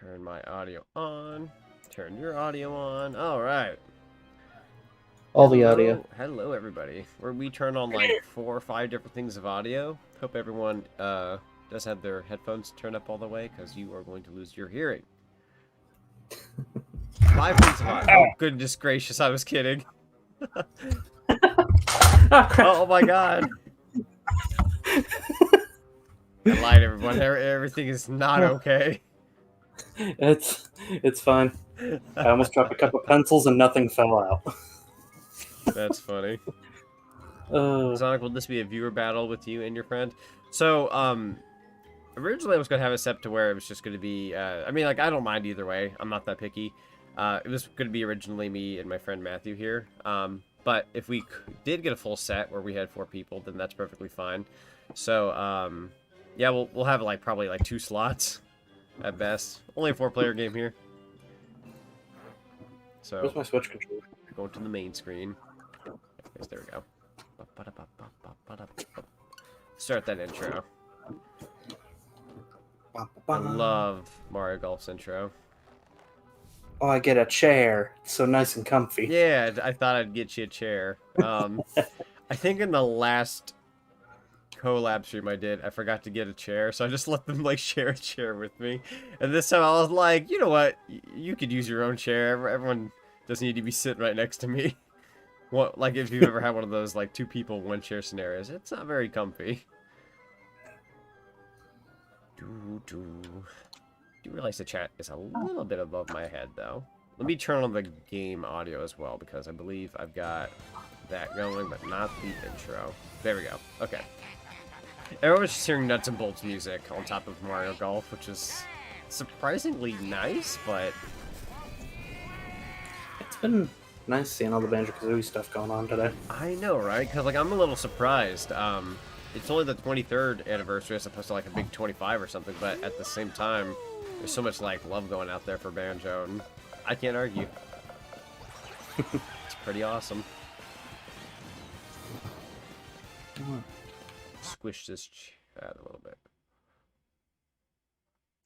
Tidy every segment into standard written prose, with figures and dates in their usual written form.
Turn my audio on. Turn your audio on. All right. All the audio. Hello, everybody. We turn on like 4 or 5 different things of audio. Hope everyone does have their headphones turned up all the way, because you are going to lose your hearing. 5 things of audio. Oh, goodness gracious, I was kidding. Oh my god. I lied, everyone. Everything is not okay. It's fine. I almost dropped a couple pencils and nothing fell out. That's funny. Sonic, will this be a viewer battle with you and your friend? So, originally I was going to have it set to where it was just going to be, I mean, like, I don't mind either way. I'm not that picky. It was going to be originally me and my friend Matthew here. But if we did get a full set where we had 4 people, then that's perfectly fine. So, yeah, we'll have, like, probably, like, 2 slots at best. Only a 4-player game here. So, where's my Switch controller? Going to the main screen. Yes, there we go. Start that intro. I love Mario Golf's intro. Oh, I get a chair. It's so nice and comfy. Yeah, I thought I'd get you a chair. I think in the last collab stream I did, I forgot to get a chair, so I just let them, like, share a chair with me. And this time I was like, you know what? You could use your own chair. Everyone doesn't need to be sitting right next to me. What, like, if you've ever had one of those, like, 2 people, 1 chair scenarios, it's not very comfy. Do you realize the chat is a little bit above my head, though? Let me turn on the game audio as well, because I believe I've got that going, but not the intro. There we go. Okay. Everyone's just hearing nuts and bolts music on top of Mario Golf, which is surprisingly nice, but it's been nice seeing all the Banjo-Kazooie stuff going on today. I know, right? Because, like, I'm a little surprised. It's only the 23rd anniversary as opposed to, like, a big 25 or something, but at the same time, there's so much, like, love going out there for Banjo, and I can't argue. It's pretty awesome. Squish this chat a little bit.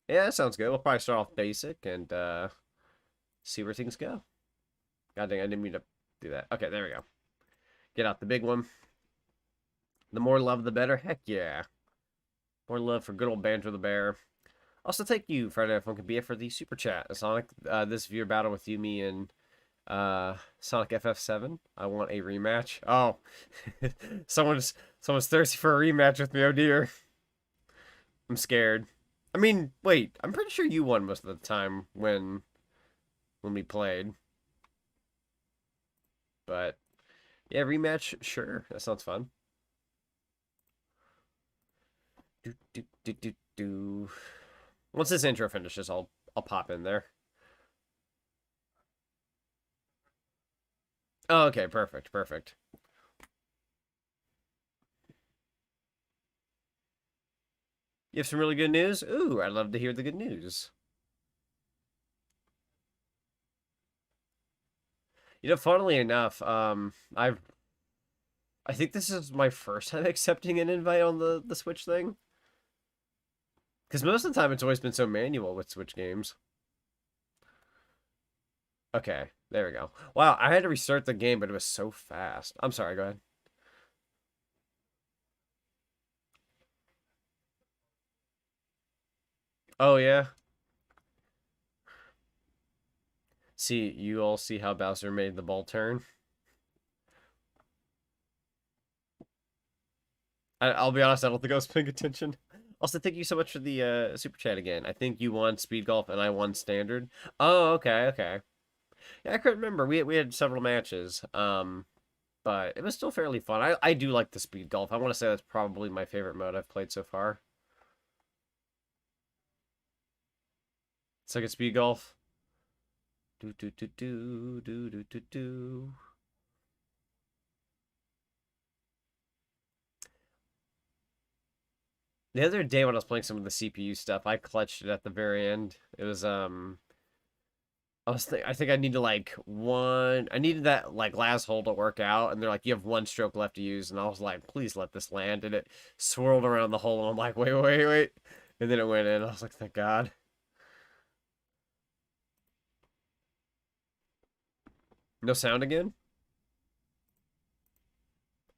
Yeah, that sounds good. We'll probably start off basic and see where things go. God dang, I didn't mean to do that. Okay, there we go. Get out the big one. The more love, the better. Heck yeah. More love for good old Banjo the Bear. Also, thank you, Friday Night Funkin' BF, for the super chat. Sonic, this viewer battle with you, me, and SonicFFVII. I want a rematch. Oh, someone's thirsty for a rematch with me. Oh dear. I'm scared. I mean, wait. I'm pretty sure you won most of the time when we played. But yeah, rematch, sure. That sounds fun. Once this intro finishes, I'll pop in there. Oh, okay, perfect. You have some really good news? Ooh, I'd love to hear the good news. You know, funnily enough, I think this is my first time accepting an invite on the Switch thing. Because most of the time it's always been so manual with Switch games. Okay, there we go. Wow, I had to restart the game, but it was so fast. I'm sorry, go ahead. Oh, yeah? See, you all see how Bowser made the ball turn? I'll be honest, I don't think I was paying attention. Also, thank you so much for the super chat again. I think you won Speed Golf and I won Standard. Oh, okay. Yeah, I couldn't remember. We had several matches. But it was still fairly fun. I do like the Speed Golf. I want to say that's probably my favorite mode I've played so far. It's like a Speed Golf. Do. The other day when I was playing some of the CPU stuff, I clutched it at the very end. It was I think I need to I needed that like last hole to work out, and they're like, you have 1 stroke left to use, and I was like, please let this land, and it swirled around the hole, and I'm like, wait, and then it went in. I was like, thank God. No sound again?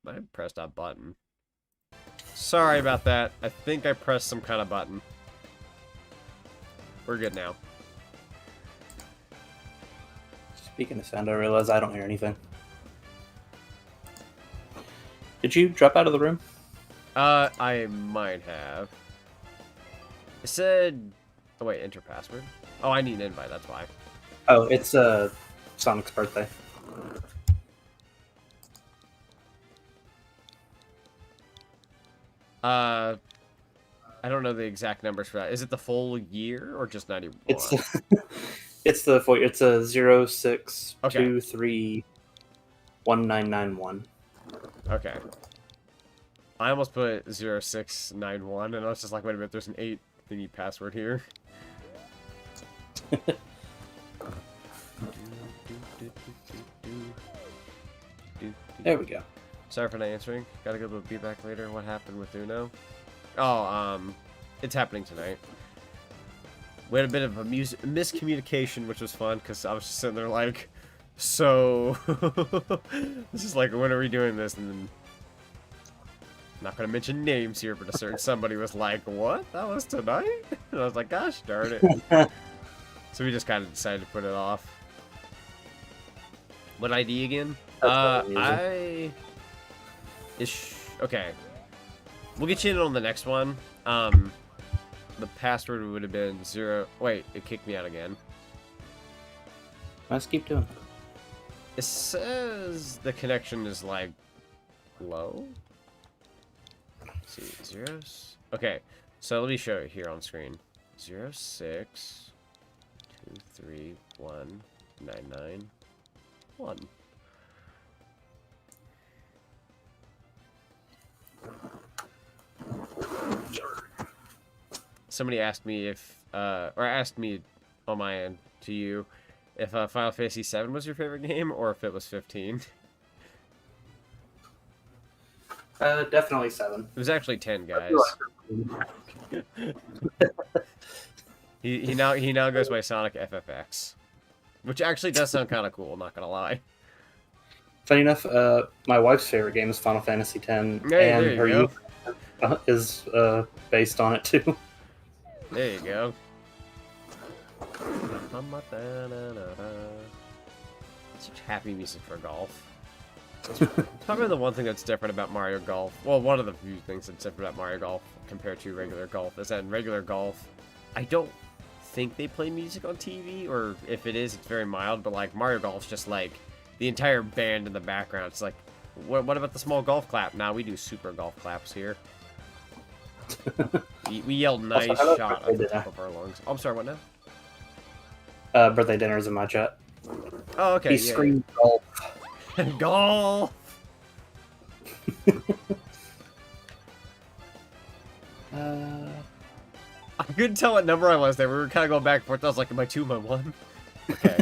I pressed that button. Sorry about that. I think I pressed some kind of button. We're good now. Speaking of sound, I realize I don't hear anything. Did you drop out of the room? I might have. It said... Oh, wait, enter password? Oh, I need an invite, that's why. Oh, it's Sonic's birthday. I don't know the exact numbers for that. Is it the full year or just 91? It's it's a 06231991. Okay. I almost put 0691 and I was just like, wait a minute, there's an 8 thingy password here. There we go. Sorry for not answering. Gotta go be back later. What happened with Uno? Oh, it's happening tonight. We had a bit of a miscommunication, which was fun, because I was just sitting there like, so... this is like, when are we doing this? And then... I'm not gonna mention names here, but a certain somebody was like, what? That was tonight? And I was like, gosh darn it. So we just kind of decided to put it off. What ID again? Okay. We'll get you in on the next one. The password would have been 0... Wait, it kicked me out again. Let's keep doing it. It says the connection is, like, low? Let's see, zeros? Okay, so let me show you here on screen. 06 231 991. Somebody asked me if, or asked me on my end to you, if Final Fantasy VII was your favorite game, or if it was 15. Definitely 7. It was actually 10, guys. he now goes by SonicFFVII, which actually does sound kind of cool. Not gonna lie. Funny enough, my wife's favorite game is Final Fantasy X, and her youth is based on it too. There you go. Such happy music for golf. It's probably the one thing that's different about Mario Golf. Well, one of the few things that's different about Mario Golf compared to regular golf is that in regular golf, I don't think they play music on TV, or if it is, it's very mild, but like Mario Golf's just like the entire band in the background. It's like, what about the small golf clap? Nah, we do super golf claps here. We yelled nice shot at the top of our lungs. Oh, I'm sorry, what now? Birthday dinner is in my chat. Oh, okay. He screamed golf. Golf! I couldn't tell what number I was there. We were kind of going back and forth. I was like, am I 2, am I 1? Okay.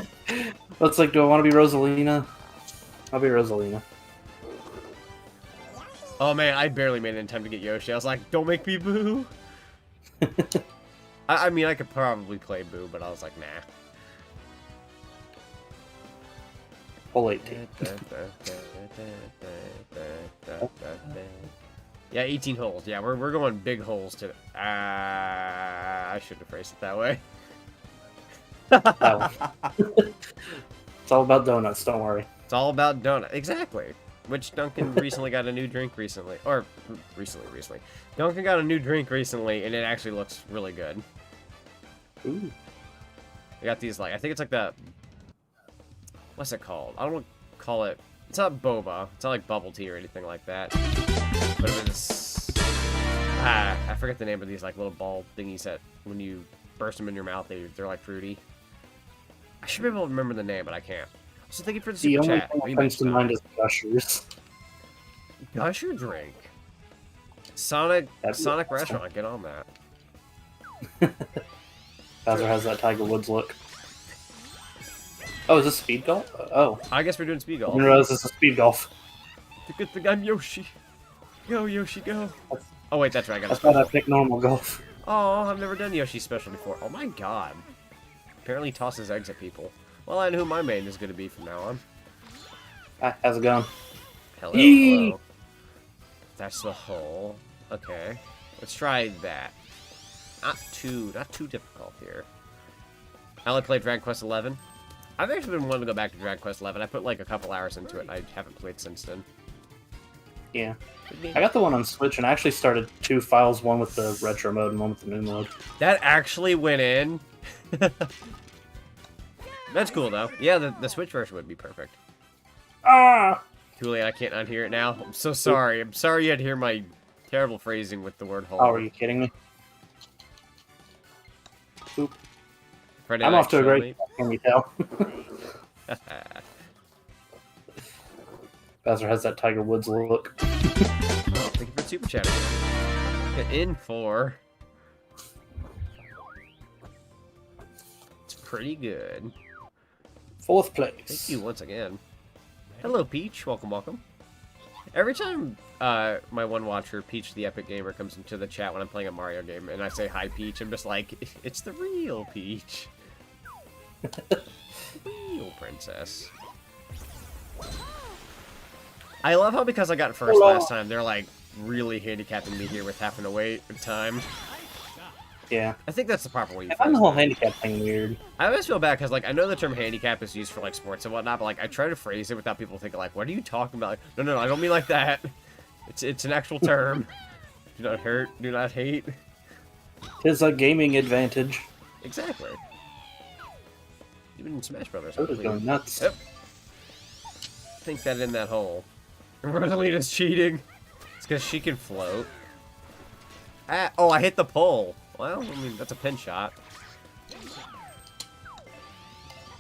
It's like, do I want to be Rosalina? I'll be Rosalina. Oh man, I barely made it in time to get Yoshi. I was like, don't make me Boo! I mean, I could probably play Boo, but I was like, nah. Hole 18. Yeah, 18 holes. Yeah, we're going big holes today. I shouldn't have phrased it that way. It's all about donuts, don't worry. It's all about donut. Exactly. Which Duncan recently got a new drink recently. Or, recently. Duncan got a new drink recently, and it actually looks really good. Ooh. I got these, like, I think it's like the... What's it called? I don't want to call it... It's not boba. It's not like bubble tea or anything like that. But it was... I forget the name of these, like, little ball thingies that when you burst them in your mouth, they're like, fruity. I should be able to remember the name, but I can't. So thank you for the super chat. The only thing that comes to mind is Gushers. Gusher drink? Sonic Restaurant, get on that. Bowser has that Tiger Woods look. Oh, is this speed golf? Oh. I guess we're doing speed golf. I didn't realize this is speed golf. The good thing I'm Yoshi. Go, Yoshi, go. Oh, wait, that's right. That's why I picked normal golf. Oh, I've never done Yoshi special before. Oh my god. Apparently tosses eggs at people. Well, I know who my main is going to be from now on. Hi, how's it going? Hello, hello. That's the hole. Okay. Let's try that. Not too difficult here. I only played Dragon Quest XI. I've actually been wanting to go back to Dragon Quest XI. I put like a couple hours into it. I haven't played since then. Yeah. I got the one on Switch, and I actually started 2 files, one with the retro mode and one with the new mode. That actually went in? That's cool, though. Yeah, the Switch version would be perfect. Ah! Too late, I can't unhear it now. I'm so sorry. I'm sorry you had to hear my terrible phrasing with the word hole. Oh, are you kidding me? Oop. Friday I'm night off to a great show, can you tell? Bowser has that Tiger Woods look. Thank you for super chatting. In 4. It's pretty good. 4th place. Thank you once again. Hello, Peach. Welcome, welcome. Every time my one watcher, Peach the Epic Gamer, comes into the chat when I'm playing a Mario game and I say hi, Peach, I'm just like, it's the real Peach. The real princess. I love how because I got first last time, they're like really handicapping me here with having to wait time. Yeah. I think that's the proper way. I find the whole handicap thing weird. I always feel bad because, like, I know the term handicap is used for, like, sports and whatnot, but, like, I try to phrase it without people thinking, like, what are you talking about? Like, no, I don't mean like that. It's an actual term. Do not hurt, do not hate. Tis a gaming advantage. Exactly. Even in Smash Brothers. Soda's going nuts. Yep. Think that in that hole. Rosalina's cheating. It's because she can float. Ah, oh, I hit the pole. Well, I mean, that's a pin shot.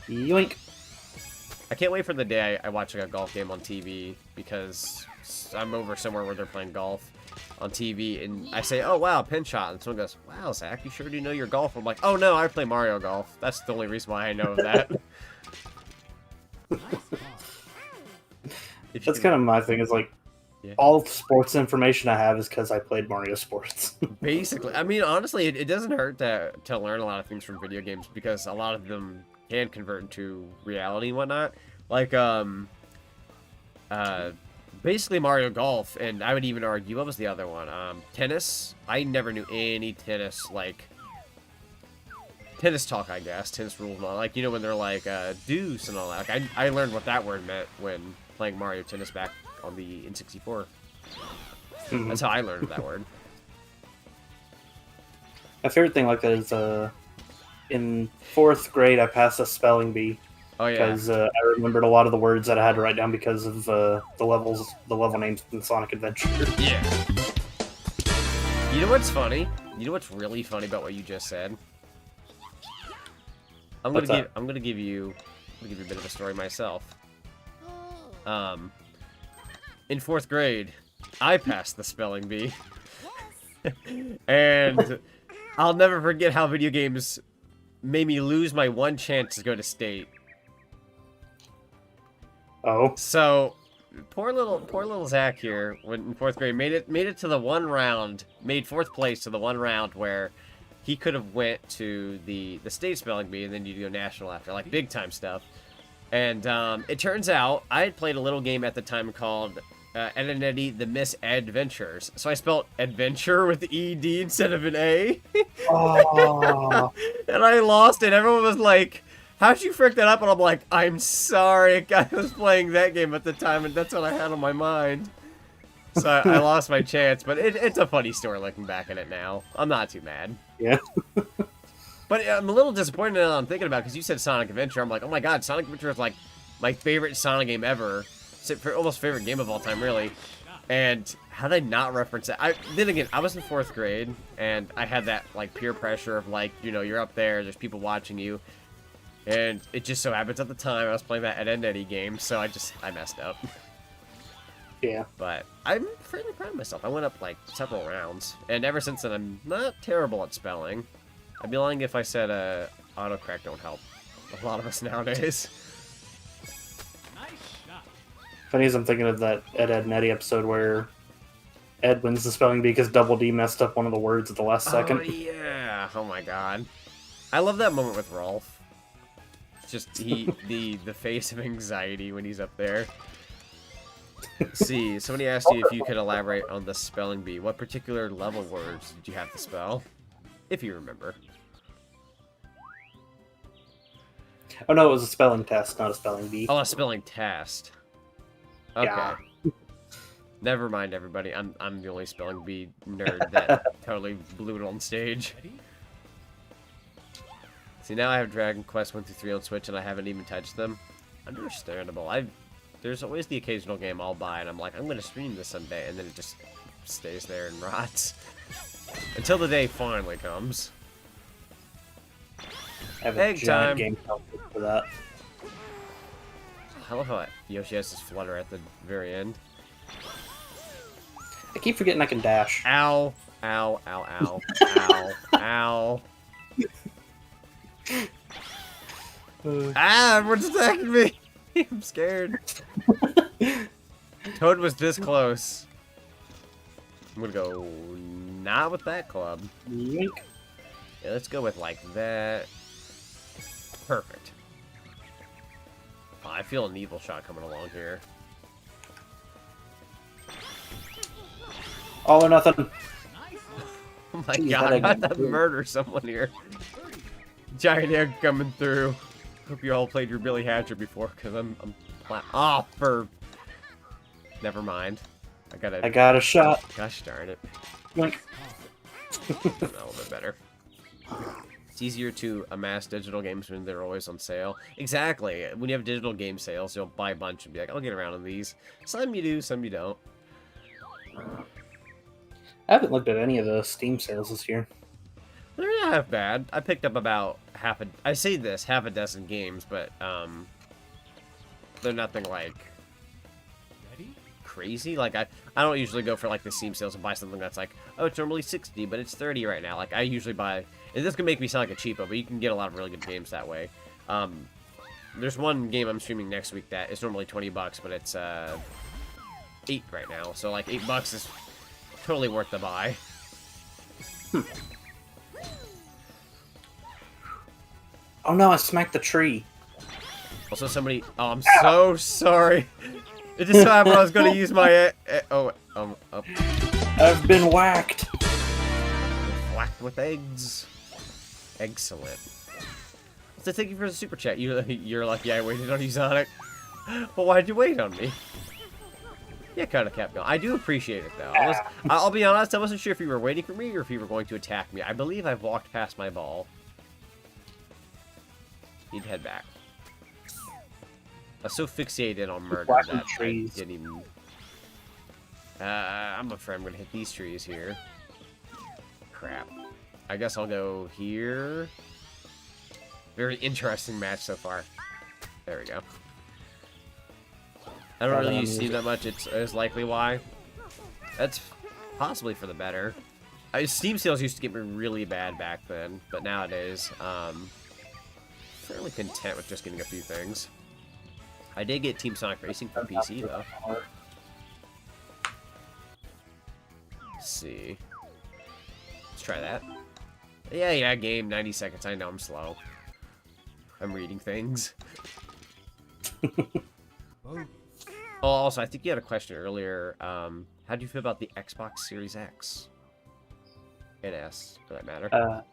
Yoink. I can't wait for the day I watch like a golf game on TV because I'm over somewhere where they're playing golf on TV and I say, oh wow, pin shot. And someone goes, wow, Zach, you sure do know your golf? I'm like, oh no, I play Mario Golf. That's the only reason why I know of that. That's kind of my thing, is like, yeah. All sports information I have is because I played Mario Sports. Basically. I mean, honestly, it doesn't hurt to learn a lot of things from video games because a lot of them can convert into reality and whatnot. Like, basically Mario Golf, and I would even argue, what was the other one? Tennis. I never knew any tennis, like, tennis talk, I guess. Tennis rules and all. Like, you know, when they're like, deuce and all that. Like, I learned what that word meant when playing Mario Tennis back on the N64. Mm-hmm. That's how I learned that word. My favorite thing like that is in 4th grade I passed a spelling bee. Oh yeah. Because I remembered a lot of the words that I had to write down because of the level names in Sonic Adventure. Yeah. You know what's funny? You know what's really funny about what you just said? I'm gonna give you a bit of a story myself. In 4th grade, I passed the spelling bee. And I'll never forget how video games made me lose my one chance to go to state. Oh. So, poor little Zach here, when in 4th grade, made it to the one round, made 4th place to the one round where he could have went to the state spelling bee and then you'd go national after, like big time stuff. And it turns out I had played a little game at the time called Ed and Eddie, the Misadventures. So I spelled adventure with ED instead of an A. Oh. And I lost it. Everyone was like, how'd you frick that up? And I'm like, I'm sorry. I was playing that game at the time, and that's what I had on my mind. So I lost my chance. But it's a funny story looking back at it now. I'm not too mad. Yeah. But I'm a little disappointed now that I'm thinking about it, because you said Sonic Adventure. I'm like, oh my god, Sonic Adventure is like my favorite Sonic game ever. Almost favorite game of all time, really. And how did I not reference it? Then again, I was in 4th grade, and I had that like peer pressure of like, you know, you're up there, there's people watching you. And it just so happens at the time I was playing that Ed and Eddie game, so I messed up. Yeah. But I'm fairly proud of myself. I went up like several rounds, and ever since then I'm not terrible at spelling. I'd be lying if I said autocorrect don't help a lot of us nowadays. Funny as I'm thinking of that Ed and Eddie episode where Ed wins the spelling bee because Double D messed up one of the words at the last second. Oh yeah! Oh my god, I love that moment with Rolf. It's just the face of anxiety when he's up there. See, somebody asked you if you could elaborate on the spelling bee. What particular level words did you have to spell? If you remember. Oh no, it was a spelling test, not a spelling bee. Oh, a spelling test. Okay. Yeah. Never mind, everybody. I'm the only spelling bee nerd that totally blew it on stage. See, now I have Dragon Quest 1 through 3 on Switch, and I haven't even touched them. Understandable. There's always the occasional game I'll buy, and I'm like, I'm going to stream this someday, and then it just stays there and rots. Until the day finally comes. I have a giant game for that. I love how Yoshi has his flutter at the very end. I keep forgetting I can dash. Ow. Ow, ow, ow. Ow. Ow. Everyone's attacking me! I'm scared. Toad was this close. I'm gonna go not with that club. Yoink. Yeah, let's go with like that. Perfect. Oh, I feel an evil shot coming along here. All or nothing. Oh my god, I got to murder someone here. Giant egg coming through. Hope you all played your Billy Hatcher before, because I'm oh, for... Never mind. I got a shot. Gosh darn it. Yoink. A little bit better. It's easier to amass digital games when they're always on sale. Exactly. When you have digital game sales, you'll buy a bunch and be like, I'll get around on these. Some you do, some you don't. I haven't looked at any of the Steam sales this year. They're not half bad. I picked up about half a dozen games, but they're nothing like crazy. Like I don't usually go for like the Steam sales and buy something that's like, oh, it's normally 60, but it's 30 right now. Like I usually buy, and this can make me sound like a cheapo, but you can get a lot of really good games that way. There's one game I'm streaming next week that is normally $20, but it's 8 right now. So like $8 is totally worth the buy. Oh no, I smacked the tree. Also, somebody. Oh, I'm so sorry. It just so happened I was going to use my. I've been whacked. Whacked with eggs. Excellent. So thank you for the super chat. You're like, yeah, I waited on you, Sonic. Well, why'd you wait on me? Yeah, kind of kept going. I do appreciate it, though. I'll be honest, I wasn't sure if you were waiting for me or if you were going to attack me. I believe I've walked past my ball. He'd head back. I was so fixated on murder that I didn't even... I'm afraid I'm going to hit these trees here. Crap. I guess I'll go here. Very interesting match so far. There we go. I don't really use Steam that much. It's likely why. That's possibly for the better. Steam sales used to get me really bad back then, but nowadays, fairly content with just getting a few things. I did get Team Sonic Racing for PC though. Let's see. Let's try that. Yeah, game 90 seconds. I know I'm slow. I'm reading things. Oh, also, I think you had a question earlier. How do you feel about the Xbox Series X? And S, for that matter.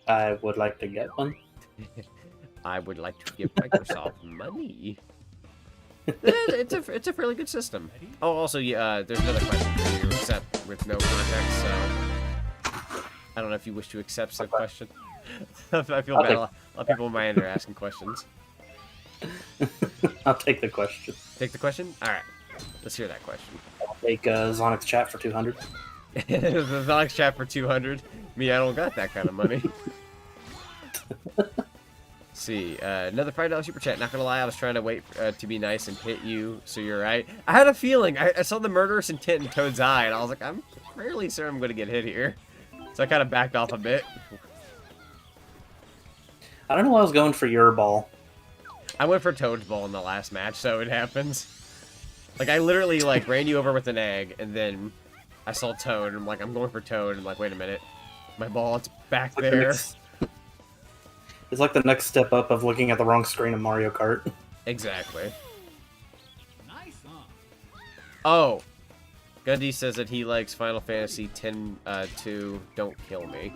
I would like to get one. I would like to give Microsoft money. It's a fairly good system. Oh, also, yeah, there's another question for you, except with no context, so... I don't know if you wish to accept said question. I feel bad. A lot of people on my end are asking questions. I'll take the question. Take the question? Alright. Let's hear that question. I'll take Zonic's chat for 200. The Zonic's chat for 200? Me, I don't got that kind of money. See, another $5 super chat. Not gonna lie, I was trying to wait to be nice and hit you, so you're right. I had a feeling. I saw the murderous intent in Toad's eye, and I was like, I'm fairly certain I'm gonna get hit here. So I kind of backed off a bit. I don't know why I was going for your ball. I went for Toad's ball in the last match, so it happens. Like, I literally, like, ran you over with an egg, and then I saw Toad, and I'm like, I'm going for Toad, and I'm like, wait a minute. My ball, it's back there. It's like the next step up of looking at the wrong screen of Mario Kart. Exactly. Oh, Gundy says that he likes Final Fantasy X-2, Don't Kill Me.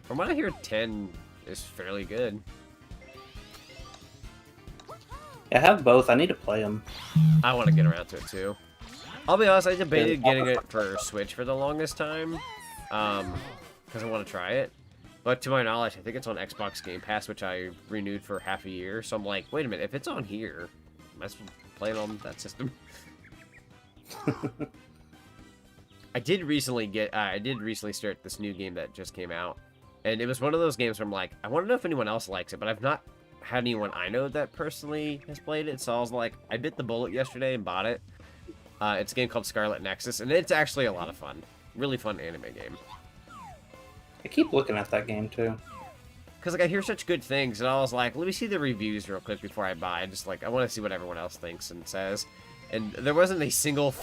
From what I hear, 10 is fairly good. I have both. I need to play them. I want to get around to it, too. I'll be honest, I debated getting it for Switch for the longest time. Because I want to try it. But to my knowledge, I think it's on Xbox Game Pass, which I renewed for half a year. So I'm like, wait a minute, if it's on here, I might play it on that system. I did recently start this new game that just came out. And it was one of those games where I'm like, I want to know if anyone else likes it, but I've not had anyone I know that personally has played it. So I was like, I bit the bullet yesterday and bought it. It's a game called Scarlet Nexus, and it's actually a lot of fun. Really fun anime game. I keep looking at that game, too. Because, like, I hear such good things, and I was like, let me see the reviews real quick before I buy. Just, like, I want to see what everyone else thinks and says. And there wasn't a single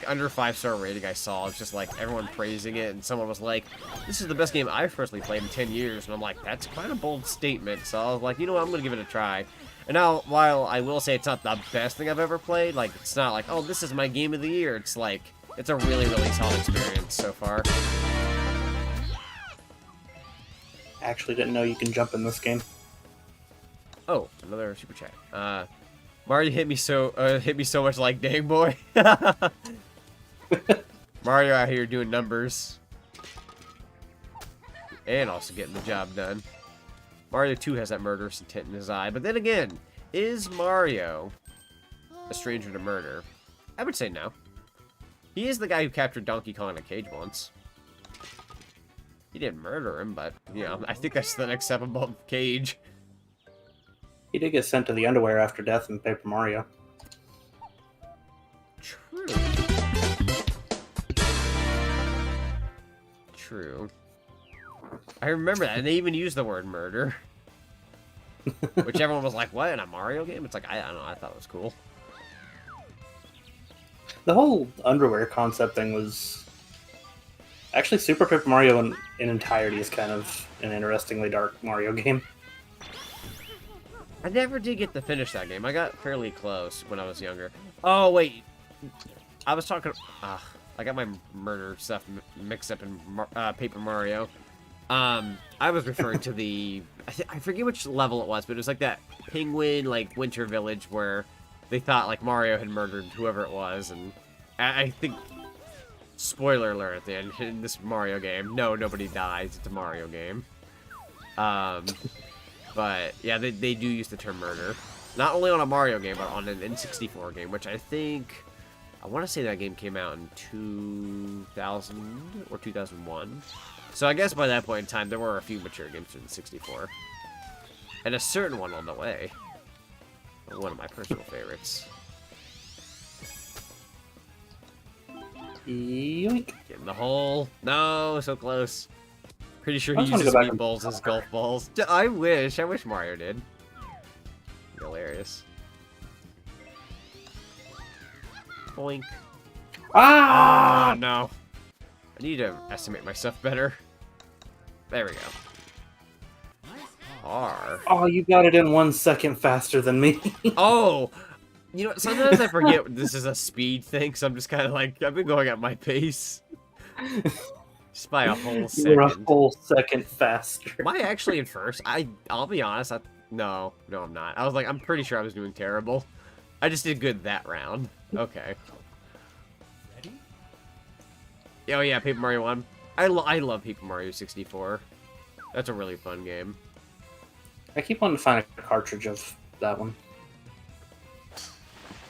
under 5-star rating I saw. It's just, like, everyone praising it, and someone was like, this is the best game I've personally played in 10 years. And I'm like, that's quite a bold statement. So I was like, you know what, I'm going to give it a try. And now, while I will say it's not the best thing I've ever played, like, it's not like, oh, this is my game of the year. It's like, it's a really, really solid experience so far. Actually didn't know you can jump in this game. Oh, another super chat. Mario hit me so much like dang boy. Mario out here doing numbers. And also getting the job done. Mario 2 has that murderous intent in his eye. But then again, is Mario a stranger to murder? I would say no. He is the guy who captured Donkey Kong in a cage once. He didn't murder him, but, you know, I think that's the next step above Cage. He did get sent to the underwear after death in Paper Mario. True. True. I remember that, and they even used the word murder. Which everyone was like, what, in a Mario game? It's like, I don't know, I thought it was cool. The whole underwear concept thing was... Actually, Super Paper Mario in entirety is kind of an interestingly dark Mario game. I never did get to finish that game. I got fairly close when I was younger. Oh, wait. I was talking... I got my murder stuff mixed up in Paper Mario. I was referring to the... I forget which level it was, but it was like that penguin, like, winter village where they thought, like, Mario had murdered whoever it was, and I think... Spoiler alert at the end, in this Mario game. No, nobody dies. It's a Mario game. But, yeah, they do use the term murder. Not only on a Mario game, but on an N64 game, which I think... I want to say that game came out in 2000 or 2001. So I guess by that point in time, there were a few mature games for the 64. And a certain one on the way. One of my personal favorites. Yoink. Get in the hole. No, so close. Pretty sure he uses meatballs as golf balls. I wish Mario did. Hilarious. Boink. Ah! Oh, no. I need to estimate my stuff better. There we go. R. Oh, you got it in 1 second faster than me. Oh! You know, sometimes I forget this is a speed thing, so I'm just kind of like, I've been going at my pace. Just by a whole second. You're a whole second faster. Am I actually in first? I'll be honest, no, I'm not. I was like, I'm pretty sure I was doing terrible. I just did good that round. Okay. Ready? Oh yeah, Paper Mario 1. I love Paper Mario 64. That's a really fun game. I keep wanting to find a cartridge of that one.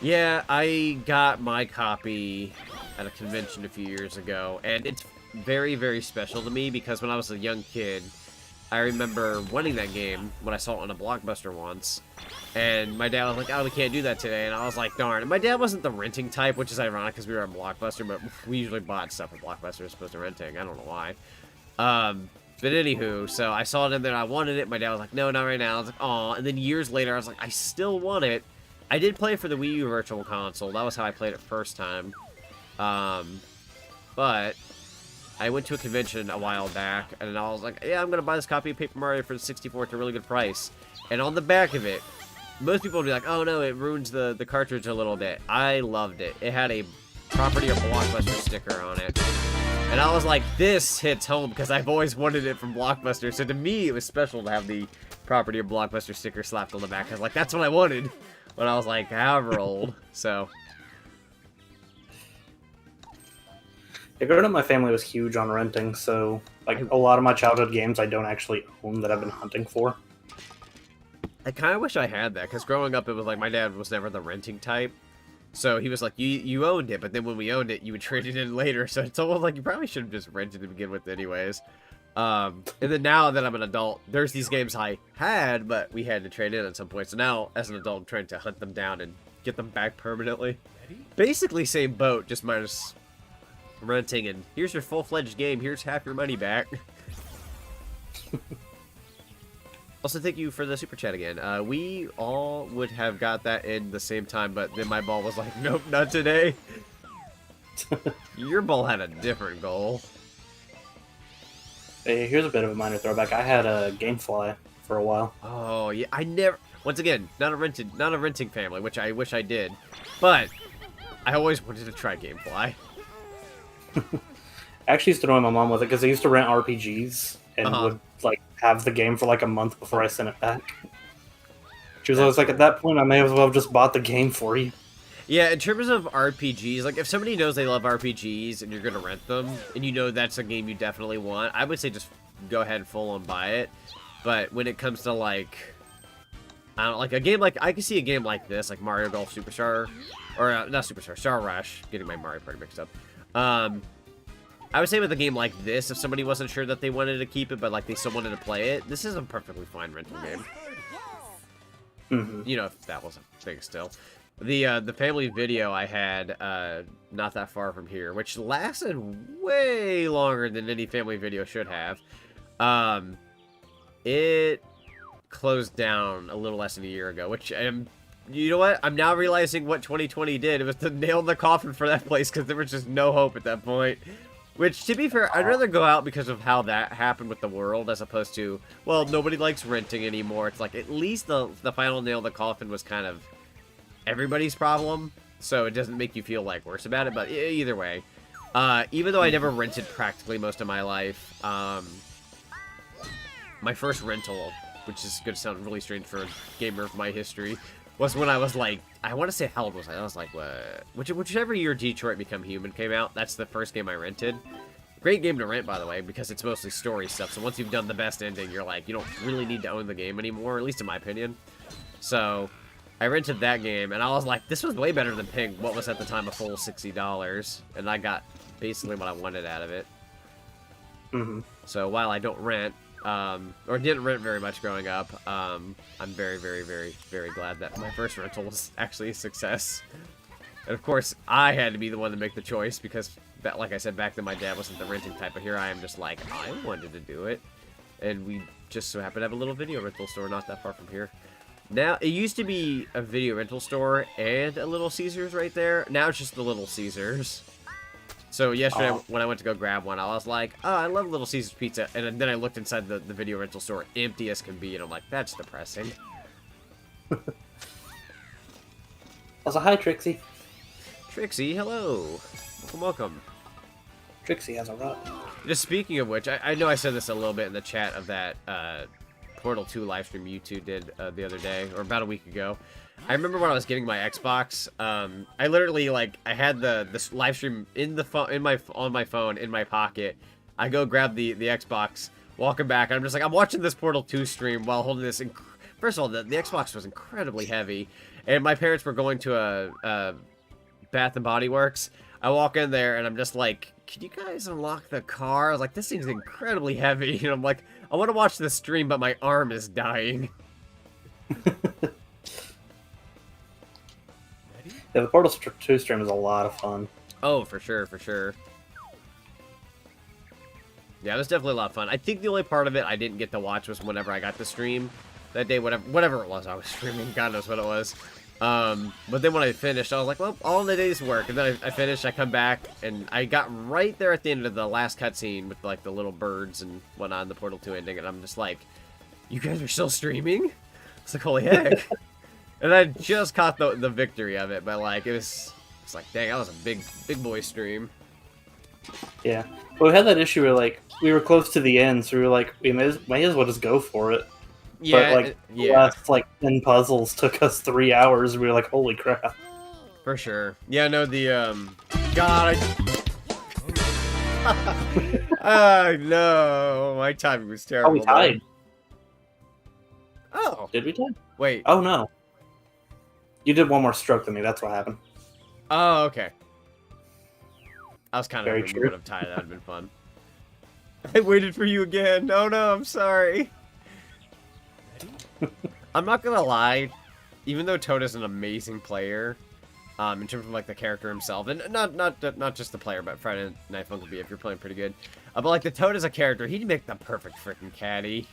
Yeah, I got my copy at a convention a few years ago, and it's very, very special to me because when I was a young kid, I remember wanting that game when I saw it on a Blockbuster once, and my dad was like, oh, we can't do that today, and I was like, darn. And my dad wasn't the renting type, which is ironic because we were at Blockbuster, but we usually bought stuff at Blockbuster as opposed to renting. I don't know why. But anywho, so I saw it in there, and I wanted it. My dad was like, no, not right now. I was like, aw. And then years later, I was like, I still want it. I did play for the Wii U Virtual Console. That was how I played it first time. But I went to a convention a while back, and I was like, yeah, I'm going to buy this copy of Paper Mario for the 64 at a really good price. And on the back of it, most people would be like, oh no, it ruins the cartridge a little bit. I loved it. It had a property or Blockbuster sticker on it. And I was like, this hits home because I've always wanted it from Blockbuster. So to me, it was special to have the property or Blockbuster sticker slapped on the back. I was like, that's what I wanted when I was like however old. So. Yeah, growing up, my family was huge on renting. So like a lot of my childhood games I don't actually own that I've been hunting for. I kind of wish I had that because growing up, it was like my dad was never the renting type. So he was like, you owned it, but then when we owned it, you would trade it in later. So it's almost like you probably should have just rented to begin with anyways. And then now that I'm an adult, there's these games I had, but we had to trade in at some point. So now, as an adult, I'm trying to hunt them down and get them back permanently. Basically same boat, just minus renting, and here's your full-fledged game. Here's half your money back. Also, thank you for the super chat again. We all would have got that in the same time, but then my ball was like, nope, not today. Your ball had a different goal. Hey, here's a bit of a minor throwback. I had a GameFly for a while. Oh, yeah, I never... Once again, not a renting family, which I wish I did. But I always wanted to try GameFly. I actually used to annoy my mom with it because I used to rent RPGs and would like have the game for like a month before I sent it back. She was always like, at that point, I may as well have just bought the game for you. Yeah, in terms of RPGs, like if somebody knows they love RPGs and you're gonna rent them, and you know that's a game you definitely want, I would say just go ahead and full on buy it. But when it comes to like, I don't know, like a game like, I can see a game like this, like Mario Golf Superstar, or not Superstar, Star Rush, getting my Mario Party mixed up. I would say with a game like this, if somebody wasn't sure that they wanted to keep it, but like they still wanted to play it, this is a perfectly fine rental game. You know, if that was a thing still. The family video I had not that far from here, which lasted way longer than any family video should have. It closed down a little less than a year ago, which you know what? I'm now realizing what 2020 did. It was to nail in the coffin for that place because there was just no hope at that point. Which, to be fair, I'd rather go out because of how that happened with the world as opposed to, well, nobody likes renting anymore. It's like, at least the final nail in the coffin was kind of everybody's problem, so it doesn't make you feel, like, worse about it, but either way. Even though I never rented practically most of my life, my first rental, which is going to sound really strange for a gamer of my history, was when I was like, I want to say how old was I? I was like, what? Whichever year Detroit Become Human came out, that's the first game I rented. Great game to rent, by the way, because it's mostly story stuff. So once you've done the best ending, you're like, you don't really need to own the game anymore, at least in my opinion. So I rented that game, and I was like, this was way better than paying what was at the time a full $60, and I got basically what I wanted out of it. So while I don't rent, or didn't rent very much growing up, I'm very, very, very, very glad that my first rental was actually a success. And of course, I had to be the one to make the choice because, like I said, back then my dad wasn't the renting type, but here I am just like, I wanted to do it. And we just so happen to have a little video rental store not that far from here. Now, it used to be a video rental store and a Little Caesars right there. Now it's just the Little Caesars. So yesterday, when I went to go grab one, I was like, oh, I love Little Caesars Pizza. And then I looked inside the video rental store, empty as can be, and I'm like, that's depressing. Also, hi, Trixie. Trixie, hello. Welcome, welcome. Trixie has a rub. Just speaking of which, I know I said this a little bit in the chat of that Portal 2 livestream you two did the other day, or about a week ago. I remember when I was getting my Xbox, I literally, like, I had this live stream on my phone in my pocket. I go grab the Xbox, walking back, and I'm just like, I'm watching this Portal 2 stream while holding this. First of all, the Xbox was incredibly heavy, and my parents were going to a Bath and Body Works. I walk in there, and I'm just like, can you guys unlock the car? I was like, this thing's incredibly heavy, and I'm like, I want to watch the stream, but my arm is dying. Yeah, the Portal 2 stream is a lot of fun. Oh, for sure, for sure. Yeah, it was definitely a lot of fun. I think the only part of it I didn't get to watch was whenever I got to stream. That day, whatever it was I was streaming, God knows what it was. But then when I finished, I was like, well, all in the day's work. And then I finished, I come back, and I got right there at the end of the last cutscene with, like, the little birds and whatnot in the Portal 2 ending, and I'm just like, you guys are still streaming? It's like, holy heck. And I just caught the victory of it, but like it's like, dang, that was a big boy stream. Yeah. Well, we had that issue where like we were close to the end, so we were like, we may as well just go for it. Yeah. But like the last like 10 puzzles took us 3 hours. We were like, holy crap. For sure. Yeah, no, God, no, my timing was terrible. Oh, we tied. Oh. Did we tie? Wait. Oh, no. You did one more stroke than me. That's what happened. Oh, okay. I was kind of Very hoping true. you would have tied. That would have been fun. I waited for you again. Oh, no, I'm sorry. I'm not gonna lie. Even though Toad is an amazing player, in terms of like the character himself, and not just the player, but Friday Night Funko B if you're playing pretty good. But like the Toad as a character, he'd make the perfect freaking caddy.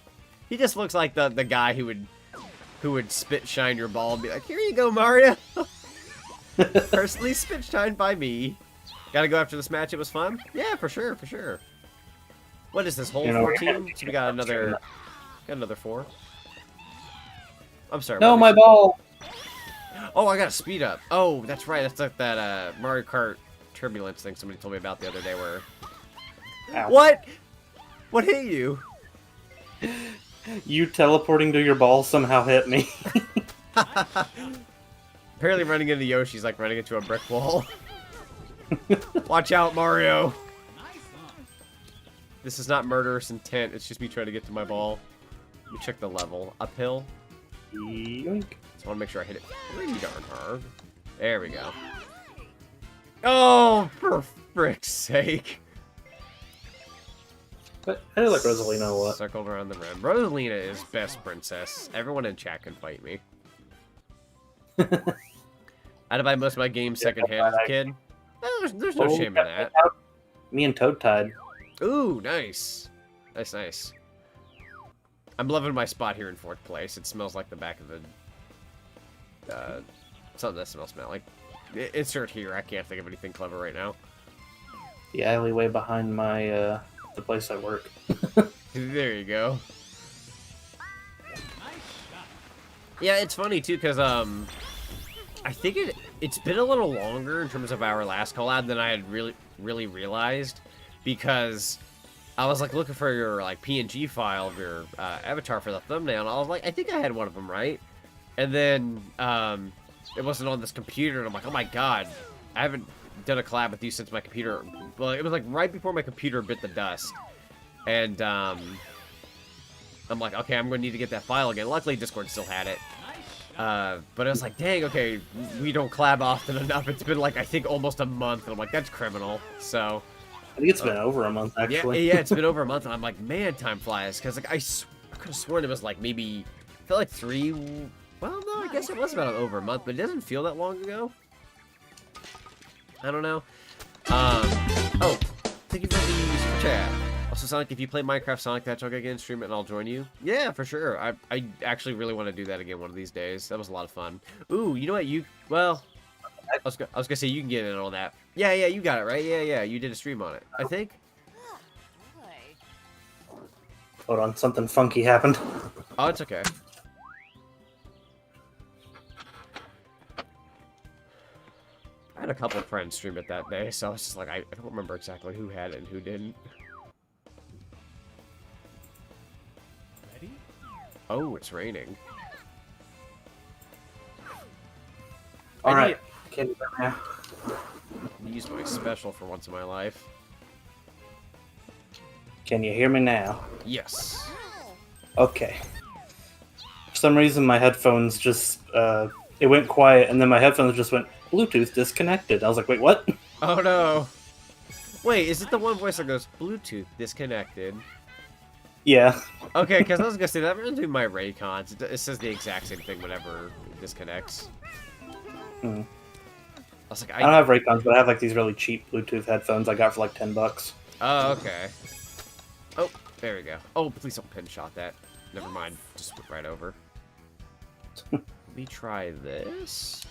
He just looks like the guy who would spit shine your ball and be like, "Here you go, Mario." Personally spit shined by me. Gotta go after this match. It was fun. Yeah, for sure, for sure. What is this whole 14? So we got another 4. I'm sorry. No, my ball. Oh, I got to speed up. Oh, that's right. That's like that Mario Kart turbulence thing somebody told me about the other day where... Ow. What? What hit you? You teleporting to your ball somehow hit me. Apparently running into Yoshi's like running into a brick wall. Watch out, Mario. This is not murderous intent. It's just me trying to get to my ball. Let me check the level. Uphill. Yoink. So I want to make sure I hit it pretty darn hard. There we go. Oh, for frick's sake. But I do like Rosalina a lot. Circled around the rim. Rosalina is best princess. Everyone in chat can fight me. I had to buy most of my games secondhand as a kid. There's no shame in that. Me and Toad tied. Ooh, nice. Nice. I'm loving my spot here in 4th place. It smells like the back of the... something that smells like. Insert here. I can't think of anything clever right now. The alleyway behind my, the place I work. There you go. Yeah, it's funny, too, because, I think it's been a little longer in terms of our last collab than I had really realized, because... I was like looking for your like PNG file of your avatar for the thumbnail, and I was like, I think I had one of them right, and then it wasn't on this computer, and I'm like, oh my god, I haven't done a collab with you since my computer. Well, it was like right before my computer bit the dust, and I'm like, okay, I'm going to need to get that file again. Luckily, Discord still had it, but I was like, dang, okay, we don't collab often enough. It's been like I think almost a month, and I'm like, that's criminal. So. I think it's been over a month, actually. Yeah, it's been over a month, and I'm like, man, time flies. Because like, I could have sworn it was like maybe, I felt like 3, well, no, I guess it was about over a month, but it doesn't feel that long ago. I don't know. Oh, thank you for the super chat. Also, Sonic, if you play Minecraft Sonic Patch, I'll get again, stream it, and I'll join you. Yeah, for sure. I actually really want to do that again one of these days. That was a lot of fun. Ooh, you know what? Well, I was gonna say you can get in on that. Yeah, you got it, right? Yeah, you did a stream on it, I think. Hold on, something funky happened. Oh, it's okay. I had a couple of friends stream it that day, so I was just like, I don't remember exactly who had it and who didn't. Ready? Oh, it's raining. Alright. Can you hear me now? Use my special for once in my life. Can you hear me now? Yes. Okay. For some reason, my headphones just, it went quiet, and then my headphones just went, Bluetooth disconnected. I was like, wait, what? Oh, no. Wait, is it the one voice that goes, Bluetooth disconnected? Yeah. Okay, because I was going to say, that reminds me of my Raycons. It says the exact same thing whenever it disconnects. Hmm. I was like, I don't have Raycons, but I have like these really cheap Bluetooth headphones I got for like $10. Oh, okay. Oh, there we go. Oh, please don't pin shot that. Never mind. Just went right over. Let me try this.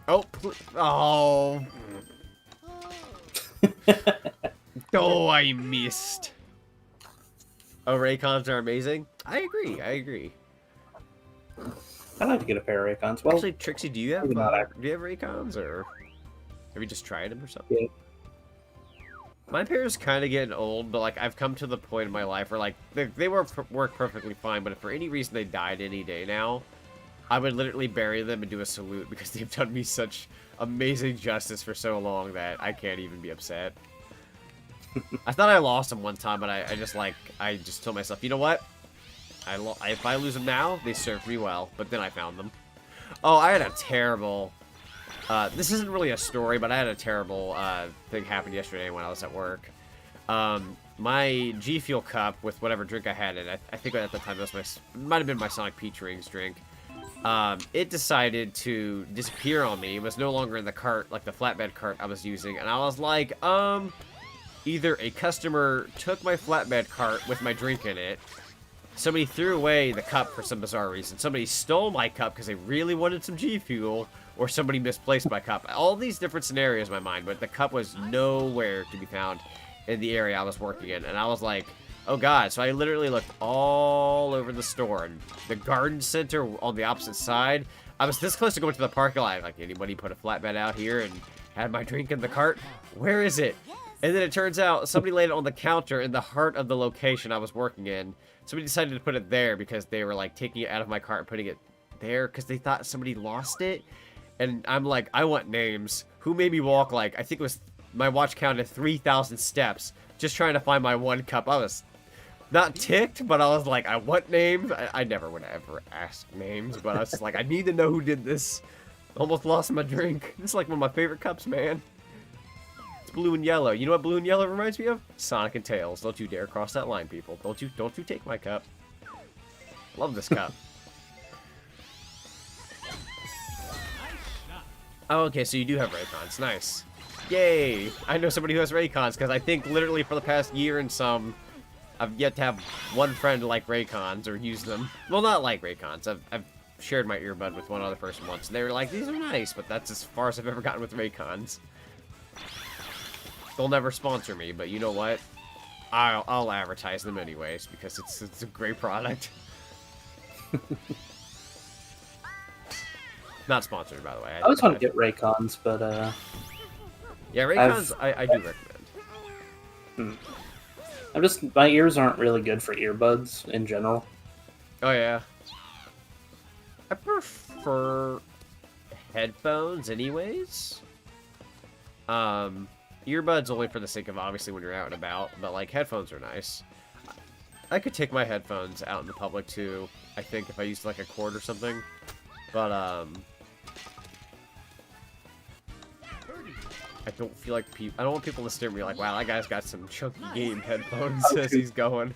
Oh, oh. Oh, I missed. Oh, Raycons are amazing? I agree. I'd like to get a pair of Raycons. Well, actually, Trixie, do you have Raycons, or have you just tried them or something? Yeah. My pair's kind of getting old, but like I've come to the point in my life where like they work perfectly fine, but if for any reason they died any day now, I would literally bury them and do a salute because they've done me such amazing justice for so long that I can't even be upset. I thought I lost them one time, but I just told myself, you know what? If I lose them now, they served me well. But then I found them. Oh, I had a terrible... this isn't really a story, but I had a terrible thing happen yesterday when I was at work. My G Fuel cup with whatever drink I had in it, I think at the time it might have been my Sonic Peach Rings drink. It decided to disappear on me. It was no longer in the cart, like the flatbed cart I was using. And I was like, either a customer took my flatbed cart with my drink in it, somebody threw away the cup for some bizarre reason, somebody stole my cup because they really wanted some G Fuel, or somebody misplaced my cup. All these different scenarios in my mind, but the cup was nowhere to be found in the area I was working in. And I was like, oh god. So I literally looked all over the store, and the garden center on the opposite side. I was this close to going to the parking lot. Like, anybody put a flatbed out here and had my drink in the cart? Where is it? And then it turns out somebody laid it on the counter in the heart of the location I was working in. Somebody decided to put it there because they were like taking it out of my cart and putting it there because they thought somebody lost it. And I'm like, I want names. Who made me walk like, I think it was, my watch counted 3,000 steps just trying to find my one cup. I was not ticked, but I was like, I want names. I never would ever ask names, but I was just like, I need to know who did this. Almost lost my drink. It's like one of my favorite cups, man. It's blue and yellow. You know what blue and yellow reminds me of? Sonic and Tails. Don't you dare cross that line, people. Don't you take my cup. Love this cup. Oh, okay, so you do have Raycons. Nice. Yay! I know somebody who has Raycons, because I think literally for the past year and some, I've yet to have one friend like Raycons or use them. Well, not like Raycons. I've shared my earbud with one other person once, and they were like, these are nice, but that's as far as I've ever gotten with Raycons. They'll never sponsor me, but you know what? I'll advertise them anyways, because it's a great product. Not sponsored, by the way. I always want to get Raycons, but yeah, Raycons I do recommend. My ears aren't really good for earbuds in general. Oh yeah. I prefer headphones anyways. Earbuds only for the sake of obviously when you're out and about, but like headphones are nice. I could take my headphones out in the public too, I think, if I used like a cord or something. But I don't feel like I don't want people to stare at me like, wow, that guy's got some chunky game headphones as he's going.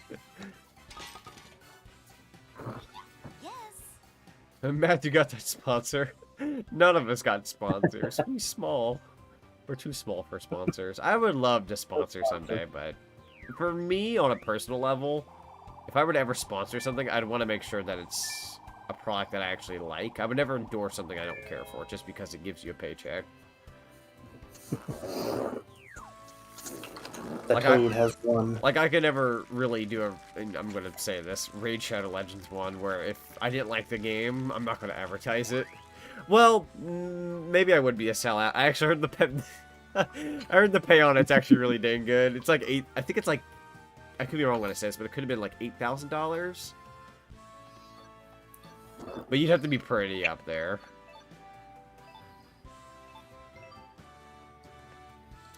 And Matthew got that sponsor. None of us got sponsors. We're small. We're too small for sponsors. I would love to sponsor someday, but for me, on a personal level, if I were to ever sponsor something, I'd want to make sure that it's a product that I actually like. I would never endorse something I don't care for just because it gives you a paycheck. That code has one. Like, I could never really do I'm going to say this, Raid Shadow Legends one, where if I didn't like the game, I'm not going to advertise it. Well, maybe I would be a sellout. I actually heard I heard the pay on it's actually really dang good. It's like I think it's like, I could be wrong when I say this, but it could have been like $8,000. But you'd have to be pretty up there.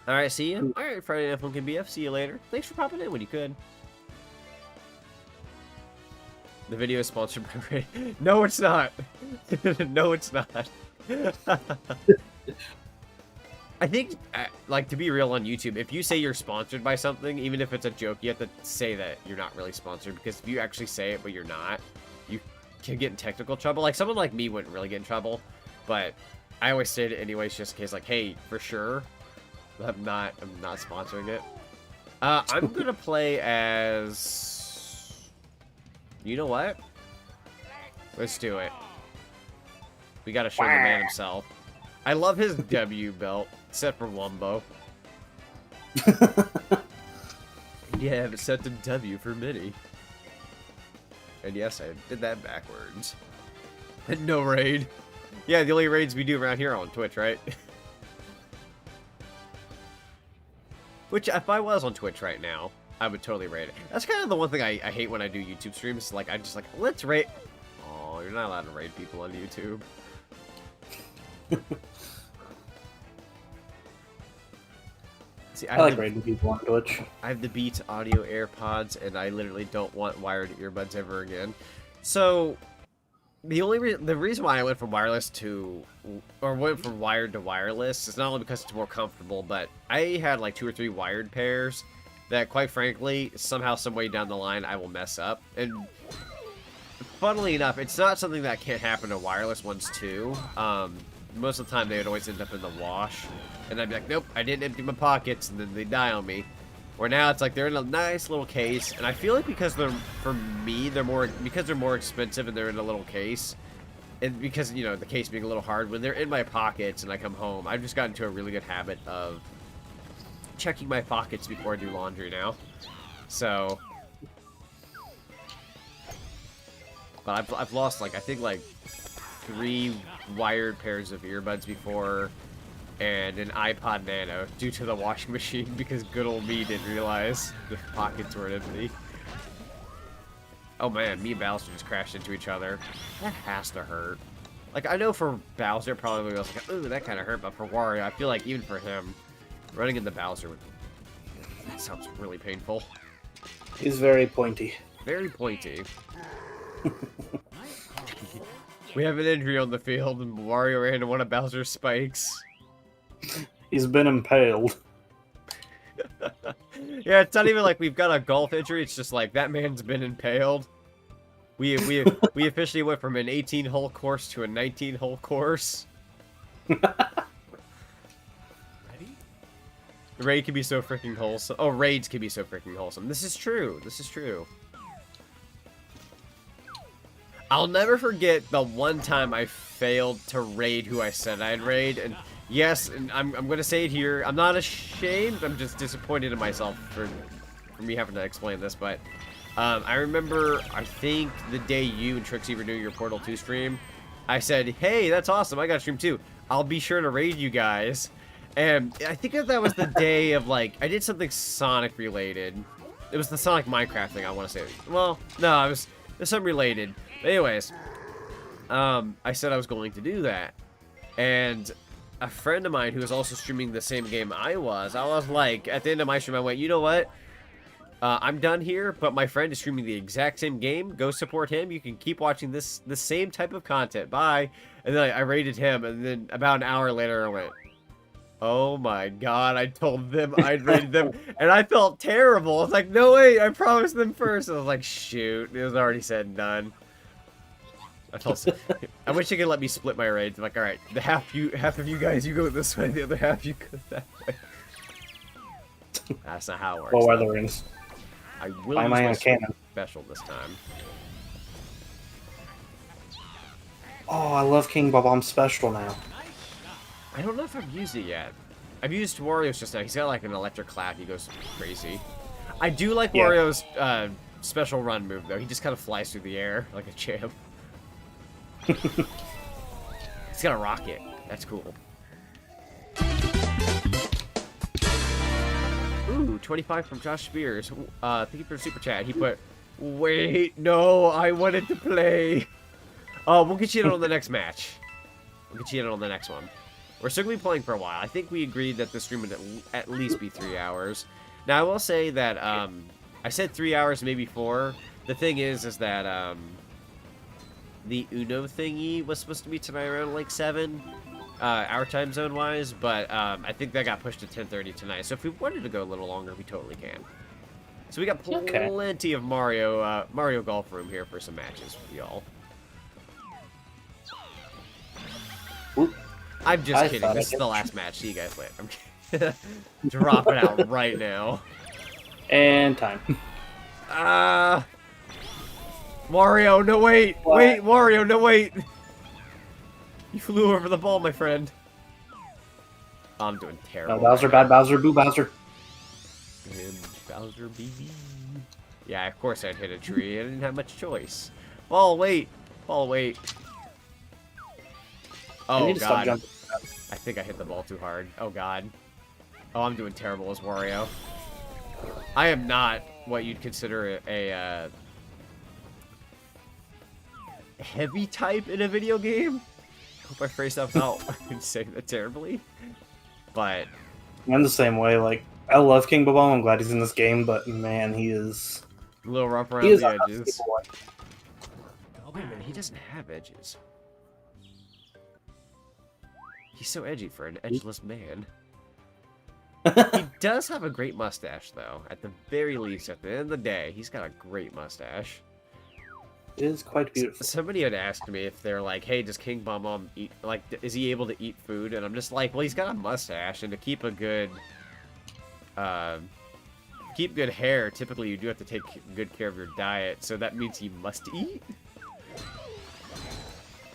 Alright, see you. Alright, Friday Night Funkin' BF. See you later. Thanks for popping in when you could. The video is sponsored by Ray. No, it's not. No, it's not. I think, like, to be real on YouTube, if you say you're sponsored by something, even if it's a joke, you have to say that you're not really sponsored. Because if you actually say it, but you're not, you can get in technical trouble. Like, someone like me wouldn't really get in trouble. But I always say it anyways, just in case, like, hey, for sure, I'm not sponsoring it. I'm gonna play as... You know what? Let's do it. We gotta show the man himself. I love his W belt, except for Wumbo. Yeah, it's set to W for Mini. And yes, I did that backwards. No raid. Yeah, the only raids we do around here are on Twitch, right? Which, if I was on Twitch right now, I would totally raid it. That's kind of the one thing I hate when I do YouTube streams. Like, I just like, let's raid. Oh, you're not allowed to raid people on YouTube. See, I like raiding people on Twitch. I have the Beats Audio AirPods, and I literally don't want wired earbuds ever again. So, the reason why I went from wireless to, or went from wired to wireless is not only because it's more comfortable, but I had like 2 or 3 wired pairs that, quite frankly, somehow, some way down the line, I will mess up. And funnily enough, it's not something that can't happen to wireless ones too. Most of the time, they would always end up in the wash. And I'd be like, nope, I didn't empty my pockets, and then they die on me. Where now it's like they're in a nice little case, and I feel like because they're, for me, they're more expensive and they're in a little case, and because, you know, the case being a little hard, when they're in my pockets and I come home, I've just gotten into a really good habit of checking my pockets before I do laundry now. So, but I've lost, like, I think like 3 wired pairs of earbuds before, and an iPod Nano due to the washing machine because good old me didn't realize the pockets were empty. Oh man, me and Bowser just crashed into each other. That has to hurt. Like, I know for Bowser probably was like, ooh, that kind of hurt, but for Wario, I feel like even for him, running into Bowser would... That sounds really painful. He's very pointy. Very pointy. We have an injury on the field, and Wario ran into one of Bowser's spikes. He's been impaled. Yeah, it's not even like we've got a golf injury. It's just like that man's been impaled. We officially went from an 18-hole course to a 19-hole course. Ready? Raid can be so freaking wholesome. Oh, raids can be so freaking wholesome. This is true. This is true. I'll never forget the one time I failed to raid who I said I'd raid, and yes, and I'm going to say it here. I'm not ashamed. I'm just disappointed in myself for me having to explain this. But I remember, I think, the day you and Trixie were doing your Portal 2 stream, I said, hey, that's awesome. I got a stream too. I'll be sure to raid you guys. And I think that was the day of, like, I did something Sonic related. It was the Sonic Minecraft thing, I want to say. Well, no, it was something related. But anyways, I said I was going to do that. And a friend of mine who was also streaming the same game I was like, at the end of my stream, I went, you know what? I'm done here, but my friend is streaming the exact same game. Go support him. You can keep watching the same type of content. Bye. And then I raided him, and then about an hour later, I went, oh my god, I told them I'd raided them, and I felt terrible. I was like, no way, I promised them first. I was like, shoot, it was already said and done. I wish they could let me split my raids. I'm like, all right, half of you guys, you go this way, the other half you go that way. That's not how it works. What are the rings? I will use my cannon special this time. Oh, I love King Bob-omb's special now. I don't know if I've used it yet. I've used Wario's just now. He's got like an electric clap. He goes crazy. I do like Wario's special run move, though. He just kind of flies through the air like a champ. He's got a rocket. That's cool. Ooh, 25 from Josh Spears. Thank you for the super chat. He put, wait, no, I wanted to play. We'll get you in on the next match. We'll get you in on the next one. We're still going to be playing for a while. I think we agreed that the stream would at least be 3 hours. Now, I will say that, I said 3 hours, maybe 4. The thing is that, the Uno thingy was supposed to be tonight around, like, 7, our time zone-wise, but, I think that got pushed to 10:30 tonight. So if we wanted to go a little longer, we totally can. So we got plenty of Mario Golf room here for some matches for y'all. I'm just kidding. This is the last match. See you guys later. I'm kidding. Drop it out right now. And time. Wario, no wait. What? Wait, Wario, no wait. You flew over the ball, my friend. I'm doing terrible. No, Bowser, bad Bowser, boo Bowser. Bowser, BB. Yeah, of course I'd hit a tree. I didn't have much choice. Ball, wait. Ball, wait. Oh, God. I think I hit the ball too hard. Oh, God. Oh, I'm doing terrible as Wario. I am not what you'd consider a heavy type in a video game. I hope I phrased that without saying that terribly. But I'm the same way. Like, I love King Bobo. I'm glad he's in this game, but man, he is a little rough around the edges. Oh, wait a minute. He doesn't have edges. He's so edgy for an edgeless man. He does have a great mustache, though. At the very least, at the end of the day, he's got a great mustache. It is quite beautiful. Somebody had asked me if they're like, hey, does King Bob eat, like, is he able to eat food? And I'm just like, well, he's got a mustache, and to keep a good, keep good hair, typically you do have to take good care of your diet, so that means he must eat?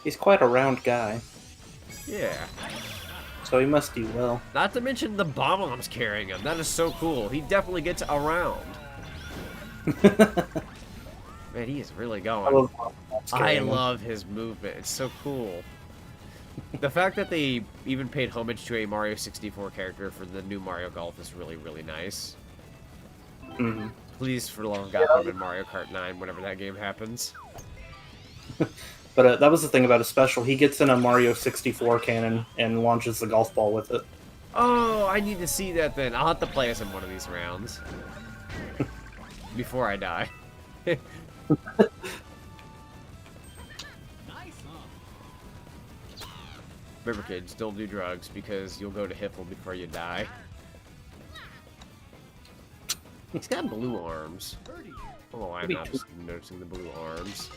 He's quite a round guy. Yeah. So he must eat well. Not to mention the Bob-omb's carrying him. That is so cool. He definitely gets around. Man, he is really going. I love his movement. It's so cool. The fact that they even paid homage to a Mario 64 character for the new Mario Golf is really, really nice. Mm-hmm. Please, for the love of God, put him in Mario Kart 9 whenever that game happens. But that was the thing about his special. He gets in a Mario 64 cannon and launches the golf ball with it. Oh, I need to see that then. I'll have to play us in one of these rounds. Before I die. Remember, kids, don't do drugs because you'll go to Hiffle before you die. He's got blue arms. Oh, I'm not just noticing the blue arms.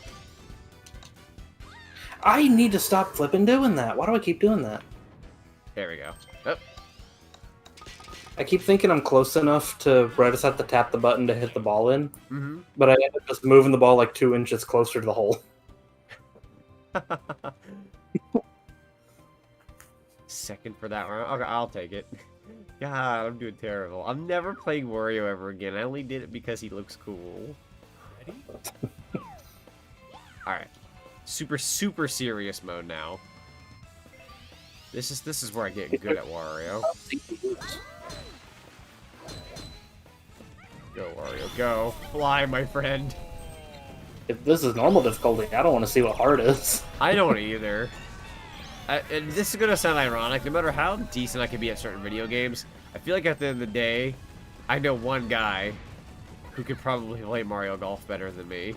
I need to stop flipping doing that. Why do I keep doing that? There we go. Oh. I keep thinking I'm close enough to where I just have to tap the button to hit the ball in. Mm-hmm. But I end up just moving the ball like 2 inches closer to the hole. Second for that round. Okay, I'll take it. God, I'm doing terrible. I'm never playing Wario ever again. I only did it because he looks cool. Ready? Alright. Super serious mode now. This is where I get good at Wario. Go, Wario, go. Fly, my friend. If this is normal difficulty, I don't want to see what hard is. I don't either. And this is going to sound ironic. No matter how decent I can be at certain video games, I feel like at the end of the day, I know one guy who could probably play Mario Golf better than me.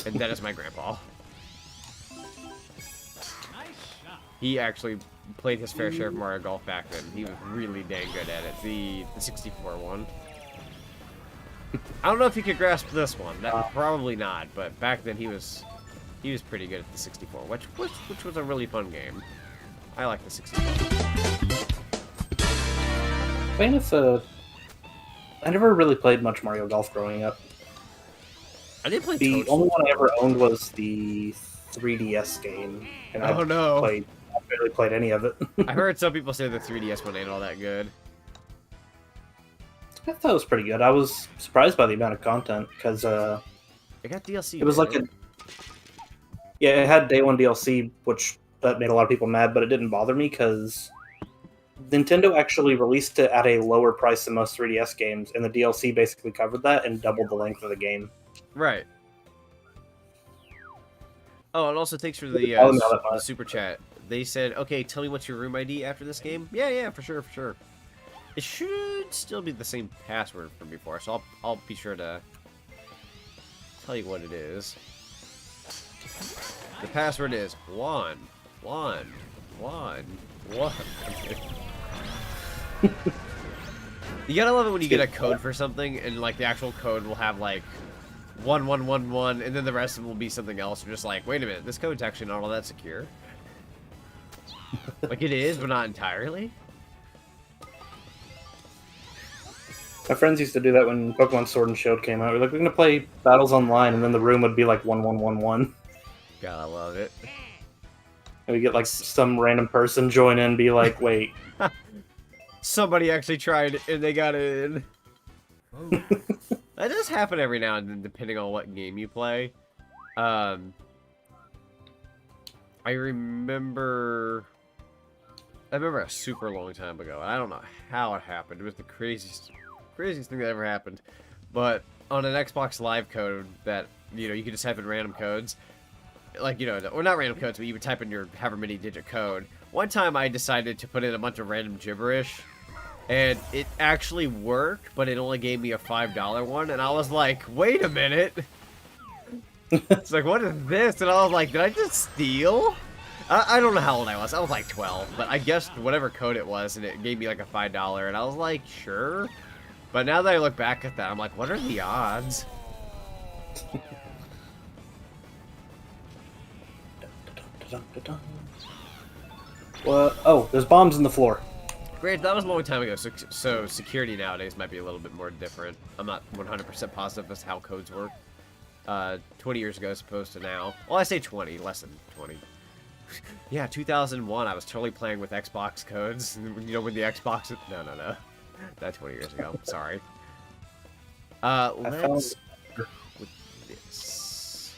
And that is my grandpa. He actually played his fair share of Mario Golf back then. He was really dang good at it. The 64 one. I don't know if you could grasp this one. Probably not. But back then he was pretty good at the 64, which was a really fun game. I like the 64. I never really played much Mario Golf growing up. I did play The only one I ever owned was the 3DS game, and I barely played any of it. I heard some people say the 3DS one ain't all that good. I thought it was pretty good. I was surprised by the amount of content, because it got DLC. It was like it had day one DLC, which that made a lot of people mad, but it didn't bother me, because Nintendo actually released it at a lower price than most 3DS games, and the DLC basically covered that and doubled the length of the game. Right. Oh, and also thanks for the super chat. They said, okay, tell me what's your room ID after this game. Yeah, for sure. It should still be the same password from before, so I'll be sure to tell you what it is. The password is 1, 1, 1, 1. You gotta love it when you get a code for something, and like the actual code will have like 1111, and then the rest of them will be something else. You're just like, wait a minute, this code's actually not all that secure. Like it is, but not entirely. My friends used to do that when Pokemon Sword and Shield came out. We're like, we're gonna play battles online, and then the room would be like 1111. God, I love it. And we get like some random person join in and be like, wait. Somebody actually tried it and they got in. That does happen every now and then, depending on what game you play. I remember a super long time ago. I don't know how it happened. It was the craziest thing that ever happened. But on an Xbox Live code that, you know, you could just type in random codes. Like, you know, or not random codes, but you would type in your however many digit code. One time I decided to put in a bunch of random gibberish. And it actually worked, but it only gave me a $5 one. And I was like, wait a minute. It's like, what is this? And I was like, did I just steal? I don't know how old I was. I was like 12. But I guessed whatever code it was, and it gave me like a $5. And I was like, sure. But now that I look back at that, I'm like, what are the odds? Well, oh, there's bombs in the floor. Great, that was a long time ago, so security nowadays might be a little bit more different. I'm not 100% positive as to how codes work. 20 years ago as opposed to now. Well, I say 20, less than 20. Yeah, 2001, I was totally playing with Xbox codes. You know, when the Xbox... No. That's 20 years ago. Sorry. Let's... with this.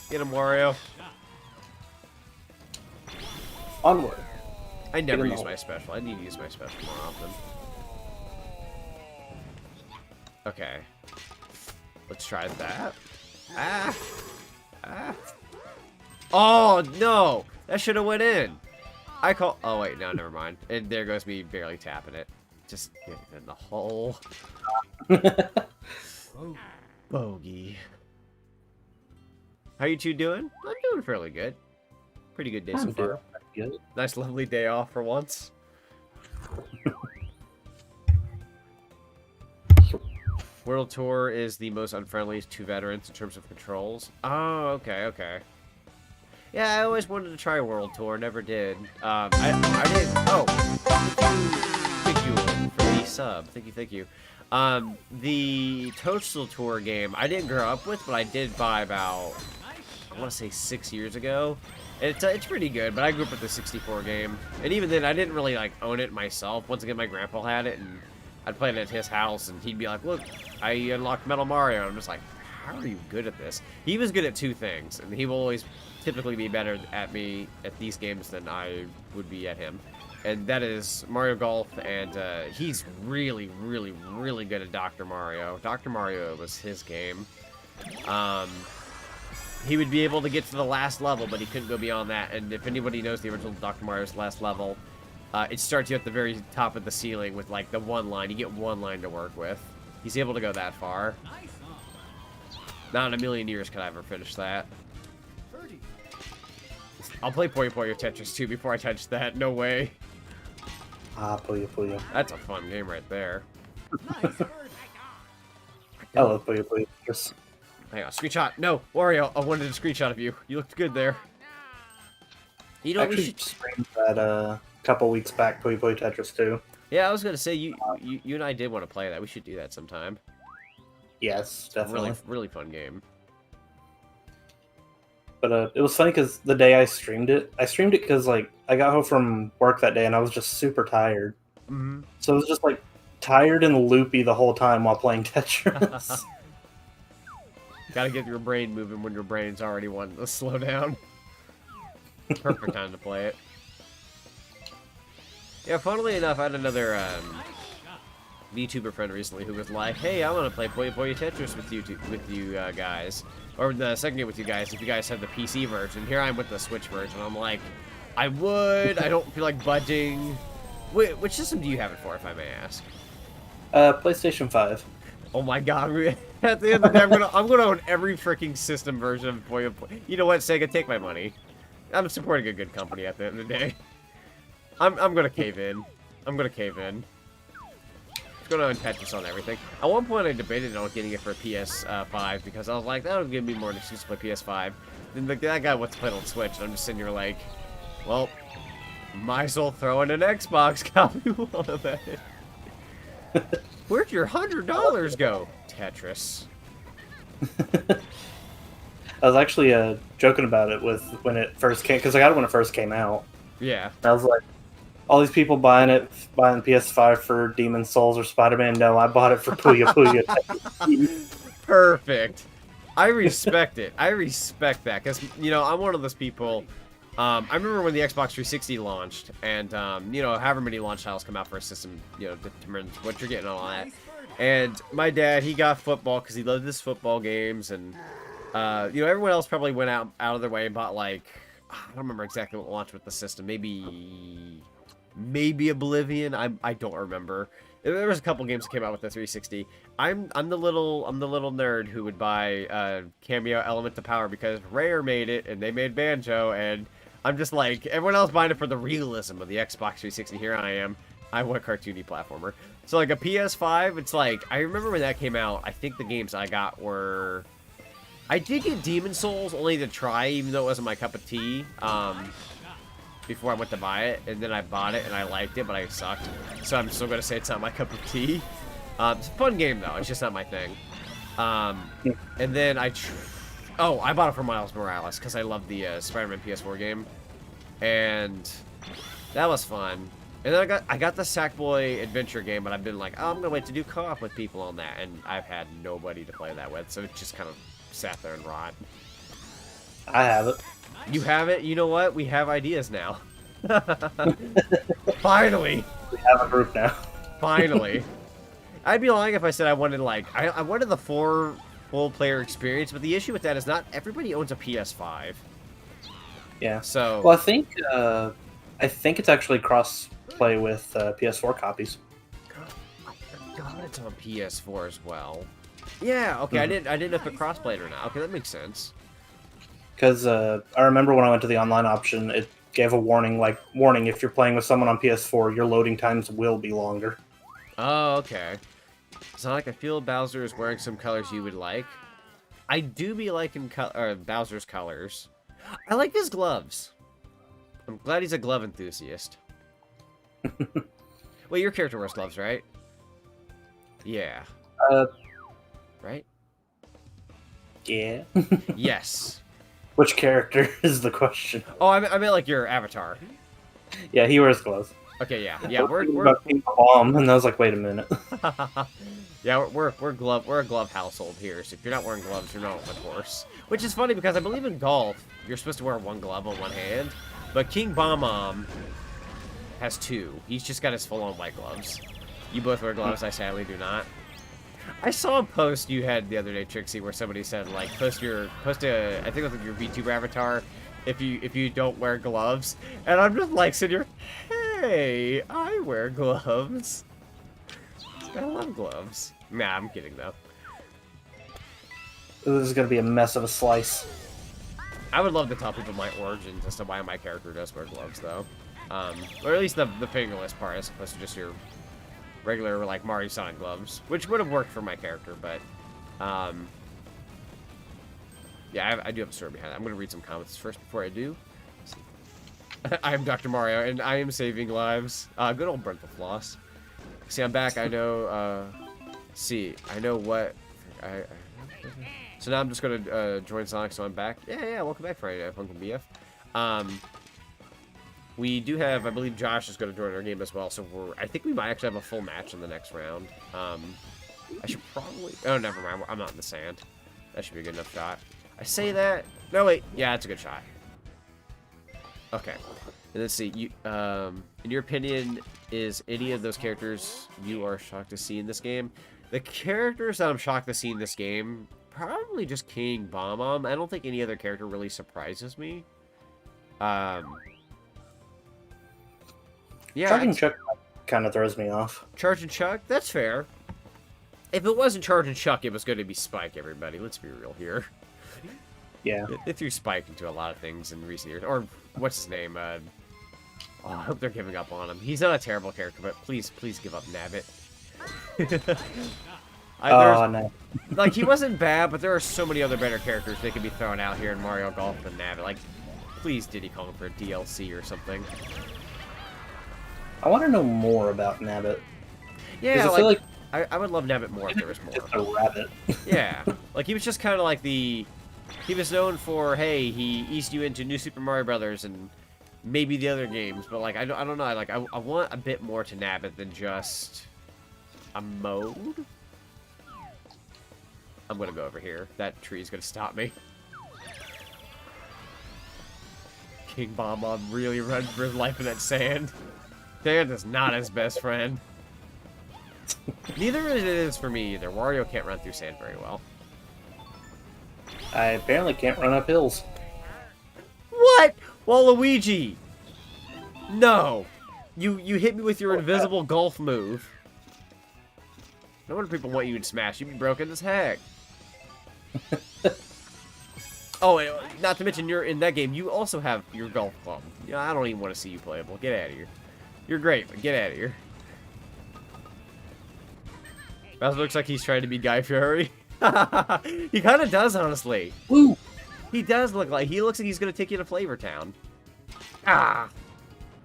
Get him, Wario. Onward. I never use my special. I need to use my special more often. Okay. Let's try that. Oh, no! That should have went in. Oh, wait, no, never mind. And there goes me barely tapping it. Just get it in the hole. Bogey. How you two doing? I'm doing fairly good. Pretty good day so far. Good. Nice, lovely day off for once. World Tour is the most unfriendly to veterans in terms of controls. Oh, okay. Yeah, I always wanted to try World Tour, never did. I did. Oh, thank you for the sub. Thank you. The Toadstool Tour game I didn't grow up with, but I did buy about, I want to say 6 years ago. It's pretty good, but I grew up with the 64 game, and even then I didn't really like own it myself. Once again, my grandpa had it, and I'd play it at his house, and he'd be like, "Look, I unlocked Metal Mario." And I'm just like, "How are you good at this?" He was good at two things, and he will always typically be better at me at these games than I would be at him, and that is Mario Golf, and he's really good at Dr. Mario. Dr. Mario was his game. He would be able to get to the last level, but he couldn't go beyond that. And if anybody knows the original Dr. Mario's last level, it starts you at the very top of the ceiling with, like, the one line. You get one line to work with. He's able to go that far. Not in a million years could I ever finish that. I'll play Puyo Puyo Tetris 2 before I touch that. No way. Puyo Puyo. That's a fun game right there. I love Puyo Puyo Tetris. Hang on, screenshot. No, Wario, I wanted a screenshot of you. You looked good there. You know, I actually streamed that a couple weeks back, Puyo Puyo Tetris 2. Yeah, I was gonna say you and I did want to play that. We should do that sometime. Yes, definitely. Really fun game. But it was funny because the day I streamed it because like I got home from work that day and I was just super tired. Mm-hmm. So I was just like tired and loopy the whole time while playing Tetris. Gotta get your brain moving when your brain's already wanting to slow down. Perfect time to play it. Yeah, funnily enough, I had another VTuber friend recently who was like, "Hey, I want to play Puyo Puyo Tetris with you guys, or the second game with you guys. If you guys have the PC version, here I am with the Switch version." I'm like, "I would. I don't feel like budging." Wait, which system do you have it for, if I may ask? PlayStation 5. Oh my god, at the end of the day, I'm gonna own every freaking system version of Puyo Puyo. You know what, Sega, take my money. I'm supporting a good company at the end of the day. I'm gonna cave in. I'm gonna own Tetris on everything. At one point, I debated on getting it for a PS5 because I was like, that would give me more an excuse to play PS5. Then that guy wants to play it on Switch, and I'm just sitting here like, well, might as well throw in an Xbox copy of it. Where'd your $100 go, Tetris? I was actually joking about it when it first came, because I got it when it first came out. Yeah. I was like, all these people buying PS5 for Demon's Souls or Spider-Man. No, I bought it for Puyo Puyo. Perfect. I respect it. I respect that because you know I'm one of those people. I remember when the Xbox 360 launched, and you know, however many launch titles come out for a system, you know, determines what you're getting on that. And my dad, he got football because he loved his football games, and you know, everyone else probably went out of their way and bought like I don't remember exactly what launched with the system. Maybe Oblivion. I don't remember. There was a couple games that came out with the 360. I'm the little nerd who would buy Cameo Element to Power because Rare made it and they made Banjo, and I'm just like everyone else buying it for the realism of the Xbox 360. Here I am. I want a cartoony platformer. So like a PS5, it's like I remember when that came out. I think the games I got were I did get Demon Souls only to try, even though it wasn't my cup of tea. Before I went to buy it, and then I bought it and I liked it, but I sucked. So I'm still gonna say it's not my cup of tea. It's a fun game though. It's just not my thing. And then I bought it for Miles Morales because I love the Spider-Man PS4 game, and that was fun. And then I got the Sackboy Adventure game, but I've been like, oh, I'm gonna wait to do co-op with people on that, and I've had nobody to play that with, so it just kind of sat there and rot. I have it. You have it? You know what? We have ideas now. Finally. We have a group now. Finally. I'd be lying if I said I wanted, like, I wanted the 4 full-player experience, but the issue with that is not everybody owns a PS5. Yeah. So. Well, I think it's actually cross-play with PS4 copies. I forgot it's on PS4 as well. Yeah, okay, I didn't know if it cross-played or not. Okay, that makes sense. Because I remember when I went to the online option, it gave a warning, like, if you're playing with someone on PS4, your loading times will be longer. Oh, okay. Sonic, I feel Bowser is wearing some colors you would like. I do be liking Bowser's colors. I like his gloves. I'm glad he's a glove enthusiast. Well, your character wears gloves, right? Yeah. Right? Yeah. Yes. Which character is the question? Oh, I meant like your avatar. Yeah, he wears gloves. Okay, yeah. We're bomb, and I was like, wait a minute. Yeah, we're a glove household here. So if you're not wearing gloves, you're not on the course. Which is funny because I believe in golf, you're supposed to wear one glove on one hand, but King Bomb has 2. He's just got his full-on white gloves. You both wear gloves. I sadly do not. I saw a post you had the other day, Trixie, where somebody said like post a I think it was like your Vtuber avatar if you don't wear gloves, and I'm just like sitting here, hey, I wear gloves. I love gloves. Nah, I'm kidding though. This is gonna be a mess of a slice. I would love to tell people my origins as to why my character does wear gloves though, or at least the fingerless part as opposed to just your regular, like, Mario Sonic gloves, which would have worked for my character, but, yeah, I do have a story behind it. I'm going to read some comments first before I do. I am Dr. Mario, and I am saving lives. Good old Brent the Floss. See, I'm back. I know, I know what... So now I'm just going to join Sonic, so I'm back. Yeah, welcome back, Friday Night Funkin' BF. We do have, I believe Josh is going to join our game as well, so I think we might actually have a full match in the next round. I should probably... Oh, never mind. I'm not in the sand. That should be a good enough shot. I say that... No, wait. Yeah, it's a good shot. Okay. And let's see. You, in your opinion, is any of those characters you are shocked to see in this game? The characters that I'm shocked to see in this game, probably just King Bomb. I don't think any other character really surprises me. Yeah, Charge and Chuck kind of throws me off. Charge and Chuck? That's fair. If it wasn't Charge and Chuck, it was going to be Spike, everybody. Let's be real here. Yeah. They threw Spike into a lot of things in recent years. Or, what's his name? I hope they're giving up on him. He's not a terrible character, but please give up Nabbit. No. Like, he wasn't bad, but there are so many other better characters they could be throwing out here in Mario Golf than Nabbit. Like, please Diddy Kong for a DLC or something. I want to know more about Nabbit. Yeah, I feel like I would love Nabbit more if there was more. Just a rabbit. Yeah, like he was just kind of like he was known for, hey, he eased you into New Super Mario Brothers and maybe the other games, but like I don't know, like I want a bit more to Nabbit than just a mode. I'm gonna go over here. That tree's gonna stop me. King Bomb really runs for his life in that sand. Sand is not his best friend. Neither it is for me either. Wario can't run through sand very well. I apparently can't run up hills. What? Waluigi! No! You hit me with your invisible golf move. No wonder people want you to smash. You'd be broken as heck. Oh, and not to mention, you're in that game. You also have your golf club. Yeah, I don't even want to see you playable. Get out of here. You're great, but get out of here. That looks like he's trying to be Guy Fieri. He kind of does, honestly. Woo! He does look like... He looks like he's going to take you to Flavor Town. Ah!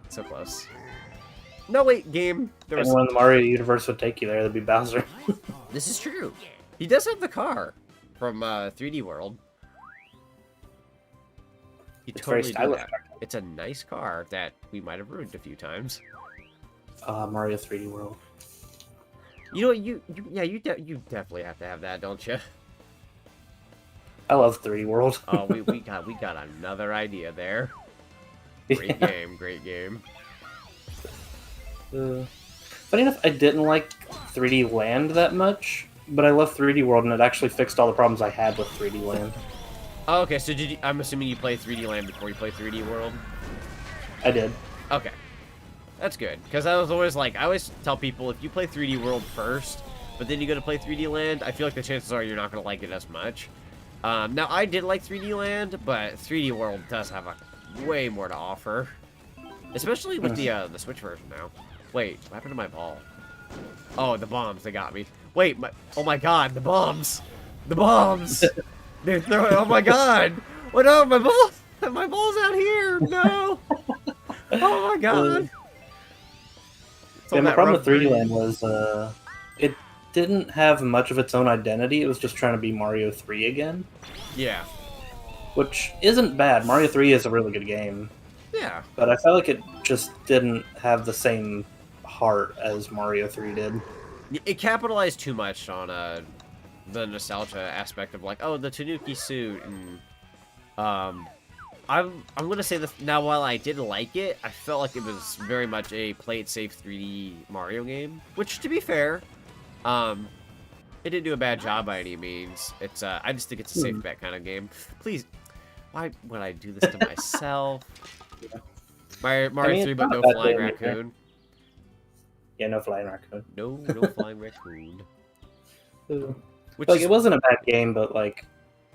So close. No, wait, game. There was... Anyone in the Mario universe would take you there, that'd be Bowser. This is true. He does have the car from 3D World. He It's totally very stylish. It's a nice car that we might have ruined a few times. Mario 3D World. You know what? You definitely have to have that, don't you? I love 3D World. Oh, we got another idea there. Great game, great game. Funny enough, I didn't like 3D Land that much, but I love 3D World, and it actually fixed all the problems I had with 3D Land. Oh, okay, so I'm assuming you played 3D Land before you played 3D World? I did. Okay. That's good, because I was always like, I always tell people, if you play 3D World first, but then you go to play 3D Land, I feel like the chances are you're not going to like it as much. Now, I did like 3D Land, but 3D World does have way more to offer. Especially with the Switch version now. Wait, what happened to my ball? Oh, the bombs, they got me. Wait, oh my god, the bombs! The bombs! They're throwing, oh my god! Oh no, my ball's out here! No! Oh my god! Yeah, the problem with 3D Land was it didn't have much of its own identity. It was just trying to be Mario 3 again. Yeah. Which isn't bad. Mario 3 is a really good game. Yeah. But I felt like it just didn't have the same heart as Mario 3 did. It capitalized too much on the nostalgia aspect of like, oh, the Tanuki suit, and I'm gonna say this now. While I did like it, I felt like it was very much a play it safe 3D Mario game. Which, to be fair, it didn't do a bad job by any means. It's I just think it's a safe bet kind of game. Please, why would I do this to myself? Yeah. Mario 3, but no flying raccoon. Yeah, no flying raccoon. No flying raccoon. Like, it wasn't a bad game, but like,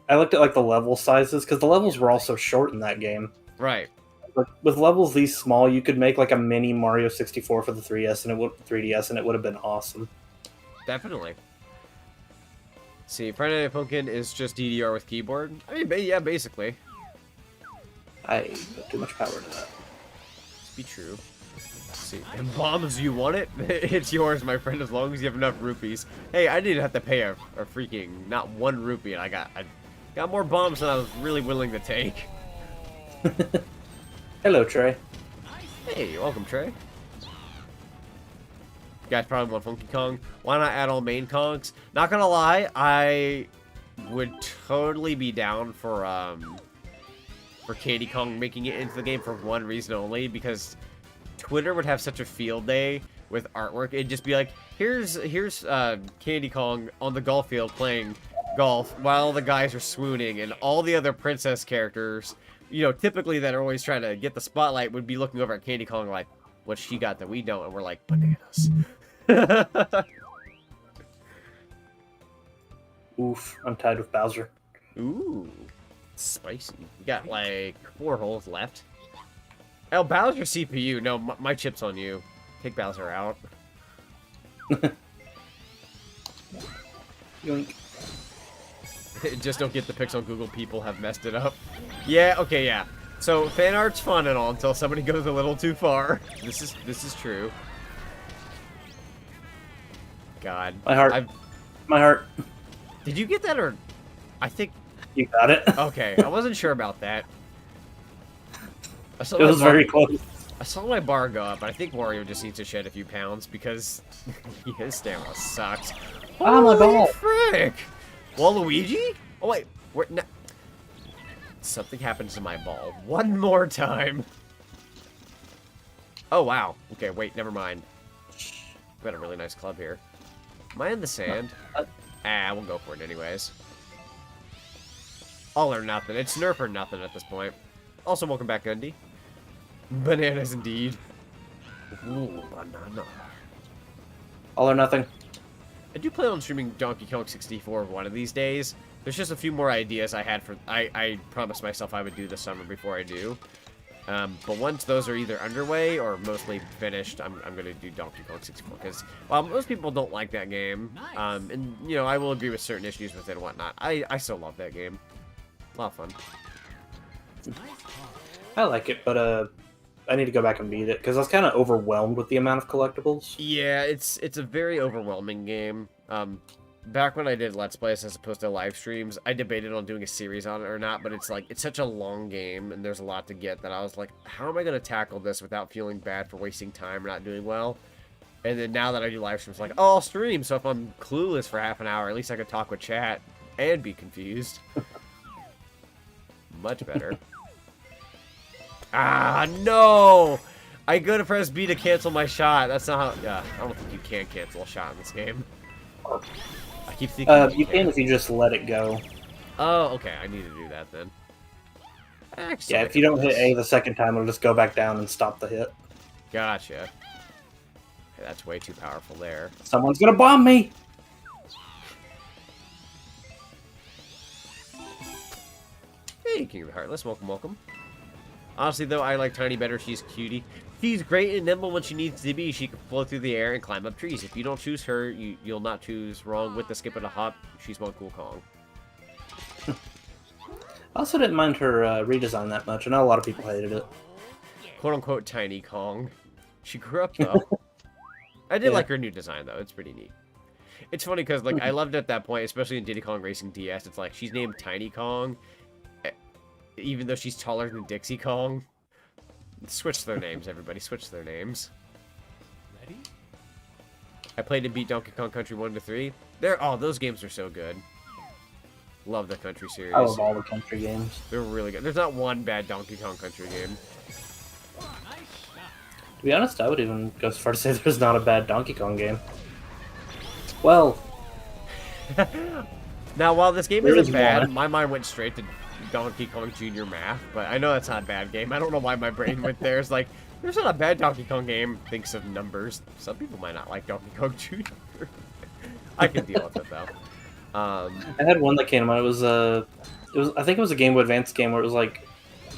I looked at like the level sizes because the levels were all so short in that game. Right. Like, with levels these small, you could make like a mini Mario 64 for the 3DS and 3DS, and it would have been awesome. Definitely. See, Friday Night Pumpkin is just DDR with keyboard. I mean, yeah, basically. I put too much power to that. Be true. See, and bombs, you want it? It's yours, my friend, as long as you have enough rupees. Hey, I didn't have to pay a freaking not 1 rupee, and I got more bombs than I was really willing to take. Hello, Trey. Hey, welcome, Trey. You guys probably want Funky Kong. Why not add all main Kongs? Not gonna lie, I would totally be down for Candy Kong making it into the game for one reason only, because Twitter would have such a field day with artwork. It'd just be like, here's Candy Kong on the golf field playing golf while the guys are swooning, and all the other princess characters, you know, typically that are always trying to get the spotlight, would be looking over at Candy Kong like, what she got that we don't, and we're like, bananas. Oof, I'm tied with Bowser. Ooh, spicy. You got like 4 holes left. Oh, Bowser CPU. No, my chip's on you. Take Bowser out. Yoink. Just don't get the pics on Google. People have messed it up. Yeah, okay, yeah. So, fan art's fun and all until somebody goes a little too far. This is true. God. My heart. My heart. Did you get that, or... I think... You got it. Okay, I wasn't sure about that. It was very close. I saw my bar go up, but I think Wario just needs to shed a few pounds because his stamina sucks. Oh, my ball! Frick! Waluigi? Oh wait, no. Something happens to my ball. One more time. Oh wow. Okay, wait, never mind. We got a really nice club here. Am I in the sand? We'll go for it anyways. All or nothing. It's nerf or nothing at this point. Also, welcome back, Gundy. Bananas indeed. Ooh, banana. All or nothing. I do plan on streaming Donkey Kong 64 one of these days. There's just a few more ideas I had for... I promised myself I would do this summer before I do. But once those are either underway or mostly finished, I'm going to do Donkey Kong 64. Because, well, most people don't like that game. And, you know, I will agree with certain issues with it and whatnot. I still love that game. A lot of fun. I like it, but I need to go back and beat it because I was kind of overwhelmed with the amount of collectibles. Yeah, it's a very overwhelming game. Back when I did Let's Plays as opposed to live streams, I debated on doing a series on it or not, but it's like, it's such a long game and there's a lot to get that I was like, how am I going to tackle this without feeling bad for wasting time or not doing well? And then now that I do live streams, like, oh, I'll stream, so if I'm clueless for half an hour, at least I could talk with chat and be confused. Much better. Ah, no! I go to press B to cancel my shot. That's not how... Yeah, I don't think you can cancel a shot in this game. I keep thinking you can if you just let it go. Oh, okay. I need to do that then. Yeah, if you don't hit A the second time, it'll just go back down and stop the hit. Gotcha. Okay, that's way too powerful there. Someone's gonna bomb me! Hey, King of the Heartless. Welcome, welcome. Honestly, though, I like Tiny better. She's cutie. She's great and nimble when she needs to be. She can float through the air and climb up trees. If you don't choose her, you'll not choose wrong with the skip and a hop. She's one cool Kong. I also didn't mind her redesign that much. I know a lot of people hated it. Quote-unquote Tiny Kong. She grew up, though. I did like her new design, though. It's pretty neat. It's funny because, like, I loved it at that point, especially in Diddy Kong Racing DS. It's like, she's named Tiny Kong, even though she's taller than Dixie Kong. Switch their names, everybody. Switch their names. Ready? I played and beat Donkey Kong Country 1 to 3. Oh, those games are so good. Love the Country series. I love all the Country games. They're really good. There's not one bad Donkey Kong Country game. To be honest, I would even go as far to say there's not a bad Donkey Kong game. Well... Now, while this game isn't bad, my mind went straight to Donkey Kong Jr. Math, but I know that's not a bad game. I don't know why my brain went there. It's like, there's not a bad Donkey Kong game. Thinks of numbers. Some people might not like Donkey Kong Jr. I can deal with it, though. I had one that came to mind. It was I think it was a Game Boy Advance game where it was like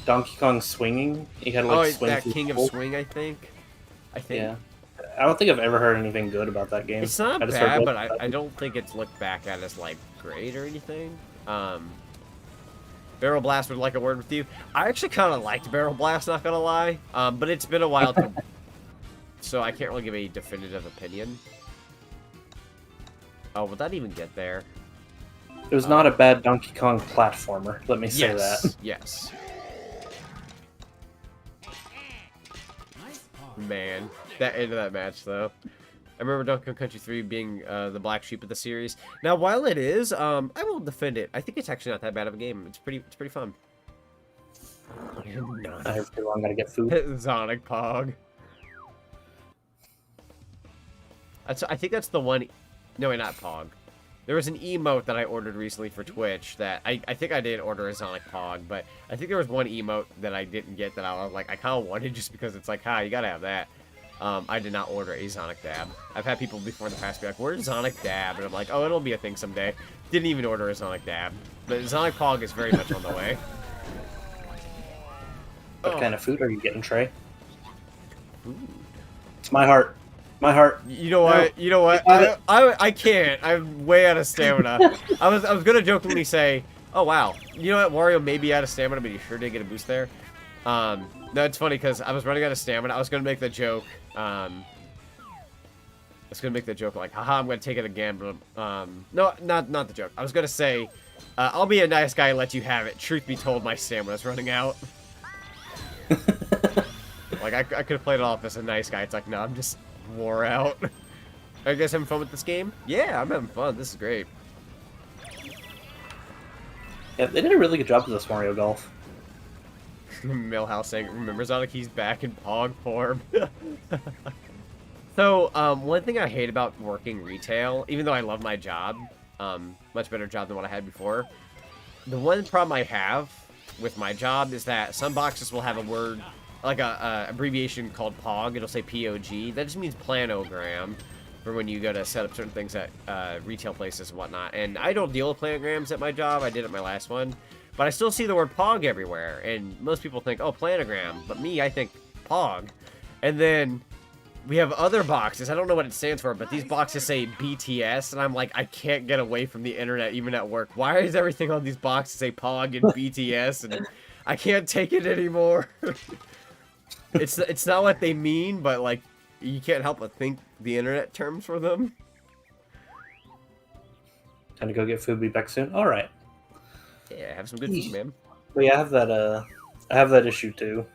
Donkey Kong swinging. You had to like swing that King of Swing, I think. Yeah. I don't think I've ever heard anything good about that game. It's not bad, but I don't think it's looked back at as like great or anything. Barrel Blast would like a word with you. I actually kind of liked Barrel Blast, not gonna lie. But it's been a while, so I can't really give a definitive opinion. Oh, would that even get there? It was not a bad Donkey Kong platformer. Let me say that. Yes. Man, that end of that match though. I remember Donkey Kong Country 3 being the black sheep of the series. Now, while it is, I will defend it. I think it's actually not that bad of a game. It's pretty fun. I have too long. Gotta get food. Sonic Pog. I think that's the one. No, wait, not Pog. There was an emote that I ordered recently for Twitch that I think I did order a Sonic Pog, but I think there was one emote that I didn't get that I was like, I kind of wanted just because it's like, you gotta have that. I did not order a Sonic Dab. I've had people before in the past be like, where's Sonic Dab? And I'm like, oh, it'll be a thing someday. Didn't even order a Sonic Dab. But Sonic Pog is very much on the way. What kind of food are you getting, Trey? Food. It's my heart. My heart. You know what? No. You know what? I can't. I'm way out of stamina. I was gonna jokingly say, oh wow. You know what? Wario may be out of stamina, but you sure did get a boost there. No, it's funny because I was running out of stamina. I was gonna make the joke. I was gonna make the joke like, haha, I'm gonna take it again, but no, not the joke. I was gonna say, I'll be a nice guy and let you have it. Truth be told, my stamina's running out. Like I could have played it off as a nice guy. It's like, no, I'm just wore out. Are you guys having fun with this game? Yeah, I'm having fun. This is great. Yeah, they did a really good job with this Mario Golf. Millhouse saying, remember Zonic, he's back in Pog form. So, one thing I hate about working retail, even though I love my job, much better job than what I had before, the one problem I have with my job is that some boxes will have a word, like a abbreviation called POG. It'll say POG. That just means planogram for when you go to set up certain things at retail places and whatnot. And I don't deal with planograms at my job. I did at my last one. But I still see the word POG everywhere. And most people think, oh, planogram. But me, I think POG. And then we have other boxes. I don't know what it stands for, but these boxes say BTS, and I'm like, I can't get away from the internet even at work. Why is everything on these boxes say POG and BTS? And I can't take it anymore. It's not what they mean, but like, you can't help but think the internet terms for them. Time to go get food. Be back soon. All right. Yeah, have some good food, man. But yeah, I have that issue too.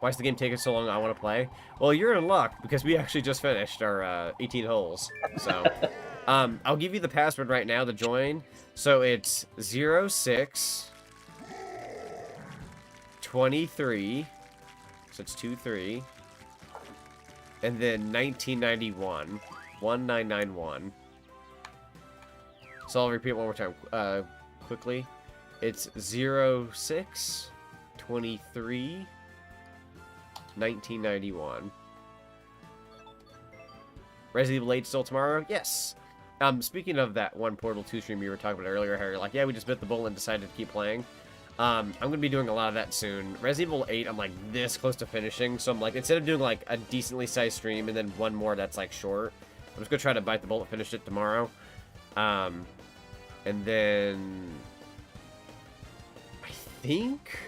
Why is the game taking so long? I want to play. Well, you're in luck because we actually just finished our 18 holes. So, I'll give you the password right now to join. So it's 06 23. So it's 23. And then 1991. 1991. So I'll repeat it one more time quickly. It's 06 23 1991. Resident Evil 8 still tomorrow? Yes. Speaking of that one Portal 2 stream you were talking about earlier, how you're like, yeah, we just bit the bullet and decided to keep playing. I'm going to be doing a lot of that soon. Resident Evil 8, I'm like this close to finishing, so I'm like, instead of doing like a decently sized stream and then one more that's like short, I'm just going to try to bite the bullet and finish it tomorrow. And then I think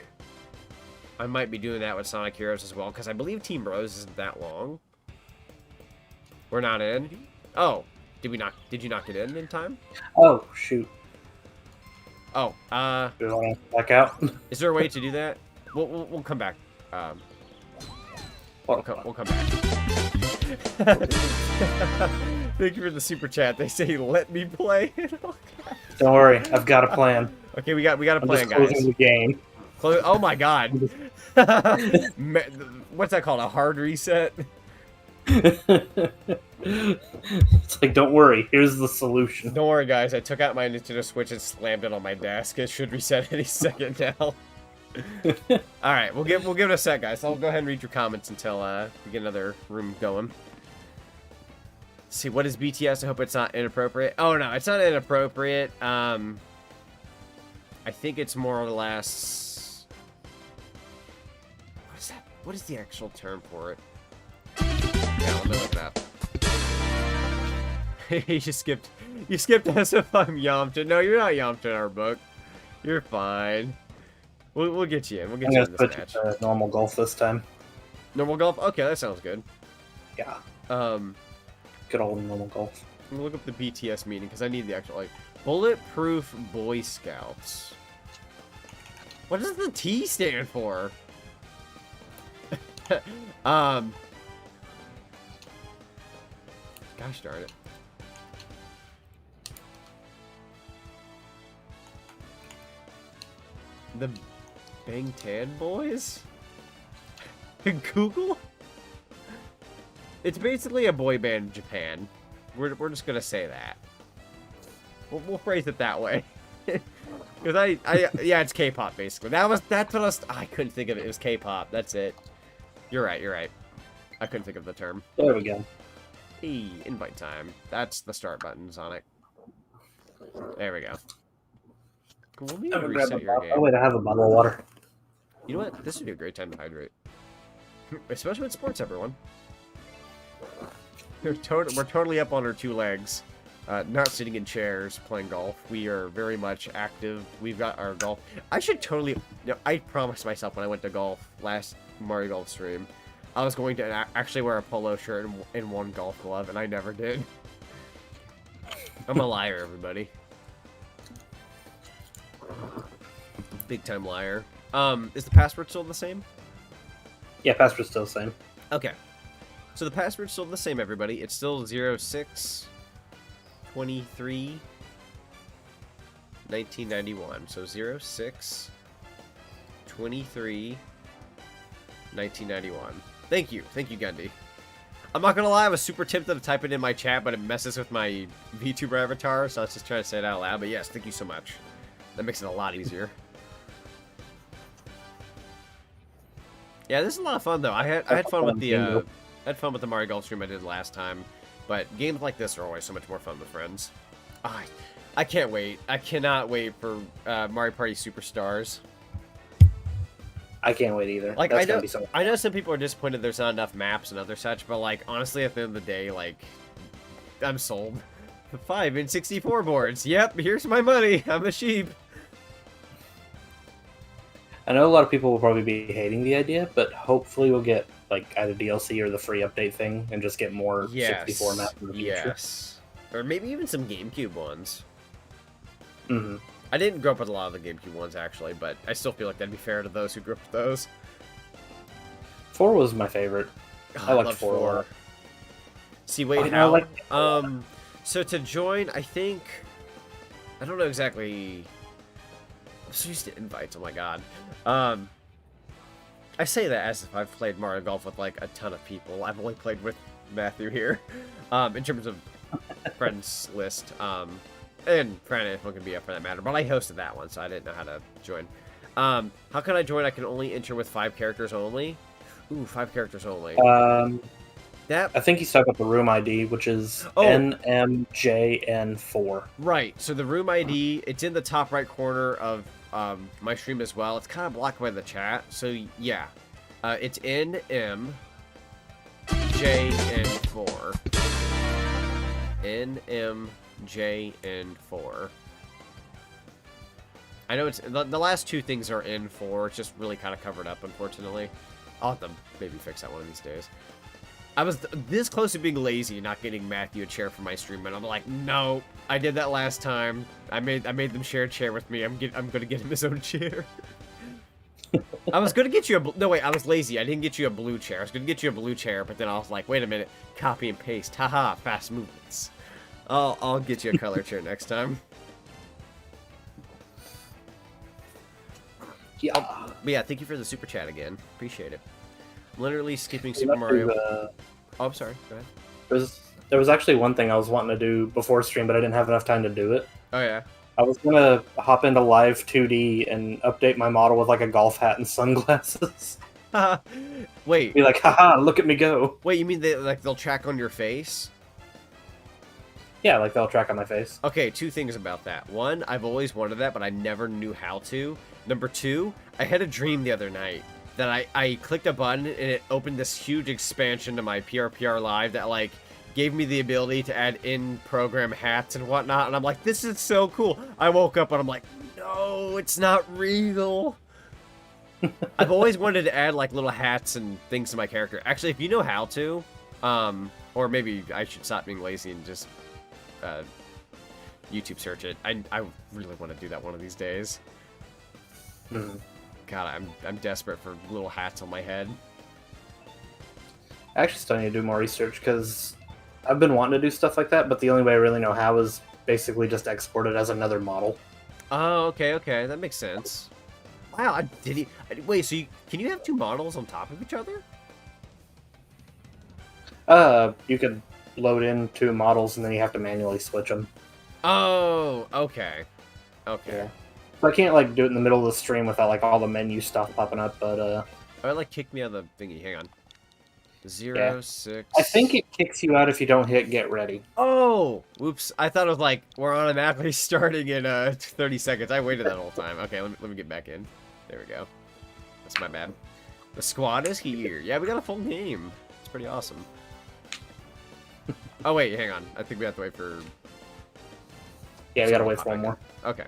I might be doing that with Sonic Heroes as well, because I believe Team Bros isn't that long. We're not in. Oh, did you not get in time? Oh, shoot. Oh, do you want to back out? Is there a way to do that? We'll come back. We'll come back. Thank you for the super chat. They say, let me play. Don't worry, I've got a plan. Okay, we got a plan, guys. Closing the game. Oh my god. What's that called? A hard reset? It's like, don't worry, here's the solution. Don't worry, guys. I took out my Nintendo Switch and slammed it on my desk. It should reset any second now. Alright, we'll give it a sec, guys. I'll go ahead and read your comments until we get another room going. Let's see, what is BTS? I hope it's not inappropriate. Oh, no, it's not inappropriate. I think it's more or less... What is that? What is the actual term for it? Yeah, let me look it up. You skipped as if I'm Yamcha. No, you're not Yamcha in our book. You're fine. We'll get you in. We'll get you in this match. Normal golf this time. Normal golf? Okay, that sounds good. Yeah. Good old normal golf. I'm gonna look up the BTS meeting because I need the actual, like, Bulletproof Boy Scouts. What does the T stand for? Gosh darn it. The Bangtan Boys? Google? It's basically a boy band in Japan. We're just gonna say that. We'll phrase it that way. Because yeah, it's K-pop basically. That's what I couldn't think of it. It was K-pop. That's it. You're right. I couldn't think of the term. There we go. Hey, invite time. That's the start button, Sonic. There we go. We'll need to reset your game. Oh wait, I have a bottle of water. You know what? This would be a great time to hydrate. Especially with sports, everyone. We're totally up on our two legs. Not sitting in chairs playing golf. We are very much active. We've got our golf. I should totally... You know, I promised myself when I went to golf last Mario Golf stream, I was going to actually wear a polo shirt and one golf glove, and I never did. I'm a liar, everybody. Big time liar. Is the password still the same? Yeah, password's still the same. Okay. So the password's still the same, everybody. It's still 06 23 1991. So 06 23 1991. Thank you, Gundy. I'm not gonna lie, I was super tempted to type it in my chat, but it messes with my VTuber avatar, so I was just trying to say it out loud. But yes, thank you so much. That makes it a lot easier. Yeah, this is a lot of fun though. I had fun with the Mario Golf stream I did last time, but games like this are always so much more fun with friends. I can't wait. I cannot wait for Mario Party Superstars. I can't wait either. Like, I know some people are disappointed there's not enough maps and other such, but like honestly, at the end of the day, like I'm sold. 5 and 64 boards. Yep, here's my money. I'm a sheep. I know a lot of people will probably be hating the idea, but hopefully we'll get like either DLC or the free update thing and just get more 64 maps in the future. Yes. Or maybe even some GameCube ones. Mm-hmm. I didn't grow up with a lot of the GameCube ones, actually, but I still feel like that'd be fair to those who grew up with those. 4 was my favorite. I liked 4 a lot. See, wait, how? So to join, I think... I don't know exactly... I'm so used to invites, oh my god. I say that as if I've played Mario Golf with, like, a ton of people. I've only played with Matthew here, in terms of friends list. And Fran can be up for that matter, but I hosted that one, so I didn't know how to join. How can I join? I can only enter with 5 characters only. Ooh, 5 characters only. I think he's talking about the room ID, which is NMJN4. Right. So the room ID, it's in the top right corner of my stream as well. It's kind of blocked by the chat. So yeah, it's NMJN4. NMJN4. I know it's the last 2 things are N4. It's just really kind of covered up, unfortunately. I'll have to maybe fix that one of these days. I was this close to being lazy and not getting Matthew a chair for my stream, and I'm like, no, I did that last time. I made them share a chair with me. I'm gonna get him his own chair. I was gonna get you no wait, I was lazy. I didn't get you a blue chair. I was gonna get you a blue chair, but then I was like, wait a minute, copy and paste. Haha, fast movements. I'll get you a color chair next time. Yeah. But yeah, thank you for the super chat again. Appreciate it. I'm literally skipping Super Mario. Oh, I'm sorry. Go ahead. There was actually one thing I was wanting to do before stream, but I didn't have enough time to do it. Oh, yeah? I was going to hop into Live 2D and update my model with, like, a golf hat and sunglasses. Wait. Be like, haha, look at me go. Wait, you mean they'll track on your face? Yeah, like, they'll track on my face. Okay, 2 things about that. 1, I've always wanted that, but I never knew how to. Number 2, I had a dream the other night that I clicked a button and it opened this huge expansion to my PRPR Live that, like, gave me the ability to add in-program hats and whatnot, and I'm like, this is so cool. I woke up and I'm like, no, it's not real. I've always wanted to add, like, little hats and things to my character. Actually, if you know how to, or maybe I should stop being lazy and just YouTube search it. I really want to do that one of these days. God, I'm desperate for little hats on my head. I actually still need to do more research because I've been wanting to do stuff like that, but the only way I really know how is basically just export it as another model. Oh, okay, that makes sense. Wow, wait, so can you have 2 models on top of each other? You could load in 2 models and then you have to manually switch them. Oh, okay. Yeah. So I can't, like, do it in the middle of the stream without, like, all the menu stuff popping up, but, Oh, it, like, kicked me out of the thingy. Hang on. 6... I think it kicks you out if you don't hit get ready. Oh! Whoops. I thought it was, like, we're automatically starting in, 30 seconds. I waited that whole time. Okay, let me get back in. There we go. That's my bad. The squad is here. Yeah, we got a full game. It's pretty awesome. Oh, wait, hang on. I think we have to wait for... Yeah, we gotta wait for one more. Okay.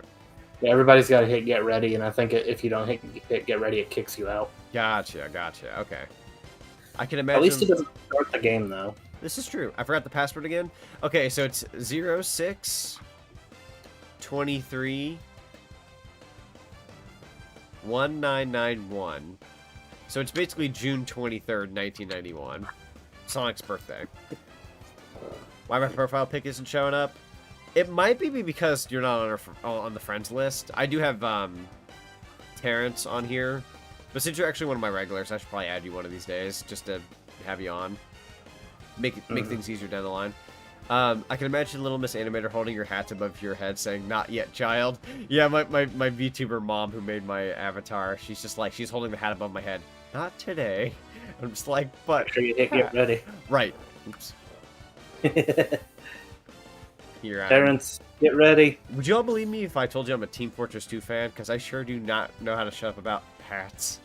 Yeah, everybody's got to hit get ready, and I think if you don't hit get ready, it kicks you out. Gotcha. Okay. I can imagine... At least it doesn't start the game, though. This is true. I forgot the password again. Okay, so it's 06 23 1991. So it's basically June 23rd, 1991. Sonic's birthday. Why my profile pic isn't showing up? It might be because you're not on the friends list. I do have Terrence on here, but since you're actually one of my regulars, I should probably add you one of these days just to have you on. Make things easier down the line. I can imagine LilMissAnimator holding your hats above your head saying, "Not yet, child." Yeah, my VTuber mom who made my avatar, she's just like, she's holding the hat above my head. Not today. I'm just like, but... Make sure you get ready. Right. Oops. Here, Terrence, get ready. Would you all believe me if I told you I'm a Team Fortress 2 fan? Because I sure do not know how to shut up about hats.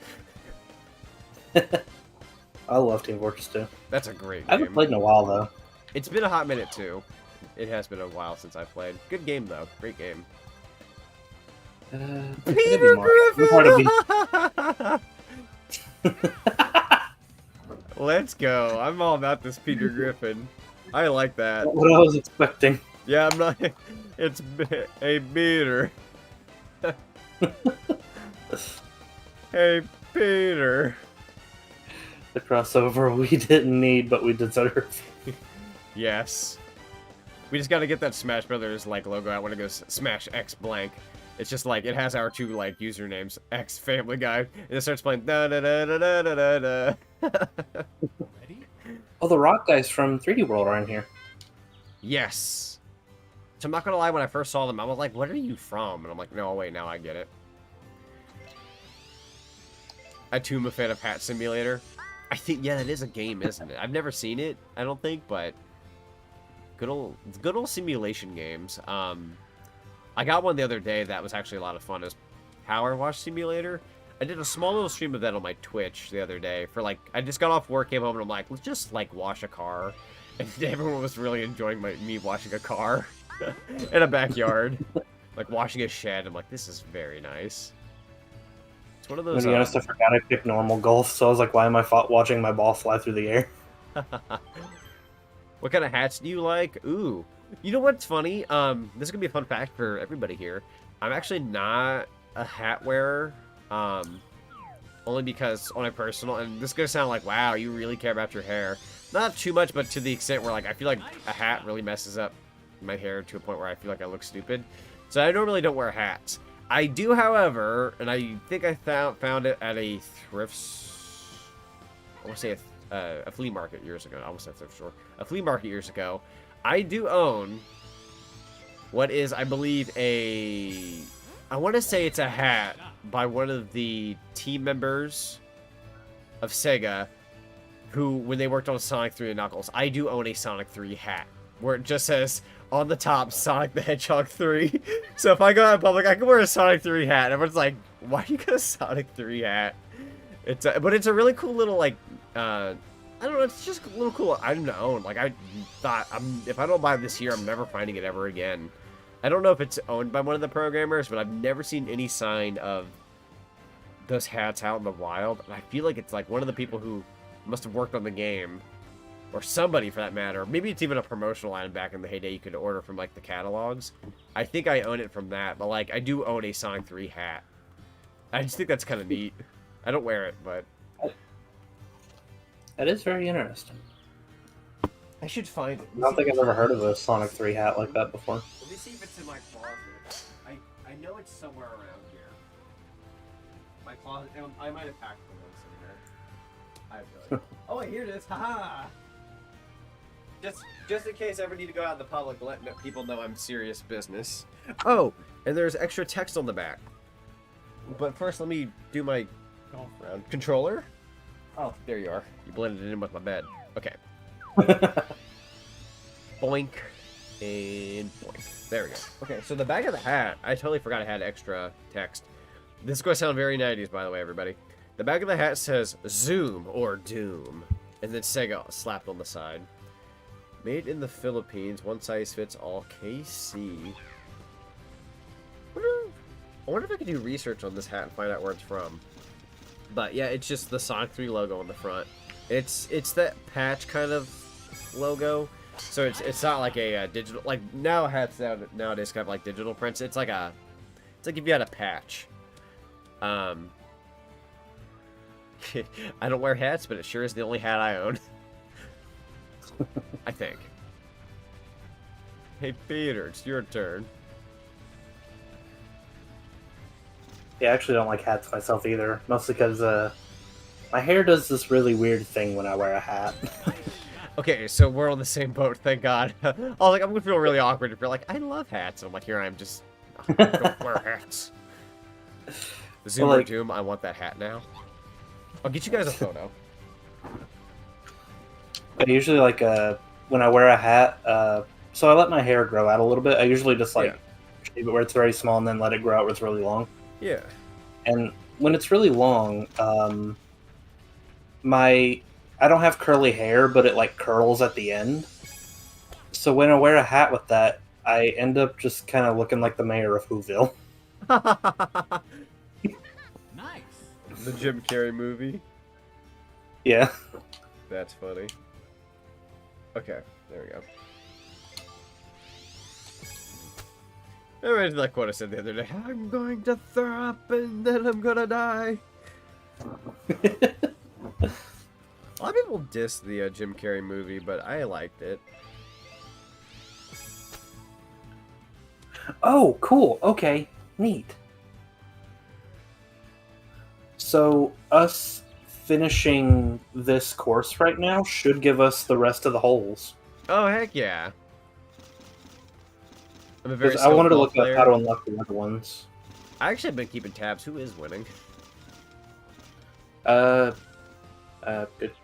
I love Team Fortress 2. That's a great game. I haven't played in a while, though. It's been a hot minute, too. It has been a while since I played. Good game, though. Great game. Peter Griffin! Let's go. I'm all about this Peter Griffin. I like that. What I was expecting. Yeah, I'm not... It's a Peter. Hey, Peter. The crossover we didn't need, but we deserve. Yes. We just gotta get that Smash Brothers like logo out when it goes Smash X blank. It's just like, it has our two like usernames, X Family Guy, and it starts playing da da da da da da da. Ready? Oh, the rock guys from 3D World are in here. Yes. So I'm not gonna lie, when I first saw them, I was like, what are you from? And I'm like, no, wait, now I get it. I too am a fan of Hat Simulator. I think, yeah, that is a game, isn't it? I've never seen it, I don't think, but good old simulation games. I got one the other day that was actually a lot of fun. It was Power Wash Simulator. I did a small little stream of that on my Twitch the other day for like, I just got off work, came home, and I'm like, let's just like wash a car. And everyone was really enjoying me washing a car in a backyard. Like washing a shed. I'm like, this is very nice. It's one of those. To be honest, I forgot I picked normal golf, so I was like, why am I watching my ball fly through the air? What kind of hats do you like? Ooh. You know what's funny? This is gonna be a fun fact for everybody here. I'm actually not a hat wearer. Only because on a personal, and this is gonna sound like, wow, you really care about your hair. Not too much, but to the extent where like I feel like a hat really messes up my hair to a point where I feel like I look stupid. So I normally don't wear hats. I do, however, and I think I found it at a I want to say a flea market years ago. I almost said thrift store. A flea market years ago. I do own what is, I believe, I want to say it's a hat by one of the team members of Sega who, when they worked on Sonic 3 and Knuckles, I do own a Sonic 3 hat where it just says on the top Sonic the Hedgehog 3. So if I go out in public, I can wear a Sonic 3 hat. And everyone's like, why do you got a Sonic 3 hat? But it's a really cool little, like, I don't know, it's just a little cool item to own. Like, I thought, if I don't buy it this year, I'm never finding it ever again. I don't know if it's owned by one of the programmers, but I've never seen any sign of those hats out in the wild. And I feel like it's like one of the people who must have worked on the game, or somebody for that matter. Maybe it's even a promotional item back in the heyday you could order from, like, the catalogs. I think I own it from that, but, like, I do own a Sonic 3 hat. I just think that's kind of neat. I don't wear it, but... That is very interesting. I should find it. I don't think I've ever heard of a Sonic 3 hat like that before. Let me see if it's in my closet. I know it's somewhere around here. My closet. I might have packed one of those in there. Oh, wait, here it is. Haha! Just in case I ever need to go out in the public, let people know I'm serious business. Oh, and there's extra text on the back. But first, let me do my golf round. Controller? Oh, there you are. You blended it in with my bed. Okay. Boink. And boink. There we go. Okay, so the back of the hat, I totally forgot I had extra text. This is going to sound very 90s, by the way, everybody. The back of the hat says Zoom or Doom. And then Sega slapped on the side. Made in the Philippines, one size fits all, KC. I wonder if I could do research on this hat and find out where it's from. But yeah, it's just the Sonic 3 logo on the front. It's that patch kind of logo. So it's not like a digital, like now hats nowadays kind of like digital prints. It's like if you had a patch. I don't wear hats, but it sure is the only hat I own. I think. Hey, Peter, it's your turn. Yeah, I actually don't like hats myself either. Mostly because my hair does this really weird thing when I wear a hat. Okay, so we're on the same boat, thank God. I was like, I'm gonna feel really awkward if you're like, I love hats. And I'm like, here I am just, I don't wear hats. Zoomer well, like, Doom, I want that hat now. I'll get you guys a photo. I usually like when I wear a hat, so I let my hair grow out a little bit. I usually just like shave it where it's very small and then let it grow out where it's really long. Yeah. And when it's really long, I don't have curly hair, but it like curls at the end. So when I wear a hat with that, I end up just kind of looking like the mayor of Whoville. Nice. The Jim Carrey movie. Yeah. That's funny. Okay, there we go. I read like what I said the other day. I'm going to throw up and then I'm gonna die. A lot of people diss the Jim Carrey movie, but I liked it. Oh, cool. Okay, neat. So us finishing this course right now should give us the rest of the holes. Oh, heck yeah. I wanted to look up how to unlock the other ones. I actually have been keeping tabs. Who is winning? Good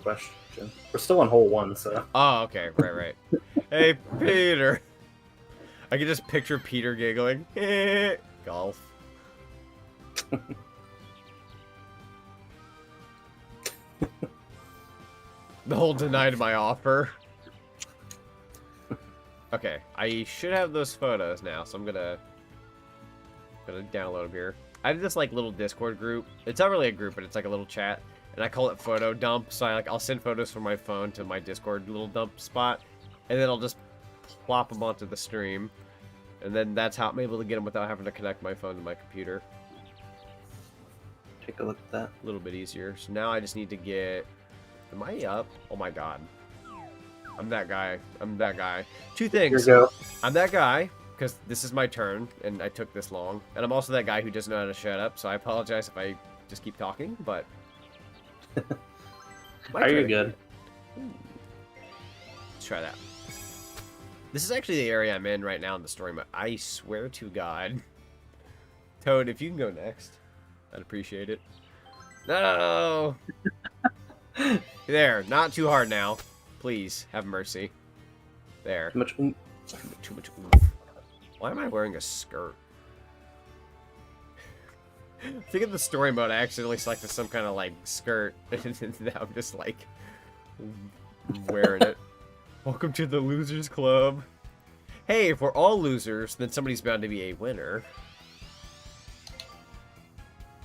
question. We're still on hole 1, so. Oh, okay. Right. Hey, Peter. I can just picture Peter giggling. Golf. The whole denied my offer. Okay, I should have those photos now, so I'm gonna download them here. I did this like little Discord group. It's not really a group, but it's like a little chat, and I call it photo dump. So I'll send photos from my phone to my Discord little dump spot, and then I'll just plop them onto the stream, and then that's how I'm able to get them without having to connect my phone to my computer. Take a look at that. A little bit easier. So now I just need to get. Am I up? Oh my god. I'm that guy. Two things. Here you go. I'm that guy, because this is my turn, and I took this long. And I'm also that guy who doesn't know how to shut up, so I apologize if I just keep talking, but... Are you good? Let's try that. This is actually the area I'm in right now in the story mode. I swear to God. Toad, if you can go next, I'd appreciate it. No! There, not too hard now. Please, have mercy. There. Too much Too much oomph. Why am I wearing a skirt? I think in the story mode I accidentally selected some kind of like skirt, and now I'm just like wearing it. Welcome to the Losers Club. Hey, if we're all losers, then somebody's bound to be a winner.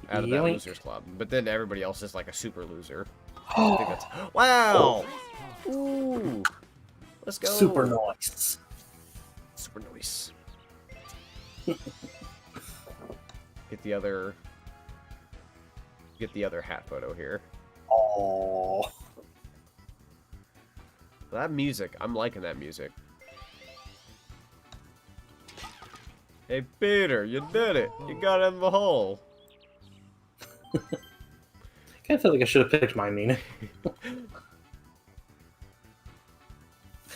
Out of that Losers Club. But then everybody else is like a super loser. I think that's... Wow! Ooh! Let's go! Super nice. Super nice. Get the other hat photo here. Oh. That music, I'm liking that music. Hey Peter, you did it! You got in the hole! I kind of feel like I should have picked my meaning.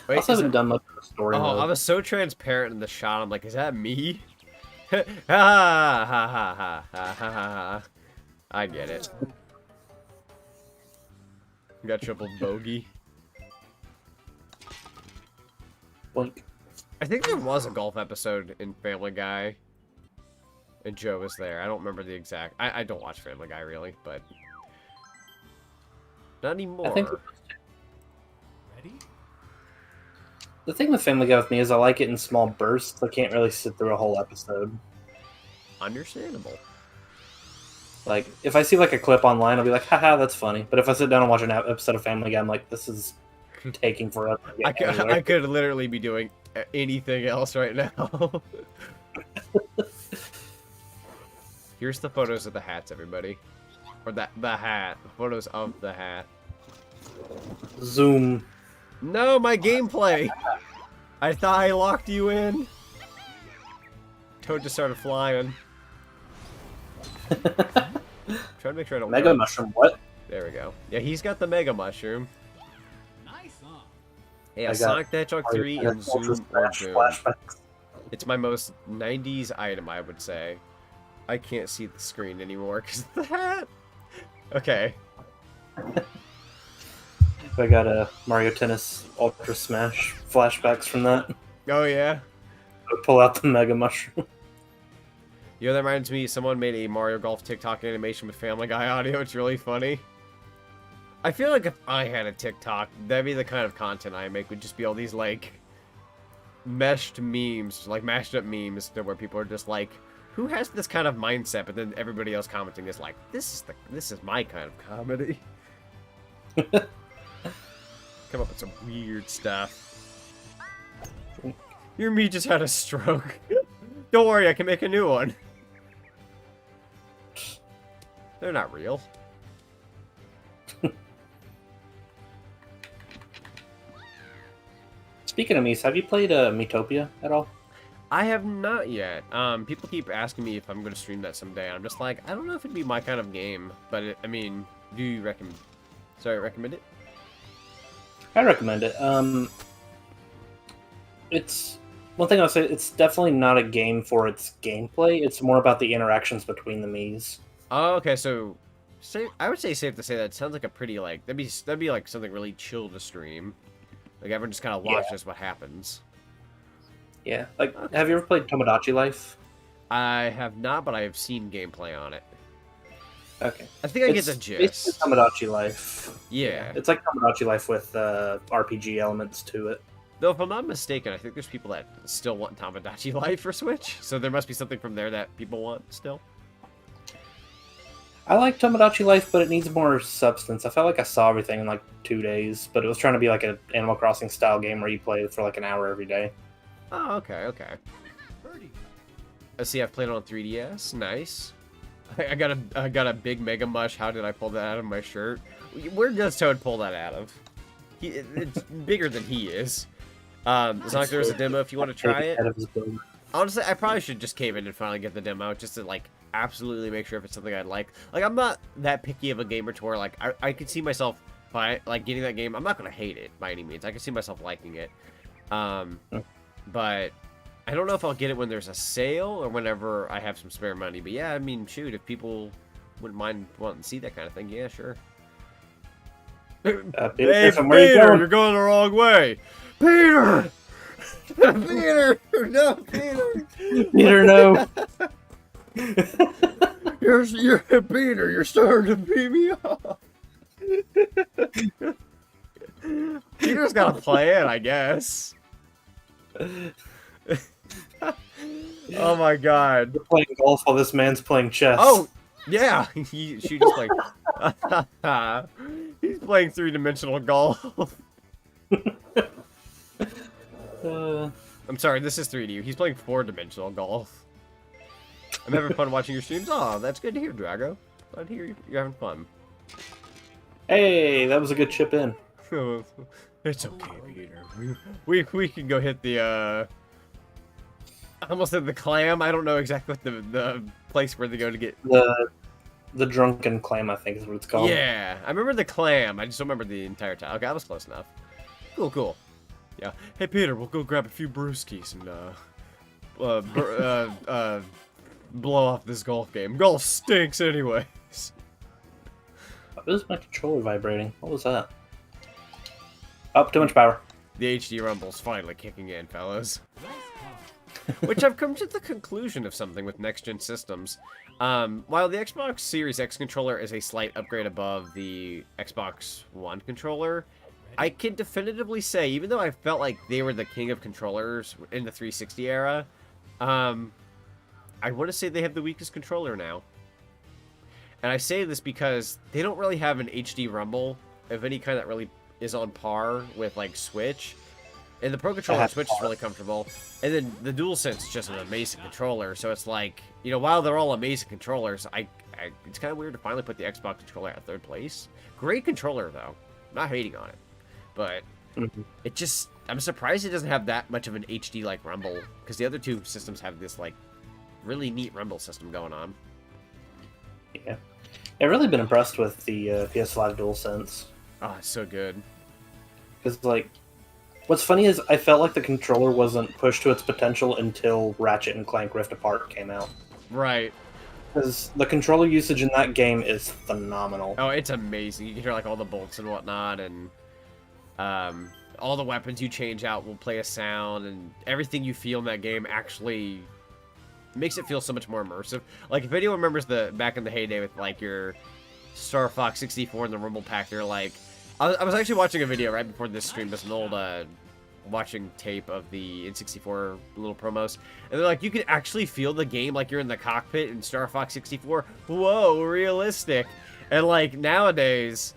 Wait, I also haven't done much of the story mode. I was so transparent in the shot, I'm like, is that me? Ha ha ha ha ha ha ha ha. I get it. Got triple bogey. Blink. I think there was a golf episode in Family Guy. And Joe was there. I don't remember the exact... I don't watch Family Guy, really, but... Not anymore. I think... Ready? The thing with Family Guy with me is I like it in small bursts. I can't really sit through a whole episode. Understandable. Like, if I see like a clip online, I'll be like, haha, that's funny. But if I sit down and watch an episode of Family Guy, I'm like, this is taking forever. I could literally be doing anything else right now. Here's the photos of the hats, everybody. Or the hat. Photos of the hat. Zoom. No, my gameplay! I thought I locked you in. Toad just started flying. Trying to make sure I don't. Mega mushroom. What? There we go. Yeah, he's got the mega mushroom. Nice, huh? Yeah, Sonic the Hedgehog 3 and Zoom or Boom. It's my most 90s item, I would say. I can't see the screen anymore because of the hat. Okay. I got a Mario Tennis Ultra Smash flashbacks from that. Oh, yeah? I pull out the Mega Mushroom. You know, that reminds me, someone made a Mario Golf TikTok animation with Family Guy audio. It's really funny. I feel like if I had a TikTok, that'd be the kind of content I make, would just be all these, like, meshed memes, like mashed up memes, where people are just like, who has this kind of mindset? But then everybody else commenting is like, this is my kind of comedy. Come up with some weird stuff. Your me just had a stroke. Don't worry, I can make a new one. They're not real. Speaking of Mies, have you played Miitopia at all? I have not yet. People keep asking me if I'm going to stream that someday. I'm just like, I don't know if it'd be my kind of game, but I mean, do you recommend? Sorry, recommend it? I recommend it. It's one thing I'll say. It's definitely not a game for its gameplay. It's more about the interactions between the Miis. Oh, okay. So, I would say safe to say that sounds like a pretty like that'd be like something really chill to stream. Like everyone just kind of watches what happens. Yeah. Like, have you ever played Tomodachi Life? I have not, but I have seen gameplay on it. Okay. I think I get the gist. It's Tomodachi Life. Yeah. It's like Tomodachi Life with RPG elements to it. Though, if I'm not mistaken, I think there's people that still want Tomodachi Life for Switch, so there must be something from there that people want still. I like Tomodachi Life, but it needs more substance. I felt like I saw everything in like 2 days, but it was trying to be like an Animal Crossing style game where you play it for like an hour every day. Oh, okay, okay. Let's see, I've played it on 3DS. Nice. I got a big Mega Mush. How did I pull that out of my shirt? Where does Toad pull that out of? It's bigger than he is. Sonic, there's a demo if you want to try it. Honestly, I probably should just cave in and finally get the demo, just to, like, absolutely make sure if it's something I'd like. Like, I'm not that picky of a gamer to where, like, I could see myself, getting that game. I'm not going to hate it, by any means. I can see myself liking it. But I don't know if I'll get it when there's a sale or whenever I have some spare money. But yeah, I mean, shoot, if people wouldn't mind wanting to see that kind of thing, yeah, sure. Hey, Peter, you're going the wrong way. Peter! Peter! No, Peter! Peter, no! You're Peter, you're starting to pee me off. Peter's got to play it, I guess. Oh my god. You're playing golf while this man's playing chess. Oh, yeah. She just like... He's playing three-dimensional golf. I'm sorry, this is 3D. He's playing four-dimensional golf. I'm having fun watching your streams. Oh, that's good to hear, Drago. Glad to hear you're having fun. Hey, that was a good chip in. It's okay, Peter. We can go hit the, I almost said the clam. I don't know exactly what the place where they go to get... The drunken clam, I think is what it's called. Yeah, I remember the clam. I just don't remember the entire time. Okay, I was close enough. Cool, cool. Yeah. Hey, Peter, we'll go grab a few brewskis and, blow off this golf game. Golf stinks anyways. What is my controller vibrating? What was that? Oh, too much power. The HD Rumble's finally kicking in, fellas. Which I've come to the conclusion of something with next-gen systems. While the Xbox Series X controller is a slight upgrade above the Xbox One controller, I can definitively say, even though I felt like they were the king of controllers in the 360 era, I want to say they have the weakest controller now. And I say this because they don't really have an HD Rumble of any kind that really is on par with, like, Switch. And the Pro Controller on Switch is really comfortable. And then the DualSense is just an amazing controller. So it's like, you know, while they're all amazing controllers, it's kind of weird to finally put the Xbox controller at third place. Great controller, though. I'm not hating on it. But it just... I'm surprised it doesn't have that much of an HD like rumble, because the other two systems have this like really neat rumble system going on. Yeah, I've really been impressed with the PS5 DualSense. Oh, it's so good. Because like, what's funny is I felt like the controller wasn't pushed to its potential until Ratchet and Clank Rift Apart came out. Right. Because the controller usage in that game is phenomenal. Oh, it's amazing. You can hear like all the bolts and whatnot, and all the weapons you change out will play a sound, and everything you feel in that game actually makes it feel so much more immersive. Like, if anyone remembers back in the heyday with like your Star Fox 64 and the Rumble Pack, they're like, I was actually watching a video right before this stream, just an old watching tape of the N64 little promos, and they're like, you can actually feel the game like you're in the cockpit in Star Fox 64. Whoa, realistic. And like nowadays,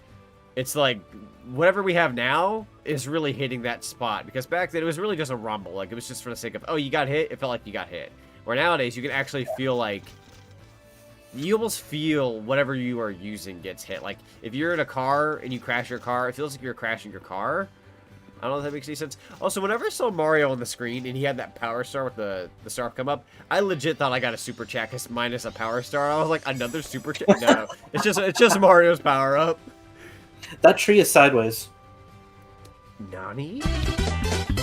it's like whatever we have now is really hitting that spot, because back then it was really just a rumble. Like, it was just for the sake of, oh, you got hit, it felt like you got hit. Where nowadays you can actually feel like you almost feel whatever you are using gets hit. Like, if you're in a car and you crash your car, it feels like you're crashing your car. I don't know if that makes any sense. Also, whenever I saw Mario on the screen and he had that power star with the star come up, I legit thought I got a super check minus a power star. I was like, another super check? No, it's just Mario's power up. That tree is sideways. Nani?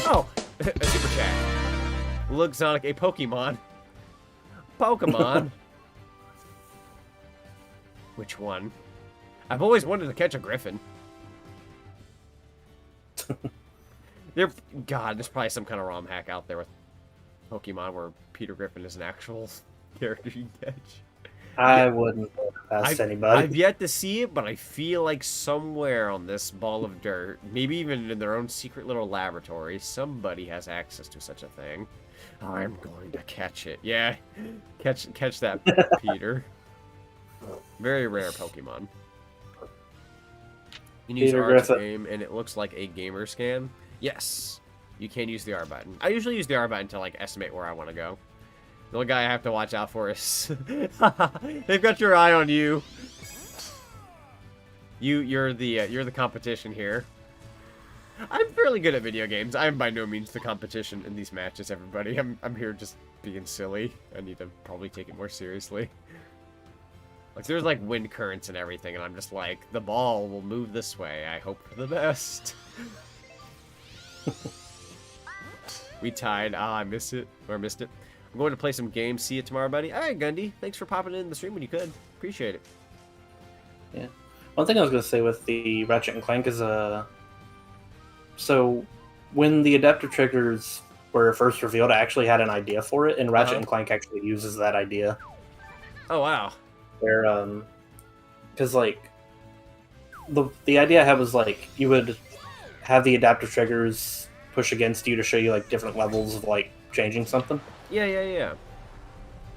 Oh, a super chat. Look, Sonic, a Pokemon. Pokemon? Which one? I've always wanted to catch a Griffin. God, there's probably some kind of ROM hack out there with Pokemon where Peter Griffin is an actual character you can catch. I wouldn't ask anybody. I've yet to see it, but I feel like somewhere on this ball of dirt, maybe even in their own secret little laboratory, somebody has access to such a thing. I'm going to catch it. Yeah, catch that, Peter. Very rare Pokemon. You can use R to aim, and it looks like a gamer scan. Yes, you can use the R button. I usually use the R button to like estimate where I want to go. The only guy I have to watch out for is they've got your eye on you. You're the competition here. I'm fairly good at video games. I am by no means the competition in these matches, everybody. I'm here just being silly. I need to probably take it more seriously. Like, there's like wind currents and everything, and I'm just like, the ball will move this way. I hope for the best. We tied. Ah, I missed it. Or missed it. I'm going to play some games. See you tomorrow, buddy. All right, Gundy. Thanks for popping in the stream when you could. Appreciate it. Yeah. One thing I was going to say with the Ratchet and Clank is, so when the adaptive triggers were first revealed, I actually had an idea for it, and Ratchet and Clank actually uses that idea. Oh, wow. Where, because, like, the idea I had was, like, you would have the adaptive triggers push against you to show you, like, different levels of, like, changing something. Yeah.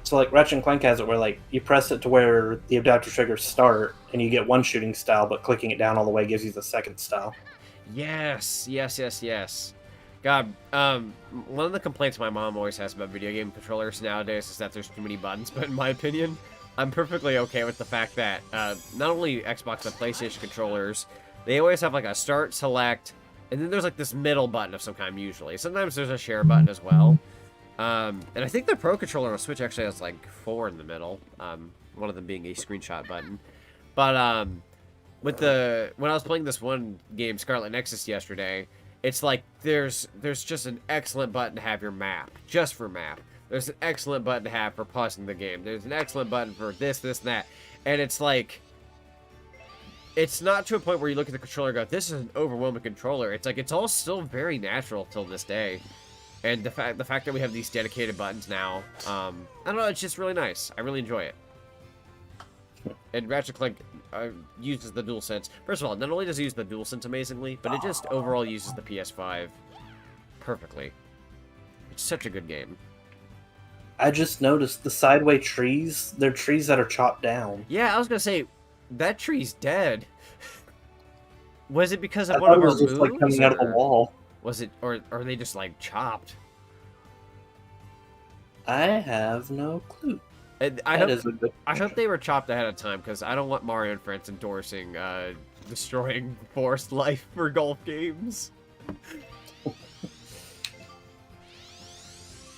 So, like, Ratchet and Clank has it where, like, you press it to where the adaptive triggers start, and you get one shooting style, but clicking it down all the way gives you the second style. Yes. God, one of the complaints my mom always has about video game controllers nowadays is that there's too many buttons, but in my opinion, I'm perfectly okay with the fact that not only Xbox but PlayStation controllers, they always have like a start, select, and then there's like this middle button of some kind usually. Sometimes there's a share button as well. And I think the Pro Controller on Switch actually has like 4 in the middle, one of them being a screenshot button. But when I was playing this one game, Scarlet Nexus, yesterday, it's like there's just an excellent button to have your map, just for map. There's an excellent button to have for pausing the game. There's an excellent button for this, and that. And it's like, it's not to a point where you look at the controller and go, this is an overwhelming controller. It's like, it's all still very natural till this day. And the fact that we have these dedicated buttons now, I don't know, it's just really nice. I really enjoy it. And Ratchet Clank uses the DualSense. First of all, not only does it use the DualSense amazingly, but it just overall uses the PS5 perfectly. It's such a good game. I just noticed the sideway trees, they're trees that are chopped down. Yeah, I was going to say, that tree's dead. Was it because of one of our moves? Like coming out of the wall. Was it, or are they just like chopped? I have no clue. I hope they were chopped ahead of time, because I don't want Mario and friends endorsing destroying forest life for golf games.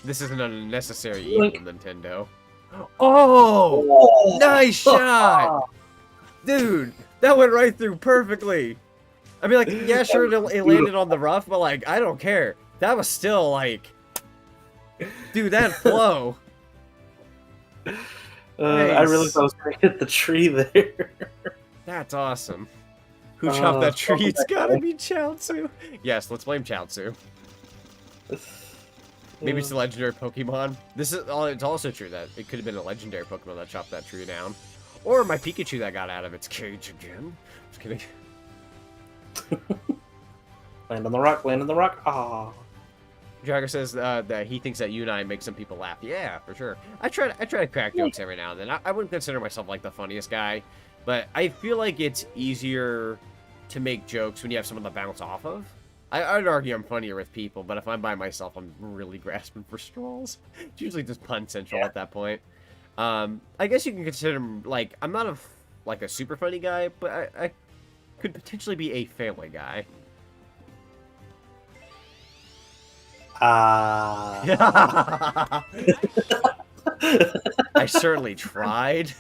This is an unnecessary evil, Nintendo. Oh! Oh! Nice shot! Dude, that went right through perfectly. I mean, like, yeah, sure, it landed on the rough, but, like, I don't care. That was still, like... Dude, that flow. Nice. I really thought I was going to hit the tree there. That's awesome. Who chopped that tree? It's gotta be Chaozu. Yes, let's blame Chaozu. Maybe it's the legendary Pokemon. It's also true that it could have been a legendary Pokemon that chopped that tree down. Or my Pikachu that got out of its cage again. Just kidding. Land on the rock, land on the rock. Ah. Jagger says that he thinks that you and I make some people laugh. Yeah, for sure. I try to crack jokes every now and then. I wouldn't consider myself like the funniest guy, but I feel like it's easier to make jokes when you have someone to bounce off of. I'd argue I'm funnier with people, but if I'm by myself, I'm really grasping for straws. It's usually just pun central at that point. I guess you can consider like I'm not a super funny guy, but I could potentially be a family guy. I certainly tried.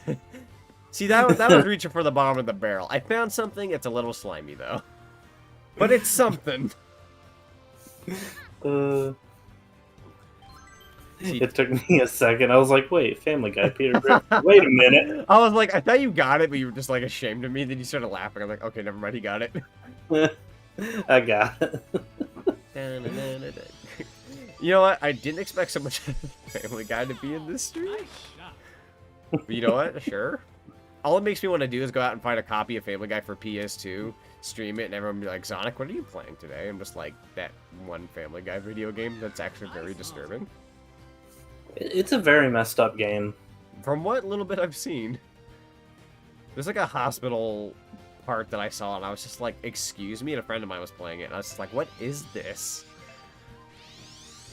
See, that was reaching for the bottom of the barrel. I found something. It's a little slimy, though. But it's something. It took me a second. I was like, wait, Family Guy, Peter Griffin. Wait a minute. I was like, I thought you got it, but you were just, like, ashamed of me. Then you started laughing. I'm like, okay, never mind. He got it. I got it. You know what? I didn't expect so much Family Guy to be in this stream. But you know what? Sure. All it makes me want to do is go out and find a copy of Family Guy for PS2, stream it, and everyone be like, Sonic, what are you playing today? I'm just like, that one Family Guy video game that's actually very disturbing. It's a very messed up game. From what little bit I've seen. There's like a hospital part that I saw, and I was just like, excuse me, and a friend of mine was playing it, and I was just like, what is this?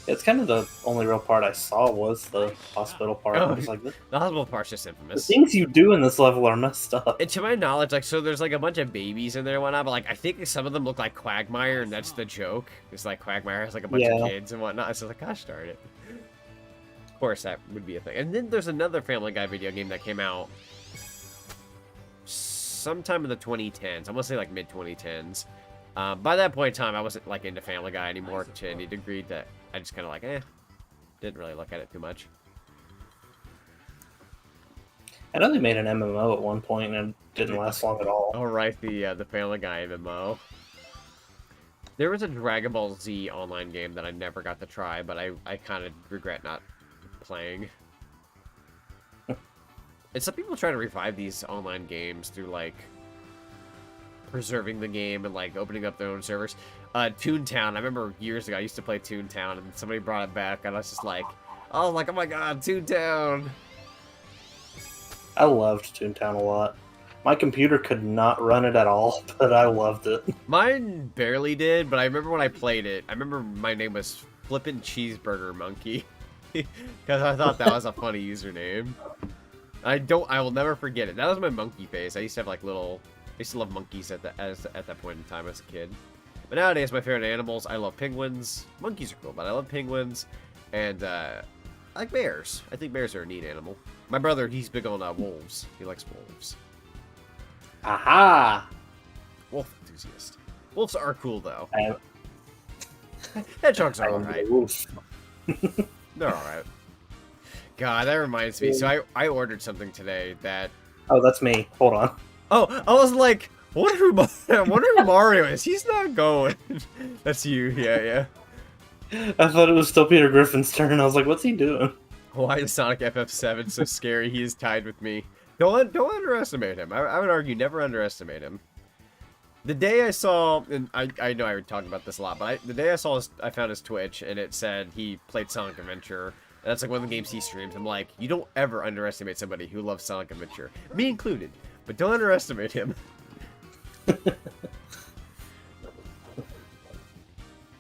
It's kind of the only real part I saw was the hospital part. Oh, I was like, the hospital part's just infamous. The things you do in this level are messed up. And to my knowledge, like, so there's like a bunch of babies in there and whatnot, but like, I think some of them look like Quagmire, and that's the joke. It's like Quagmire has like a bunch of kids and whatnot. So like, gosh darn it. Of course, that would be a thing. And then there's another Family Guy video game that came out sometime in the 2010s. I want to say like mid-2010s. By that point in time, I wasn't like into Family Guy anymore to any degree that I just kind of like, didn't really look at it too much. I know they made an MMO at one point and it didn't last long at all. Oh, right, the Family Guy MMO. There was a Dragon Ball Z online game that I never got to try, but I kind of regret not playing. And some people try to revive these online games through, like, preserving the game and, like, opening up their own servers. Toontown, I remember years ago I used to play Toontown, and somebody brought it back, and I was just like, oh my god, Toontown! I loved Toontown a lot. My computer could not run it at all, but I loved it. Mine barely did, but I remember when I played it, I remember my name was Flippin' Cheeseburger Monkey. Because I thought that was a funny username. I will never forget it. That was my monkey face. I used to have like I used to love monkeys at that point in time as a kid. But nowadays, my favorite animals, I love penguins. Monkeys are cool, but I love penguins. And I like bears. I think bears are a neat animal. My brother, he's big on wolves. He likes wolves. Aha! Wolf enthusiast. Wolves are cool, though. Hedgehogs are alright. They're alright. God, that reminds me. So I ordered something today that... Oh, that's me. Hold on. Oh, I was like, I wonder who Mario is. He's not going. That's you. Yeah. I thought it was still Peter Griffin's turn. I was like, what's he doing? Why is SonicFFVII so scary? He is tied with me. Don't underestimate him. I would argue never underestimate him. The day I saw, and I know I would talk about this a lot, but the day I found his Twitch, and it said he played Sonic Adventure, and that's like one of the games he streams. I'm like, you don't ever underestimate somebody who loves Sonic Adventure. Me included. But don't underestimate him.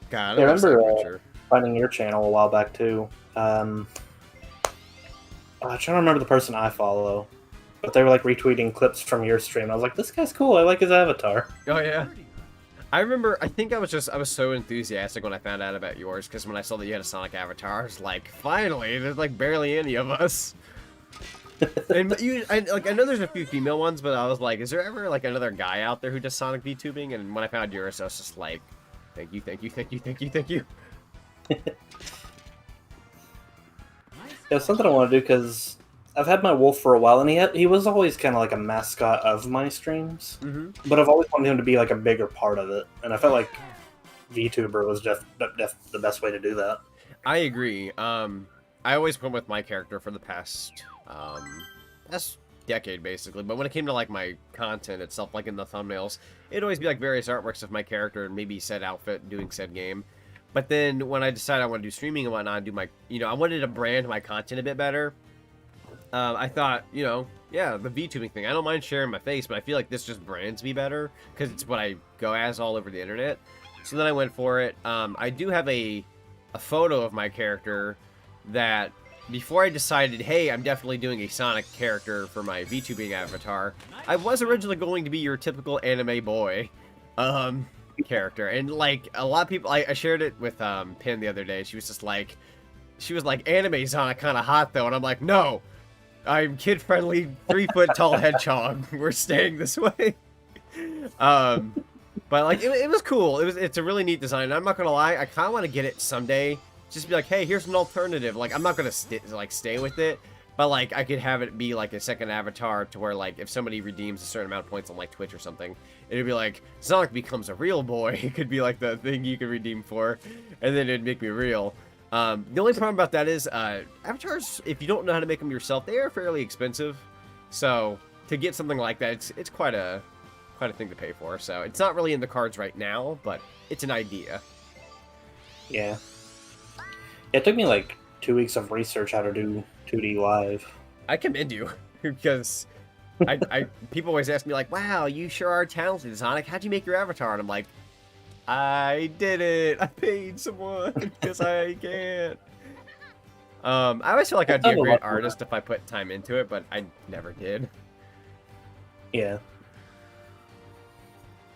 God, I remember finding your channel a while back, too. I'm trying to remember the person I follow. But they were like retweeting clips from your stream. I was like, this guy's cool. I like his avatar. Oh, yeah. I remember, I think I was so enthusiastic when I found out about yours, because when I saw that you had a Sonic avatar, I was like, finally, there's like barely any of us. And I know there's a few female ones, but I was like, is there ever like another guy out there who does Sonic VTubing? And when I found yours, I was just like, thank you, thank you, thank you, thank you, thank you. Yeah, something I want to do, because I've had my wolf for a while, and he was always kind of like a mascot of my streams. But I've always wanted him to be like a bigger part of it, and I felt like VTuber was just the best way to do that. I agree. I always went with my character for the past decade, basically. But when it came to like my content itself, like in the thumbnails, it'd always be like various artworks of my character and maybe said outfit doing said game. But then when I decided I want to do streaming and whatnot, do my, I wanted to brand my content a bit better. I thought, yeah, the VTubing thing. I don't mind sharing my face, but I feel like this just brands me better because it's what I go as all over the internet. So then I went for it. I do have a photo of my character that before I decided, hey, I'm definitely doing a Sonic character for my VTubing avatar, I was originally going to be your typical anime boy character. And like a lot of people, I shared it with Pin the other day. She was like, anime Sonic kind of hot though. And I'm like, no. I'm kid-friendly, 3-foot-tall hedgehog. We're staying this way. But like, it was cool. It's a really neat design. And I'm not gonna lie, I kind of want to get it someday. Just be like, hey, here's an alternative. Like, I'm not gonna stay with it, but like, I could have it be like a second avatar to where like, if somebody redeems a certain amount of points on like Twitch or something, it'd be like Sonic becomes a real boy. It could be like the thing you could redeem for, and then it'd make me real. The only problem about that is, avatars, if you don't know how to make them yourself, they are fairly expensive. So, to get something like that, it's quite a thing to pay for. So, it's not really in the cards right now, but it's an idea. Yeah. It took me like 2 weeks of research how to do 2D live. I commend you, because people always ask me like, wow, you sure are talented, Sonic. How'd you make your avatar? And I'm like, I did it. I paid someone because I can't. I always feel like I'd be a great artist if I put time into it, but I never did. Yeah.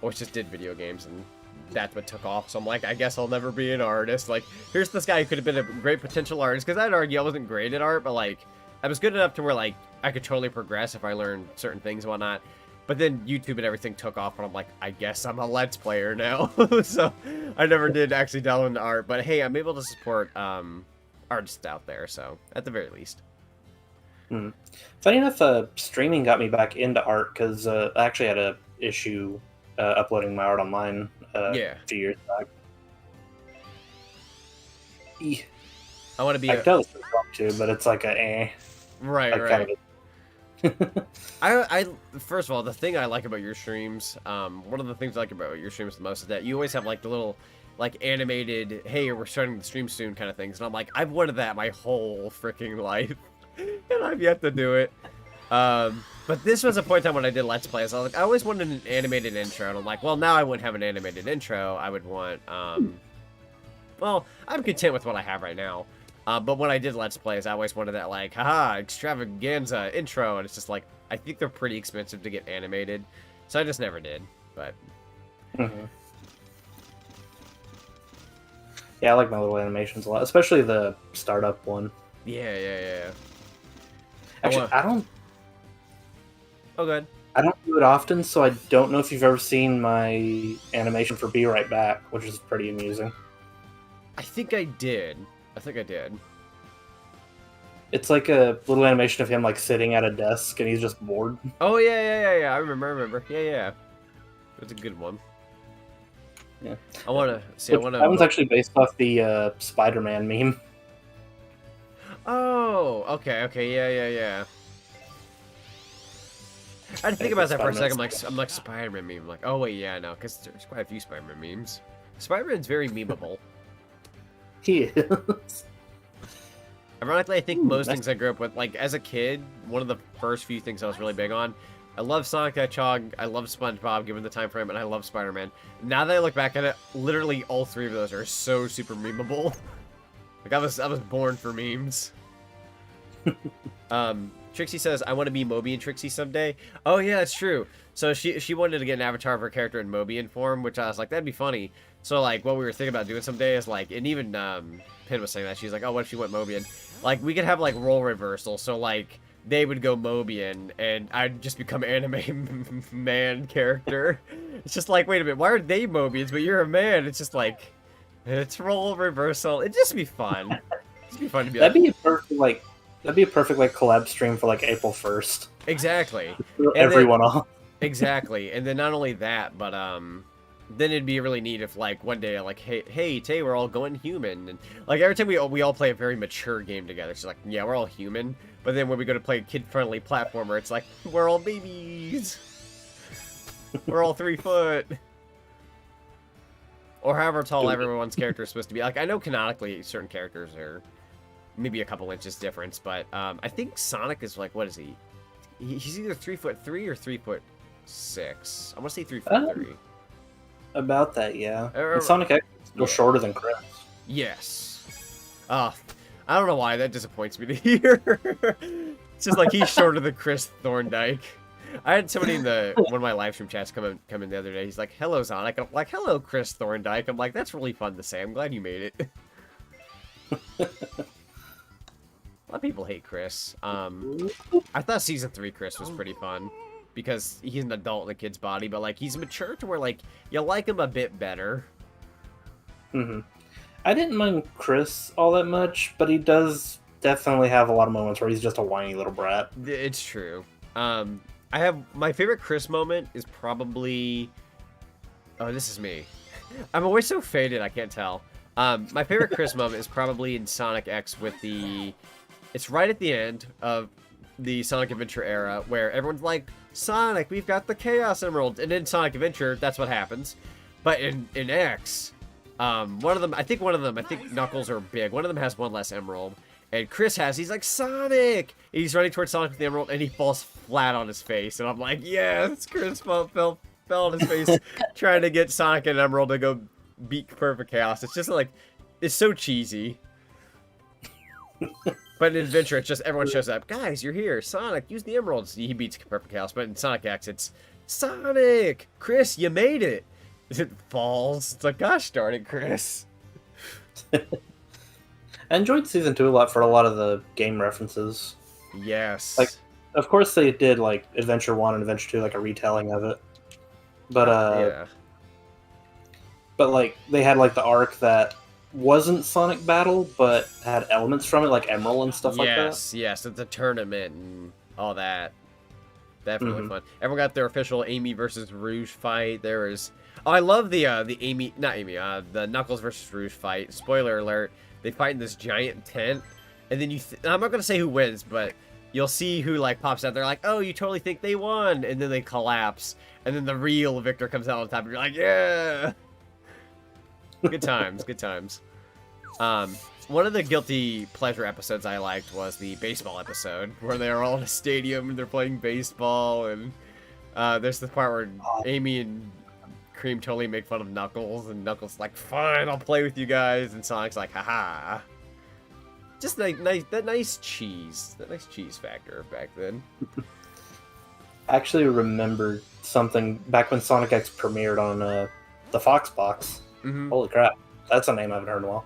Always just did video games, and that's what took off. So I'm like, I guess I'll never be an artist. Like, here's this guy who could have been a great potential artist, because I'd argue I wasn't great at art, but like, I was good enough to where like I could totally progress if I learned certain things and whatnot. But then YouTube and everything took off, and I'm like, I guess I'm a Let's Player now. So I never did actually delve into art. But hey, I'm able to support artists out there, so at the very least. Funny enough, streaming got me back into art, because I actually had an issue uploading my art online a few years back. I want to be I can tell it's wrong too, but it's like a Right. Kind of I first of all, the thing I like about your streams, one of the things I like about your streams the most is that you always have like the little like animated, hey, we're starting the stream soon kind of things, and I'm like, I've wanted that my whole freaking life, and I've yet to do it. But this was a point in time when I did Let's Plays. I was like, I always wanted an animated intro, and I'm like, well, now I wouldn't have an animated intro. I would want, well, I'm content with what I have right now. But when I did Let's Plays, I always wanted that, like, haha, extravaganza intro, and it's just like, I think they're pretty expensive to get animated, so I just never did, but... Yeah, I like my little animations a lot, especially the startup one. Yeah. Actually, I don't... Oh, good. I don't do it often, so I don't know if you've ever seen my animation for Be Right Back, which is pretty amusing. I think I did. It's like a little animation of him like sitting at a desk and he's just bored. Oh yeah. I remember. Yeah. It's a good one. Yeah. I wanna see. That one's actually based off the Spider-Man meme. Oh, okay. Yeah. I had to think about that for a second. I'm like Spider-Man meme. I'm like, oh wait, yeah, no, because there's quite a few Spider-Man memes. Spider-Man's very memeable. He is. Ironically, I think most things I grew up with, like as a kid, one of the first few things I was really big on, I love Sonic the Hedgehog, I love SpongeBob given the time frame, and I love Spider-Man. Now that I look back at it, literally all three of those are so super memeable. Like I was born for memes. Trixie says, I want to be Mobian Trixie someday. Oh, yeah, that's true. So she wanted to get an avatar of her character in Mobian form, which I was like, that'd be funny. So, like, what we were thinking about doing someday is, like, and even Pin was saying that. She's like, oh, what if she went Mobian? Like, we could have, like, role reversal. So, like, they would go Mobian, and I'd just become anime man character. It's just like, wait a minute, why are they Mobians, but you're a man? It's just like, it's role reversal. It'd just be fun. It'd be fun to be That'd be a perfect like collab stream for like April 1st. Exactly. Everyone off. Exactly. And then not only that, but then it'd be really neat if like one day like, hey, today we're all going human, and like every time we all play a very mature game together. So like, yeah, we're all human. But then when we go to play a kid-friendly platformer, it's like, we're all babies. We're all 3 foot. Or however tall everyone's character is supposed to be. Like, I know canonically certain characters are maybe a couple inches difference, but I think Sonic is like, what is he? He's either 3'3" or 3'6". I want to say 3'3". About that, yeah. And Sonic X is still shorter than Chris. Yes. I don't know why that disappoints me to hear. It's just like he's shorter than Chris Thorndike. I had somebody in one of my live stream chats come in the other day. He's like, "Hello, Sonic." I'm like, "Hello, Chris Thorndike." I'm like, "That's really fun to say. I'm glad you made it." A lot of people hate Chris. I thought season 3 Chris was pretty fun because he's an adult in a kid's body, but like he's mature to where like you like him a bit better. Mm-hmm. I didn't mind Chris all that much, but he does definitely have a lot of moments where he's just a whiny little brat. It's true. I have my favorite Chris moment is probably. Oh, this is me. I'm always so faded, I can't tell. My favorite Chris moment is probably in Sonic X with the. It's right at the end of the Sonic Adventure era where everyone's like, Sonic, we've got the Chaos Emerald. And in Sonic Adventure, that's what happens. But in X, one of them, I think Knuckles are big. One of them has one less emerald. And Chris he's like, Sonic! And he's running towards Sonic with the emerald, and he falls flat on his face. And I'm like, yes, Chris fell on his face trying to get Sonic and Emerald to go beat Perfect Chaos. It's just like, it's so cheesy. But in Adventure, it's just everyone shows up. Guys, you're here. Sonic, use the emeralds. He beats Perfect Chaos. But in Sonic X, it's Sonic! Chris, you made it! It falls. It's like, gosh darn it, Chris. I enjoyed Season 2 a lot for a lot of the game references. Yes. Like, of course they did, like, Adventure 1 and Adventure 2, like, a retelling of it. But, yeah. But, like, they had, like, the arc that wasn't Sonic Battle, but had elements from it, like Emerald and stuff like that. Yes, it's a tournament and all that. Definitely fun. Everyone got their official Amy versus Rouge fight. There was... Oh, I love the the Knuckles versus Rouge fight. Spoiler alert. They fight in this giant tent, and then I'm not gonna say who wins, but you'll see who like pops out. They're like, "Oh, you totally think they won," and then they collapse, and then the real victor comes out on top, and you're like, "Yeah!" Good times, good times. One of the guilty pleasure episodes I liked was the baseball episode, where they're all in a stadium and they're playing baseball, and there's the part where Amy and Cream totally make fun of Knuckles, and Knuckles like, fine, I'll play with you guys, and Sonic's like, haha. Just like that nice cheese factor back then. I actually remember something back when Sonic X premiered on the Fox box. Holy crap, that's a name I haven't heard in a while.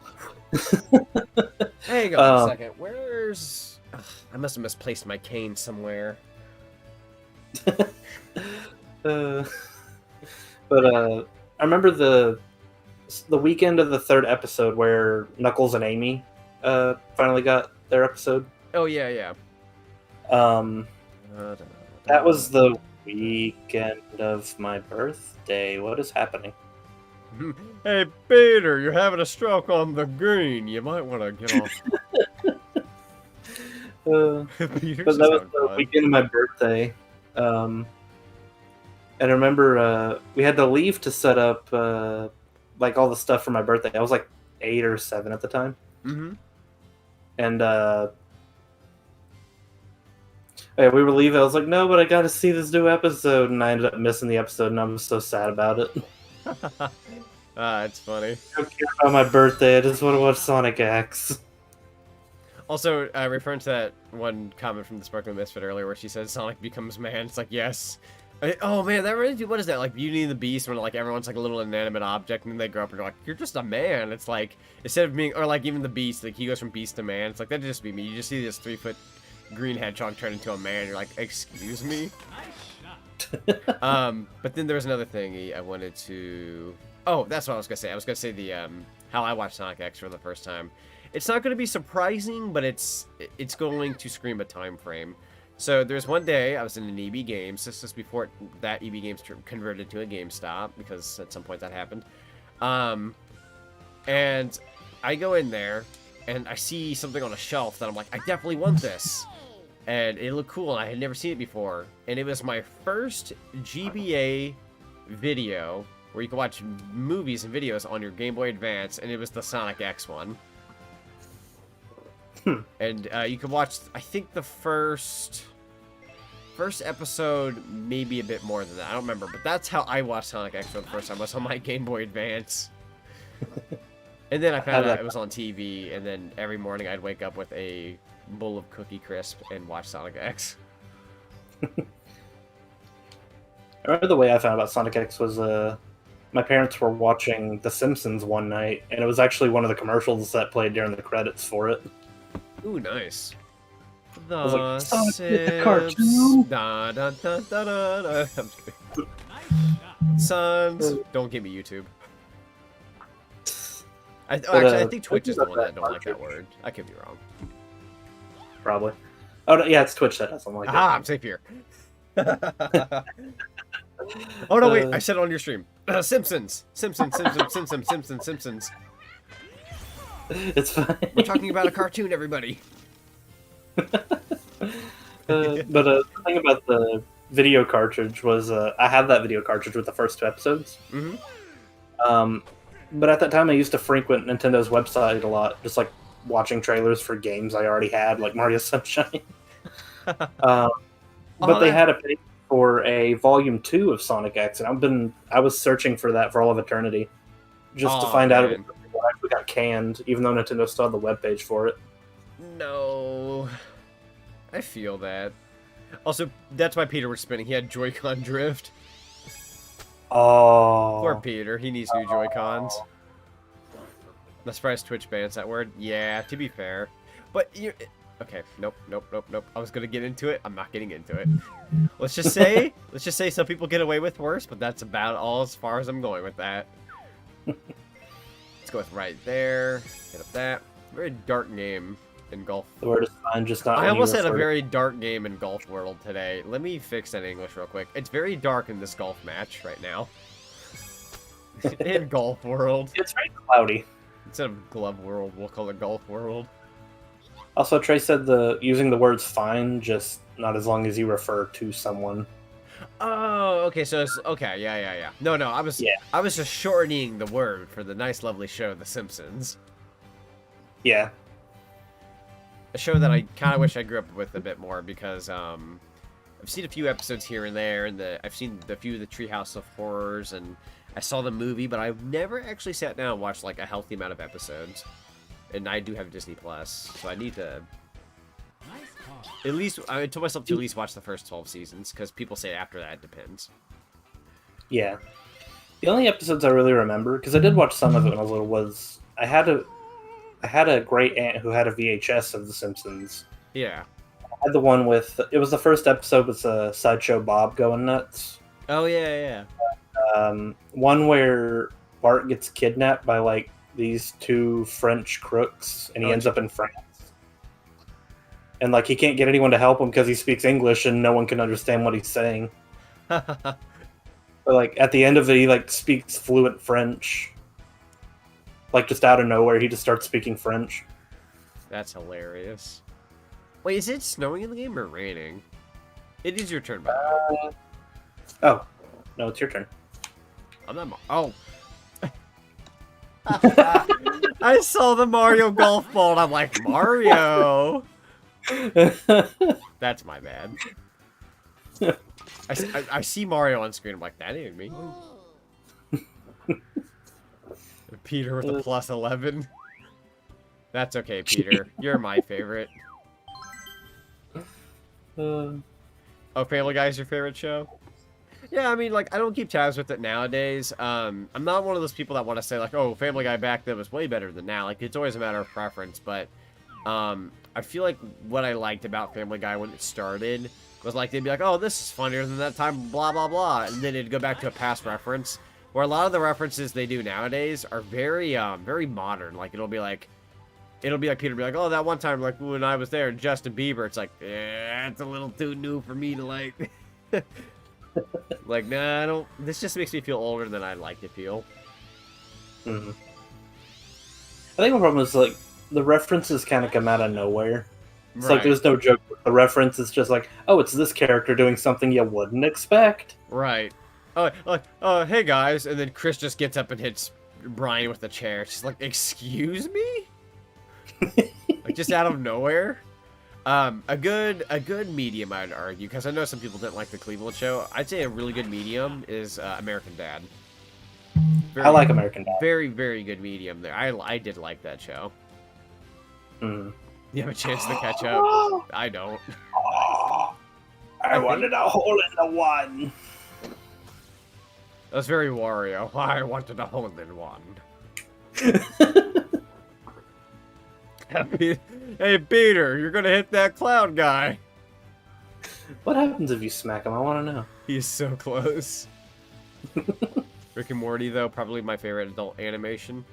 Hang on a second. Where's... Ugh, I must have misplaced my cane somewhere. But I remember the weekend of the 3rd episode where Knuckles and Amy finally got their episode. Oh, yeah. That was the weekend of my birthday. What is happening? Hey, Peter, you're having a stroke on the green. You might want to get off. But that was the weekend of my birthday. And I remember we had to leave to set up like all the stuff for my birthday. I was like 8 or 7 at the time. And we were leaving. I was like, no, but I got to see this new episode. And I ended up missing the episode, and I was so sad about it. It's funny. I don't care about my birthday. I just want to watch Sonic X. Also, referring to that one comment from the Sparkling Misfit earlier where she said Sonic becomes man, it's like, yes. Oh man, that reminds you, what is that, like Beauty and the Beast, when like everyone's like a little inanimate object, and then they grow up and you're like, you're just a man. It's like, instead of being, or like even the Beast, like he goes from Beast to man, it's like, that'd just be me. You just see this 3-foot green hedgehog turn into a man, you're like, excuse me? But then there was another thing I wanted to... Oh, that's what I was gonna say. I was gonna say the, how I watched Sonic X for the first time. It's not gonna be surprising, but it's going to scream a time frame. So there's one day I was in an EB Games. This is before that EB Games converted to a GameStop, because at some point that happened. And I go in there and I see something on a shelf that I'm like, I definitely want this. And it looked cool and I had never seen it before. And it was my first GBA video where you can watch movies and videos on your Game Boy Advance, and it was the Sonic X one. And you can watch, I think, the first episode, maybe a bit more than that. I don't remember, but that's how I watched Sonic X for the first time. Was on my Game Boy Advance. And then I found out it was on TV, and then every morning I'd wake up with a bowl of Cookie Crisp and watch Sonic X. I remember the way I found out about Sonic X was my parents were watching The Simpsons one night, and it was actually one of the commercials that played during the credits for it. Ooh, nice. The like, Sims. Da, da, da, da, da, da. I'm just kidding. Sons. Don't give me YouTube. Actually, I think Twitch is the one that don't like that word. I could be wrong. Probably. Oh, no, yeah, it's Twitch that doesn't like it. I'm safe here. Oh, no, wait. I said it on your stream. Simpsons. Simpsons. It's fine. We're talking about a cartoon, everybody. The thing about the video cartridge was I had that video cartridge with the first 2 episodes. Mm-hmm. But at that time, I used to frequent Nintendo's website a lot, just like watching trailers for games I already had, like Mario Sunshine. But they had a page for a Volume 2 of Sonic X, and I was searching for that for all of eternity, just to find out if it actually got canned, even though Nintendo still had the webpage for it. No. I feel that. Also, that's why Peter was spinning. He had Joy-Con drift. Oh. Poor Peter. He needs new Joy-Cons. I'm surprised Twitch bans that word. Yeah, to be fair. But you... Okay, nope. I was gonna get into it. I'm not getting into it. Let's just say some people get away with worse, but that's about all as far as I'm going with that. Let's go with right there. Hit up that. Very dark game in Golf. The word is fine, just not. I almost had a very dark game in Golf World today. Let me fix that English real quick. It's very dark in this golf match right now. In Golf World. It's very cloudy. Instead of Glove World, we'll call it Golf World. Also, Trey said using the words fine, just not as long as you refer to someone. Oh, okay, so it's okay, yeah. No, I was just shortening the word for the nice, lovely show, The Simpsons. Yeah. A show that I kind of wish I grew up with a bit more, because I've seen a few episodes here and there, and I've seen a few of the Treehouse of Horrors, and I saw the movie, but I've never actually sat down and watched like a healthy amount of episodes. And I do have Disney Plus, so I need to at least, I told myself to at least watch the first 12 seasons, because people say after that it depends. Yeah. The only episodes I really remember, because I did watch some of it when I was little, was I had a great aunt who had a VHS of The Simpsons. Yeah. I had the one with, it was the first episode with Sideshow Bob going nuts. Oh, yeah. One where Bart gets kidnapped by, like, these 2 French crooks, and he ends up in France. And, like, he can't get anyone to help him because he speaks English and no one can understand what he's saying. But, like, at the end of it, he, like, speaks fluent French. Like, just out of nowhere, he just starts speaking French. That's hilarious. Wait, is it snowing in the game or raining? It is your turn, by the way. Oh. No, it's your turn. I'm not... Oh. I saw the Mario golf ball and I'm like, Mario! That's my bad. I see Mario on screen. I'm like, that ain't me. Peter with a +11. That's okay, Peter. You're my favorite. Oh, Family Guy is your favorite show? Yeah, I mean, like, I don't keep tabs with it nowadays. I'm not one of those people that want to say, like, oh, Family Guy back then was way better than now. Like, it's always a matter of preference, but I feel like what I liked about Family Guy when it started was, like, they'd be like, oh, this is funnier than that time, blah, blah, blah, and then it'd go back to a past reference, where a lot of the references they do nowadays are very, very modern. Like, it'll be like Peter be like, oh, that one time, like, when I was there, Justin Bieber, it's like, yeah, it's a little too new for me to, like... Like, nah, I don't... This just makes me feel older than I'd like to feel. Mm-hmm. I think the problem is, like, the references kind of come out of nowhere. It's like, there's no joke with the reference. It's just like, oh, it's this character doing something you wouldn't expect. Right. Hey, guys. And then Chris just gets up and hits Brian with the chair. She's like, excuse me? Like, just out of nowhere? A good medium, I'd argue, because I know some people didn't like the Cleveland show. I'd say a really good medium is American Dad. I like American Dad. Very, very good medium there. I did like that show. Mm. You have a chance to catch up? I don't. I wanted a hole in the one. That's very Wario. I wanted a hole in one. Hey, Peter, you're gonna hit that cloud guy. What happens if you smack him? I want to know. He's so close. Rick and Morty, though, probably my favorite adult animation.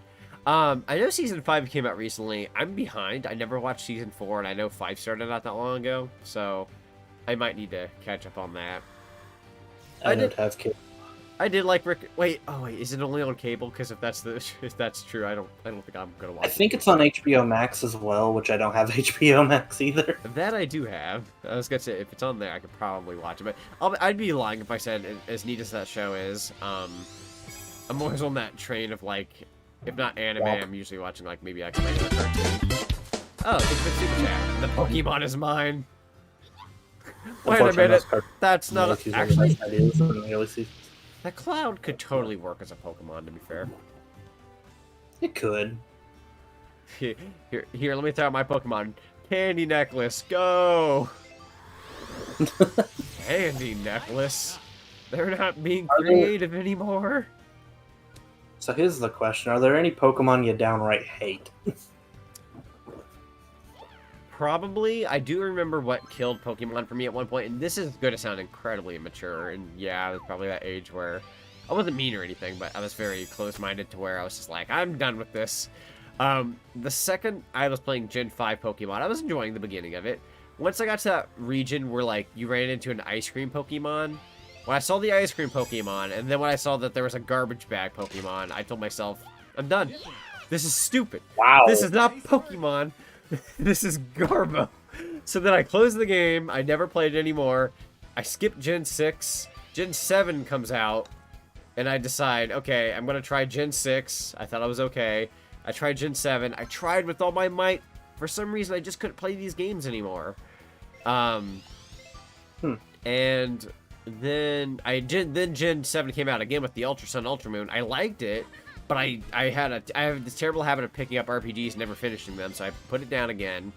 I know Season 5 came out recently. I'm behind. I never watched Season 4, and I know 5 started not that long ago, so I might need to catch up on that. I don't have cable. I did like Rick. Wait, is it only on cable? Because if that's true, I don't think I'm gonna watch it. I think it's on HBO Max as well, which I don't have HBO Max either. That I do have. I was gonna say if it's on there, I could probably watch it, but I'd be lying if I said as neat as that show is. I'm always on that train of like, if not anime, I'm usually watching like maybe like a regular cartoon. Oh, it's been super chat. The Pokemon is mine. Wait a minute. That's not actually. That cloud could totally work as a Pokemon, to be fair. It could. Here, let me throw out my Pokemon. Candy Necklace, go! Candy Necklace? They're not being creative anymore? So here's the question. Are there any Pokemon you downright hate? Probably. I do remember what killed Pokemon for me at one point, and this is going to sound incredibly immature, and yeah, it was probably that age where I wasn't mean or anything, but I was very close-minded to where I was just like, I'm done with this. The second I was playing Gen 5 Pokemon, I was enjoying the beginning of it. Once I got to that region where, like, you ran into an ice cream Pokemon, when I saw the ice cream Pokemon, and then when I saw that there was a garbage bag Pokemon, I told myself, I'm done. This is stupid. Wow. This is not Pokemon. This is Garbo. So then I closed the game. I never played it anymore. I skipped Gen 6. Gen 7 comes out. And I decide, okay, I'm going to try Gen 6. I thought I was okay. I tried Gen 7. I tried with all my might. For some reason, I just couldn't play these games anymore. And then Gen 7 came out again with the Ultra Sun, Ultra Moon. I liked it. But I have this terrible habit of picking up RPGs and never finishing them, so I put it down again.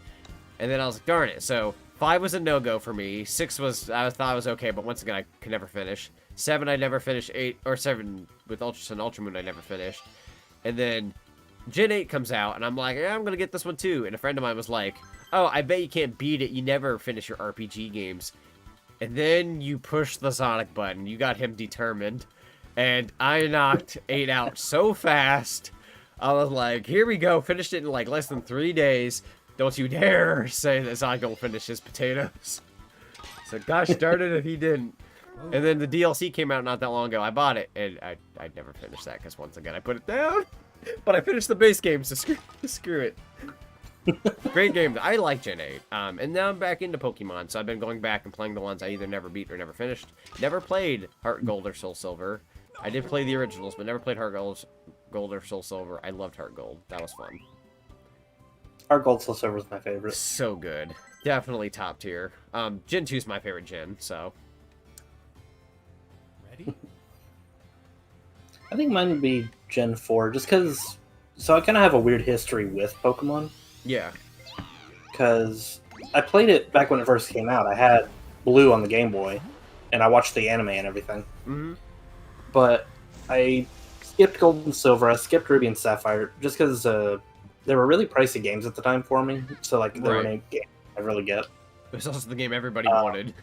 And then I was like, darn it. So 5 was a no-go for me. 6 was, I thought I was okay, but once again, I could never finish. 7, I never finished. 7 with Ultra Sun, Ultra Moon, I never finished. And then Gen 8 comes out, and I'm like, yeah, I'm going to get this one too. And a friend of mine was like, oh, I bet you can't beat it. You never finish your RPG games. And then you push the Sonic button. You got him determined. And I knocked 8 out so fast. I was like, here we go. Finished it in like less than 3 days. Don't you dare say that Sonic don't finish his potatoes. So gosh darn it if he didn't. And then the DLC came out not that long ago. I bought it. And I never finished that because once again I put it down. But I finished the base game, so screw it. Great game. I like Gen 8. And now I'm back into Pokemon. So I've been going back and playing the ones I either never beat or never finished. Never played Heart Gold or Soul Silver. I did play the originals, but never played Heart Gold or Soul Silver. I loved Heart Gold. That was fun. Heart Gold, Soul Silver is my favorite. So good. Definitely top tier. Gen 2 is my favorite gen, so. Ready? I think mine would be Gen 4, just because... So I kind of have a weird history with Pokemon. Yeah. Because I played it back when it first came out. I had Blue on the Game Boy, and I watched the anime and everything. Mm-hmm. But I skipped Gold and Silver. I skipped Ruby and Sapphire just because they were really pricey games at the time for me. So like they were a game I really get. It was also the game everybody wanted.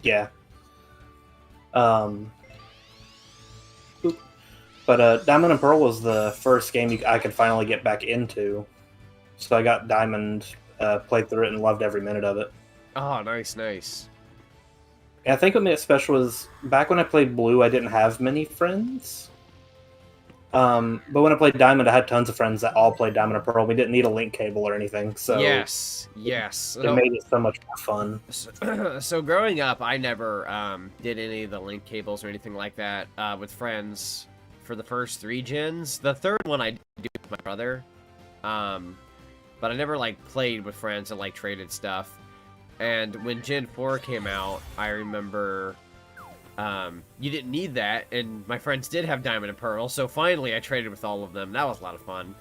Yeah. But Diamond and Pearl was the first game I could finally get back into. So I got Diamond, played through it, and loved every minute of it. Oh, nice, nice. And I think what made it special was back when I played Blue, I didn't have many friends. But when I played Diamond, I had tons of friends that all played Diamond and Pearl. We didn't need a link cable or anything, so yes. it made it so much more fun. So growing up, I never did any of the link cables or anything like that with friends for the first 3 gens. The third one I did with my brother, but I never like played with friends and like traded stuff. And when Gen 4 came out, I remember you didn't need that, and my friends did have Diamond and Pearl, so finally I traded with all of them. That was a lot of fun.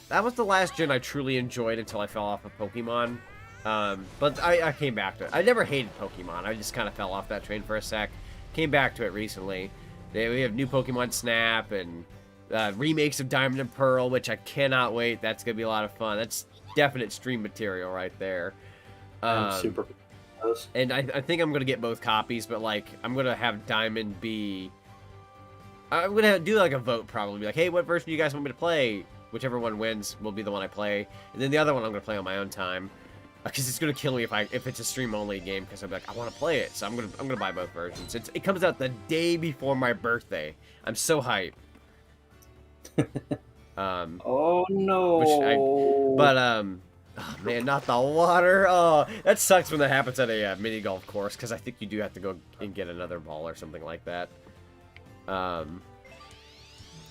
That was the last gen I truly enjoyed until I fell off of Pokemon. But I came back to it. I never hated Pokemon. I just kind of fell off that train for a sec. Came back to it recently. We have new Pokemon Snap and remakes of Diamond and Pearl, which I cannot wait. That's going to be a lot of fun. That's definite stream material right there. I'm super. And I think I'm going to get both copies, but, like, I'm going to have Diamond be... I'm going to do, like, a vote, probably. Be like, hey, what version do you guys want me to play? Whichever one wins will be the one I play. And then the other one I'm going to play on my own time. Because it's going to kill me if it's a stream-only game, because I'll be like, I want to play it. So I'm gonna buy both versions. It comes out the day before my birthday. I'm so hyped. Oh, no. Oh, man, not the water. Oh, that sucks when that happens at a mini golf course, because I think you do have to go and get another ball or something like that.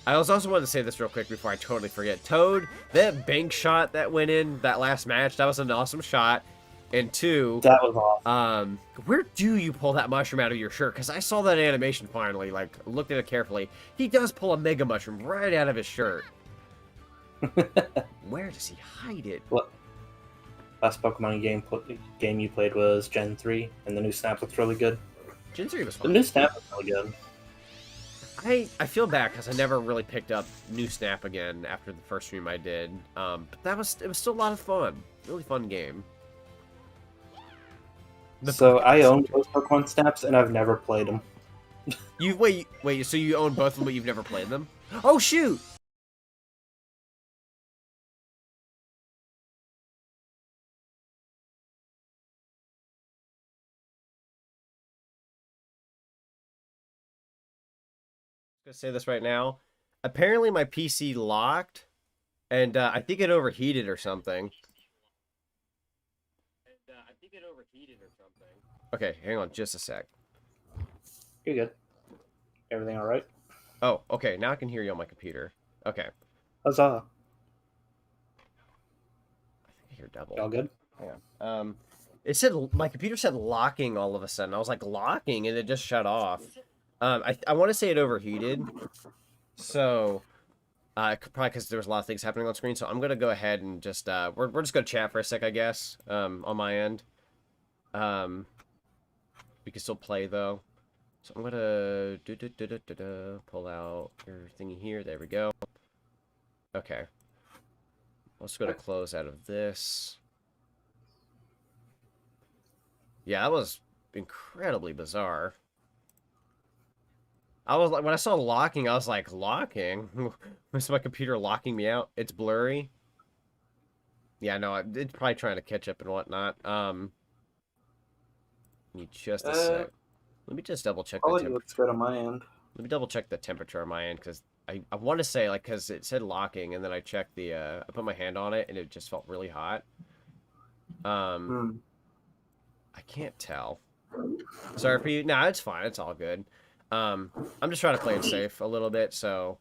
I also wanted to say this real quick before I totally forget. Toad, that bank shot that went in that last match, that was an awesome shot. And 2, that was awesome. Where do you pull that mushroom out of your shirt? Because I saw that animation finally, like, looked at it carefully. He does pull a Mega Mushroom right out of his shirt. Where does he hide it? What? Last Pokemon game you played was Gen 3, and the new Snap looks really good. Gen 3 was fun. The new Snap looks really good. I feel bad because I never really picked up new Snap again after the first stream I did. But it was still a lot of fun. Really fun game. So I own those Pokemon Snaps, and I've never played them. Wait, so you own both of them, but you've never played them? Oh, shoot! Gonna say this right now. Apparently my PC locked, and I think it overheated or something. Okay, hang on just a sec. You're good. Everything all right? Oh, okay. Now I can hear you on my computer. Okay. Huzzah! I think I hear double. All good? Hang on. It said my computer said locking all of a sudden. I was like locking, and it just shut off. I want to say it overheated, so probably because there was a lot of things happening on screen. So I'm gonna go ahead and just we're just gonna chat for a sec, I guess. On my end, we can still play though. So I'm gonna pull out your thingy here. There we go. Okay, let's go to close out of this. Yeah, that was incredibly bizarre. I was like, when I saw locking, I was like, locking? Was my computer locking me out? It's blurry. Yeah, no, it's probably trying to catch up and whatnot. Need just a sec. Let me just double check the temperature. Looks good on my end. Let me double check the temperature on my end, because I want to say, like, because it said locking, and then I checked the, I put my hand on it, and it just felt really hot. I can't tell. Sorry for you. Nah, it's fine. It's all good. I'm just trying to play it safe a little bit, so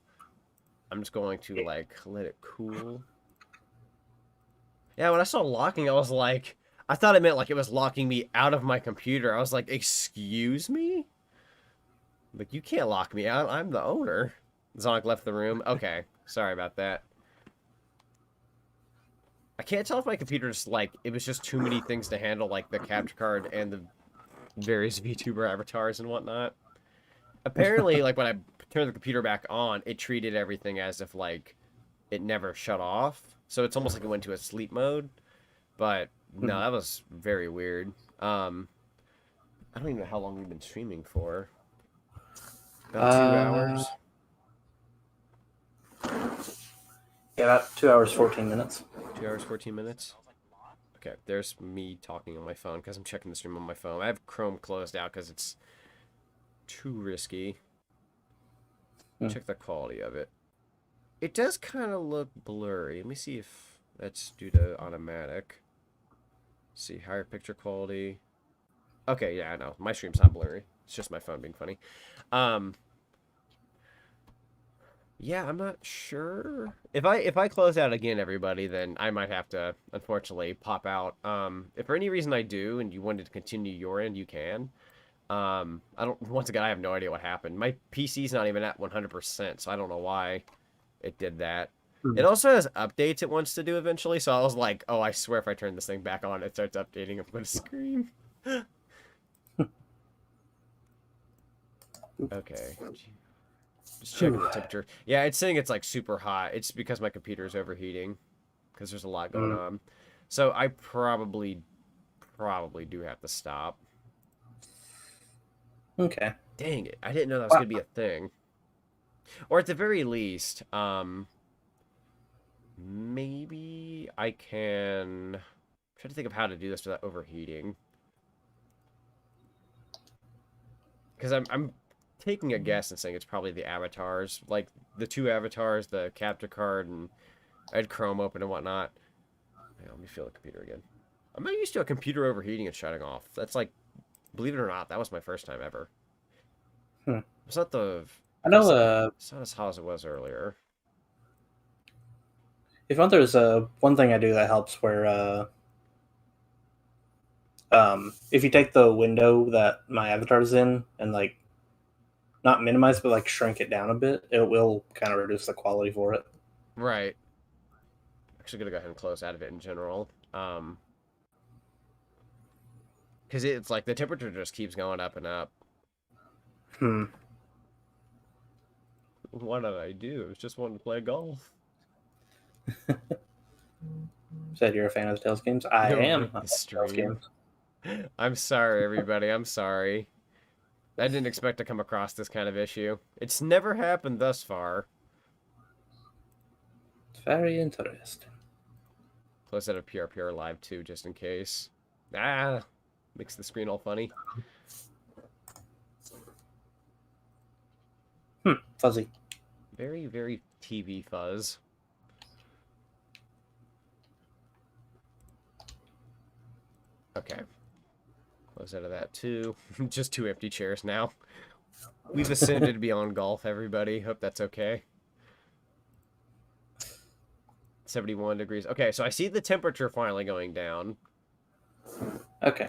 I'm just going to, like, let it cool. Yeah, when I saw locking, I was like, I thought it meant, like, it was locking me out of my computer. I was like, excuse me? Like, you can't lock me out. I'm the owner. Zonic left the room. Okay, sorry about that. I can't tell if my computer's like it was just too many things to handle, like the capture card and the various VTuber avatars and whatnot. Apparently, like when I turned the computer back on, it treated everything as if like it never shut off. So it's almost like it went to a sleep mode. But no, that was very weird. I don't even know how long we've been streaming for. About 2 hours. Yeah, about 2 hours 14 minutes. 2 hours 14 minutes. Okay, there's me talking on my phone because I'm checking the stream on my phone. I have Chrome closed out because it's too risky. Check the quality of it. It does kind of look blurry. Let me see if that's due to automatic. Let's see, higher picture quality. Okay, yeah, I know. My stream's not blurry. It's just my phone being funny. Yeah, I'm not sure. If I close out again, everybody, then I might have to, unfortunately, pop out. If for any reason I do, and you wanted to continue your end, you can. I don't. Once again, I have no idea what happened. My PC's not even at 100%, so I don't know why it did that. It also has updates it wants to do eventually, so I was like, oh, I swear if I turn this thing back on, it starts updating, I'm going to scream. Okay. Just checking the temperature. Yeah, it's saying it's like super hot. It's because my computer's overheating, because there's a lot going on. So I probably do have to stop. Okay. Dang it. I didn't know that was going to be a thing. Or at the very least, maybe I can try to think of how to do this without overheating. Because I'm taking a guess and saying it's probably the avatars. Like, the two avatars, the capture card, and I had Chrome open and whatnot. Yeah, let me feel the computer again. I'm not used to a computer overheating and shutting off. That's like, believe it or not, that was my first time ever. It's not the... I know, it's not as hot as it was earlier. If not, there's one thing I do that helps where, if you take the window that my avatar's in and, like, not minimize, but, like, shrink it down a bit, it will kind of reduce the quality for it. Right. Actually gonna go ahead and close out of it in general. Because it's like the temperature just keeps going up and up. What did I do? I was just wanting to play golf. Said you're a fan of the Tales games? I am a Tales games. I'm sorry, everybody. I'm sorry. I didn't expect to come across this kind of issue. It's never happened thus far. It's very interesting. Close out of PRPR Live too, just in case. Ah, makes the screen all funny. Fuzzy. Very, very TV fuzz. Okay. Close out of that too. Just 2 empty chairs now. We've ascended beyond golf, everybody. Hope that's okay. 71 degrees. Okay, so I see the temperature finally going down. Okay.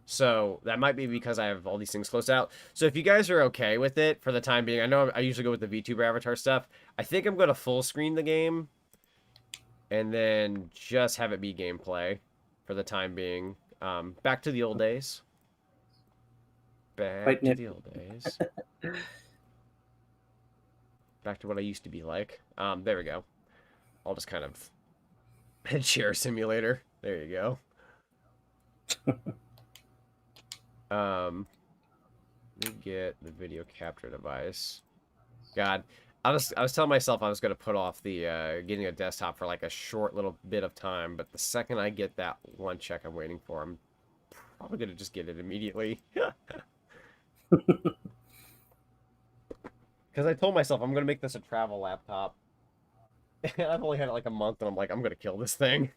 So that might be because I have all these things closed out. So if you guys are okay with it for the time being, I know I usually go with the VTuber avatar stuff. I think I'm going to full screen the game and then just have it be gameplay for the time being. Back to the old days. Back to the old days. Back to what I used to be like. There we go. I'll just kind of share simulator. There you go. Let me get the video capture device. God, I was telling myself I was going to put off the getting a desktop for like a short little bit of time, but the second I get that one check I'm waiting for, I'm probably going to just get it immediately. Because I told myself I'm going to make this a travel laptop. And I've only had it like a month, and I'm like, I'm going to kill this thing.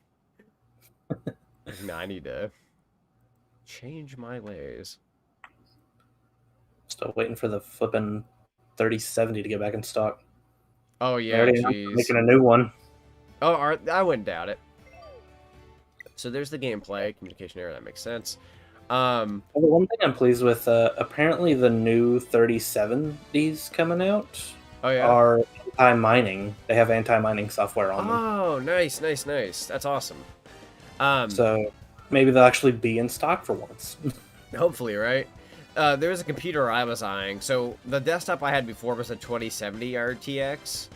No, I need to change my ways. Still waiting for the flipping 3070 to get back in stock. Oh yeah, jeez. Making a new one. Oh, I wouldn't doubt it. So there's the gameplay, communication error. That makes sense. The one thing I'm pleased with, apparently the new 3070s coming out oh, yeah. are anti-mining. They have anti-mining software on them. Oh, nice, nice, nice. That's awesome. So maybe they'll actually be in stock for once. Hopefully, right? There was a computer I was eyeing. So the desktop I had before was a 2070 RTX,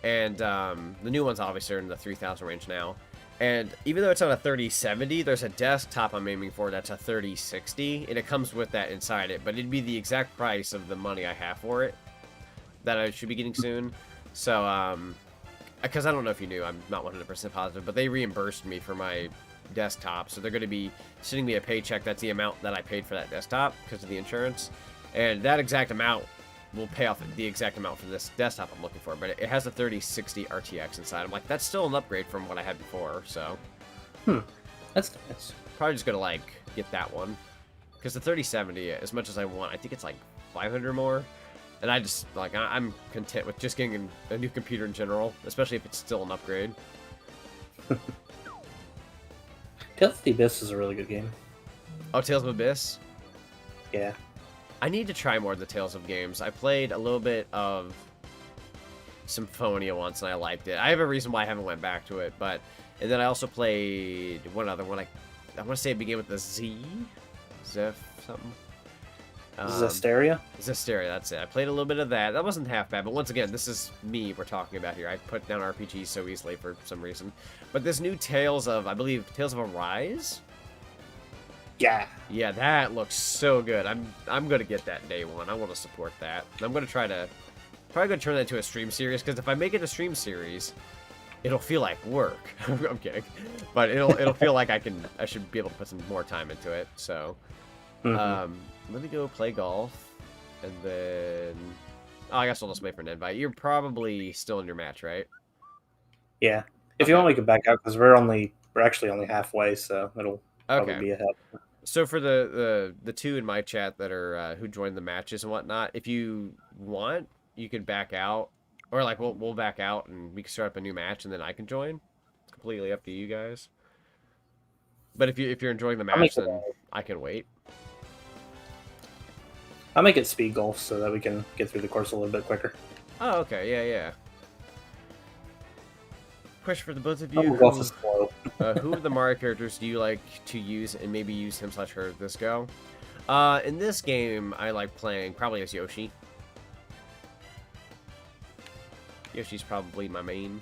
and the new ones obviously are in the 3000 range now. And even though it's on a 3070, there's a desktop I'm aiming for that's a 3060, and it comes with that inside it. But it'd be the exact price of the money I have for it that I should be getting soon. So, because I don't know if you knew, I'm not 100% positive, but they reimbursed me for my desktop, so they're going to be sending me a paycheck that's the amount that I paid for that desktop because of the insurance, and that exact amount will pay off the exact amount for this desktop I'm looking for. But it has a 3060 RTX inside. I'm like, that's still an upgrade from what I had before, so That's nice. probably just gonna like get that one, because the 3070, as much as I want, I think it's like 500 more, and I just like I'm content with just getting a new computer in general, especially if it's still an upgrade. Tales of the Abyss is a really good game. Oh, Tales of Abyss? Yeah. I need to try more of the Tales of games. I played a little bit of Symphonia once, and I liked it. I have a reason why I haven't went back to it, but... And then I also played one other one. I want to say it began with the Z? Zeph something? Zestiria? Zestiria, that's it. I played a little bit of that. That wasn't half bad, but once again, this is me we're talking about here. I put down RPGs so easily for some reason. But this new Tales of, I believe, Tales of Arise? Yeah. Yeah, that looks so good. I'm gonna get that day one. I want to support that. I'm gonna probably gonna turn that into a stream series, because if I make it a stream series, it'll feel like work. I'm kidding, but it'll feel like I should be able to put some more time into it. So, let me go play golf, and then I guess I'll just wait for an invite. You're probably still in your match, right? Yeah. If you want, we can back out, because we're actually only halfway, so it'll probably be ahead. So for the two in my chat that are who joined the matches and whatnot, if you want, you can back out, or like we'll back out and we can start up a new match, and then I can join. It's completely up to you guys. But if you're enjoying the match, then I can wait. I'll make it speed golf so that we can get through the course a little bit quicker. Oh, okay, yeah. Question for the both of you: who of the Mario characters do you like to use, and maybe use him/her this go? In this game, I like playing probably as Yoshi. Yoshi's probably my main.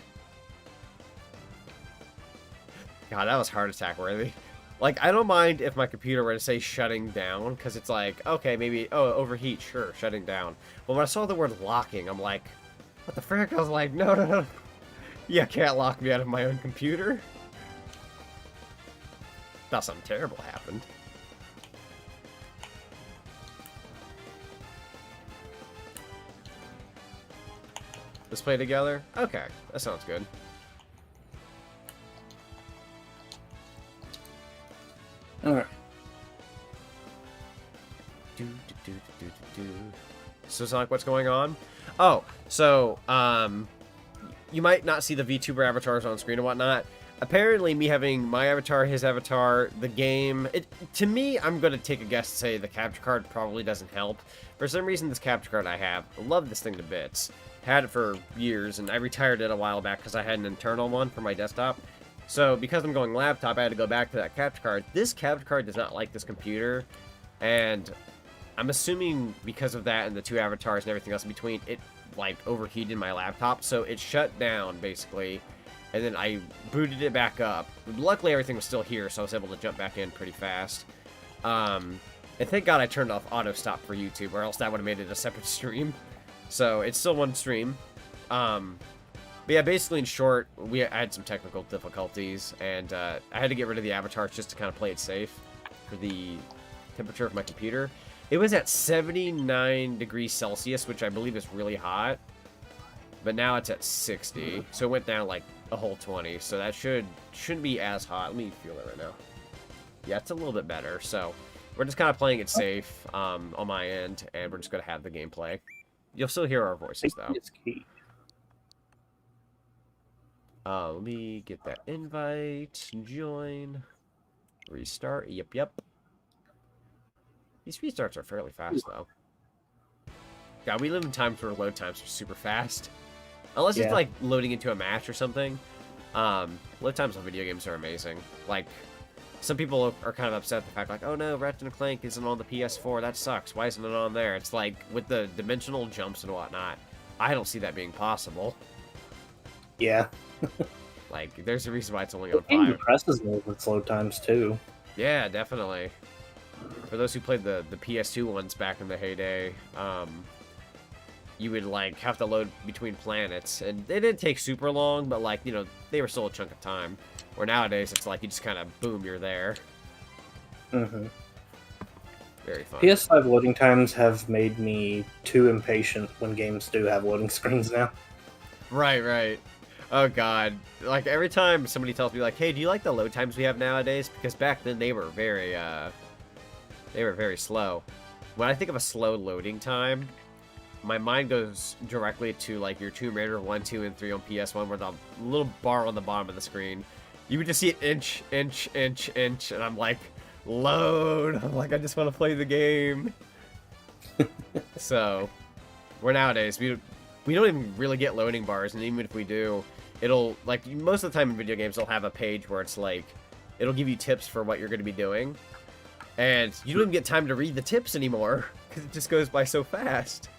God, that was heart attack worthy. Like, I don't mind if my computer were to say shutting down, because it's like, okay, maybe, oh, overheat, sure, shutting down. But when I saw the word locking, I'm like, what the frick? I was like, no. You can't lock me out of my own computer. Thought something terrible happened. Let's play together? Okay, that sounds good. Alright. So, Sonic, what's going on? Oh, so, you might not see the VTuber avatars on screen and whatnot. Apparently, me having my avatar, his avatar, the game... to me, I'm going to take a guess and say the capture card probably doesn't help. For some reason, this capture card I have, I love this thing to bits. Had it for years, and I retired it a while back because I had an internal one for my desktop. So, because I'm going laptop, I had to go back to that capture card. This capture card does not like this computer, and I'm assuming because of that and the two avatars and everything else in between, it like overheated my laptop, so it shut down basically, and then I booted it back up. Luckily everything was still here, so I was able to jump back in pretty fast. And thank God I turned off auto stop for YouTube, or else that would have made it a separate stream. So it's still one stream. But yeah, basically in short, I had some technical difficulties, and I had to get rid of the avatars just to kind of play it safe for the temperature of my computer. It was at 79 degrees Celsius, which I believe is really hot. But now it's at 60. So it went down like a whole 20. So that shouldn't be as hot. Let me feel it right now. Yeah, it's a little bit better. So we're just kind of playing it safe on my end. And we're just going to have the gameplay. You'll still hear our voices, though. Let me get that invite. Join. Restart. Yep. These restarts are fairly fast, though. God, we live in times where load times are super fast. Unless it's like loading into a match or something. Load times on video games are amazing. Like, some people are kind of upset at the fact, like, oh no, Ratchet & Clank isn't on the PS4, that sucks, why isn't it on there? It's like, with the dimensional jumps and whatnot, I don't see that being possible. Yeah. Like, there's a reason why it's only on 5. It impresses me with slow times, too. Yeah, definitely. For those who played the PS2 ones back in the heyday, you would, like, have to load between planets, and they didn't take super long, but, like, you know, they were still a chunk of time. Where nowadays, it's like, you just kind of, boom, you're there. Mm-hmm. Very fun. PS5 loading times have made me too impatient when games do have loading screens now. Right, right. Oh, God. Like, every time somebody tells me, like, hey, do you like the load times we have nowadays? Because back then, they were very slow. When I think of a slow loading time, my mind goes directly to, like, your Tomb Raider 1, 2, and 3 on PS1, where the little bar on the bottom of the screen, you would just see it inch, inch, inch, inch, and I'm like, load! I'm like, I just want to play the game. So, where nowadays, we don't even really get loading bars, and even if we do, it'll, like, most of the time in video games, they'll have a page where it's like, it'll give you tips for what you're going to be doing, and you don't even get time to read the tips anymore, because it just goes by so fast.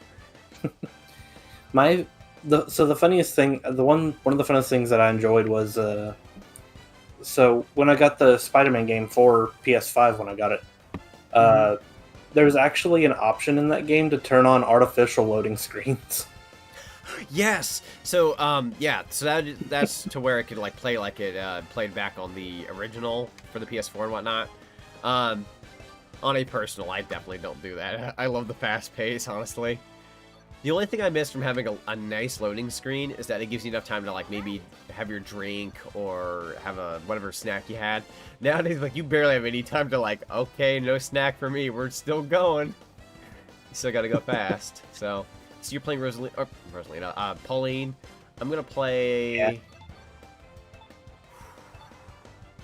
So the funniest thing, one of the funniest things that I enjoyed was, so when I got the Spider-Man game for PS5 when I got it, there's actually an option in that game to turn on artificial loading screens. Yes. So yeah. So that's to where it could like play like it played back on the original for the PS4 and whatnot. On a personal, I definitely don't do that. I love the fast pace, honestly. The only thing I miss from having a nice loading screen is that it gives you enough time to, like, maybe have your drink or have a whatever snack you had. Nowadays, like, you barely have any time to, like, okay, no snack for me. We're still going. You still gotta go fast. So you're playing Rosalina. Pauline, I'm gonna play... Yeah.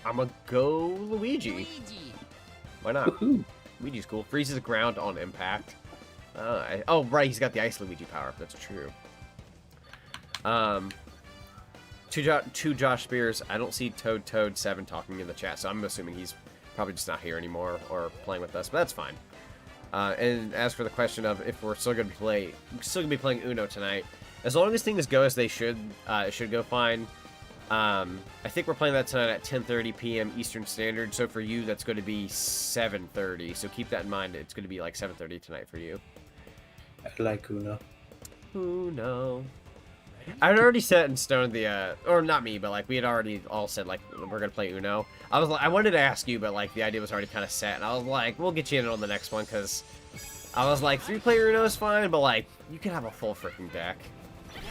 I'm gonna go Luigi. Why not? Luigi's cool. Freezes the ground on impact. Oh, right, he's got the Ice Luigi power. That's true. To Josh Spears, I don't see Toad7 talking in the chat, so I'm assuming he's probably just not here anymore or playing with us, but that's fine. And as for the question of if we're still gonna be playing Uno tonight, as long as things go as they should, it should go fine. I think we're playing that tonight at 10:30 p.m. Eastern Standard, so for you that's going to be 7:30. So keep that in mind. It's going to be like 7:30 tonight for you. I like Uno. Uno. I had already set in stone the, or not me, but like we had already all said like we're gonna play Uno. I wanted to ask you, but like the idea was already kind of set, and I was like, we'll get you in on the next one because I was like 3-player Uno is fine, but like you can have a full freaking deck.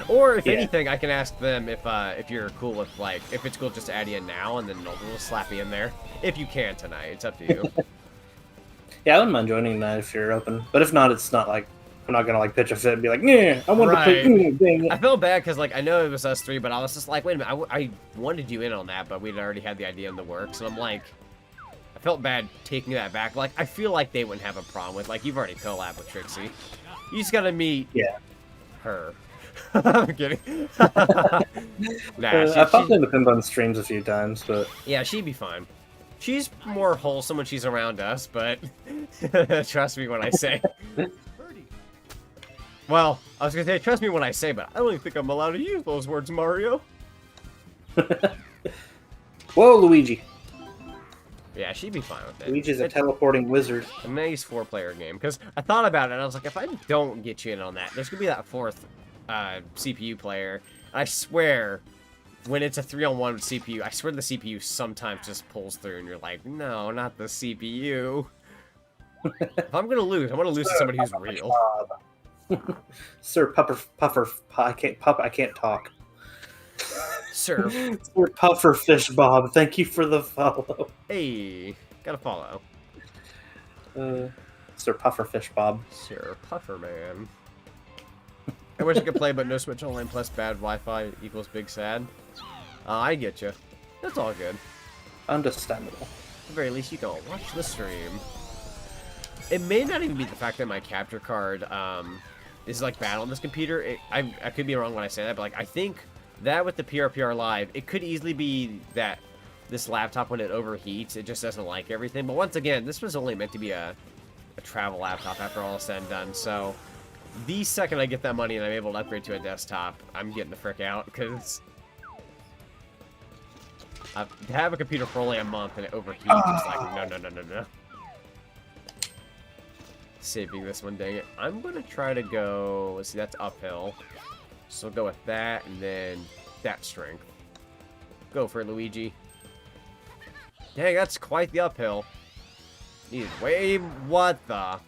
Or if anything, I can ask them if you're cool with like if it's cool just to add you in now, and then we'll slap you in there if you can tonight. It's up to you. Yeah, I wouldn't mind joining that if you're open, but if not, it's not like. I'm not gonna like pitch a fit and be like, yeah, I want to play. Dang it. I felt bad because like I know it was us three, but I was just like, wait a minute, I wanted you in on that, but we'd already had the idea in the works, and I'm like, I felt bad taking that back. Like I feel like they wouldn't have a problem with like you've already collabed with Trixie, you just gotta meet her. I'm kidding. I've popped into Pinbun streams a few times, but yeah, she'd be fine. She's more wholesome when she's around us, but trust me when I say. Well, I was gonna say, trust me when I say, but I don't even think I'm allowed to use those words, Mario. Whoa, Luigi. Yeah, she'd be fine with it. Luigi's a teleporting wizard. A nice 4-player game, because I thought about it, and I was like, if I don't get you in on that, there's gonna be that fourth CPU player. I swear, when it's a 3-on-1 with CPU, I swear the CPU sometimes just pulls through, and you're like, no, not the CPU. If I'm gonna lose, I want to lose to somebody who's real. Sir I can't talk. Sir Pufferfish Bob, thank you for the follow. Hey, gotta follow. Sir Pufferfish Bob. Sir Pufferman. I wish I could play, but no Switch Online plus bad Wi-Fi equals big sad. I get you. That's all good. Understandable. At the very least, you can watch the stream. It may not even be the fact that my capture card is like bad on this computer. I could be wrong when I say that, but like I think that with the PRPR Live, it could easily be that this laptop, when it overheats, it just doesn't like everything. But once again, this was only meant to be a travel laptop after all is said and done. So the second I get that money and I'm able to upgrade to a desktop, I'm getting the frick out, because to have a computer for only a month and it overheats, it's like, no. Saving this one, dang it. I'm going to try to go, let's see, that's uphill. So we'll go with that, and then that strength. Go for it, Luigi. Dang, that's quite the uphill. Needed way, what the?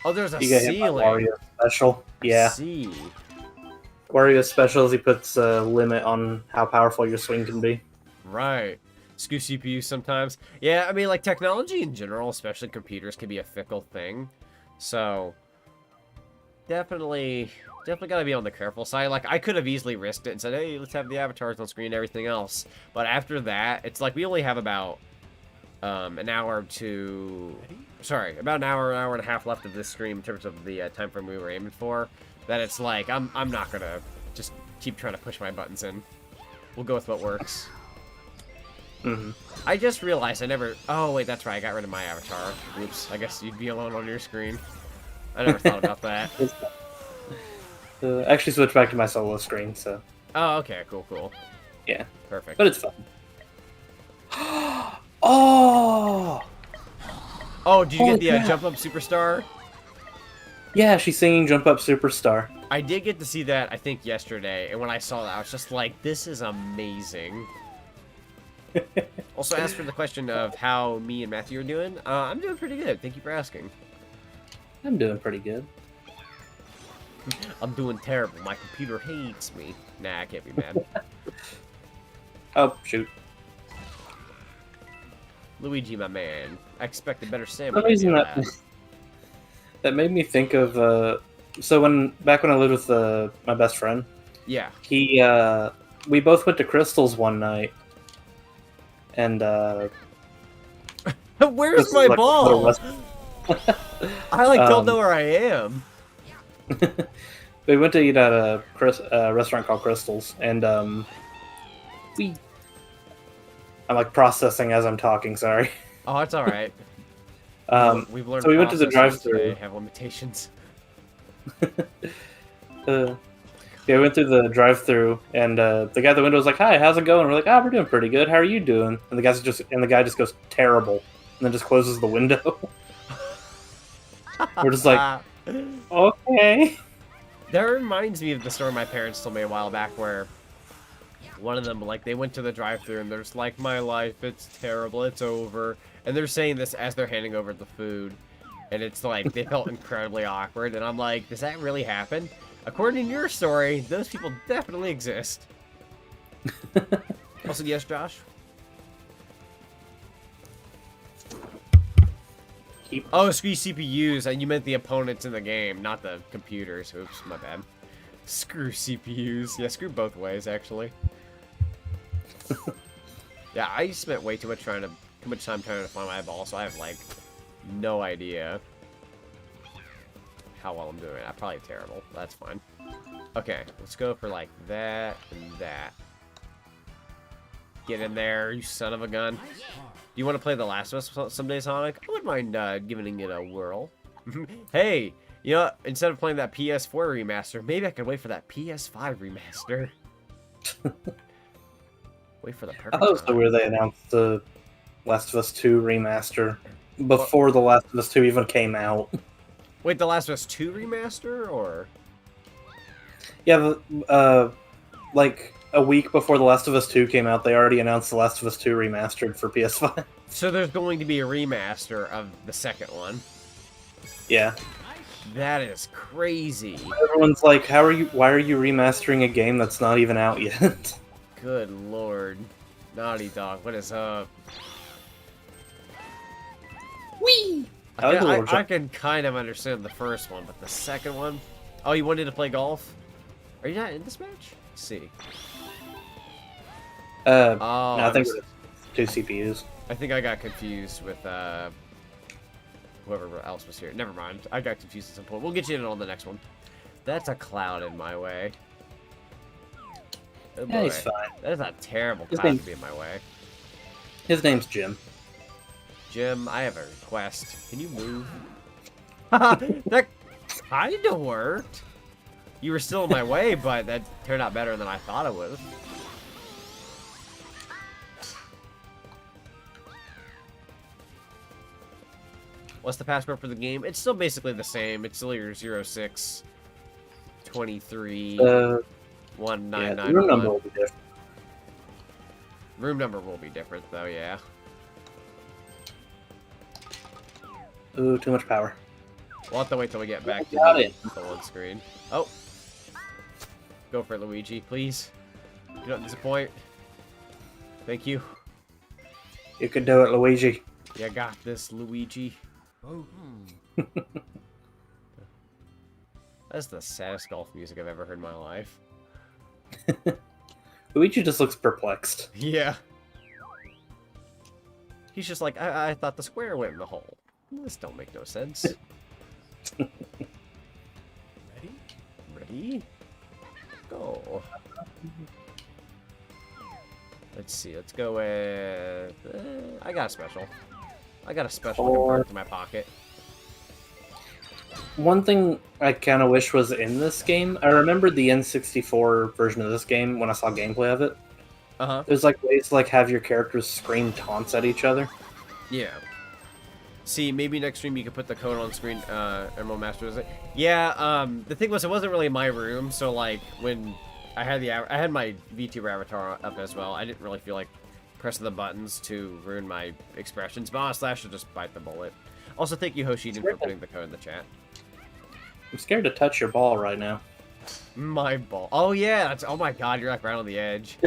Oh, there's a ceiling. Wario special. Yeah. See. Wario special is he puts a limit on how powerful your swing can be. Right. Skew CPU sometimes. Yeah, I mean, like, technology in general, especially computers, can be a fickle thing. So, definitely gotta be on the careful side. Like, I could have easily risked it and said, hey, let's have the avatars on screen and everything else. But after that, it's like we only have about an hour to... Sorry, about an hour and a half left of this stream in terms of the time frame we were aiming for. That it's like, I'm not gonna just keep trying to push my buttons in. We'll go with what works. Mm-hmm. I just realized I never... Oh, wait, that's right. I got rid of my avatar. Oops. I guess you'd be alone on your screen. I never thought about that. Actually switched back to my solo screen, so... Oh, okay. Cool. Yeah. Perfect. But it's fun. Oh! Oh, did you get the Jump Up Superstar? Yeah, she's singing Jump Up Superstar. I did get to see that, I think, yesterday. And when I saw that, I was just like, this is amazing. Also, asked for the question of how me and Matthew are doing. I'm doing pretty good. Thank you for asking. I'm doing pretty good. I'm doing terrible. My computer hates me. Nah, I can't be mad. Oh, shoot. Luigi, my man. I expected better For stamina. some reason that made me think of... So back when I lived with my best friend... Yeah. We both went to Crystal's one night. And, where's my ball? I, don't know where I am. We went to eat at a restaurant called Crystal's, and, I'm, processing as I'm talking, sorry. Oh, it's alright. We've learned so we went to the drive-thru. Have limitations. Yeah, we went through the drive-thru, and the guy at the window was like, "Hi, how's it going?" We're like, "Ah, we're doing pretty good. How are you doing?" And the guy just goes, "Terrible," and then just closes the window. We're just like, okay. That reminds me of the story my parents told me a while back, where one of them, like, they went to the drive-thru and they're just like, "My life, it's terrible, it's over," and they're saying this as they're handing over the food, and it's like they felt incredibly awkward, and I'm like, does that really happen? According to your story, those people definitely exist. Also, yes, Josh? Oh, screw CPUs, and you meant the opponents in the game, not the computers. Oops, my bad. Screw CPUs. Yeah, screw both ways, actually. Yeah, I spent way too much time trying to find my ball, so I have, like, no idea how well I'm doing. I'm probably terrible. That's fine. Okay, let's go for like that and that. Get in there, you son of a gun. Do you want to play The Last of Us someday, Sonic? I wouldn't mind giving it a whirl. Hey, you know, instead of playing that PS4 remaster, maybe I could wait for that PS5 remaster. Wait for the perfect I thought it was where they announced the Last of Us 2 remaster before The Last of Us 2 even came out. Wait, The Last of Us 2 remaster, or? Yeah, like a week before The Last of Us 2 came out, they already announced The Last of Us 2 remastered for PS5. So there's going to be a remaster of the second one. Yeah. That is crazy. Everyone's like, why are you remastering a game that's not even out yet? Good lord. Naughty Dog, what is up? Whee! I can kind of understand the first one, but the second one? Oh, you wanted to play golf? Are you not in this match? Let's see. No, I think it's 2 CPUs. I think I got confused with, whoever else was here. Never mind. I got confused at some point. We'll get you in on the next one. That's a cloud in my way. Oh boy. Yeah, he's fine. That is a terrible cloud to be in my way. His name's Jim. Jim, I have a request. Can you move? That kind of worked. You were still in my way, but that turned out better than I thought it would. What's the password for the game? It's still basically the same. It's still your 06 23 1991. Yeah, room number will be different. Room number will be different, though, yeah. Ooh, too much power. We'll have to wait till we get back to the one screen. Oh. Go for it, Luigi, please. You don't disappoint. Thank you. You can do it, Luigi. You got this, Luigi. Oh. That's the saddest golf music I've ever heard in my life. Luigi just looks perplexed. Yeah. He's just like, I thought the square went in the hole. This don't make no sense. Ready? Ready? Go. Let's see. Let's go with... I got a special. I got a special compartment in my pocket. One thing I kind of wish was in this game, I remember the N64 version of this game when I saw gameplay of it. There's like ways to like have your characters scream taunts at each other. Yeah. See, maybe next stream you could put the code on screen. Emerald Master, is it? Yeah. The thing was, it wasn't really my room, so like when I had my Vtuber avatar up as well, I didn't really feel like pressing the buttons to ruin my expressions. But honestly, I should just bite the bullet. Also, thank you, Hoshiden, for putting the code in the chat. I'm scared to touch your ball right now. My ball. Oh yeah. That's, oh my God, you're like right on the edge.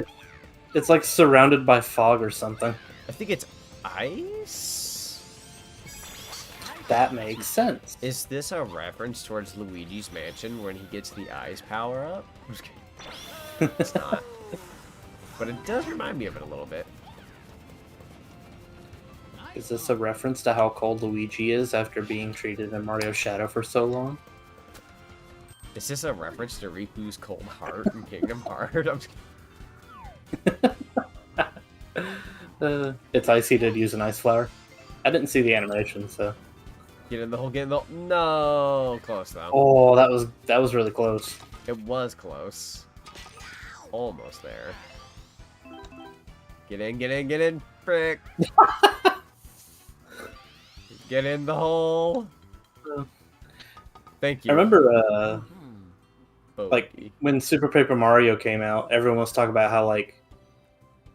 It's like surrounded by fog or something. I think it's ice. That makes sense. Is this a reference towards Luigi's Mansion when he gets the eyes power up? I'm just kidding. It's not. But it does remind me of it a little bit. Is this a reference to how cold Luigi is after being treated in Mario's Shadow for so long? Is this a reference to Riku's cold heart in Kingdom Hearts? I'm just It's icy to use an ice flower. I didn't see the animation, so. Get in the hole, get in the hole. No, close though. Oh, that was really close. It was close. Almost there. Get in, get in, get in. Frick. Get in the hole. Thank you. I remember, like, when Super Paper Mario came out, everyone was talking about how, like,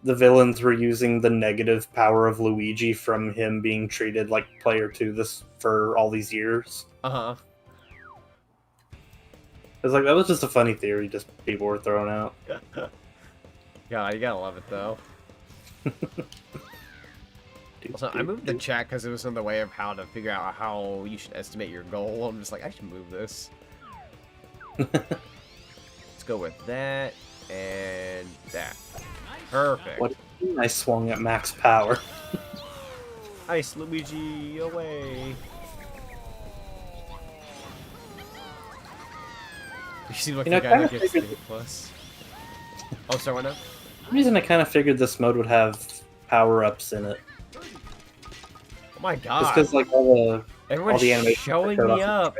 the villains were using the negative power of Luigi from him being treated like player 2 this for all these years. Uh-huh. It was like, that was just a funny theory just people were throwing out. God, you gotta love it, though. Also, I moved the chat because it was in the way of how to figure out how you should estimate your goal. I'm just like, I should move this. Let's go with that and that. Perfect. What I swung at max power. Ice Luigi away. You seem like the guy that gets the plus. Oh, sorry, what now? For some reason I kind of figured this mode would have power-ups in it. Oh my God. Just because, like, all the animations showing me up.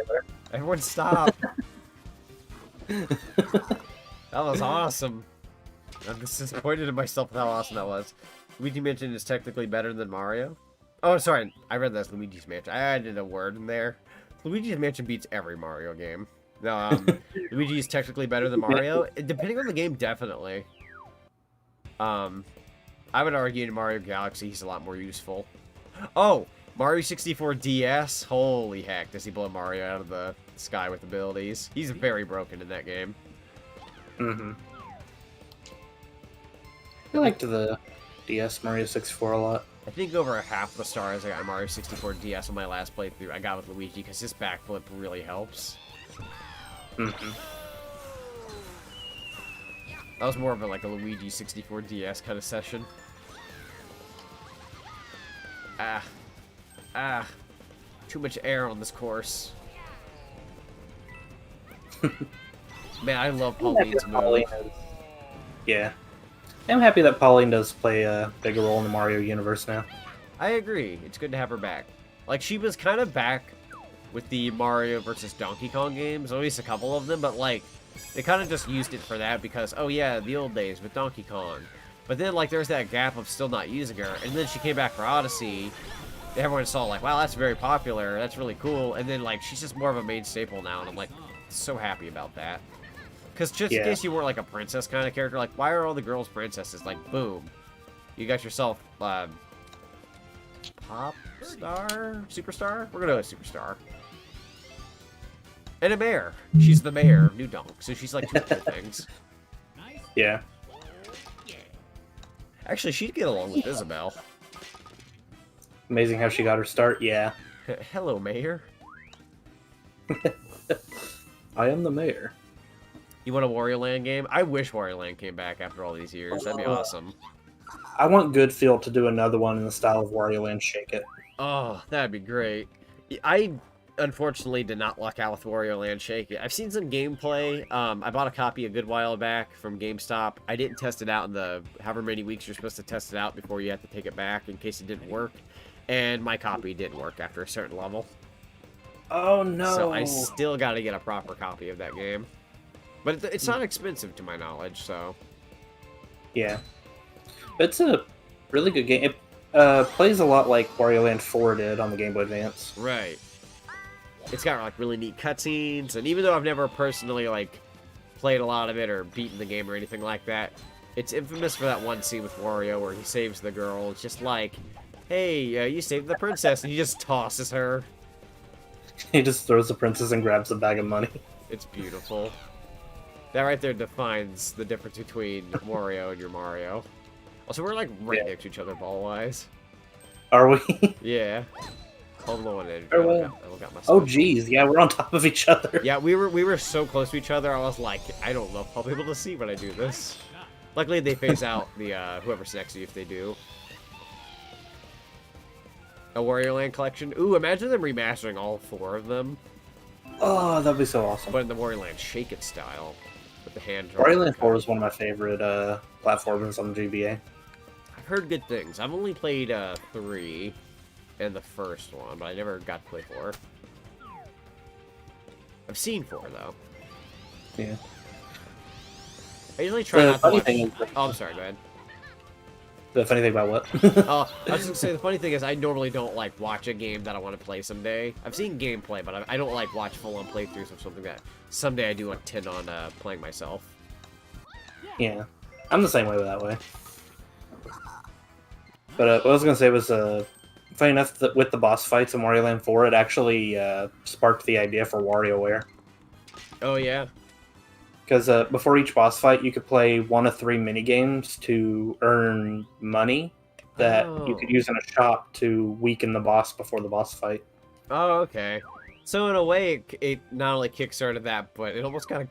Everyone stop. That was awesome. I'm just disappointed in myself with how awesome that was. Luigi Mansion is technically better than Mario. Oh, sorry. I read that as Luigi's Mansion. I added a word in there. Luigi's Mansion beats every Mario game. No, Luigi is technically better than Mario. Depending on the game, definitely. I would argue in Mario Galaxy, he's a lot more useful. Oh, Mario 64 DS. Holy heck, does he blow Mario out of the sky with abilities? He's very broken in that game. Mm-hmm. I liked the DS Mario 64 a lot. I think over half the stars I got in Mario 64 DS on my last playthrough I got with Luigi because his backflip really helps. Mm-hmm. That was more of like a Luigi 64 DS kind of session. Ah. Too much air on this course. Man, I love Pauline's move. Yeah. I'm happy that Pauline does play a bigger role in the Mario universe now. I agree. It's good to have her back. Like, she was kind of back with the Mario versus Donkey Kong games, at least a couple of them, but, like, they kind of just used it for that because, oh yeah, the old days with Donkey Kong. But then, like, there's that gap of still not using her, and then she came back for Odyssey. Everyone saw, like, wow, that's very popular, that's really cool, and then, like, she's just more of a main staple now, and I'm, like, so happy about that. Because just in case you weren't, like, a princess kind of character, like, why are all the girls princesses? Like, boom. You got yourself, pop star? Superstar? We're gonna go with superstar. And a mayor. She's the mayor of New Donk, so she's, like, two other things. Yeah. Actually, she'd get along with Isabelle. Amazing how she got her start, yeah. Hello, mayor. I am the mayor. You want a Wario Land game? I wish Wario Land came back after all these years. That'd be awesome. I want Goodfield to do another one in the style of Wario Land Shake It. Oh, that'd be great. I unfortunately did not luck out with Wario Land Shake It. I've seen some gameplay. I bought a copy a good while back from GameStop. I didn't test it out in the however many weeks you're supposed to test it out before you have to take it back in case it didn't work. And my copy didn't work after a certain level. Oh no! So I still got to get a proper copy of that game. But it's not expensive to my knowledge, so... Yeah. It's a really good game. It plays a lot like Wario Land 4 did on the Game Boy Advance. Right. It's got, like, really neat cutscenes, and even though I've never personally, like, played a lot of it or beaten the game or anything like that, it's infamous for that one scene with Wario where he saves the girl. It's just like, hey, you saved the princess, and he just tosses her. He just throws the princess and grabs a bag of money. It's beautiful. That right there defines the difference between Wario and your Mario. Also, we're like right next to each other ball-wise. Are we? Yeah. Hold on, oh, geez. Yeah, we're on top of each other. Yeah, we were so close to each other, I was like, I don't know if I'll be able to see when I do this. Luckily, they phase out the whoever's next to you if they do. A Wario Land collection. Ooh, imagine them remastering all 4 of them. Oh, that'd be so awesome. But in the Wario Land Shake It style. With the hand Wario Land 4 is one of my favorite platformers on the GBA. I've heard good things. I've only played 3 and the first one, but I never got to play 4. I've seen 4, though. Yeah. I usually try not to watch... Is... Oh, I'm sorry, go ahead. The funny thing about what? Oh, I was just going to say, the funny thing is I normally don't, like, watch a game that I want to play someday. I've seen gameplay, but I don't, like, watch full-on playthroughs of something that someday I do intend on playing myself. Yeah. I'm the same way that way. But what I was going to say was, funny enough, that with the boss fights in Wario Land 4, it actually sparked the idea for WarioWare. Oh, yeah? Because before each boss fight, you could play 1 of 3 minigames to earn money that you could use in a shop to weaken the boss before the boss fight. Oh, okay. So in a way, it not only kickstarted that, but it almost kind of,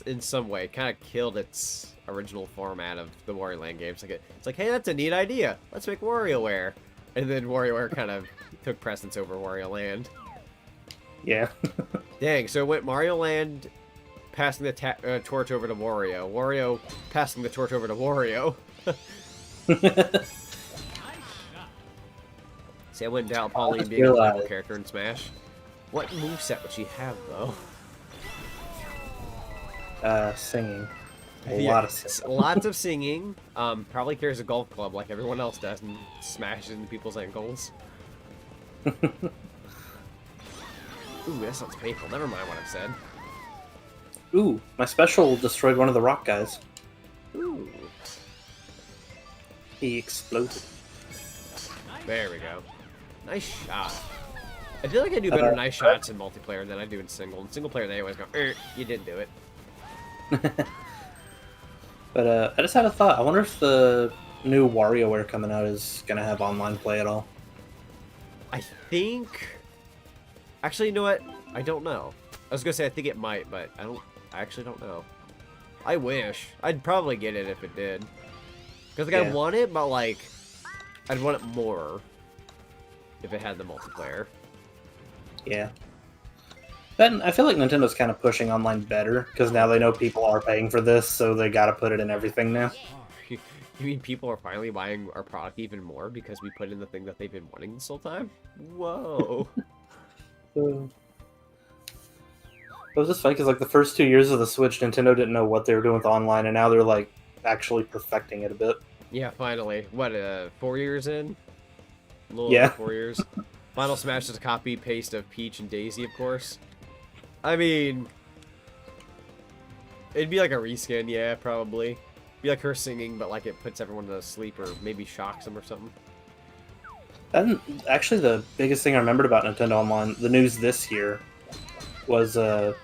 in some way, kind of killed its original format of the Wario Land games. Like it's like, hey, that's a neat idea. Let's make WarioWare. And then WarioWare kind of took precedence over Wario Land. Yeah. Dang, so it went Mario Land... passing the torch over to Wario. Wario passing the torch over to Wario. See, I wouldn't doubt Pauline being a playable character in Smash. What moveset would she have, though? Singing. A lot of singing. Lots of singing. Probably carries a golf club like everyone else does and smashes into people's ankles. Ooh, that sounds painful. Never mind what I've said. Ooh, my special destroyed one of the rock guys. Ooh. He exploded. There we go. Nice shot. I feel like I do better nice shots in multiplayer than I do in single. In single player, they always go, you didn't do it. But I just had a thought. I wonder if the new WarioWare coming out is going to have online play at all. I think... Actually, you know what? I don't know. I was going to say I think it might, but I actually don't know. I wish. I'd probably get it if it did. Because, like, I want it, but, like, I'd want it more if it had the multiplayer. Yeah. Then I feel like Nintendo's kind of pushing online better because now they know people are paying for this, so they got to put it in everything now. You mean people are finally buying our product even more because we put in the thing that they've been wanting this whole time? Whoa. It was just funny because like the first 2 years of the Switch, Nintendo didn't know what they were doing with online, and now they're like actually perfecting it a bit. Yeah, finally. What, 4 years in? A little Yeah. over 4 years. Final Smash is a copy-paste of Peach and Daisy, of course. I mean, it'd be like a reskin, yeah, probably. Be like her singing, but like it puts everyone to sleep or maybe shocks them or something. And actually, the biggest thing I remembered about Nintendo Online, the news this year, was so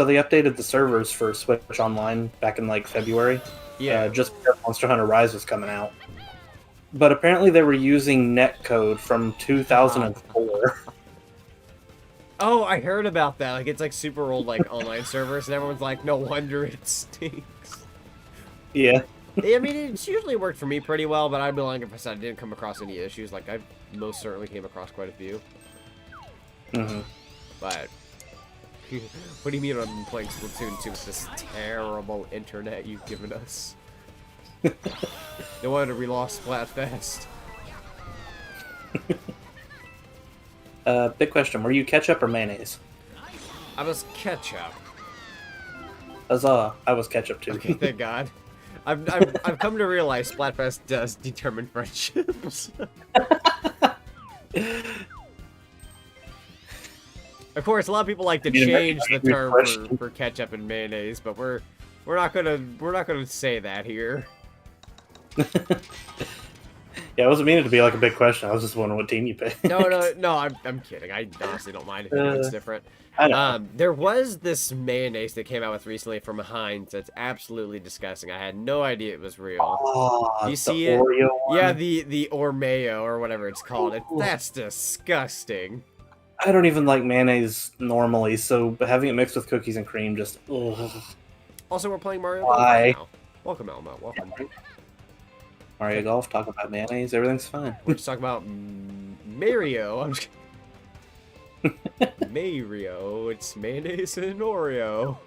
they updated the servers for Switch Online back in like February. Yeah. Just because Monster Hunter Rise was coming out. But apparently they were using netcode from 2004. Oh, I heard about that. Like, it's like super old, like, online servers, and everyone's like, no wonder it stinks. Yeah. I mean, it's usually worked for me pretty well, but I'd be lying if I said I didn't come across any issues. Like, I most certainly came across quite a few. Mm-hmm. But, what do you mean I'm playing Splatoon 2 with this terrible internet you've given us? No wonder we lost Splatfest. Big question. Were you ketchup or mayonnaise? I was ketchup. Huzzah. I was ketchup too. Okay, thank God. I've come to realize Splatfest does determine friendships. Of course, a lot of people like to change the term for ketchup and mayonnaise, but we're not gonna say that here. Yeah, it wasn't meaning to be like a big question. I was just wondering what team you picked. No, I'm kidding. I honestly don't mind if it's different. I know. There was this mayonnaise that came out with recently from Heinz that's absolutely disgusting. I had no idea it was real. Oh, Do you see it? Oreo one? Yeah, the Ormeo or whatever it's called. That's disgusting. I don't even like mayonnaise normally, so having it mixed with cookies and cream just... Ugh. Also, we're playing Mario Why? Golf right now. Welcome, Elmo. Welcome. Mario Golf, talk about mayonnaise, everything's fine. We're just talking about Mario. I'm just Mario. It's mayonnaise and Oreo.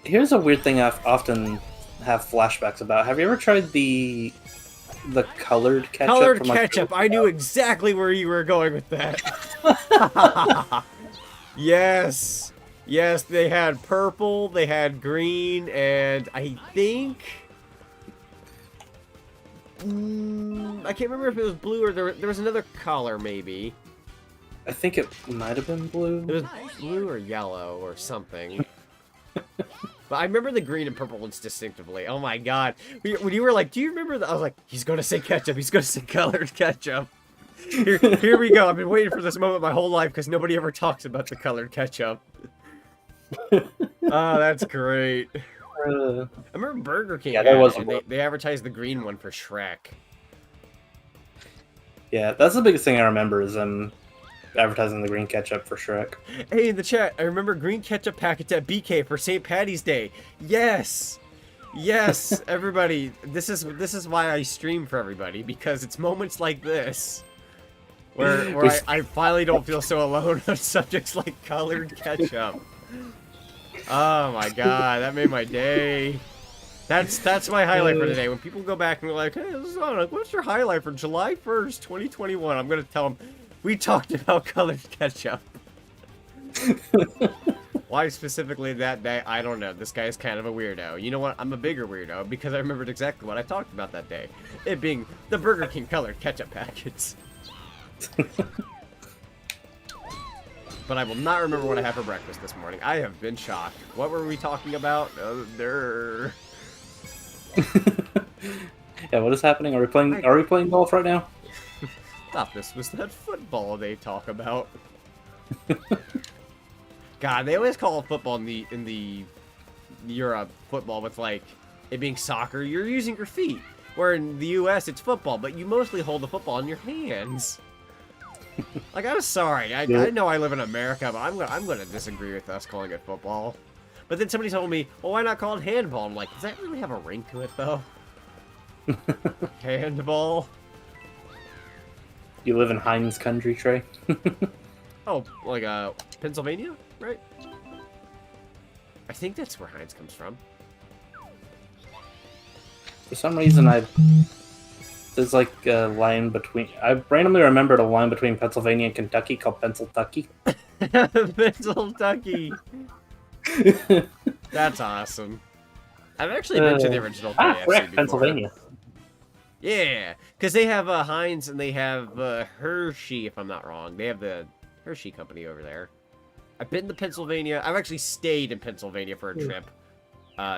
Here's a weird thing I often have flashbacks about. Have you ever tried the colored ketchup? Colored ketchup. I knew exactly where you were going with that. Yes. Yes, they had purple, they had green, and I think... I can't remember if it was blue or there was another color, maybe. I think it might have been blue. It was blue or yellow or something. But I remember the green and purple ones distinctively. Oh my god. When you were like, do you remember that? I was like, he's going to say ketchup. He's going to say colored ketchup. Here we go. I've been waiting for this moment my whole life because nobody ever talks about the colored ketchup. Oh, that's great. I remember Burger King. Yeah, that was they advertised the green one for Shrek. Yeah, that's the biggest thing I remember is advertising the green ketchup for Shrek. Hey, in the chat, I remember green ketchup packets at BK for St. Patty's Day. Yes, yes, everybody. This is why I stream for everybody, because it's moments like this where I finally don't feel so alone on subjects like colored ketchup. Oh my god, that made my day. That's my highlight for today. When people go back and they're like, hey, Sonic, what's your highlight for July 1st, 2021? I'm going to tell them, we talked about colored ketchup. Why specifically that day, I don't know. This guy is kind of a weirdo. You know what? I'm a bigger weirdo because I remembered exactly what I talked about that day. It being the Burger King colored ketchup packets. But I will not remember what I had for breakfast this morning. I have been shocked. What were we talking about? Yeah, what is happening? Are we playing golf right now? Thought this was that football they talk about. God, they always call football in the Europe football with like it being soccer. You're using your feet. Where in the US it's football, but you mostly hold the football in your hands. Like, I'm sorry. I know I live in America, but I'm gonna disagree with us calling it football. But then somebody told me, well, why not call it handball? I'm like, does that really have a ring to it, though? Handball? You live in Heinz country, Trey? Oh, like Pennsylvania, right? I think that's where Heinz comes from. For some reason, there's like a line between. I randomly remembered a line between Pennsylvania and Kentucky called Pennsyltucky. Pennsyltucky. That's awesome. I've actually been to the original KFC correct, before. Pennsylvania. Yeah, because they have Heinz and they have Hershey, if I'm not wrong. They have the Hershey company over there. I've been to Pennsylvania. I've actually stayed in Pennsylvania for a trip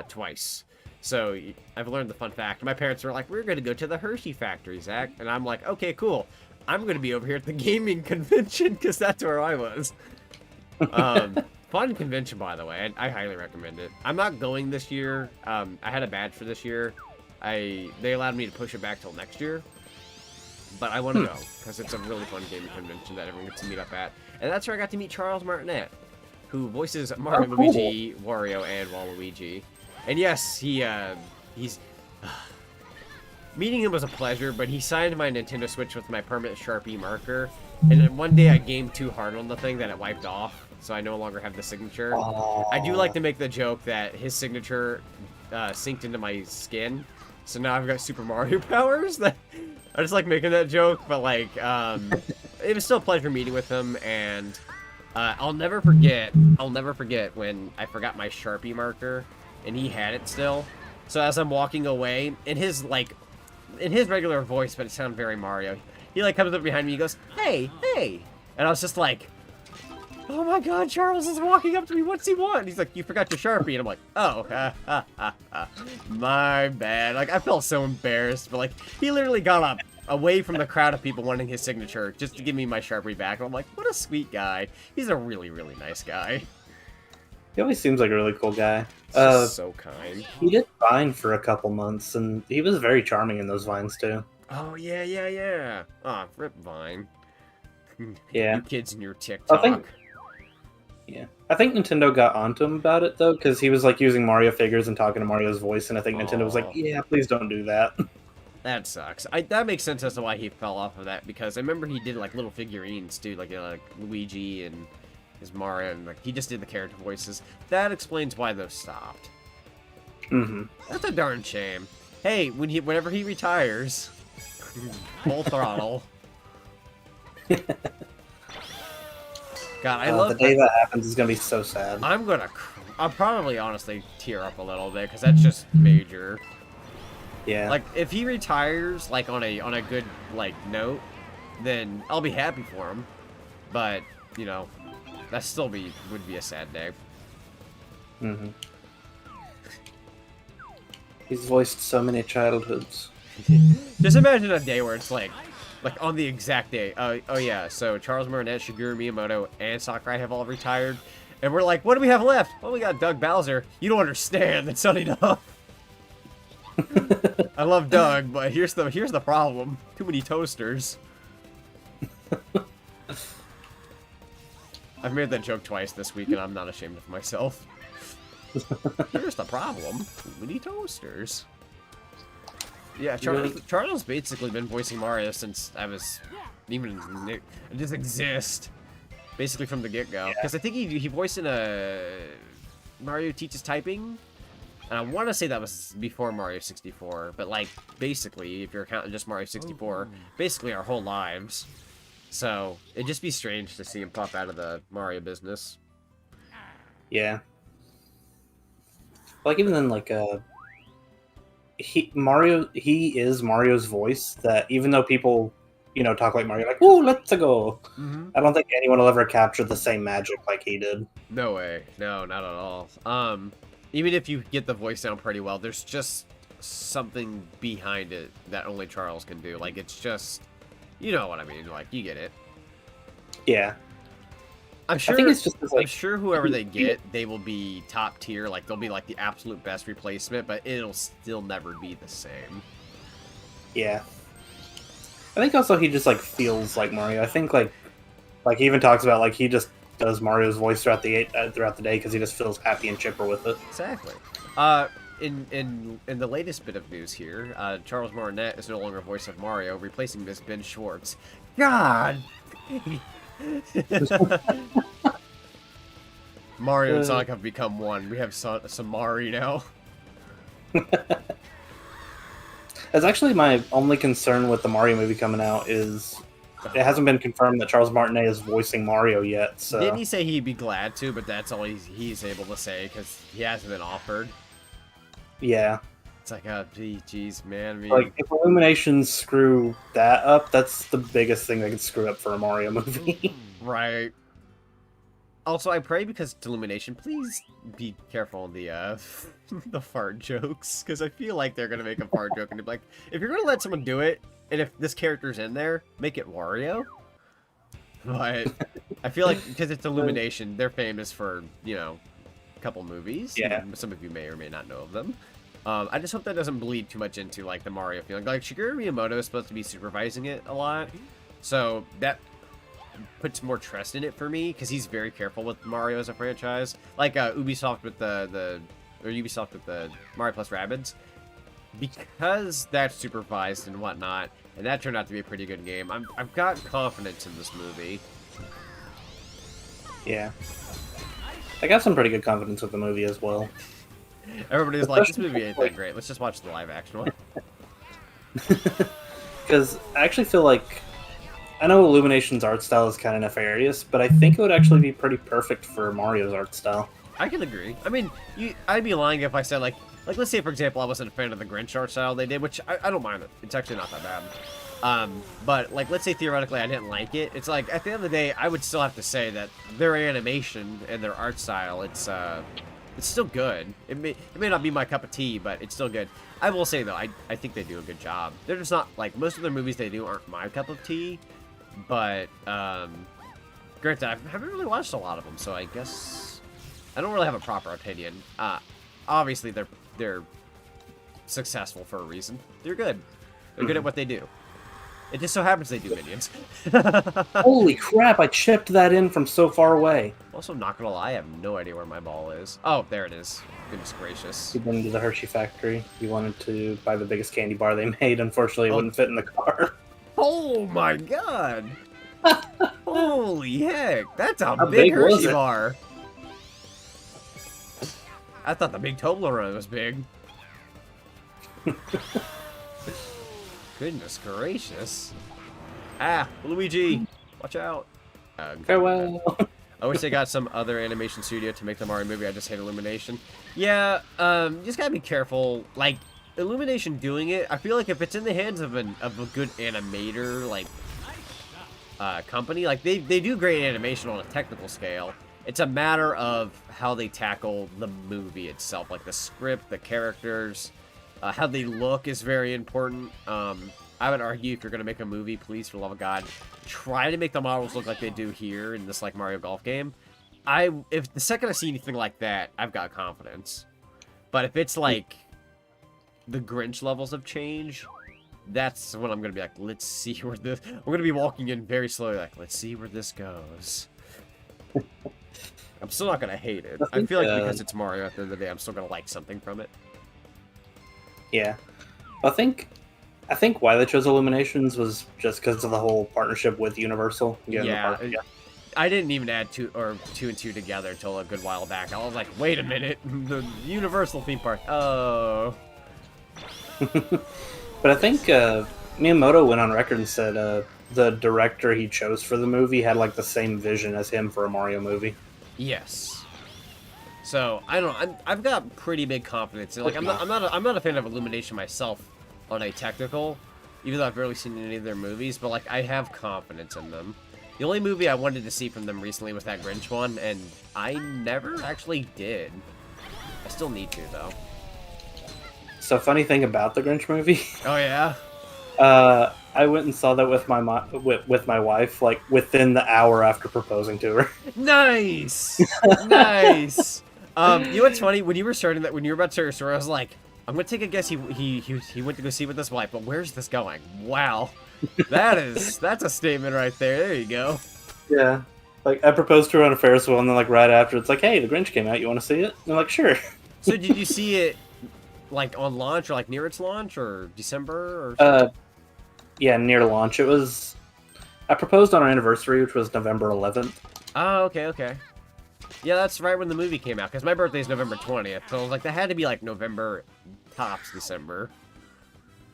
twice. So I've learned the fun fact. My parents were like, we're going to go to the Hershey factory, Zach. And I'm like, okay, cool. I'm going to be over here at the gaming convention because that's where I was. Fun convention, by the way. I highly recommend it. I'm not going this year. I had a badge for this year. They allowed me to push it back till next year. But I want to go because it's a really fun gaming convention that everyone gets to meet up at. And that's where I got to meet Charles Martinet, who voices Mario, Luigi, Wario, and Waluigi. And yes, he's... meeting him was a pleasure, but he signed my Nintendo Switch with my permanent Sharpie marker. And then one day I gamed too hard on the thing that it wiped off, so I no longer have the signature. I do like to make the joke that his signature synced into my skin, so now I've got Super Mario powers. I just like making that joke, but like, it was still a pleasure meeting with him, and I'll never forget when I forgot my Sharpie marker, and he had it still. So as I'm walking away, in his regular voice, but it sounded very Mario, he like comes up behind me, he goes, "Hey, hey," and I was just like, "Oh my God, Charles is walking up to me. What's he want?" And he's like, "You forgot your Sharpie," and I'm like, "Oh, my bad." Like I felt so embarrassed, but like he literally got up away from the crowd of people wanting his signature just to give me my Sharpie back. And I'm like, what a sweet guy. He's a really, really nice guy. He always seems like a really cool guy. So kind. He did Vine for a couple months, and he was very charming in those Vines, too. Oh, yeah. Aw, rip Vine. Yeah. You kids and your TikTok. I think Nintendo got onto him about it, though, because he was, like, using Mario figures and talking to Mario's voice, and I think Nintendo was like, yeah, please don't do that. That sucks. That makes sense as to why he fell off of that, because I remember he did, like, little figurines, too, like Luigi and his Mario, and, like, he just did the character voices. That explains why those stopped. Mm-hmm. That's a darn shame. Hey, whenever he retires, full throttle. God, I love the day that happens is gonna be so sad. I'll probably honestly tear up a little bit because that's just major. Yeah. Like if he retires like on a good like note, then I'll be happy for him. But you know, that still would be a sad day. Mm-hmm. He's voiced so many childhoods. Just imagine a day where it's like on the exact day. Oh yeah, so Charles Martinet, Shigeru Miyamoto, and Sakurai have all retired. And we're like, what do we have left? Well, we got Doug Bowser. You don't understand. That's not enough. I love Doug, but here's the problem. Too many toasters. I've made that joke twice this week, and I'm not ashamed of myself. Here's the problem. Too many toasters. Yeah, Charles basically been voicing Mario since I was just exist. Basically from the get-go. Because I think he voiced in Mario Teaches Typing. And I want to say that was before Mario 64. But, like, basically, if you're counting just Mario 64, basically our whole lives. So, it'd just be strange to see him pop out of the Mario business. Yeah. Like, even then, like, he is Mario's voice, that even though people, you know, talk like Mario, like, "Ooh, let's go." Mm-hmm. I don't think anyone will ever capture the same magic like he did. No way. No, not at all. Even if you get the voice down pretty well, there's just something behind it that only Charles can do. Like, it's just, you know what I mean. Like, you get it. Yeah. I'm sure. I think it's just like, I'm sure whoever they get, they will be top tier. Like they'll be like the absolute best replacement, but it'll still never be the same. Yeah. I think also he just like feels like Mario. I think like he even talks about like he just does Mario's voice throughout the day because he just feels happy and chipper with it. Exactly. In the latest bit of news here, Charles Martinet is no longer voice of Mario, replacing Miss Ben Schwartz. God. Mario and Sonic have become one. We have Samari now. That's actually my only concern with the Mario movie coming out is it hasn't been confirmed that Charles Martinet is voicing Mario yet. So didn't he say he'd be glad to? But that's all he's able to say because he hasn't been offered. Yeah. It's like, oh, geez, man. I mean, like, if Illuminations screw that up, that's the biggest thing they can screw up for a Mario movie. Right. Also, I pray because to Illumination, please be careful on the the fart jokes, because I feel like they're gonna make a fart joke and be like, if you're gonna let someone do it, and if this character's in there, make it Wario. But I feel like because it's Illumination, they're famous for, you know, a couple movies. Yeah. Some of you may or may not know of them. I just hope that doesn't bleed too much into like the Mario feeling. Like Shigeru Miyamoto is supposed to be supervising it a lot, so that puts more trust in it for me because he's very careful with Mario as a franchise. Like Ubisoft with Ubisoft with the Mario plus Rabbids, because that's supervised and whatnot, and that turned out to be a pretty good game. I've got confidence in this movie. Yeah, I got some pretty good confidence with the movie as well. Everybody's like, this movie ain't that great. Let's just watch the live action one. Because I actually feel like, I know Illumination's art style is kind of nefarious, but I think it would actually be pretty perfect for Mario's art style. I can agree. I mean, I'd be lying if I said, like, let's say, for example, I wasn't a fan of the Grinch art style they did, which I don't mind it. It's actually not that bad. But, like, let's say theoretically I didn't like it. It's like, at the end of the day, I would still have to say that their animation and their art style, it's still good. It may not be my cup of tea, but it's still good. I will say, though, I think they do a good job. They're just not, like, most of the movies they do aren't my cup of tea. But, granted, I haven't really watched a lot of them, so I guess I don't really have a proper opinion. Obviously, they're successful for a reason. They're good. They're good at what they do. It just so happens they do minions. Holy crap, I chipped that in from so far away. Also, not gonna lie, I have no idea where my ball is. Oh, there it is. Goodness gracious. You went to the Hershey factory. You wanted to buy the biggest candy bar they made. Unfortunately, it wouldn't fit in the car. Oh my god! Holy heck! That's a big Hershey bar! I thought the big Toblerone was big. Goodness gracious. Ah, Luigi! Watch out. Farewell. I wish they got some other animation studio to make the Mario movie. I just hate Illumination. Yeah, you just gotta be careful. Like, Illumination doing it, I feel like if it's in the hands of a good animator, like, company, like, they do great animation on a technical scale. It's a matter of how they tackle the movie itself, like the script, the characters, how they look is very important. I would argue if you're going to make a movie, please, for the love of God, try to make the models look like they do here in this, like, Mario Golf game. If the second I see anything like that, I've got confidence. But if it's, like, the Grinch levels of change, that's when I'm going to be like, let's see where this... We're going to be walking in very slowly, like, let's see where this goes. I'm still not going to hate it. I feel like because it's Mario at the end of the day, I'm still going to like something from it. Yeah. I think why they chose Illuminations was just because of the whole partnership with Universal. Yeah. I didn't even add two and two together until a good while back. I was like, wait a minute, the Universal theme park. Oh. But I think Miyamoto went on record and said the director he chose for the movie had like the same vision as him for a Mario movie. Yes. So I don't know. I've got pretty big confidence. Like I'm not a fan of Illumination myself on a technical, even though I've barely seen any of their movies. But like I have confidence in them. The only movie I wanted to see from them recently was that Grinch one, and I never actually did. I still need to though. So funny thing about the Grinch movie. Oh yeah. I went and saw that with my wife, like within the hour after proposing to her. Nice, nice. You know what's funny? When you were about to start your story, I was like, I'm gonna take a guess. He went to go see with his wife, but where's this going? Wow, that's a statement right there. There you go. Yeah, like I proposed to her on a Ferris wheel, and then like right after, it's like, hey, the Grinch came out. You want to see it? And I'm like, sure. So did you see it like on launch or like near its launch or December or? Yeah, near launch. It was I proposed on our anniversary, which was November 11th. Oh, okay, okay. Yeah, that's right when the movie came out, because my birthday's November 20th, so I was like, that had to be, like, November, tops December.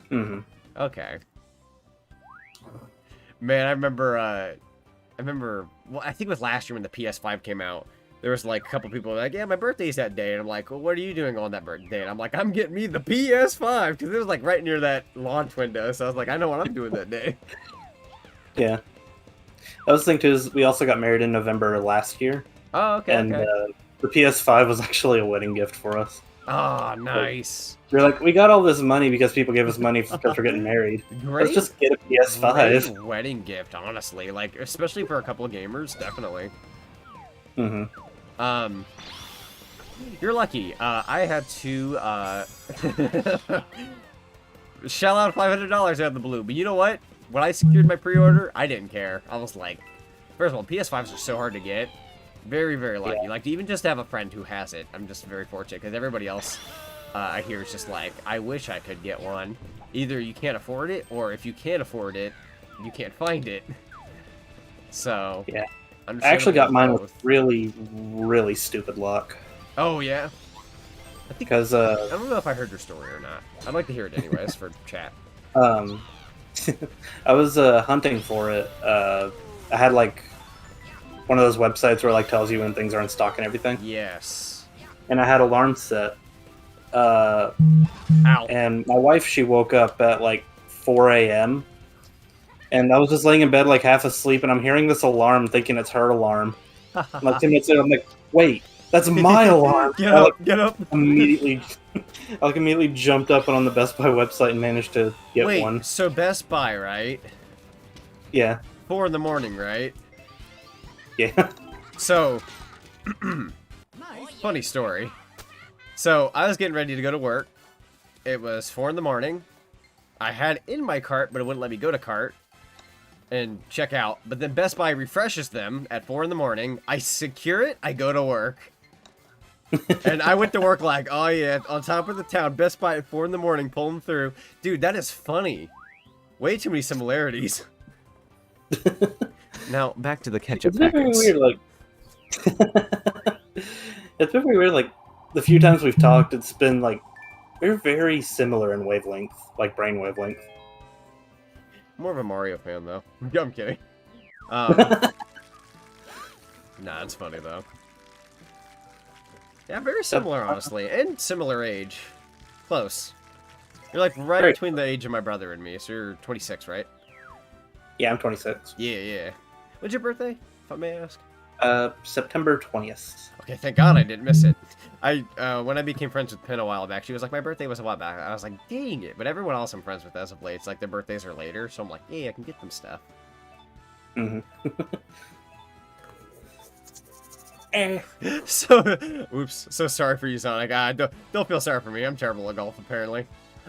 Mm-hmm. Okay. Man, I remember, well, I think it was last year when the PS5 came out, there was, like, a couple people like, yeah, my birthday's that day, and I'm like, well, what are you doing on that birthday? And I'm like, I'm getting me the PS5, because it was, like, right near that launch window, so I was like, I know what I'm doing that day. Yeah. The other thing, too, is we also got married in November last year. Oh, okay, and the PS5 was actually a wedding gift for us. Oh, nice. We're like, we got all this money because people gave us money because we're getting married. Let's just get a PS5. Great wedding gift, honestly. Like, especially for a couple of gamers, definitely. Mm-hmm. You're lucky. I had to, shell out $500 out of the blue. But you know what? When I secured my pre-order, I didn't care. I was like, first of all, PS5s are so hard to get. Very, very lucky. Yeah. Like, to even just have a friend who has it, I'm just very fortunate, because everybody else I hear is just like, I wish I could get one. Either you can't afford it, or if you can't afford it, you can't find it. So, yeah. I actually got mine with really, really stupid luck. Oh, yeah? Because, I don't know if I heard your story or not. I'd like to hear it anyways for chat. I was hunting for it. I had, like, one of those websites where, like, tells you when things are in stock and everything. Yes. And I had alarm set. Ow. And my wife, she woke up at, like, 4 a.m. And I was just laying in bed, like, half asleep, and I'm hearing this alarm, thinking it's her alarm. Like, 10 minutes later, I'm like, wait, that's my alarm! Get up, get up! Immediately, I immediately jumped up and on the Best Buy website and managed to get one. Wait, so Best Buy, right? Yeah. 4 in the morning, right? Yeah. So, funny story. So, I was getting ready to go to work. It was 4 in the morning. I had it in my cart, but it wouldn't let me go to cart and check out. But then Best Buy refreshes them at 4 in the morning. I secure it, I go to work. And I went to work like, oh yeah, on top of the town, Best Buy at 4 in the morning, pulling through. Dude, that is funny. Way too many similarities. Now, back to the ketchup packets. It's been very weird, like... It's been very weird, like, the few times we've talked, it's been, like, we're very similar in wavelength, like brain wavelength. More of a Mario fan, though. I'm kidding. Nah, it's funny, though. Yeah, very similar, honestly. And similar age. Close. You're, like, right between the age of my brother and me, so you're 26, right? Yeah, I'm 26. Yeah, yeah. When's your birthday, if I may ask? September 20th. Okay, thank God I didn't miss it. When I became friends with Penn a while back, she was like, my birthday was a while back. I was like, dang it. But everyone else I'm friends with as of late, it's like their birthdays are later, so I'm like, yeah, I can get them stuff. So, oops. So sorry for you, Sonic. Don't feel sorry for me. I'm terrible at golf, apparently.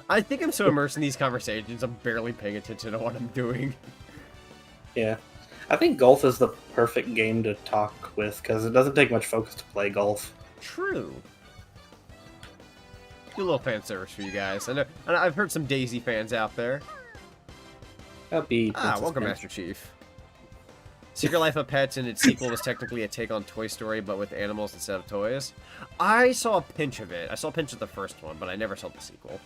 I think I'm so immersed in these conversations, I'm barely paying attention to what I'm doing. Yeah. I think golf is the perfect game to talk with, because it doesn't take much focus to play golf. True. Do a little fan service for you guys. I know, and I've heard some Daisy fans out there. Welcome, Master Chief. Secret Life of Pets and its sequel was technically a take on Toy Story, but with animals instead of toys. I saw a pinch of it. I saw a pinch of the first one, but I never saw the sequel.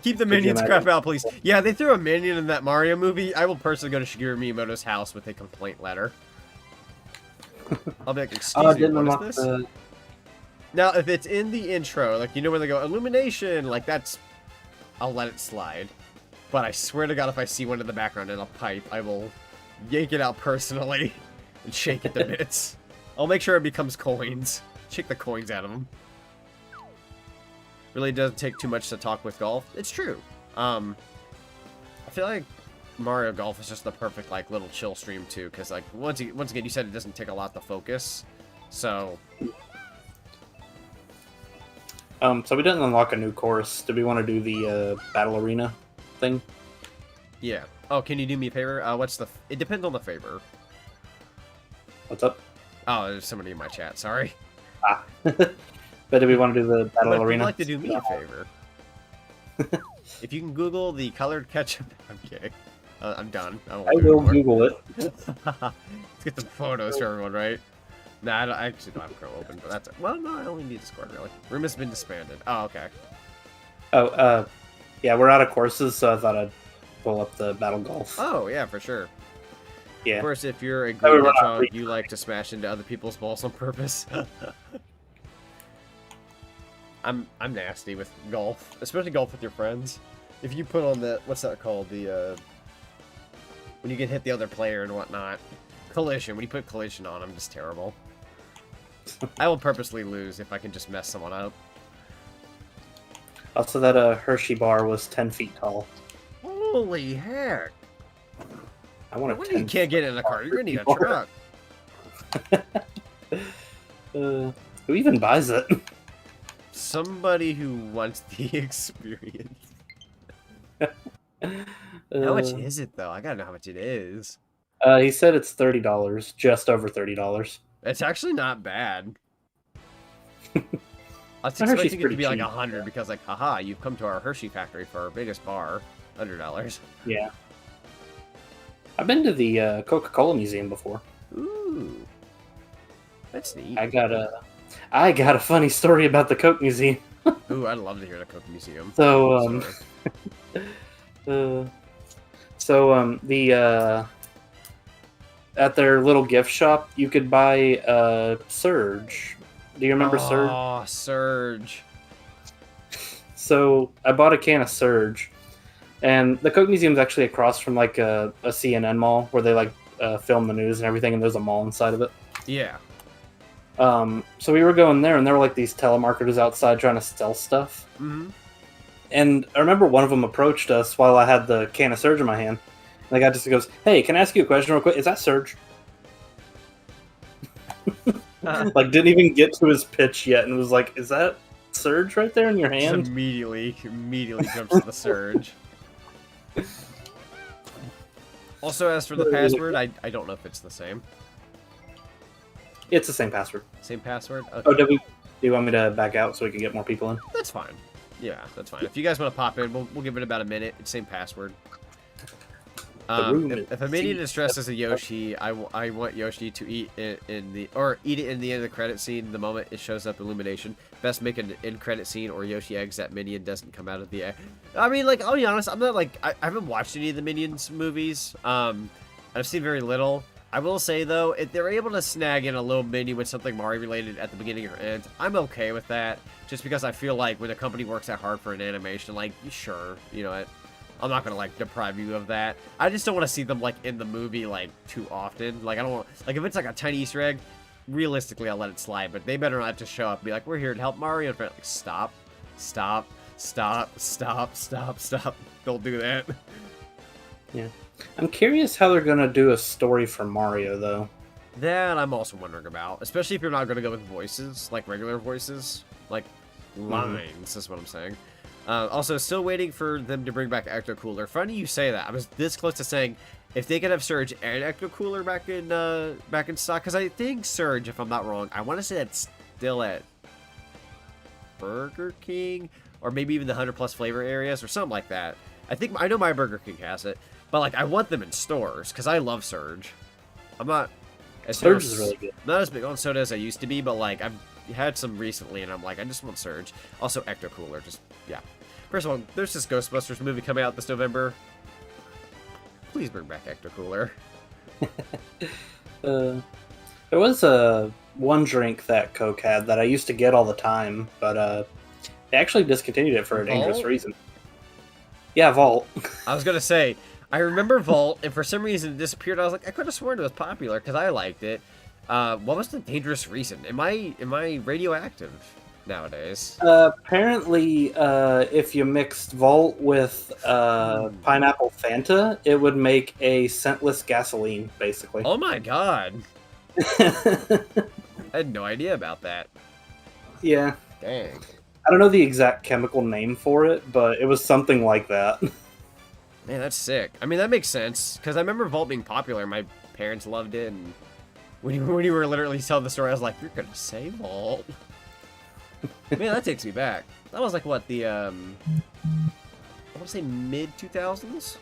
Keep the minions crap out, please. Yeah, they threw a minion in that Mario movie. I will personally go to Shigeru Miyamoto's house with a complaint letter. I'll be like, excuse me, what is this? Now, if it's in the intro, like, you know where they go, illumination, like, that's... I'll let it slide. But I swear to God, if I see one in the background in a pipe, I will yank it out personally and shake it to bits. I'll make sure it becomes coins. Shake the coins out of them. Really doesn't take too much to talk with golf. It's true. I feel like Mario Golf is just the perfect, like, little chill stream, too. Because, like, once again, you said it doesn't take a lot to focus. So... So we didn't unlock a new course. Did we want to do the battle arena thing? Yeah. Oh, can you do me a favor? It depends on the favor. What's up? Oh, there's somebody in my chat. Sorry. Ah. But do we want to do the battle arena? If you'd like to do me a favor. If you can Google the colored ketchup... I'm kidding. I'm done. I will Google it. Let's get the photos for everyone, right? Nah, I actually don't have Chrome open, but that's... Well, no, I only need Discord, really. Room has been disbanded. Oh, okay. Oh, yeah, we're out of courses, so I thought I'd pull up the Battle Golf. Oh, yeah, for sure. Yeah. Of course, if you're a great hedgehog, you like to smash into other people's balls on purpose. I'm nasty with golf, especially golf with your friends. If you put on the... What's that called? The, when you can hit the other player and whatnot. Collision. When you put collision on, I'm just terrible. I will purposely lose if I can just mess someone up. Also, that Hershey bar was 10 feet tall. Holy heck! I want to. You can't get in a car. You're gonna need a truck. Who even buys it? Somebody who wants the experience. How much is it though? I gotta know how much it is. He said it's $30, just over $30. It's actually not bad. I was expecting it to be like 100 because, like, haha, you've come to our Hershey factory for our biggest bar, $100. Yeah. I've been to the Coca-Cola Museum before. Ooh, that's neat. I got a funny story about the Coke Museum. Ooh, I'd love to hear the Coke Museum. So, at their little gift shop, you could buy Surge. Do you remember Surge? Oh, Surge. So I bought a can of Surge, and the Coke Museum is actually across from like a CNN mall where they like film the news and everything, and there's a mall inside of it. Yeah. So we were going there, and there were like these telemarketers outside trying to sell stuff. Mm-hmm. And I remember one of them approached us while I had the can of Surge in my hand. And the guy just goes, "Hey, can I ask you a question real quick? Is that Surge?" Like, didn't even get to his pitch yet, and was like, "Is that Surge right there in your hand?" Just immediately jumps to the Surge. Also, as for the password, I don't know if it's the same. It's the same password. Same password? Okay. Oh, do you want me to back out so we can get more people in? That's fine. Yeah, that's fine. If you guys want to pop in, we'll give it about a minute. It's same password. If a minion distresses a Yoshi, I want Yoshi to eat it in the end of the credit scene the moment it shows up Illumination. Best make an end credit scene or Yoshi eggs that minion doesn't come out of the egg. I mean, like, I'll be honest, I'm not like I haven't watched any of the Minions movies. I've seen very little. I will say though, if they're able to snag in a little minion with something Mario related at the beginning or end, I'm okay with that. Just because I feel like when a company works that hard for an animation, like, sure, you know, I'm not gonna like deprive you of that. I just don't want to see them like in the movie like too often. Like, I don't want, like, if it's like a tiny Easter egg, realistically I'll let it slide. But they better not just show up and be like, "We're here to help Mario." Like, stop. Don't do that. Yeah. I'm curious how they're gonna do a story for Mario though. That I'm also wondering about, especially if you're not gonna go with voices, like regular voices, like lines. Is what I'm saying. Also, still waiting for them to bring back Ecto Cooler. Funny you say that. I was this close to saying if they could have Surge and Ecto Cooler back in stock, because I think Surge, if I'm not wrong, I want to say that's still at Burger King or maybe even the 100+ flavor areas or something like that. I know my Burger King has it, but like I want them in stores because I love Surge. I'm not. Surge is really good. Not as big on soda as I used to be, but like I've had some recently, and I'm like, I just want Surge. Also, Ecto Cooler, just yeah. First of all, there's this Ghostbusters movie coming out this November. Please bring back Ecto Cooler. There was one drink that Coke had that I used to get all the time, but they actually discontinued it for a dangerous reason. Yeah, Vault. I was gonna say, I remember Vault, and for some reason it disappeared. I was like, I could have sworn it was popular because I liked it. What was the dangerous reason? Am I radioactive nowadays? Apparently, if you mixed Vault with pineapple Fanta, it would make a scentless gasoline, basically. Oh my god! I had no idea about that. Yeah. Dang. I don't know the exact chemical name for it, but it was something like that. Man, that's sick. I mean, that makes sense, because I remember Vault being popular. My parents loved it, and when you were literally telling the story, I was like, you're gonna say Vault? Man, that takes me back. That was like, what, the, I want to say mid-2000s?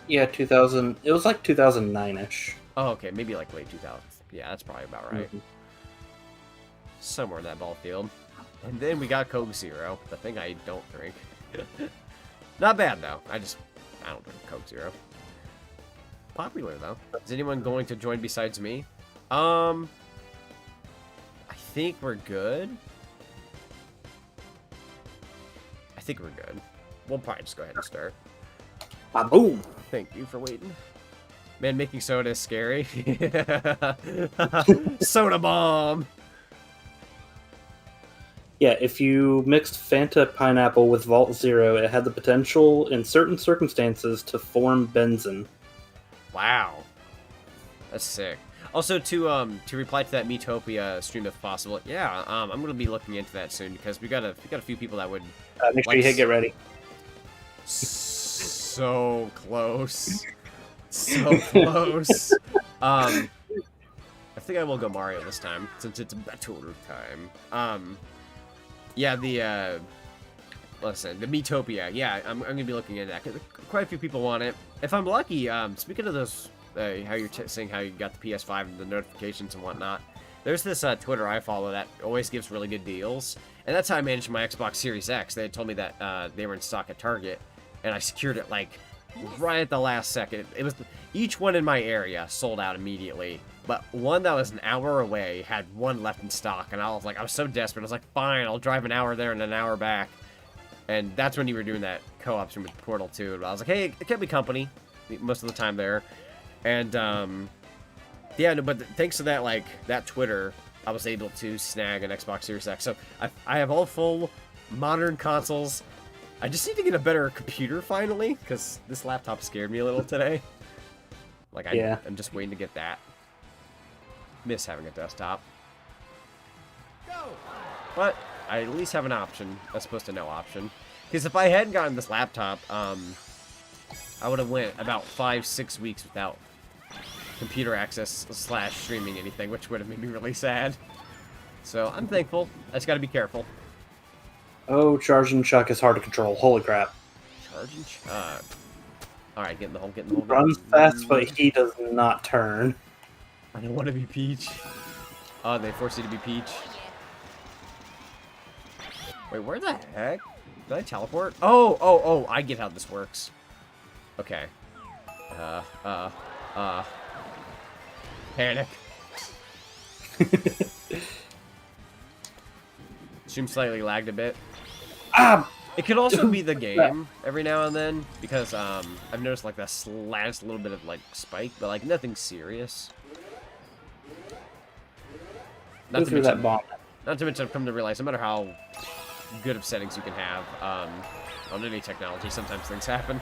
Yeah, 2000. It was like 2009-ish. Oh, okay, maybe like late 2000s. Yeah, that's probably about right. Somewhere in that ball field. And then we got Coke Zero, the thing I don't drink. Not bad though. I don't drink Coke Zero. Popular though. Is anyone going to join besides me? I think we're good. I think we're good. We'll probably just go ahead and start. Boom! Thank you for waiting. Man, making soda is scary. Soda bomb! Yeah, if you mixed Fanta Pineapple with Vault Zero, it had the potential, in certain circumstances, to form benzene. Wow. That's sick. Also, to reply to that Metopia stream if possible, yeah, I'm gonna be looking into that soon because we got a few people that would Make sure you hit get ready. So close. So close. I think I will go Mario this time, since it's better time. Yeah, listen, the Metopia, yeah, I'm gonna be looking into that, because quite a few people want it. If I'm lucky, speaking of those, how you're saying how you got the PS5 and the notifications and whatnot, there's this Twitter I follow that always gives really good deals, and that's how I managed my Xbox Series X. They had told me that they were in stock at Target, and I secured it, like, right at the last second. It was each one in my area sold out immediately, but one that was an hour away had one left in stock, and I was so desperate. I was like, fine, I'll drive an hour there and an hour back. And that's when you were doing that co-op stream with Portal 2. And I was like, hey, it kept me company most of the time there. And yeah, no, but thanks to that, like, that Twitter, I was able to snag an Xbox Series X. So I have all full modern consoles. I just need to get a better computer finally, because this laptop scared me a little today. Like, I'm just waiting to get that. Miss having a desktop. Go! But I at least have an option, as opposed to no option. Because if I hadn't gotten this laptop, I would have went about 5-6 weeks without computer access / streaming anything, which would have made me really sad. So I'm thankful. I just got to be careful. Oh, Charge and Chuck is hard to control. Holy crap. Charge and Chuck. Alright, get in the hole, get in the hole. Runs fast, but he does not turn. I don't want to be Peach. Oh, they force you to be Peach. Wait, where the heck? Did I teleport? Oh, I get how this works. Okay. Panic. Stream slightly lagged a bit. It could also be the game every now and then, because I've noticed like that last little bit of like spike, but like nothing serious. Not to mention, I've come to realize no matter how good of settings you can have on any technology, sometimes things happen.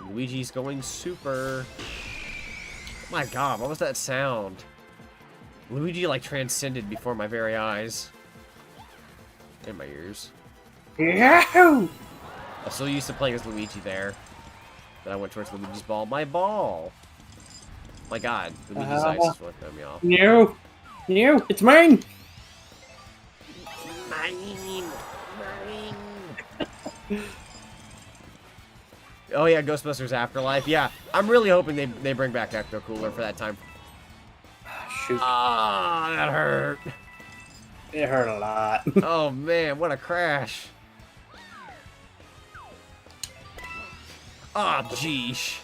Luigi's going super. Oh my god, what was that sound? Luigi like transcended before my very eyes. In my ears. Yahoo! I'm so used to playing as Luigi there that I went towards Luigi's ball. My ball! My god, Luigi's ice is what threw me off. No! No! It's mine! Mine! Oh yeah, Ghostbusters Afterlife. Yeah, I'm really hoping they bring back Ecto Cooler for that time. Shoot. Ah, that hurt. It hurt a lot. Oh man, what a crash. Ah, oh, jeesh.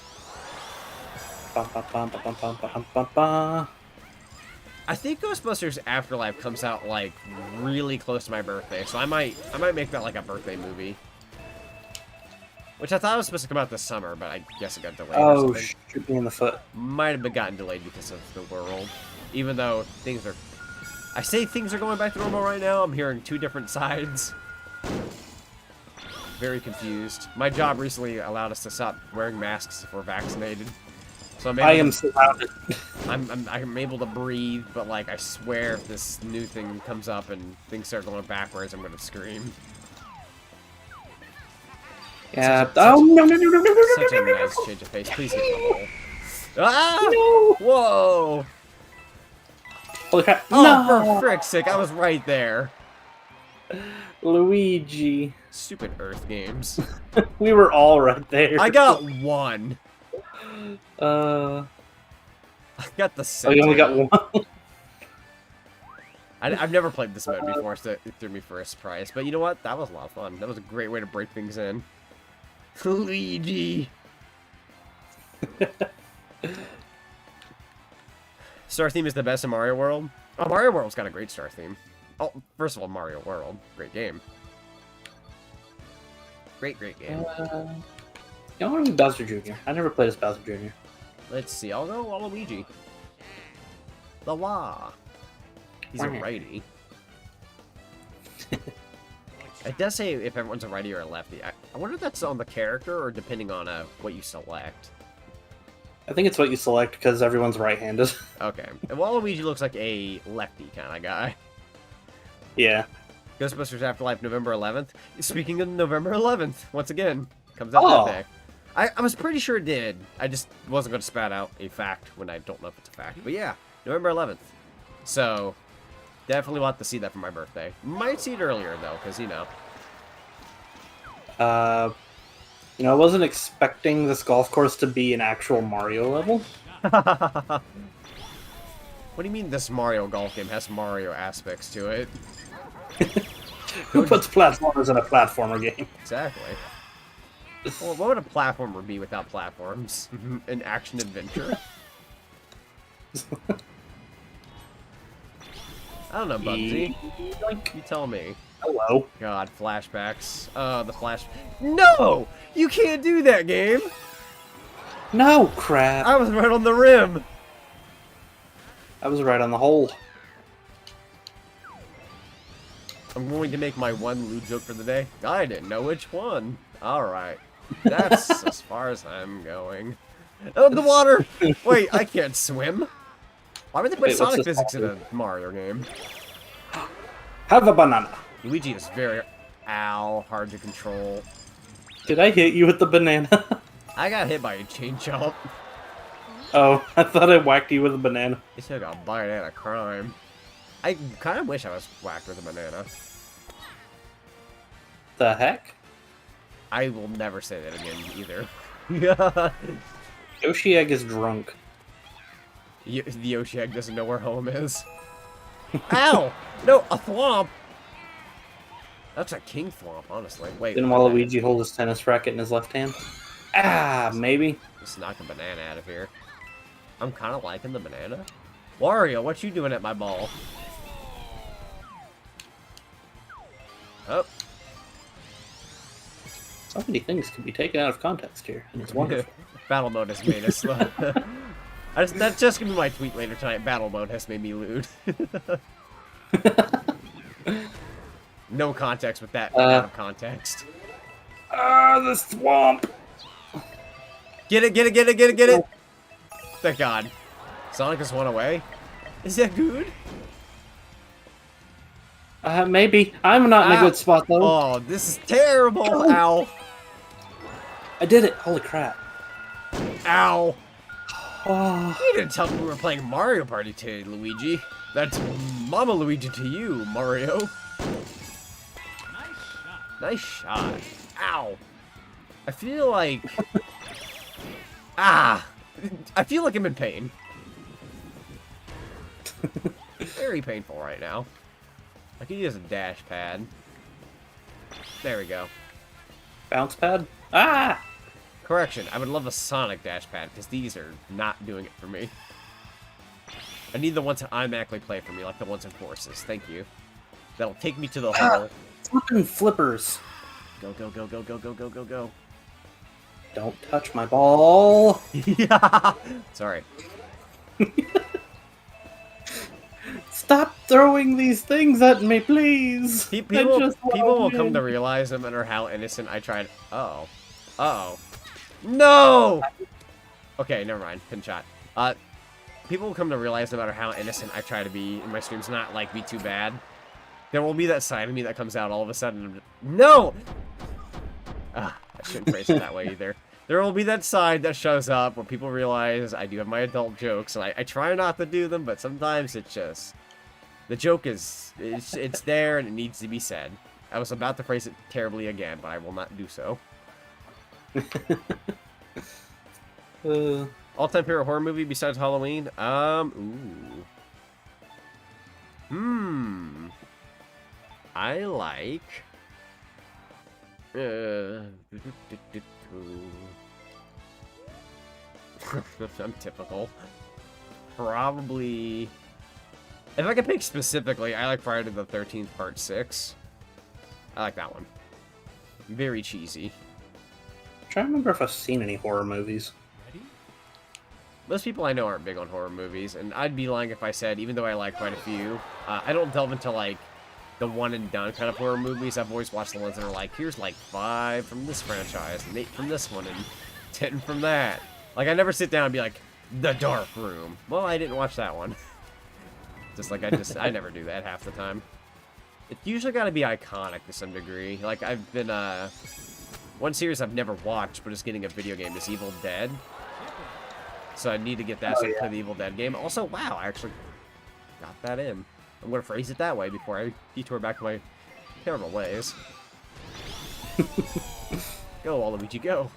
I think Ghostbusters Afterlife comes out like really close to my birthday, so I might make that like a birthday movie. Which I thought was supposed to come out this summer, but I guess it got delayed. Oh, shoot me in the foot. Might have been gotten delayed because of the world. Even though things are... I say things are going back to normal right now, I'm hearing two different sides. Very confused. My job recently allowed us to stop wearing masks if we're vaccinated. So I am surrounded. I'm able to breathe, but like I swear if this new thing comes up and things start going backwards, I'm gonna scream. Yeah. Oh no! Such a nice change of pace. Please hit the hole. Ah! No! Whoa! Holy crap! Oh, no! for frick's sake! I was right there. Luigi. Stupid Earth games. We were all right there. I got 1. I got the Oh, second. you only got 1? I've never played this mode before, so it threw me for a surprise. But you know what? That was a lot of fun. That was a great way to break things in. Luigi. Star theme is the best in Mario World. Oh, Mario World's got a great star theme. Oh, first of all, Mario World. Great game. Great game. I want to be Bowser Jr. I never played as Bowser Jr. Let's see. I'll go Waluigi. The Wah. He's a righty. It does say if everyone's a righty or a lefty. I wonder if that's on the character or depending on what you select. I think it's what you select because everyone's right-handed. Okay. And Waluigi looks like a lefty kind of guy. Yeah. Ghostbusters Afterlife, November 11th. Speaking of November 11th, once again, comes out that day. I was pretty sure it did. I just wasn't going to spat out a fact when I don't know if it's a fact. But yeah, November 11th. So, definitely want to see that for my birthday. Might see it earlier, though, because, you know. I wasn't expecting this golf course to be an actual Mario level. What do you mean this Mario golf game has Mario aspects to it? Who puts platformers in a platformer game? Exactly. Well, what would a platformer be without platforms? An action adventure? I don't know, Bugsy. You tell me. Hello. God, flashbacks. The flash... No! You can't do that, game! No, crap. I was right on the rim! I was right on the hole. I'm going to make my one lewd joke for the day. I didn't know which one. Alright. That's as far as I'm going. Oh, the water! Wait, I can't swim. Why would they put Sonic physics in a Mario game? Have a banana. Luigi is very, hard to control. Did I hit you with the banana? I got hit by a chain jump. Oh, I thought I whacked you with a banana. You still got a banana crime. I kind of wish I was whacked with a banana. The heck? I will never say that again, either. Yoshi Egg is drunk. The Yoshi Egg doesn't know where home is. Ow! No, a thwomp! That's a king thwomp, honestly. Wait. Didn't Waluigi hold his tennis racket in his left hand? Ah, maybe. Just knock a banana out of here. I'm kind of liking the banana. Wario, what you doing at my ball? Oh. So many things can be taken out of context here, and it's wonderful. Battle mode has made us slow. That's just gonna be my tweet later tonight. Battle mode has made me lewd. No context with that. Out of context. The swamp! Get it! Thank God. Sonic just went away? Is that good? Maybe. I'm not in a good spot, though. Oh, this is terrible! Ow. I did it! Holy crap. Ow. Oh. You didn't tell me we were playing Mario Party today, Luigi. That's Mama Luigi to you, Mario. Nice shot. Ow. I feel like... I feel like I'm in pain. Very painful right now. I could use a dash pad. There we go. Bounce pad? Ah! Correction, I would love a Sonic dash pad, because these are not doing it for me. I need the ones that automatically play for me, like the ones in Forces. Thank you. That'll take me to the hole. Flipping flippers. Go, go, go, go, go, go, go, go, go. Don't touch my ball. Yeah. Sorry. Stop throwing these things at me, please. People will come to realize no matter how innocent I tried. Uh-oh. Uh-oh. No! Okay, never mind. Pin shot. People will come to realize no matter how innocent I try to be in my streams, not like be too bad. There will be that side of me that comes out all of a sudden. No! I shouldn't phrase it that way either. There will be that side that shows up where people realize I do have my adult jokes, and I try not to do them, but sometimes it's just... The joke is... It's there, and it needs to be said. I was about to phrase it terribly again, but I will not do so. All-time favorite horror movie besides Halloween? I like... I'm typical. Probably... If I could pick specifically, I like Friday the 13th Part 6. I like that one. Very cheesy. I'm trying to remember if I've seen any horror movies. Most people I know aren't big on horror movies, and I'd be lying if I said, even though I like quite a few, I don't delve into, like, the one-and-done kind of horror movies. I've always watched the ones that are like, here's, like, 5 from this franchise, and 8 from this one, and 10 from that. Like, I never sit down and be like, The Dark Room. Well, I didn't watch that one. I never do that half the time. It's usually got to be iconic to some degree. Like, I've been, one series I've never watched, but is getting a video game, is Evil Dead. So I need to get that so I can play the Evil Dead game. Also, wow, I actually got that in. I'm going to phrase it that way before I detour back to my terrible ways. Go, Waluigi, go.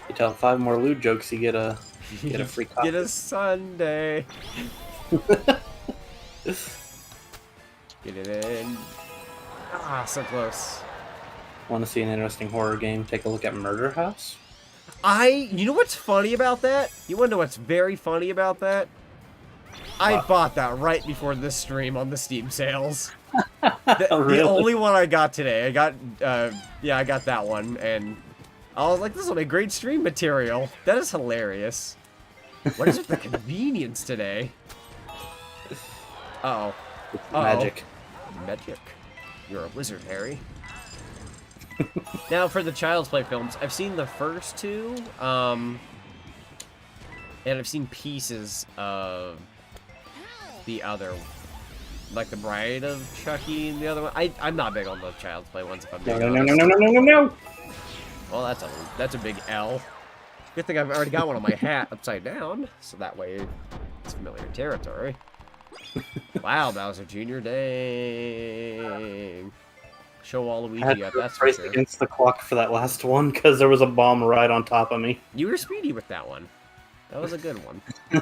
You tell 5 more lewd jokes, you get a free copy. Get a sundae. Get it in. Ah, so close. Want to see an interesting horror game? Take a look at Murder House. You know what's funny about that? You want to know what's very funny about that? I bought that right before this stream on the Steam sales. Really? The only one I got today. I got that one, and I was like, this will be great stream material. That is hilarious. What is with the convenience today? Uh-oh. Magic. Magic. You're a wizard, Harry. Now, for the Child's Play films, I've seen the first 2, and I've seen pieces of the other, like the Bride of Chucky and the other one. I'm not big on the Child's Play ones, if I'm being honest. No. Well, that's a big L. Good thing I've already got one on my hat upside down, so that way it's familiar territory. Wow, Bowser Jr. Dang. Show Waluigi up, that's for sure. Against the clock for that last one because there was a bomb right on top of me. You were speedy with that one. That was a good one. I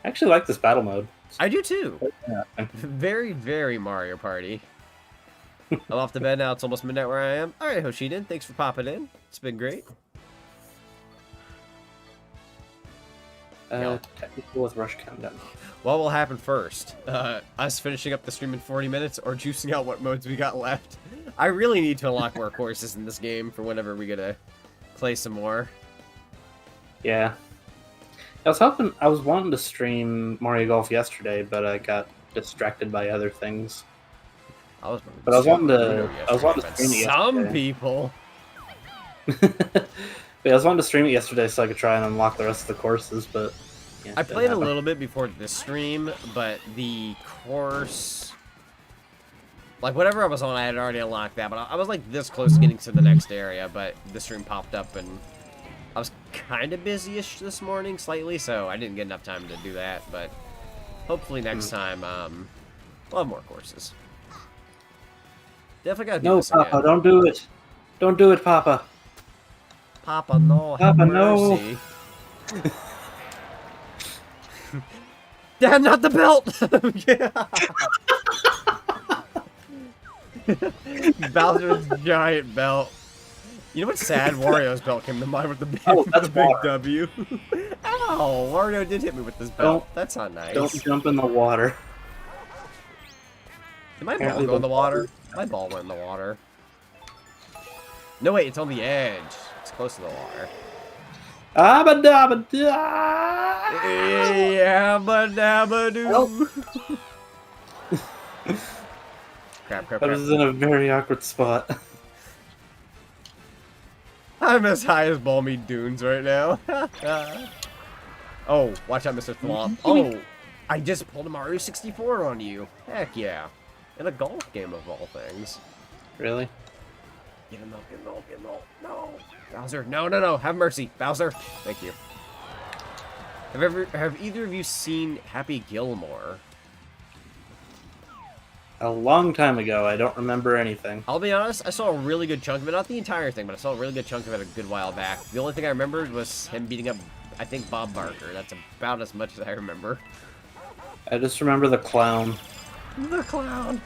actually like this battle mode. I do too. Yeah. Very, very Mario Party. I'm off to bed now. It's almost midnight where I am. All right, Hoshiden, thanks for popping in. It's been great. Technical with rush countdown. What will happen first? Us finishing up the stream in 40 minutes or juicing out what modes we got left? I really need to unlock more courses in this game for whenever we get to play some more. Yeah. I was wanting to stream Mario Golf yesterday, but I got distracted by other things. I was wanting to stream it yesterday. Some people. I was wanting to stream it yesterday so I could try and unlock the rest of the courses, but yeah, I played a little bit before this stream, but the course, like whatever I was on, I had already unlocked that, but I was like this close to getting to the next area, but the stream popped up and I was kind of busy-ish this morning, slightly, so I didn't get enough time to do that, but hopefully next time, we'll have more courses. Definitely gotta do this Papa, again. Don't do it. Don't do it, Papa. Papa, no. Have Papa, mercy. No. Dad, not the belt! Bowser's giant belt. You know what sad? Wario's belt came to mind with the big, big W. Ow! Wario did hit me with this belt. That's not nice. Don't jump in the water. Did my ball go in the water? My ball went in the water. No, wait, it's on the edge. It's close to the water. Abba-dabba-da! Abba-dabba-doo. Crap. I was in a very awkward spot. I'm as high as Balmy Dunes right now. Oh, watch out, Mr. Thwomp. Oh, I just pulled a Mario 64 on you. Heck yeah. In a golf game of all things. Really? Get him up. No. Bowser, no. Have mercy. Bowser. Thank you. Have either of you seen Happy Gilmore? A long time ago. I don't remember anything. I'll be honest, I saw a really good chunk of it. Not the entire thing, but I saw a really good chunk of it a good while back. The only thing I remembered was him beating up, I think, Bob Barker. That's about as much as I remember. I just remember the clown. The clown!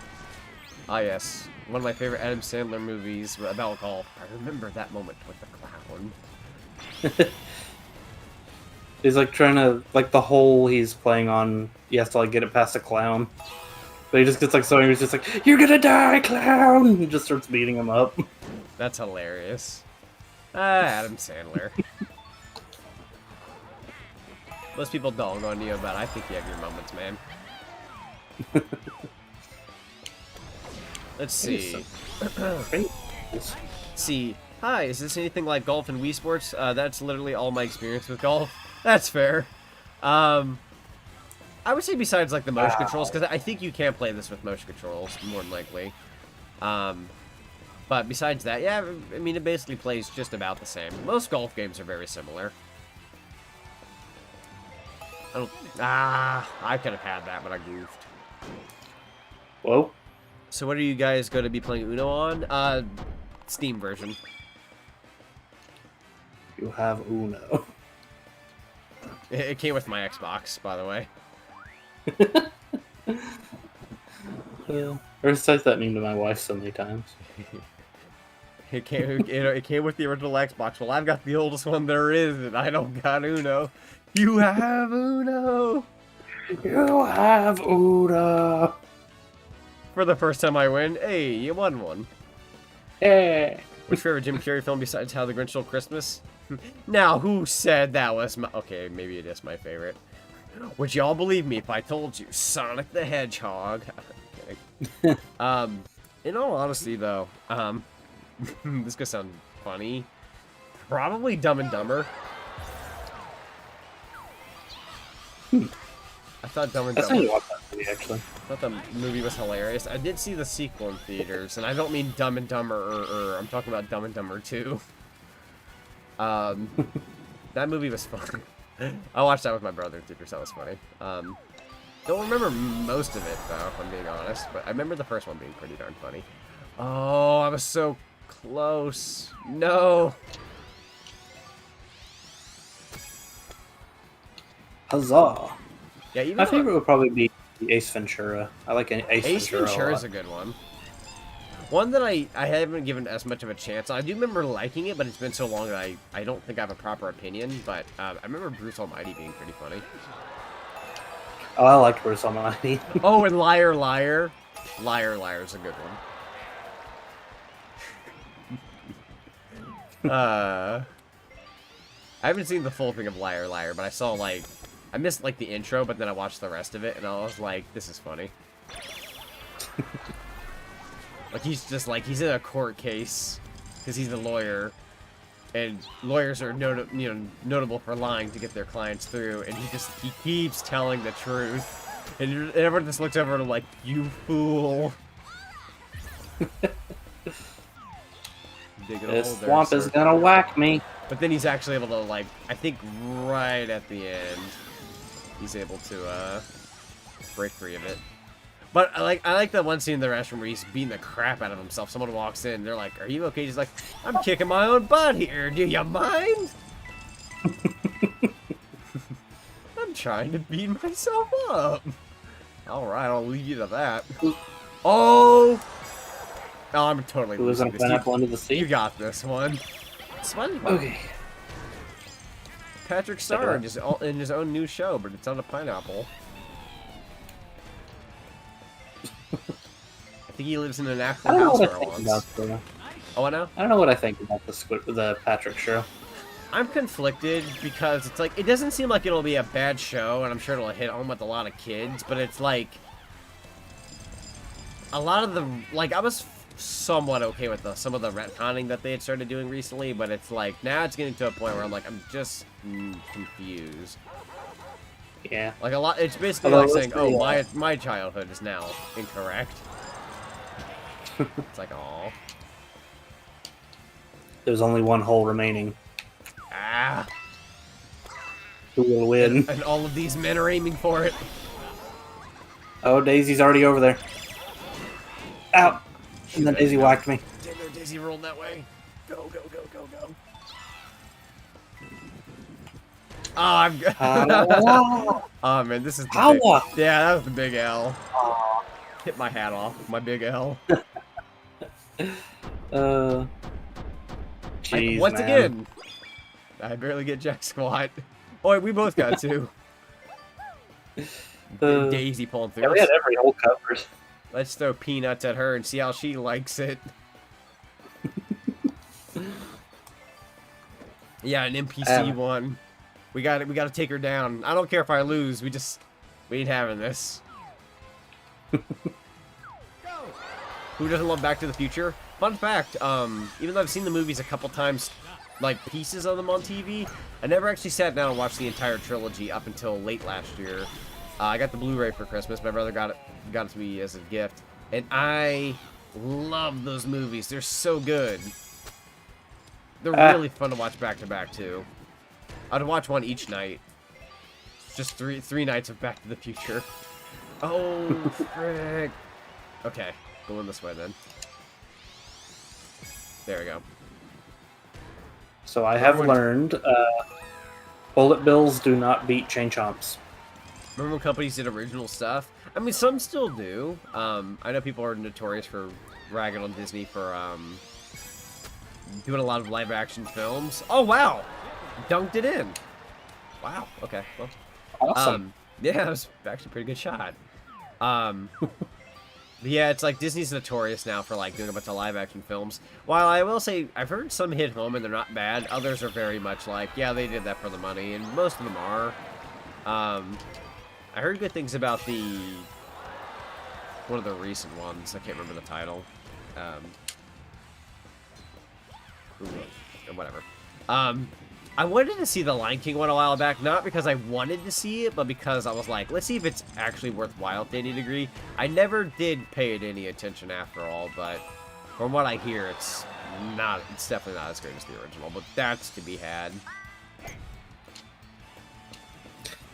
Ah, yes. One of my favorite Adam Sandler movies about golf. I remember that moment with the clown. He's like trying to, like the hole he's playing on, he has to like get it past the clown. But he just gets like so angry, he's just like, "You're gonna die, clown!" And he just starts beating him up. That's hilarious. Adam Sandler. Most people don't on you, but I think you have your moments, man. Let's see. Let's see. Hi, is this anything like golf and Wii Sports? That's literally all my experience with golf. That's fair. I would say besides like the motion controls, because I think you can play this with motion controls more than likely. But besides that, yeah, I mean it basically plays just about the same. Most golf games are very similar. I could have had that, but I goofed. Whoa. So what are you guys going to be playing Uno on? Steam version. You have Uno. It came with my Xbox, by the way. I recite that name to my wife so many times. It came with the original Xbox. Well, I've got the oldest one there is, and I don't got Uno. You have Uno! You have Uno! For the first time I win, hey, you won one. Hey! What's your favorite Jim Carrey film besides How the Grinch Stole Christmas? Now, who said that was my... Okay, maybe it is my favorite. Would y'all believe me if I told you Sonic the Hedgehog? In all honesty, though, this could sound funny. Probably Dumb and Dumber. I thought Dumb and Dumber. I watched that movie, actually. I thought the movie was hilarious. I did see the sequel in theaters, and I don't mean Dumb and Dumber, I'm talking about Dumb and Dumber 2. That movie was fun. I watched that with my brother in theaters. That was funny. Don't remember most of it, though, if I'm being honest, but I remember the first one being pretty darn funny. Oh, I was so close. No. Huzzah. Yeah, even my favorite would probably be Ace Ventura. I like Ace Ventura. Ace Ventura is a good one. One that I haven't given as much of a chance. I do remember liking it, but it's been so long that I don't think I have a proper opinion. But I remember Bruce Almighty being pretty funny. Oh, I liked Bruce Almighty. Oh, and Liar Liar. Liar Liar is a good one. I haven't seen the full thing of Liar Liar, but I saw like... I missed like the intro, but then I watched the rest of it, and I was like, this is funny. Like, he's just like, he's in a court case, because he's a lawyer, and lawyers are notable for lying to get their clients through, and he keeps telling the truth. And everyone just looks over at him like, you fool. This swamp is gonna whack me. But then he's actually able to, like, I think right at the end, he's able to break free of it. But I like that one scene in the restroom where he's beating the crap out of himself. Someone walks in, they're like, "Are you okay?" He's like, "I'm kicking my own butt here. Do you mind?" I'm trying to beat myself up. All right, I'll leave you to that. Oh, I'm totally losing this. Pineapple under the sea? You got this one. SpongeBob. Okay. Patrick Star in his own new show, but it's on a pineapple. I think he lives in an actual house for once. Oh, I know? I don't know what I think about the Patrick show. I'm conflicted because it's like, it doesn't seem like it'll be a bad show, and I'm sure it'll hit home with a lot of kids, but it's like, a lot of the, like, I was somewhat okay with some of the retconning that they had started doing recently, but it's like, now it's getting to a point where I'm like, I'm just confused. Yeah. Like, a lot, it's basically like saying, oh, my childhood is now incorrect. It's like, aw. There's only one hole remaining. Ah. Who will win? And all of these men are aiming for it. Oh, Daisy's already over there. Ow! And then Daisy whacked me. Daisy rolled that way. Go, go, go, go, go. Oh, I'm good. Oh, man, this is the big... Yeah, that was the big L. Hit my hat off with my big L. Jeez, once again, I barely get jack squat. Oh, wait, we both got two. Daisy pulling through. Yeah, we had every hole covered. Let's throw peanuts at her and see how she likes it. Yeah, an NPC one. We got to take her down. I don't care if I lose. We ain't having this. Who doesn't love Back to the Future? Fun fact, even though I've seen the movies a couple times, like pieces of them on TV, I never actually sat down and watched the entire trilogy up until late last year. I got the Blu-ray for Christmas. My brother got it to me as a gift, and I love those movies. They're so good. They're really fun to watch back to back too. I'd watch one each night. Just three nights of Back to the Future. Oh, frick. Okay, going this way then. There we go. So I have learned, bullet bills do not beat chain chomps. Remember when companies did original stuff? I mean, some still do. I know people are notorious for ragging on Disney for doing a lot of live-action films. Oh, wow! Dunked it in. Wow, okay. Well, awesome. Yeah, that was actually a pretty good shot. But yeah, it's like Disney's notorious now for like doing a bunch of live-action films. While I will say, I've heard some hit home and they're not bad. Others are very much like, yeah, they did that for the money, and most of them are. I heard good things about one of the recent ones. I can't remember the title. Whatever. I wanted to see the Lion King one a while back, not because I wanted to see it, but because I was like, let's see if it's actually worthwhile to any degree. I never did pay it any attention after all, but from what I hear, it's definitely not as great as the original, but that's to be had.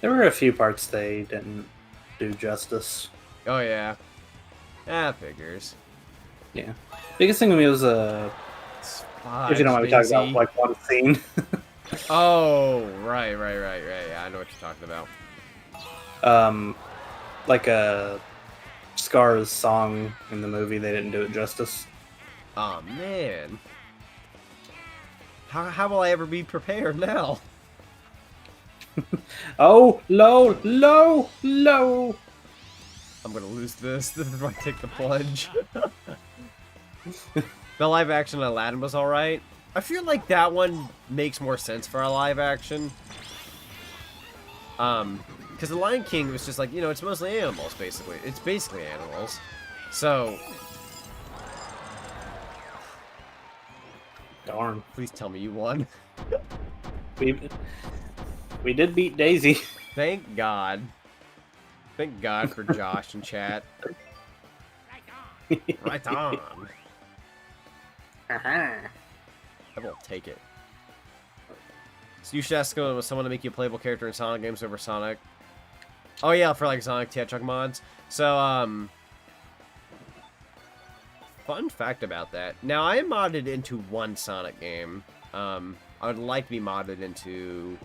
There were a few parts they didn't do justice. Oh, yeah. That figures. Yeah. Biggest thing to me was, if you don't mind me talking about, like, one scene. Oh, right. Yeah, I know what you're talking about. Like Scar's song in the movie, they didn't do it justice. Oh, man. How will I ever be prepared now? Oh, low, low, low. I'm gonna lose this. This is where I take the plunge. The live action Aladdin was alright. I feel like that one makes more sense for a live action. Because the Lion King was just like, you know, it's mostly animals, basically. It's basically animals. So... Darn. Please tell me you won. We did beat Daisy. Thank God. Thank God for Josh in chat. Right on. I will take it. So you should ask someone to make you a playable character in Sonic games over Sonic. Oh yeah, for like Sonic the Hedgehog mods. So fun fact about that. Now I am modded into one Sonic game. I would like to be modded into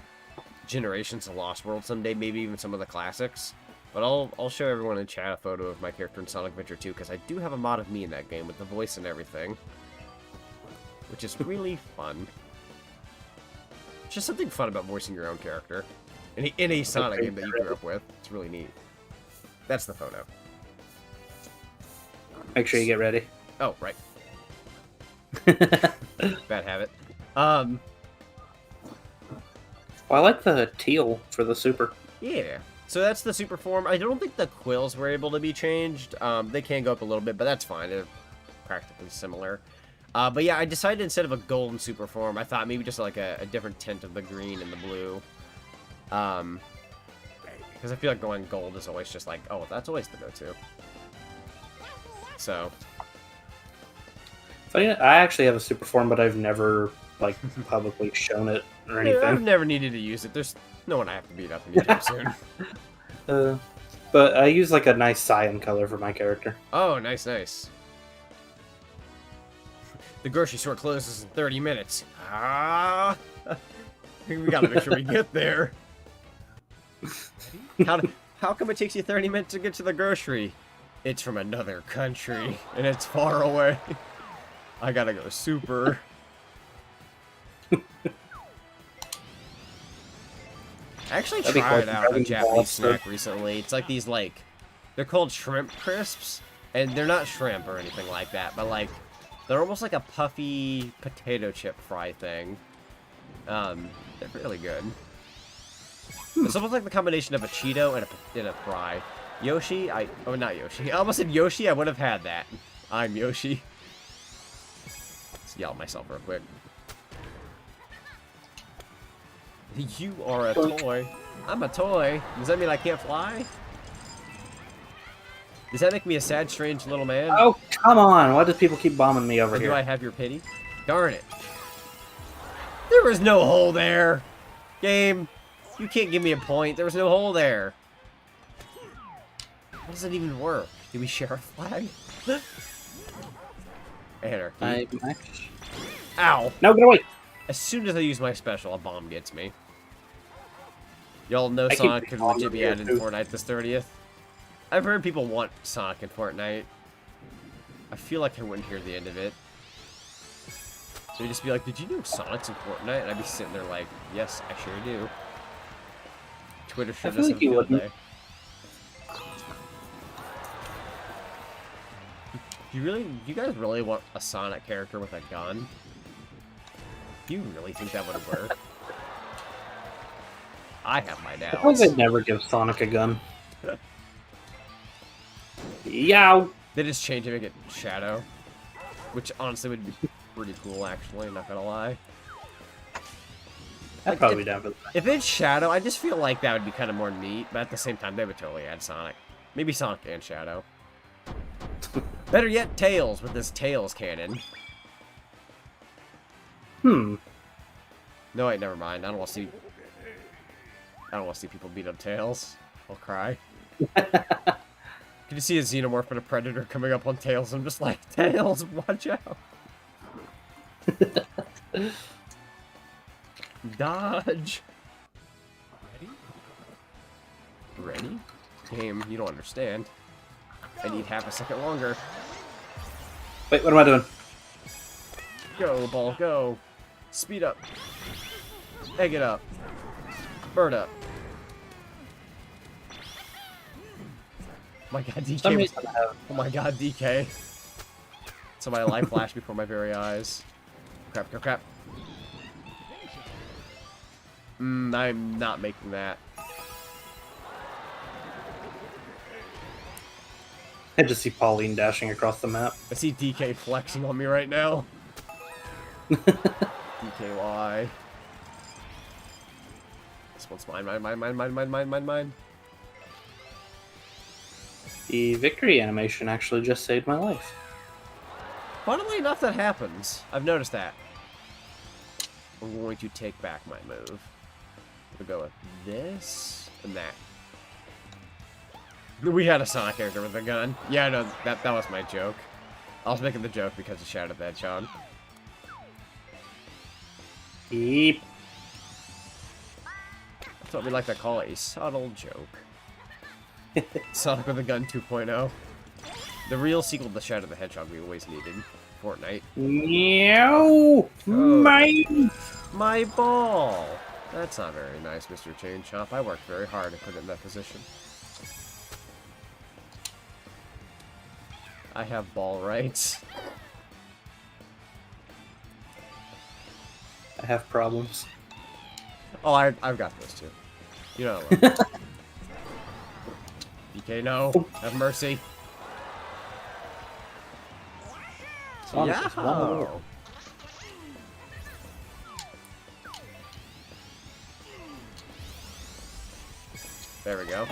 Generations of Lost World someday, maybe even some of the classics. But I'll show everyone in chat a photo of my character in Sonic Adventure 2, because I do have a mod of me in that game with the voice and everything. Which is really fun. It's just something fun about voicing your own character. In a Sonic game that you grew up with. It's really neat. That's the photo. Make sure you get ready. Oh, right. Bad habit. Well, I like the teal for the super. Yeah. So that's the super form. I don't think the quills were able to be changed. They can go up a little bit, but that's fine. They're practically similar. But yeah, I decided instead of a golden super form, I thought maybe just like a different tint of the green and the blue. Because I feel like going gold is always just like, oh, that's always the go-to. So. Funny, I actually have a super form, but I've never like publicly shown it or anything. Yeah, I've never needed to use it. There's no one I have to beat up anytime soon. But I use like a nice cyan color for my character. Oh, nice. The grocery store closes in 30 minutes. Ah! We gotta make sure we get there. How come it takes you 30 minutes to get to the grocery? It's from another country, and it's far away. I gotta go super. I actually tried out a Japanese snack recently. It's like these, like, they're called shrimp crisps, and they're not shrimp or anything like that, but, like, they're almost like a puffy potato chip fry thing. They're really good. It's almost like the combination of a Cheeto and a fry. Yoshi, oh, not Yoshi. I almost said Yoshi, I would have had that. I'm Yoshi. Let's yell at myself real quick. You are a toy. I'm a toy. Does that mean I can't fly? Does that make me a sad, strange little man? Oh, come on. Why do people keep bombing me over or here? Do I have your pity? Darn it. There was no hole there. Game, you can't give me a point. There was no hole there. How does it even work? Do we share a flag? Anarchy. Ow. No, get away. As soon as I use my special, a bomb gets me. Y'all know Sonic could legit be added in Fortnite this 30th. I've heard people want Sonic in Fortnite. I feel like I wouldn't hear the end of it. They'd just be like, did you know Sonic's in Fortnite? And I'd be sitting there like, yes, I sure do. Twitter should have some field day. You guys really want a Sonic character with a gun? Do you really think that would work? I have my doubts. Suppose they'd never give Sonic a gun. Yow! They just change it and make it Shadow. Which honestly would be pretty cool, actually, not gonna lie. I'd probably be down for that. If it's Shadow, I just feel like that would be kind of more neat, but at the same time, they would totally add Sonic. Maybe Sonic and Shadow. Better yet, Tails with this Tails cannon. Hmm. No, wait, never mind. I don't want to see people beat up Tails. I'll cry. Can you see a Xenomorph and a Predator coming up on Tails? I'm just like, Tails, watch out. Dodge. Ready? Game, you don't understand. I need half a second longer. Wait, what am I doing? Go, ball, go. Speed up. Egg it up. Bird up. Oh my god, DK. Oh my god, DK. So my life flashed before my very eyes. Crap, crap, crap. I'm not making that. I just see Pauline dashing across the map. I see DK flexing on me right now. DKY. This one's mine. The victory animation actually just saved my life. Funnily enough, that happens. I've noticed that. I'm going to take back my move. We'll go with this and that. We had a Sonic character with a gun. Yeah, I know, that was my joke. I was making the joke because of Shadow the Hedgehog. Beep. That's what we like to call a subtle joke. Sonic with a Gun 2.0. The real sequel to Shadow the Hedgehog we always needed. Fortnite. No! Oh. My ball! That's not very nice, Mr. Chain Chomp. I worked very hard to put it in that position. I have ball rights. I have problems. Oh, I've got those too. You know I love DK, no. Have mercy. Yeah. There we go.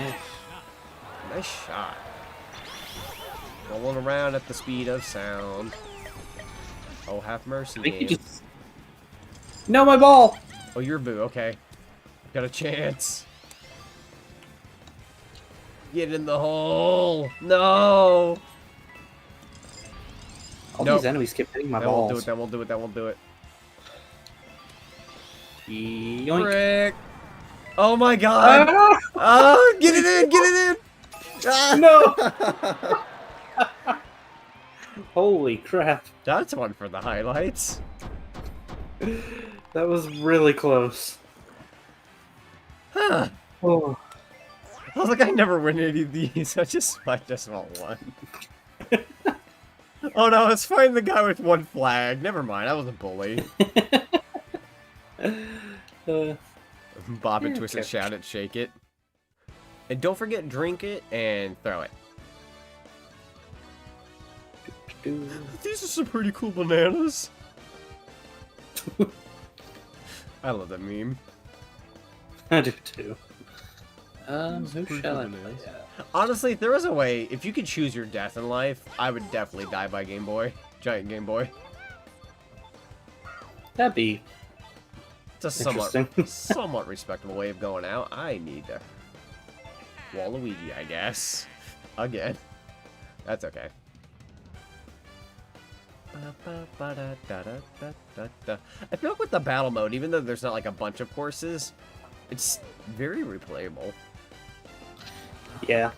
Nice shot. Rolling around at the speed of sound. Oh, have mercy, game. Just... No, my ball! Oh, you're Boo. Okay. Got a chance. Get in the hole. No! All these enemies keep hitting my balls. That won't do it. That won't do it. Yoink. Frick. Oh my god! Oh, get it in! Get it in! No! Holy crap. That's one for the highlights. That was really close. Huh. Oh. I was like, I never win any of these. I just want one. Oh no, let's find the guy with one flag. Never mind, I was a bully. Bob and twist and shout it, shake it. And don't forget, drink it and throw it. These are some pretty cool bananas. I love that meme. I do too. Who shall I play? Honestly, if there was a way, if you could choose your death in life, I would definitely die by Game Boy. Giant Game Boy. That'd be... It's a somewhat respectable way of going out. I need to... Waluigi, I guess. Again. That's okay. I feel like with the battle mode, even though there's not like a bunch of courses, it's very replayable. Yeah.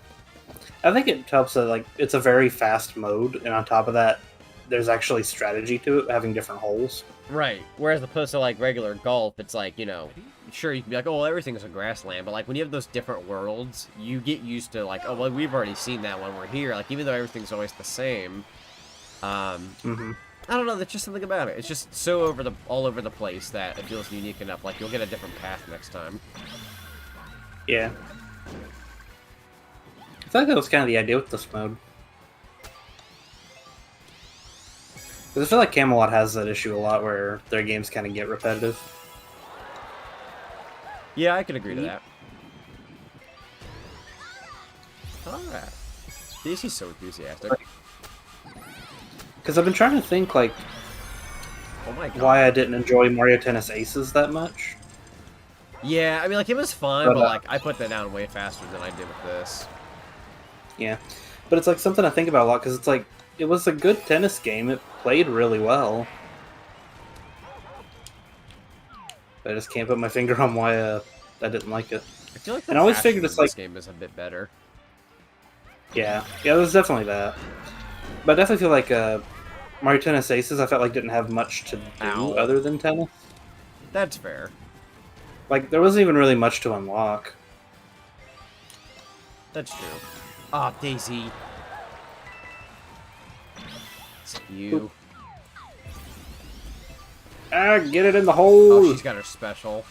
I think it helps that, like, it's a very fast mode, and on top of that, there's actually strategy to it, having different holes. Right. Whereas opposed to, like, regular golf, it's like, you know, sure, you can be like, oh, well, everything's a grassland, but, like, when you have those different worlds, you get used to, like, oh, well, we've already seen that when we're here. Like, even though everything's always the same, I don't know, there's just something about it. It's just so all over the place that it feels unique enough. Like, you'll get a different path next time. Yeah. I feel like that was kind of the idea with this mode. Because I feel like Camelot has that issue a lot where their games kind of get repetitive. Yeah, I could agree to that. Alright. This is so enthusiastic. Because I've been trying to think, like, oh my God, why I didn't enjoy Mario Tennis Aces that much. Yeah, I mean, like, it was fine, but like, I put that down way faster than I did with this. Yeah. But it's, like, something I think about a lot, because it's, like, it was a good tennis game. It played really well. I just can't put my finger on why I didn't like it. I feel like the and I always figured it's like this game is a bit better. Yeah, there's definitely that. But I definitely feel like Mario Tennis Aces, I felt like didn't have much to do other than tennis. That's fair. Like, there wasn't even really much to unlock. That's true. Ah, oh, Daisy. It's you. Ah, get it in the hole! Oh, she's got her special.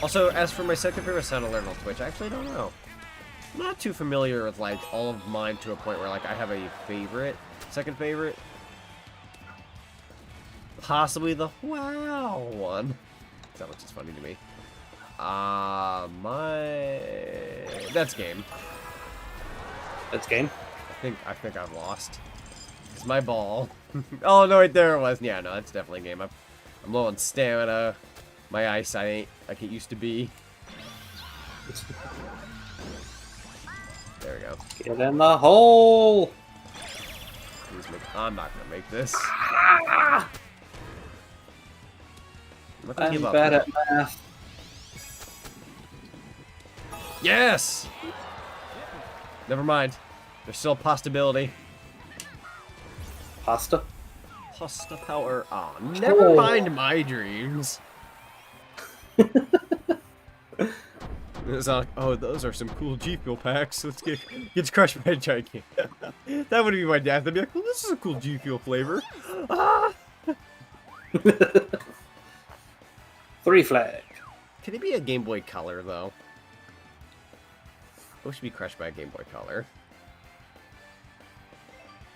Also, as for my second favorite sound to learn on Twitch, I actually don't know. I'm not too familiar with, like, all of mine to a point where, like, I have a favorite. Second favorite. Possibly the wow one. That looks just funny to me. That's game. That's game? I think I've lost. It's my ball. Oh, no, wait, there it was. Yeah, no, that's definitely game. I'm low on stamina. My eyesight ain't like it used to be. There we go. Get in the hole! I'm not gonna make this. I'm bad at math. Yes! Never mind. There's still a possibility. Pasta? Pasta power on. Never mind my dreams. It's like, oh, those are some cool G Fuel packs. Let's get crushed by a giant. That would be my dad. They'd be like, well, this is a cool G Fuel flavor. Ah! 3 flag. Can it be a Game Boy Color, though? It should be crushed by a Game Boy Color.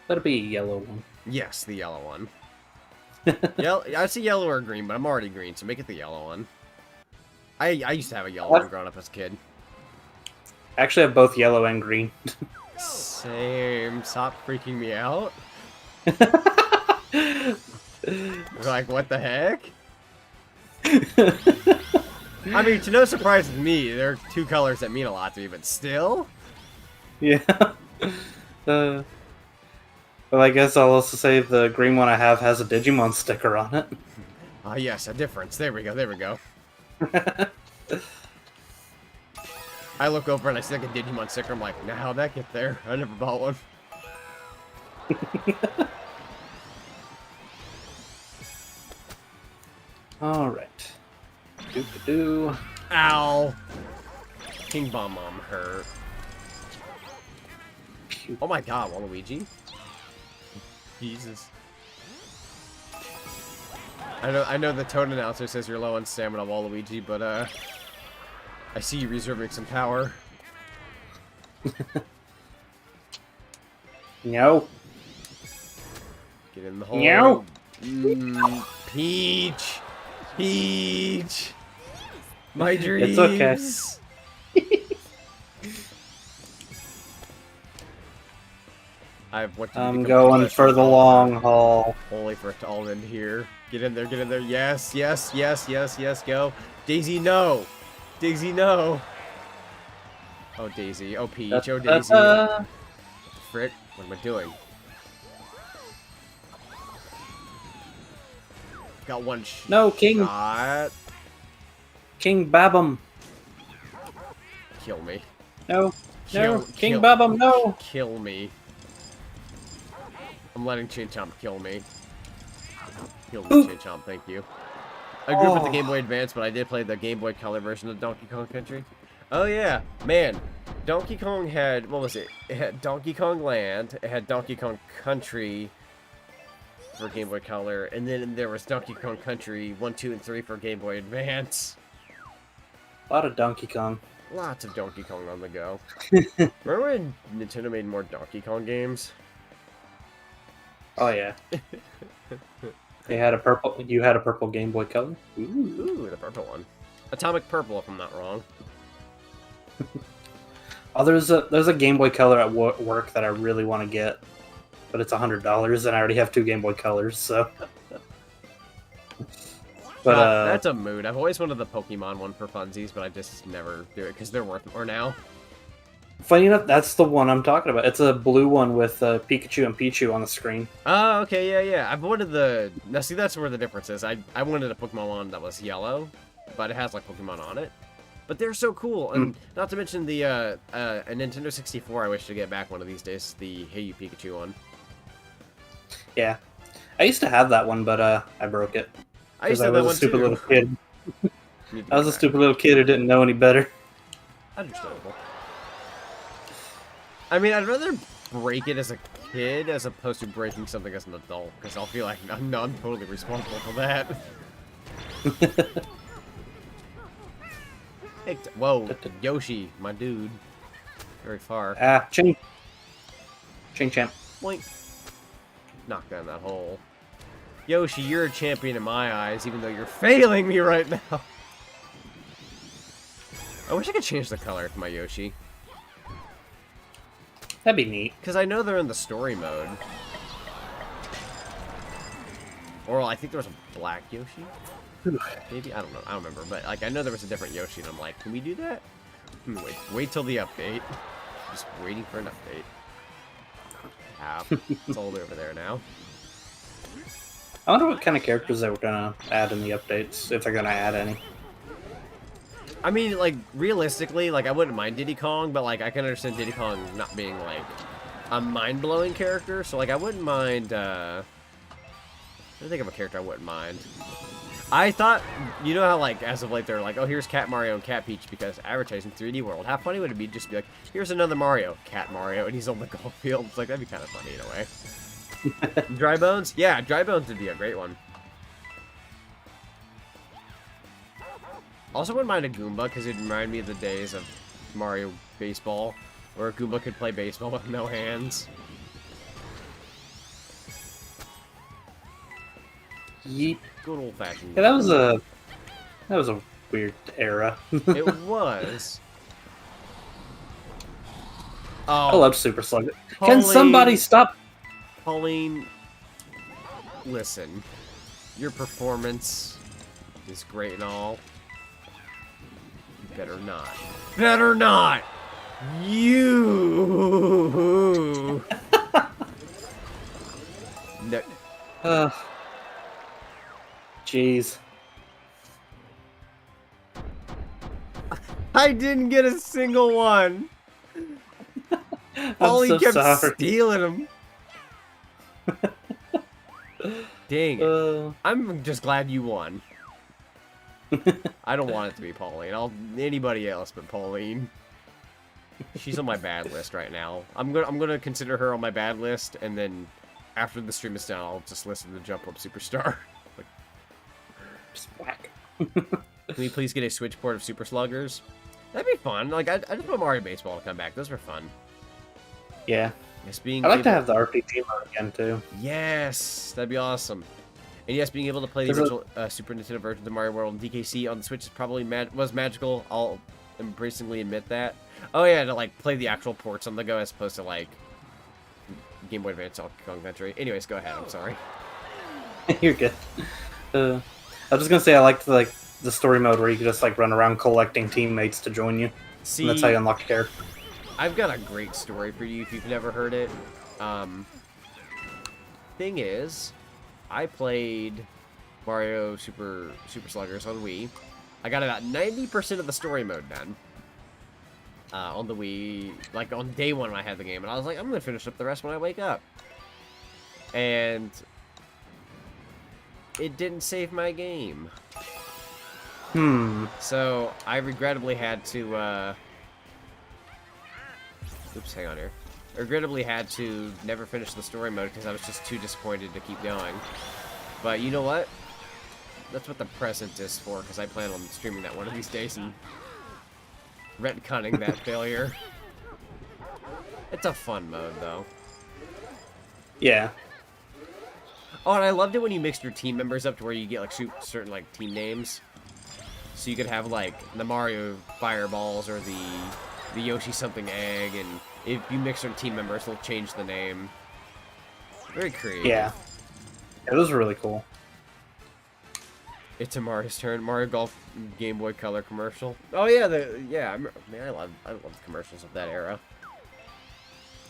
That'll be a yellow one. Yes, the yellow one. Yellow, I see yellow or green, but I'm already green, so make it the yellow one. I used to have a yellow one growing up as a kid. I actually have both yellow and green. Same. Stop freaking me out. Like, what the heck? I mean, to no surprise with me, there are 2 colors that mean a lot to me, but still? Yeah. Well, I guess I'll also say the green one I have has a Digimon sticker on it. Ah, yes, a difference. There we go, there we go. I look over and I see like a Digimon sticker. I'm like, now how'd that get there? I never bought one. Alright. Doo-doo-doo. Ow! King Bomb Mom hurt. Oh my god, Waluigi. Jesus. I know the tone announcer says you're low on stamina, Waluigi, but I see you reserving some power. No. Get in the hole. No. Peach. Peach. My dreams. It's okay. I'm going for the long haul. Only for it to all end here. Get in there, get in there. Yes, yes, yes, yes, yes, go. Daisy, no. Daisy, no. Oh, Daisy. Oh, Peach. Oh, Daisy. What the frick? What am I doing? Got one shot. No, King. King Babum. Kill me. No. No. King Babum, no. Kill me. I'm letting Chin-Chomp kill me. Kill me, Chin-Chomp, thank you. I grew up with the Game Boy Advance, but I did play the Game Boy Color version of Donkey Kong Country. Oh yeah, man. Donkey Kong had, what was it? It had Donkey Kong Land, it had Donkey Kong Country for Game Boy Color, and then there was Donkey Kong Country 1, 2, and 3 for Game Boy Advance. A lot of Donkey Kong. Lots of Donkey Kong on the go. Remember when Nintendo made more Donkey Kong games? Oh yeah. They had a purple. You had a purple Game Boy Color. Ooh, the purple one. Atomic Purple, if I'm not wrong. Oh, there's a Game Boy Color at work that I really want to get, but it's $100, and I already have 2 Game Boy Colors, so. But that's a mood. I've always wanted the Pokemon one for funsies, but I just never do it because they're worth more now. Funny enough, that's the one I'm talking about. It's a blue one with Pikachu and Pichu on the screen. Oh, okay, yeah, yeah. I've wanted the... Now, see, that's where the difference is. I wanted a Pokemon one that was yellow, but it has, like, Pokemon on it. But they're so cool. And not to mention the a Nintendo 64 I wish to get back one of these days. The Hey You Pikachu one. Yeah. I used to have that one, but I broke it. I used to have that one, stupid too. Little kid. I was a stupid little kid who didn't know any better. Understandable. I mean, I'd rather break it as a kid as opposed to breaking something as an adult, because I'll feel like I'm totally responsible for that. Hey, whoa, Yoshi, my dude. Very far. Ah, Chain Champ. Boink. Knock down that hole. Yoshi, you're a champion in my eyes, even though you're failing me right now. I wish I could change the color to my Yoshi. That'd be neat. Because I know they're in the story mode. Or I think there was a black Yoshi. Maybe? I don't know. I don't remember. But like, I know there was a different Yoshi, and I'm like, can we do that? Wait till the update. Just waiting for an update. Ah, it's all over there now. I wonder what kind of characters they were gonna add in the updates, if they're gonna add any. I mean, like, realistically, like, I wouldn't mind Diddy Kong, but, like, I can understand Diddy Kong not being, like, a mind-blowing character, so, like, I wouldn't mind, I don't think of a character I wouldn't mind. I thought, you know how, like, as of late, they're like, oh, here's Cat Mario and Cat Peach because advertising 3D World. How funny would it be just to be like, here's another Mario, Cat Mario, and he's on the golf field? It's like, that'd be kind of funny in a way. Dry Bones? Yeah, Dry Bones would be a great one. Also wouldn't mind a Goomba, because it'd remind me of the days of Mario Baseball, where a Goomba could play baseball with no hands. Yeet. Good old-fashioned. Yeah, that was a weird era. It was. Oh, I love Super Slugger. Can somebody stop? Pauline, listen. Your performance is great and all. Better not. Better not! You! Jeez. I didn't get a single one. I'm so kept sorry. stealing them. Dang it. I'm just glad you won. I don't want it to be Pauline. Anybody else but Pauline. She's on my bad list right now. I'm gonna consider her on my bad list, and then after the stream is done, I'll just listen to Jump Up Superstar. Just whack. Can we please get a Switch port of Super Sluggers? That'd be fun. Like I just want Mario Baseball to come back. Those were fun. Yeah. Yes, being I'd like to have the RPG mode again too. Yes, that'd be awesome. And yes, being able to play the original Super Nintendo versions of Mario World and DKC on the Switch is probably was magical. I'll embracingly admit that. Oh yeah, to like play the actual ports on the go as opposed to like Game Boy Advance Donkey Kong Country. Anyways, go ahead. I'm sorry. You're good. I was just gonna say I liked the story mode where you could just like run around collecting teammates to join you. See, and that's how you unlock your character. I've got a great story for you if you've never heard it. Thing is, I played Mario Super Sluggers on Wii. I got about 90% of the story mode done on the Wii, like on day one when I had the game, and I was like, I'm gonna finish up the rest when I wake up. And it didn't save my game. So I regrettably had to. Oops, hang on here. I regrettably had to never finish the story mode because I was just too disappointed to keep going. But you know what? That's what the present is for, because I plan on streaming that one of these days and retconning that failure. It's a fun mode, though. Yeah. Oh, and I loved it when you mixed your team members up to where you get, like, certain, like, team names. So you could have, like, the Mario Fireballs or the Yoshi something egg, and if you mix your team members, they'll change the name. Very creative. Yeah. It was really cool. It's a Mario's turn. Mario Golf Game Boy Color commercial. Oh yeah, I love the commercials of that era.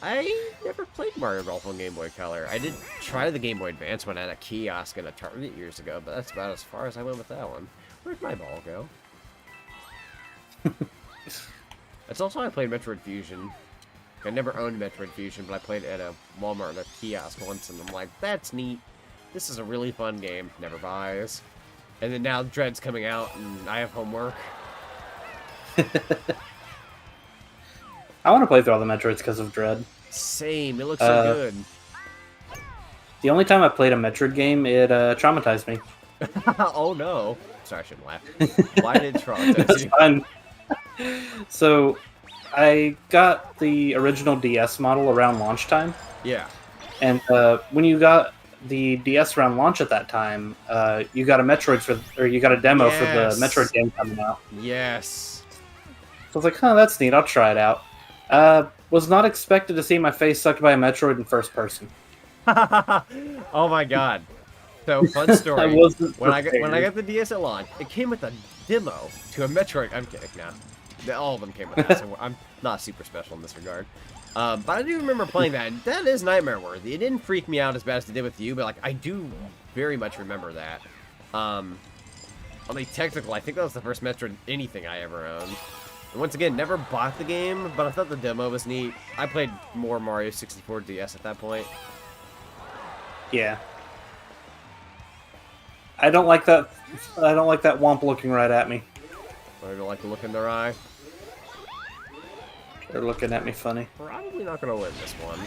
I never played Mario Golf on Game Boy Color. I did try the Game Boy Advance one at a kiosk in a Target years ago, but that's about as far as I went with that one. Where'd my ball go? That's also how I played Metroid Fusion. I never owned Metroid Fusion, but I played it at a Walmart at a kiosk once, and I'm like, that's neat. This is a really fun game. Never buys. And then now Dread's coming out, and I have homework. I want to play through all the Metroids because of Dread. Same. It looks so good. The only time I played a Metroid game, it traumatized me. Oh no. Sorry, I shouldn't laugh. Why did it traumatize you? Fun. So, I got the original DS model around launch time. Yeah. And when you got the DS around launch at that time, you got you got a demo for the Metroid game coming out. Yes. So I was like, that's neat. I'll try it out. Was not expected to see my face sucked by a Metroid in first person. Oh my god. So, fun story. When I got the DS at launch, it came with a demo to a Metroid. I'm kidding, no. All of them came with that, so I'm not super special in this regard. But I do remember playing that, and that is nightmare-worthy. It didn't freak me out as bad as it did with you, but like I do very much remember that. On the technical, I think that was the first Metroid anything I ever owned. And once again, never bought the game, but I thought the demo was neat. I played more Mario 64 DS at that point. Yeah. I don't like that womp looking right at me. I don't like the look in their eye. They're looking at me funny. Probably not going to win this one.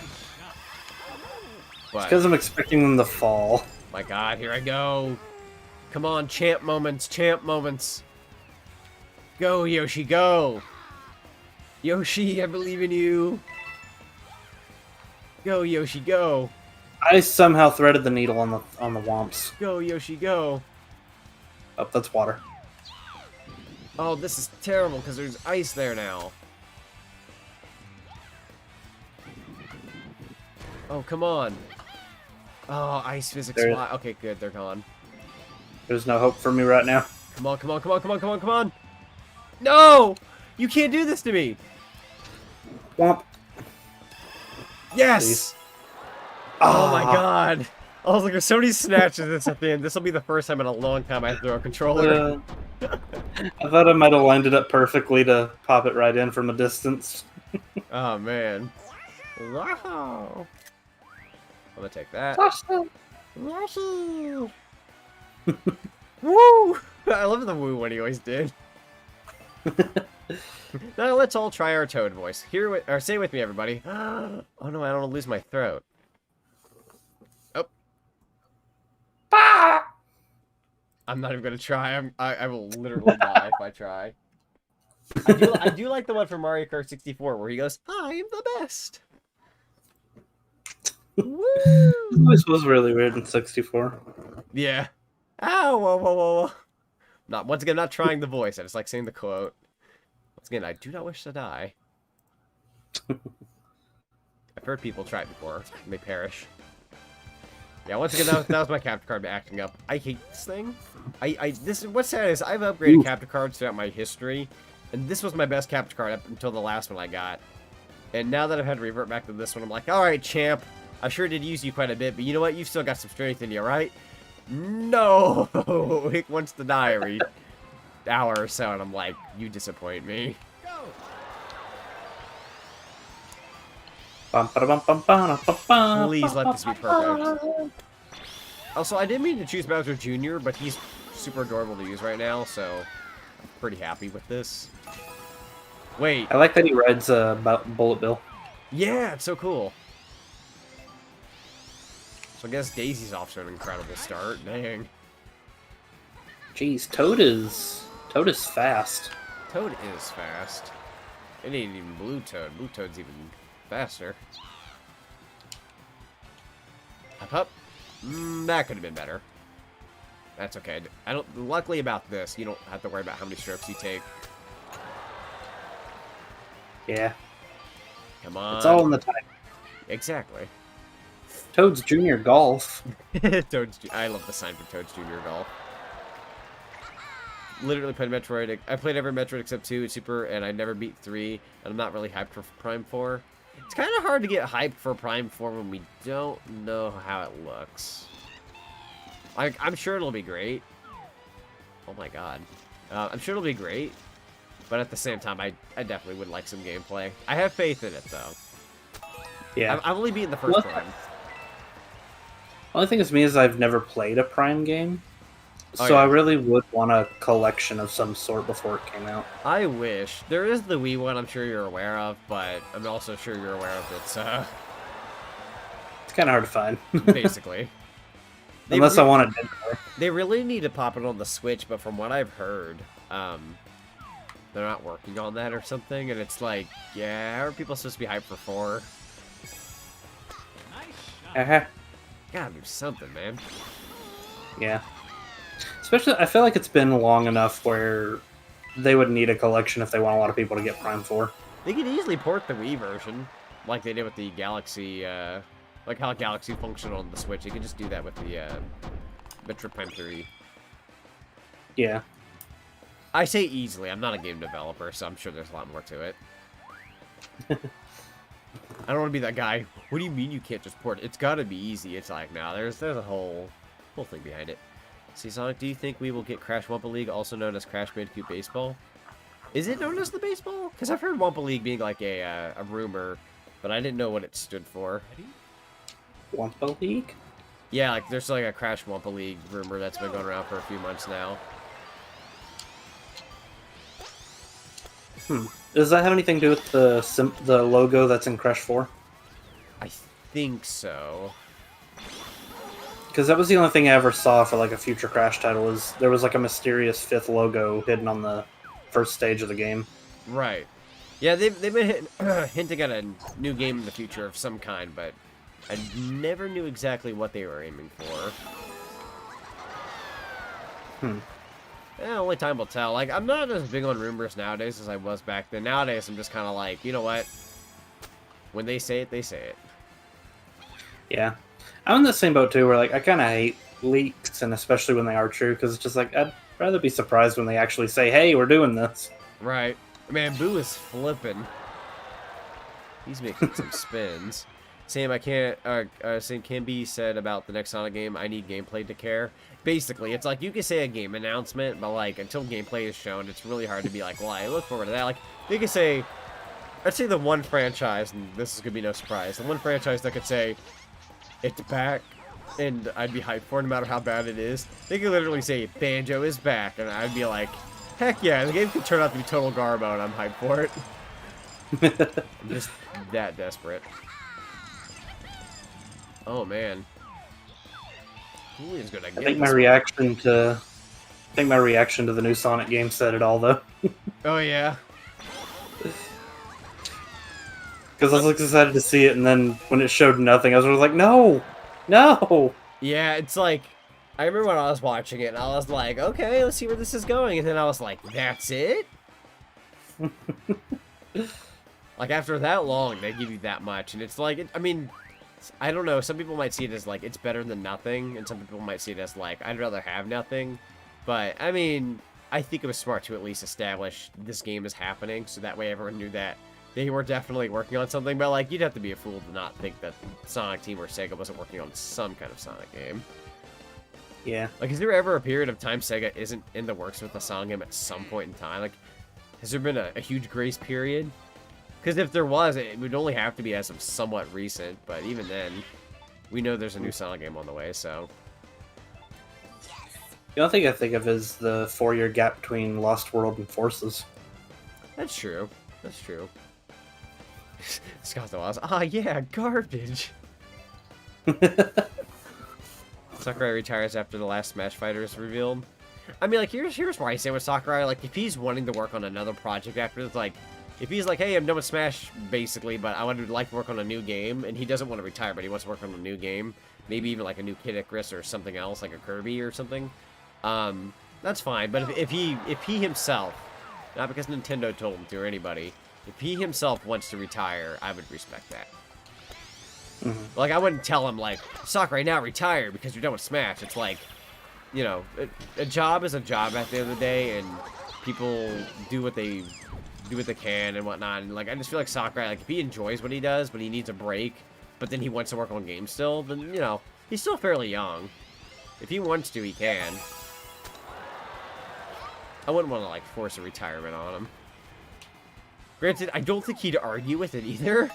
But, it's because I'm expecting them to fall. My god, here I go. Come on, champ moments, champ moments. Go, Yoshi, go. Yoshi, I believe in you. Go, Yoshi, go. I somehow threaded the needle on the womps. Go, Yoshi, go. Oh, that's water. Oh, this is terrible because there's ice there now. Oh, come on. Oh, ice physics. Okay, good. They're gone. There's no hope for me right now. Come on, come on, come on, come on, come on, come on. No! You can't do this to me. Womp. Yes! Please. Oh my god. I was like, if somebody snatches this at the end, this will be the first time in a long time I throw a controller. I thought I might have lined it up perfectly to pop it right in from a distance. Oh, man. Wow. I'm gonna take that. Woo! I love the woo one he always did. Now let's all try our Toad voice. Or say it with me, everybody. Oh no, I don't want to lose my throat. Oh. I'm not even gonna try. I will literally die if I try. I do like the one from Mario Kart 64 where he goes, "I'm the best." Woo! This was really weird in 64. Yeah. Ow! Whoa! Whoa! Whoa! Whoa! Once again, not trying the voice. I just like saying the quote. Once again, I do not wish to die. I've heard people try it before, and they perish. Yeah, once again, that was my capture card acting up. I hate this thing. What's sad is I've upgraded capture cards throughout my history, and this was my best capture card up until the last one I got. And now that I've had to revert back to this one, I'm like, alright, champ. I sure did use you quite a bit, but you know what? You've still got some strength in you, right? No! It wants to die every hour or so, and I'm like, you disappoint me. Go! Please let this be perfect. Also, I didn't mean to choose Bowser Jr., but he's super adorable to use right now, so I'm pretty happy with this. Wait. I like that he rides Bullet Bill. Yeah, it's so cool. So I guess Daisy's off to an incredible start. Dang. Jeez, Toad is fast. Toad is fast. It ain't even Blue Toad. Blue Toad's even faster. Hop up. That could have been better. That's okay. Luckily about this, you don't have to worry about how many strokes you take. Yeah. Come on. It's all in the time. Exactly. Toad's Junior Golf. I love the sign for Toad's Junior Golf. Literally played Metroid. I played every Metroid except 2, Super, and I never beat 3. And I'm not really hyped for Prime 4. It's kind of hard to get hyped for Prime 4 when we don't know how it looks. I'm sure it'll be great. Oh my god. I'm sure it'll be great. But at the same time, I definitely would like some gameplay. I have faith in it, though. Yeah. I've only beaten the first Prime. Only thing is me is I've never played a Prime game. Oh, so yeah. I really would want a collection of some sort before it came out. I wish. There is the Wii one I'm sure you're aware of, but I'm also sure you're aware of its, It's kind of hard to find. basically. Unless I want it. They really need to pop it on the Switch, but from what I've heard, they're not working on that or something, and it's like, yeah, how are people supposed to be hyped for 4? Uh-huh. Gotta do something, man. Yeah. Especially, I feel like it's been long enough where they would need a collection if they want a lot of people to get Prime 4. They could easily port the Wii version, like they did with the Galaxy, like how Galaxy functioned on the Switch. They could just do that with the, Metroid Prime 3. Yeah. I say easily. I'm not a game developer, so I'm sure there's a lot more to it. I don't want to be that guy. What do you mean you can't just port it? It's got to be easy. It's like, nah, there's a whole thing behind it. See, Sonic, do you think we will get Crash Wumpa League, also known as Crash Bandicoot Baseball? Is it known as the baseball? Because I've heard Wumpa League being like a rumor, but I didn't know what it stood for. Wumpa League? Yeah, like there's like a Crash Wumpa League rumor that's been going around for a few months now. Does that have anything to do with the logo that's in Crash 4? I think so. Because that was the only thing I ever saw for like a future Crash title. Is there was like a mysterious 5th logo hidden on the first stage of the game. Right. Yeah, they've been hinting at a new game in the future of some kind, but I never knew exactly what they were aiming for. Only time will tell. Like, I'm not as big on rumors nowadays as I was back then. Nowadays, I'm just kind of like, you know what? When they say it, they say it. Yeah. I'm in the same boat, too, where, like, I kind of hate leaks, and especially when they are true, because it's just like, I'd rather be surprised when they actually say, hey, we're doing this. Right. Man, Boo is flipping. He's making some spins. Same, I can't, same can be said about the next Sonic game. I need gameplay to care. Basically, it's like, you can say a game announcement, but, like, until gameplay is shown, it's really hard to be like, well, I look forward to that. Like, you can say, I'd say the one franchise, and this is gonna be no surprise, the one franchise that could say, it's back, and I'd be hyped for it no matter how bad it is. They could literally say, Banjo is back, and I'd be like, heck yeah, the game could turn out to be total garbo, and I'm hyped for it. I'm just that desperate. Oh man. Julian's gonna get I think my reaction to the new Sonic game said it all, though. Oh yeah. Because I was excited to see it, and then when it showed nothing, I was like, no! No! Yeah, it's like, I remember when I was watching it, and I was like, okay, let's see where this is going, and then I was like, that's it? Like, after that long, they give you that much, and it's like, I mean, I don't know, some people might see it as, like, it's better than nothing, and some people might see it as, like, I'd rather have nothing, but, I mean, I think it was smart to at least establish this game is happening, so that way everyone knew that they were definitely working on something, but, like, you'd have to be a fool to not think that Sonic Team or Sega wasn't working on some kind of Sonic game. Yeah. Like, is there ever a period of time Sega isn't in the works with a Sonic game at some point in time? Like, has there been a huge grace period? Because if there was, it would only have to be as of somewhat recent, but even then, we know there's a new Sonic game on the way, so... The only thing I think of is the 4-year gap between Lost World and Forces. That's true. That's true. Scott the Lost. Ah, yeah, garbage! Sakurai retires after the last Smash Fighter is revealed. I mean, like, here's where I say with Sakurai, like, if he's wanting to work on another project after this, like, if he's like, hey, I'm done with Smash, basically, but I would like to work on a new game, and he doesn't want to retire, but he wants to work on a new game, maybe even like a new Kid Icarus or something else, like a Kirby or something, that's fine. But if he himself, not because Nintendo told him to or anybody, if he himself wants to retire, I would respect that. Mm-hmm. Like, I wouldn't tell him, like, Sakurai, now retire because you're done with Smash. It's like, you know, a job is a job at the end of the day, and people do what they can and whatnot. And, like, I just feel like Sakurai, like, if he enjoys what he does, but he needs a break, but then he wants to work on games still, then, you know, he's still fairly young. If he wants to, he can. I wouldn't want to, like, force a retirement on him. Granted, I don't think he'd argue with it either.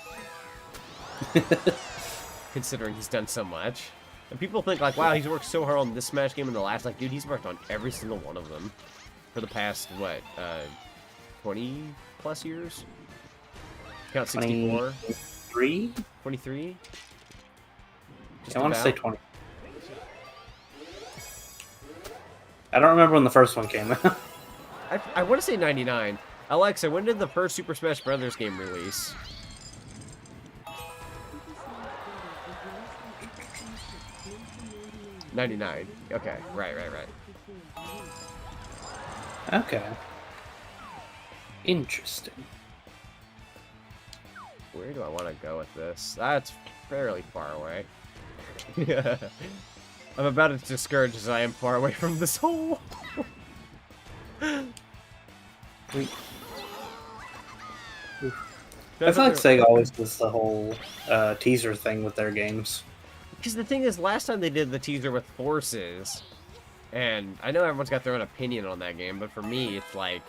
Considering he's done so much. And people think, like, wow, he's worked so hard on this Smash game and the last. Like, dude, he's worked on every single one of them. For the past, what, 20-plus years? Count 64? 23? 23? I want to say 20. I don't remember when the first one came out. I want to say 99. Alexa, when did the first Super Smash Brothers game release? '99. Okay, right. Okay. Interesting. Where do I want to go with this? That's fairly far away. I'm about as discouraged as I am far away from this hole. I feel like Sega always does the whole teaser thing with their games. Because the thing is, last time they did the teaser with Forces, and I know everyone's got their own opinion on that game, but for me, it's like,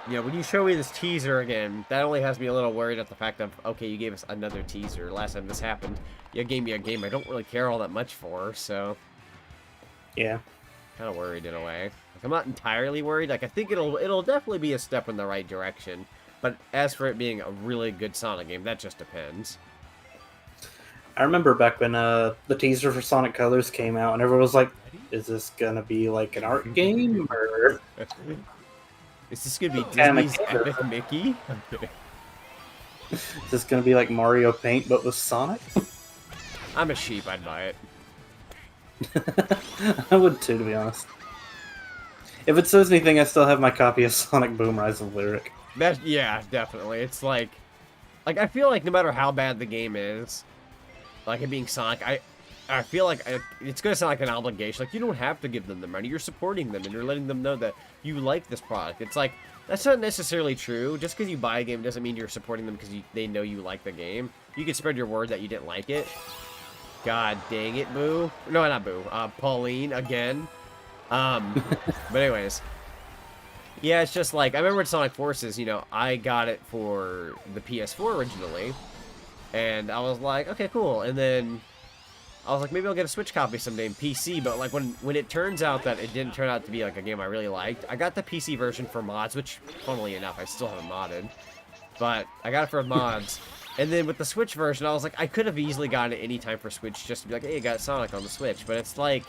you know, when you show me this teaser again, that only has me a little worried at the fact of, okay, you gave us another teaser. Last time this happened, you gave me a game I don't really care all that much for, so... Yeah. Kind of worried in a way. Like, I'm not entirely worried. Like, I think it'll definitely be a step in the right direction. But as for it being a really good Sonic game, that just depends. I remember back when the teaser for Sonic Colors came out, and everyone was like, is this gonna be like an art game, or... Is this gonna be Disney's Epic Mickey? Okay. Is this gonna be like Mario Paint, but with Sonic? I'm a sheep, I'd buy it. I would too, to be honest. If it says anything, I still have my copy of Sonic Boom Rise of Lyric. Yeah, definitely. It's like I feel like no matter how bad the game is, like it being Sonic, I feel like it's gonna sound like an obligation. Like, you don't have to give them the money. You're supporting them, and you're letting them know that you like this product. It's like, That's not necessarily true. Just because you buy a game doesn't mean you're supporting them because they know you like the game. You can spread your word that you didn't like it. God dang it, Boo. No, not Boo. Pauline, again. But anyways. Yeah, it's just like, I remember in Sonic Forces, you know, I got it for the PS4 originally. And I was like, okay, cool. And then I was like, maybe I'll get a Switch copy someday in PC. But like when it turns out that it didn't turn out to be like a game I really liked, I got the PC version for mods, which, funnily enough, I still haven't modded. But I got it for mods. And then with the Switch version, I was like, I could have easily gotten it anytime for Switch just to be like, hey, I got Sonic on the Switch. But it's like,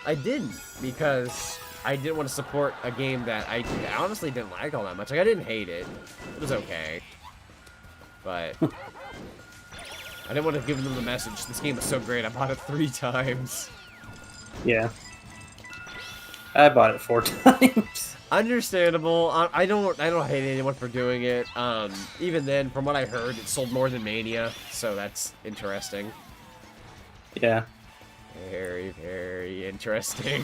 I didn't, because I didn't want to support a game that I honestly didn't like all that much. Like, I didn't hate it. It was okay. But I didn't want to give them the message. This game is so great. I bought it 3 times. Yeah. I bought it 4 times. Understandable. I don't hate anyone for doing it. Even then, from what I heard, it sold more than Mania, so that's interesting. Yeah. Very, very interesting.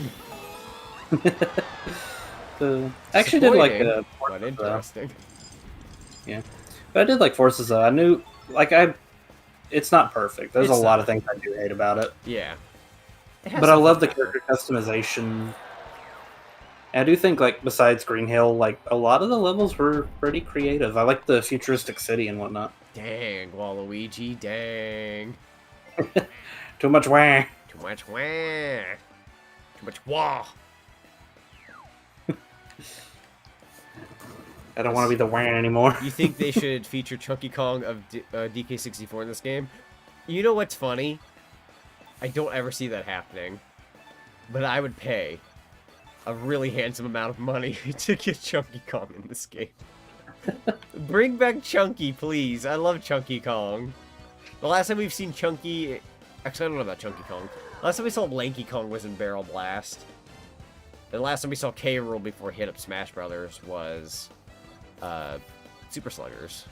I actually did like but interesting. Yeah, but I did like Forces though. I knew, like, it's not perfect. There's a lot of things I do hate about it. Yeah, but I love the character customization. And I do think, like, besides Green Hill, like, a lot of the levels were pretty creative. I like the futuristic city and whatnot. Dang, Waluigi, dang. Too much wah. Too much wah. Too much wah. I don't want to be the wah anymore. You think they should feature Chunky Kong of DK64 in this game? You know what's funny? I don't ever see that happening. But I would pay a really handsome amount of money to get Chunky Kong in this game. Bring back Chunky, please. I love Chunky Kong. The last time we've seen Chunky... Actually, I don't know about Chunky Kong. Last time we saw Lanky Kong was in Barrel Blast. The last time we saw K. Rool before he hit up Smash Brothers was... Super Sluggers.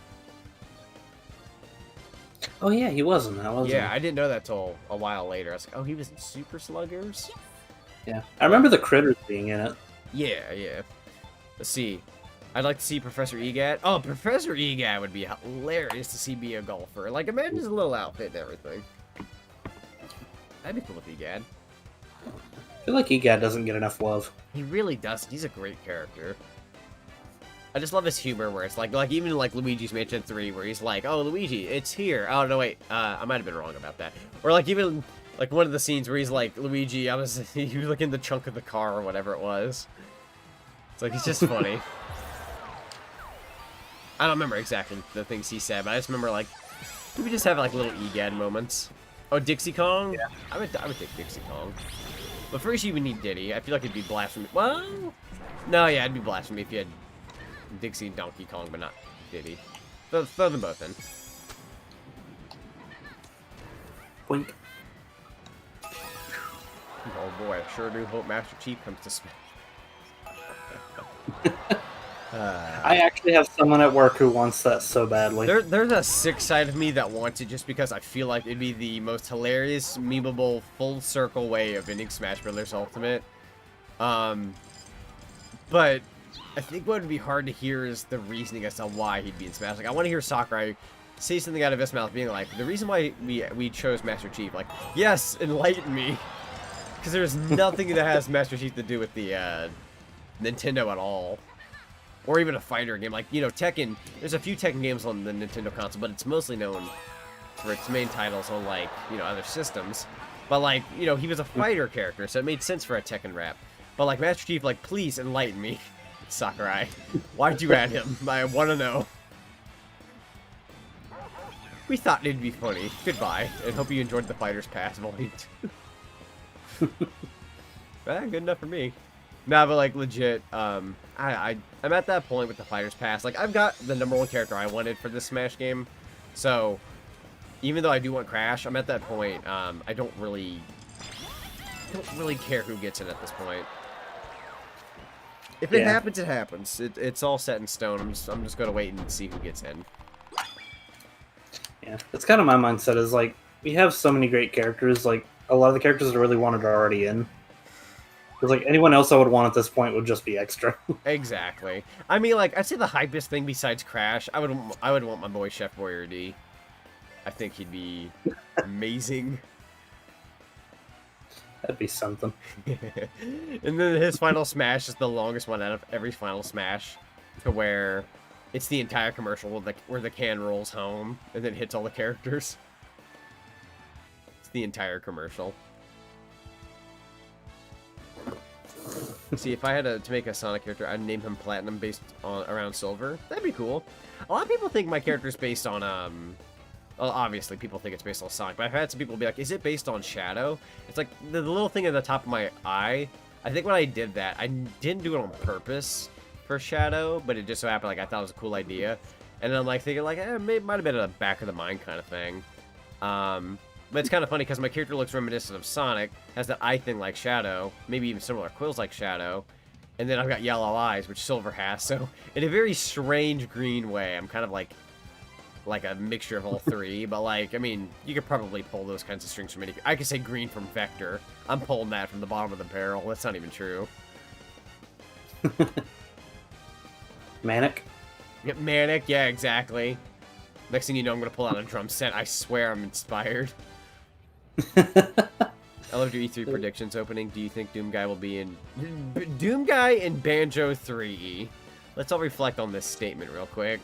Oh yeah, he was in that, wasn't he? Yeah, I didn't know that till a while later. I was like, oh, he was in Super Sluggers? Yeah. I remember the critters being in it. Yeah, yeah. Let's see. I'd like to see Professor Egad. Oh, Professor Egad would be hilarious to see be a golfer. Like, imagine his little outfit and everything. That'd be cool with Egad. I feel like Egad doesn't get enough love. He really doesn't. He's a great character. I just love his humor where it's like even like Luigi's Mansion 3 where he's like, oh, Luigi, it's here. Oh, no, wait. I might have been wrong about that. Or like even like one of the scenes where he's like, Luigi, he was like in the trunk of the car or whatever it was. It's like, it's just funny. I don't remember exactly the things he said, but I just remember like, we just have like little Egad moments. Oh, Dixie Kong? Yeah. I would take Dixie Kong. But first you would need Diddy. I feel like it'd be blasphemy. Well, no, yeah, it'd be blasphemy if you had Dixie and Donkey Kong, but not Diddy. Throw them both in. Blink. Oh boy, I sure do hope Master Chief comes to Smash. I actually have someone at work who wants that so badly. There's a sick side of me that wants it just because I feel like it'd be the most hilarious, memeable, full circle way of ending Smash Bros. Ultimate. But I think what would be hard to hear is the reasoning as to why he'd be in Smash. Like, I want to hear Sakurai say something out of his mouth, being like, the reason why we chose Master Chief, like, yes, enlighten me, because there's nothing that has Master Chief to do with the Nintendo at all, or even a fighter game. Like, you know, Tekken. There's a few Tekken games on the Nintendo console, but it's mostly known for its main titles on, like, you know, other systems. But, like, you know, he was a fighter character, so it made sense for a Tekken rap. But, like, Master Chief, like, please enlighten me, Sakurai. Why'd you add him? I want to know. We thought it'd be funny. Goodbye, and hope you enjoyed the Fighter's Pass Volume 2. Good enough for me. Nah, but, like, legit, I'm at that point with the Fighter's Pass. Like, I've got the #1 character I wanted for this Smash game, so even though I do want Crash, I'm at that point. I don't really care who gets it at this point. If it happens, it happens. It's all set in stone. I'm just gonna wait and see who gets in. Yeah, that's kind of my mindset. Is like, we have so many great characters. Like, a lot of the characters I really wanted are already in. Because like anyone else I would want at this point would just be extra. Exactly. I mean, like, I'd say the hypest thing besides Crash, I would want my boy Chef Boyardee. I think he'd be amazing. That'd be something. And then his final smash is the longest one out of every final smash, to where it's the entire commercial where the can rolls home and then hits all the characters. It's the entire commercial. See, if I had to make a Sonic character, I'd name him Platinum based on around Silver. That'd be cool. A lot of people think my character's based on well, obviously, people think it's based on Sonic, but I've had some people be like, is it based on Shadow? It's like, the little thing at the top of my eye, I think when I did that, I didn't do it on purpose for Shadow, but it just so happened, like, I thought it was a cool idea. And then I'm, like, thinking, like, it might have been a back of the mind kind of thing. But it's kind of funny, because my character looks reminiscent of Sonic, has that eye thing like Shadow, maybe even similar quills like Shadow, and then I've got yellow eyes, which Silver has, so in a very strange green way, I'm kind of like a mixture of all three, but like, I mean, you could probably pull those kinds of strings from any... I could say green from Vector. I'm pulling that from the bottom of the barrel. That's not even true. Manic? Yeah, Manic, yeah, exactly. Next thing you know, I'm going to pull out a drum set. I swear I'm inspired. I loved your E3 predictions opening. Do you think Doom Guy will be in... Doom Guy in Banjo 3? Let's all reflect on this statement real quick.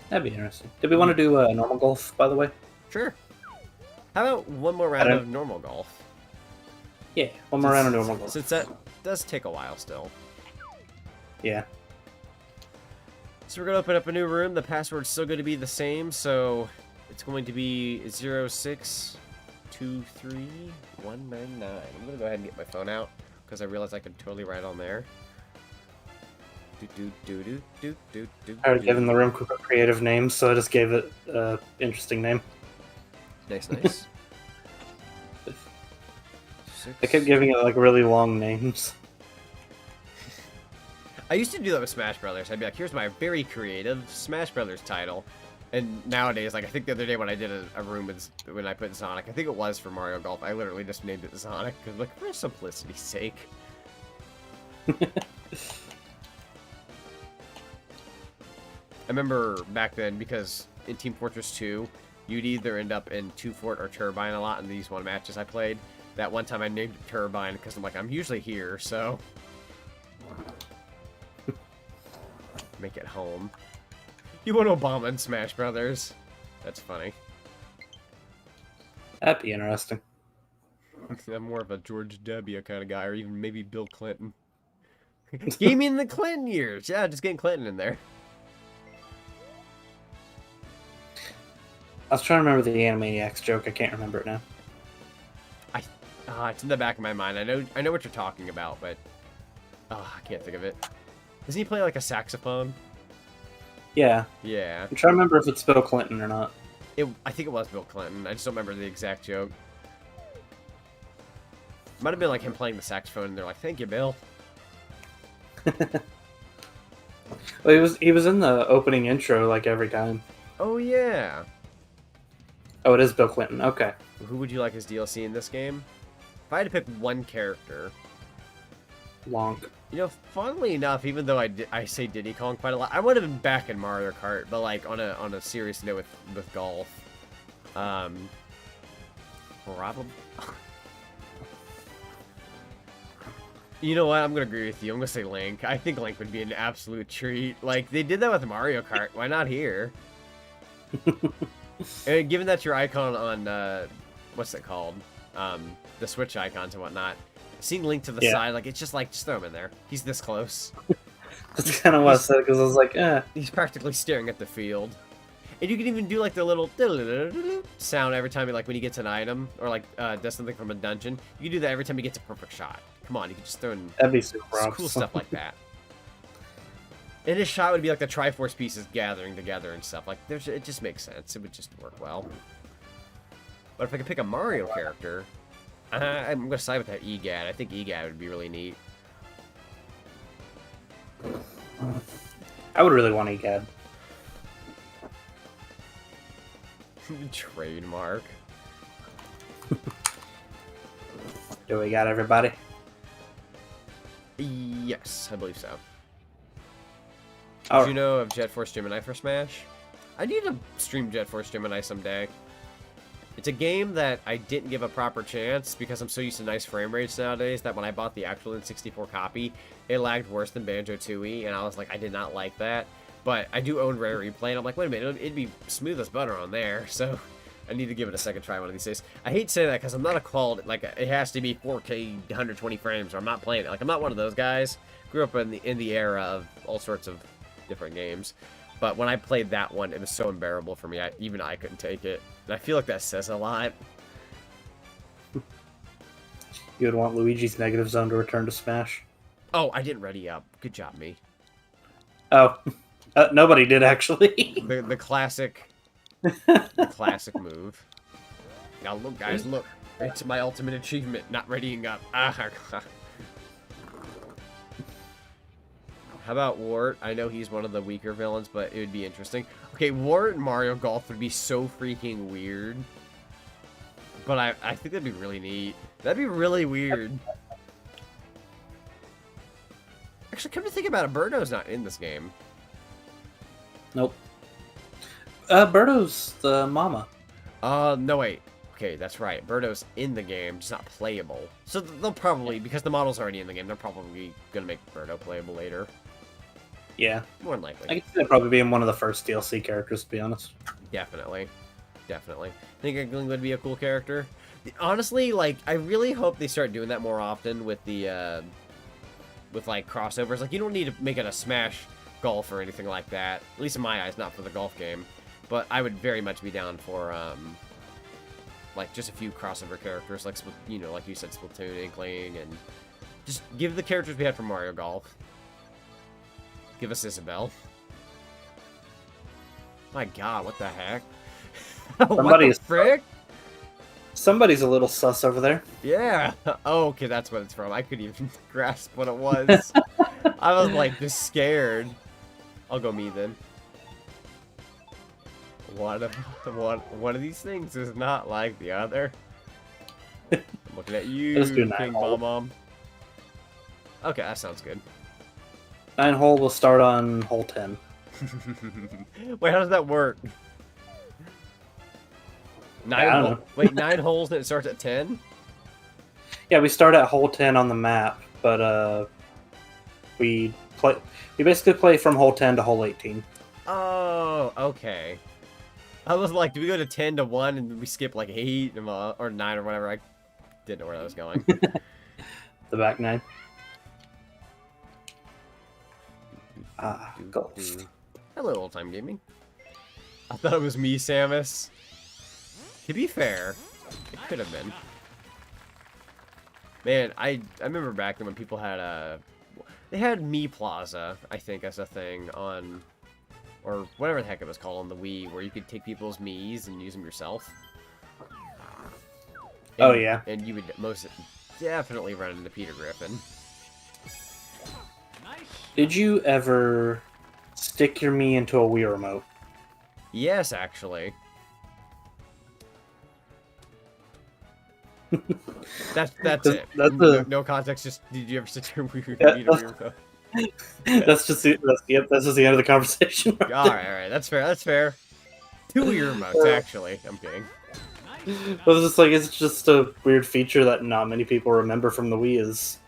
That'd be interesting. Did we want to do normal golf, by the way? Sure. How about one more round of normal golf? Yeah, one more round of normal golf. Since that does take a while still. Yeah. So we're going to open up a new room. The password's still going to be the same, so it's going to be 0623199. I'm going to go ahead and get my phone out, because I realized I could totally write on there. I already given the room a creative name, so I just gave it an interesting name. Nice, nice. I kept giving it like really long names. I used to do that with Smash Brothers. I'd be like, here's my very creative Smash Brothers title. And nowadays, like, I think the other day when I did a room when I put Sonic, I think it was for Mario Golf, I literally just named it Sonic, because, like, for simplicity's sake. I remember back then, because in Team Fortress 2, you'd either end up in 2-Fort or Turbine a lot in these one matches I played. That one time I named it Turbine, because I'm like, I'm usually here, so... Make it home. You want Obama in Smash Brothers? That's funny. That'd be interesting. I'm more of a George W. kind of guy, or even maybe Bill Clinton. Game in the Clinton years! Yeah, just getting Clinton in there. I was trying to remember the Animaniacs joke. I can't remember it now. It's in the back of my mind. I know what you're talking about, but I can't think of it. Doesn't he play like a saxophone? Yeah. Yeah. I'm trying to remember if it's Bill Clinton or not. I think it was Bill Clinton. I just don't remember the exact joke. Might have been like him playing the saxophone, and they're like, "Thank you, Bill." Well, he was in the opening intro like every time. Oh yeah. Oh, it is Bill Clinton. Okay. Who would you like as DLC in this game? If I had to pick one character, Lonk. You know, funnily enough, even though I say Diddy Kong quite a lot, I would have been back in Mario Kart, but like on a serious note with golf, probably. You know what? I'm gonna agree with you. I'm gonna say Link. I think Link would be an absolute treat. Like they did that with Mario Kart. Why not here? And given that your icon on what's it called? The Switch icons and whatnot. Seeing Link to the side, like it's just throw him in there. He's this close. That's kind of what I said because I was like, eh. He's practically staring at the field, and you can even do like the little sound every time, like when he gets an item or like does something from a dungeon. You can do that every time he gets a perfect shot. Come on, you can just throw in that'd be super awesome. Cool stuff like that. And his shot would be like the Triforce pieces gathering together and stuff. Like it just makes sense. It would just work well. But if I could pick a Mario character. I'm going to side with that EGAD. I think EGAD would be really neat. I would really want EGAD. Trademark. Do we got everybody? Yes, I believe so. Oh. Did you know of Jet Force Gemini for Smash? I need to stream Jet Force Gemini someday. It's a game that I didn't give a proper chance because I'm so used to nice frame rates nowadays that when I bought the actual N64 copy, it lagged worse than Banjo-Tooie, and I was like, I did not like that. But I do own Rare Replay, and I'm like, wait a minute, it'd be smooth as butter on there, so I need to give it a second try one of these days. I hate saying that because I'm not a quality, like, it has to be 4K 120 frames or I'm not playing it. Like, I'm not one of those guys. Grew up in the era of all sorts of different games. But when I played that one, it was so unbearable for me. Even I couldn't take it. And I feel like that says a lot. You would want Luigi's Negative Zone to return to Smash? Oh, I didn't ready up. Good job, me. Oh, nobody did, actually. the classic... the classic move. Now look, guys, look. It's my ultimate achievement, not readying up. How about Wart? I know he's one of the weaker villains, but it would be interesting. Okay, Wart in Mario Golf would be so freaking weird. But I think that'd be really neat. That'd be really weird. Actually, come to think about it, Birdo's not in this game. Nope. Birdo's the mama. No, wait. Okay, that's right. Birdo's in the game, just not playable. So they'll probably, because the model's already in the game, they're probably going to make Birdo playable later. Yeah. More than likely. I can see that probably being one of the first DLC characters, to be honest. Definitely. Definitely. I think Inkling would be a cool character. Honestly, like, I really hope they start doing that more often with the, with, like, crossovers. Like, you don't need to make it a Smash Golf or anything like that. At least in my eyes, not for the golf game. But I would very much be down for, like, just a few crossover characters, like, you know, like you said, Splatoon, Inkling, and just give the characters we had from Mario Golf. Give us Isabelle. My god, what the heck? What the frick? Somebody's a little sus over there. Yeah. Oh, okay, that's what it's from. I couldn't even grasp what it was. I was, like, just scared. I'll go me, then. One of these things is not like the other. I'm looking at you, King Bomb. Okay, that sounds good. 9 hole will start on hole 10. Wait, how does that work? Wait, 9 holes and it starts at 10? Yeah, we start at hole 10 on the map, but we basically play from hole 10 to hole 18. Oh, okay. I was like, do we go to 10 to 1 and we skip like 8 or 9 or whatever? I didn't know where that was going. The back 9. Ghost. Hello, old time gaming. I thought it was me, Samus. To be fair, it could have been. Man, I remember back then when people had they had Me Plaza, I think, as a thing on, or whatever the heck it was called on the Wii, where you could take people's Miis and use them yourself. Oh yeah. And you would most definitely run into Peter Griffin. Did you ever stick your Mii into a Wii remote? Yes, actually. That's it. No context. Just did you ever stick your Wii remote? That's just the end of the conversation. All right. That's fair. That's fair. 2 Wii remotes, actually. I'm kidding. It's just a weird feature that not many people remember from the Wii is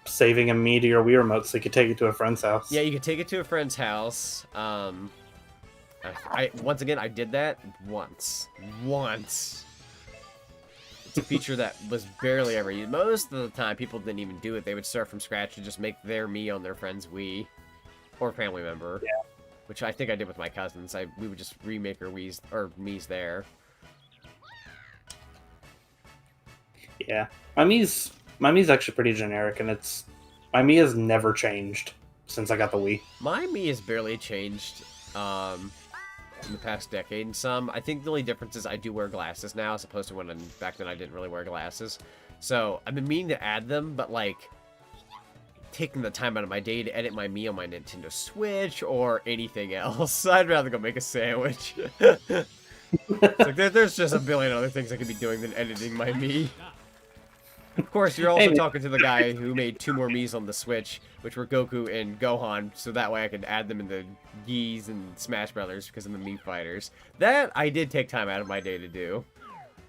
saving a Mii to your Wii remote so you could take it to a friend's house. Yeah, you could take it to a friend's house. Once again, I did that once. It's a feature that was barely ever used. Most of the time, people didn't even do it. They would start from scratch and just make their Mii on their friend's Wii or family member. Yeah. Which I think I did with my cousins. We would just remake our Mii's there. Yeah, my Mii's actually pretty generic, and my Mii has never changed since I got the Wii. My Mii has barely changed in the past decade and some. I think the only difference is I do wear glasses now, as opposed to back then I didn't really wear glasses. So I've been meaning to add them, but like taking the time out of my day to edit my Mii on my Nintendo Switch or anything else. I'd rather go make a sandwich. It's like there's just a billion other things I could be doing than editing my Mii. Of course, you're also talking to the guy who made 2 more Miis on the Switch, which were Goku and Gohan, so that way I could add them in the Ys and Smash Brothers because of the Mii fighters. That I did take time out of my day to do.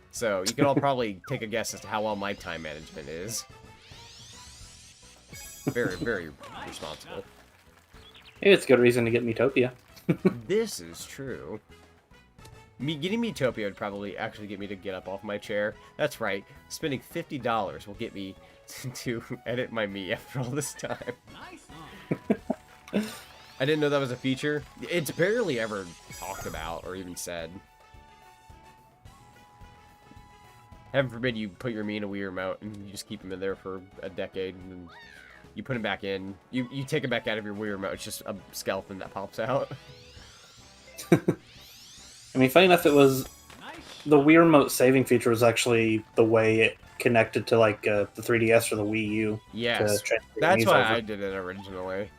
So you can all probably take a guess as to how well my time management is. Very, very responsible. Maybe it's a good reason to get Miitopia. This is true. Getting Miitopia would probably actually get me to get up off my chair. That's right. Spending $50 will get me to edit my Mii after all this time. I didn't know that was a feature. It's barely ever talked about or even said. Heaven forbid you put your Mii in a Wii remote and you just keep him in there for a decade and then you put him back in. You take him back out of your Wii remote. It's just a skeleton that pops out. I mean, funny enough, it was the Wii Remote saving feature was actually the way it connected to like the 3DS or the Wii U. Yes, that's why I did it originally.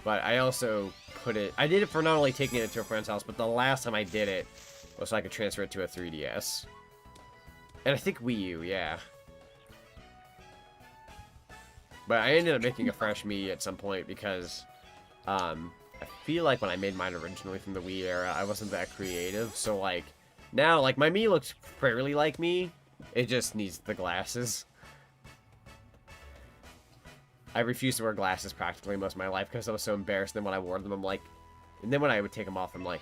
But I also put it. I did it for not only taking it to a friend's house, but the last time I did it was so I could transfer it to a 3DS. And I think Wii U, yeah. But I ended up making a fresh Mii at some point because I feel like when I made mine originally from the Wii era, I wasn't that creative. So, like, now, like, my Mii looks fairly like me. It just needs the glasses. I refused to wear glasses practically most of my life because I was so embarrassed. Then when I wore them, I'm like... And then when I would take them off, I'm like,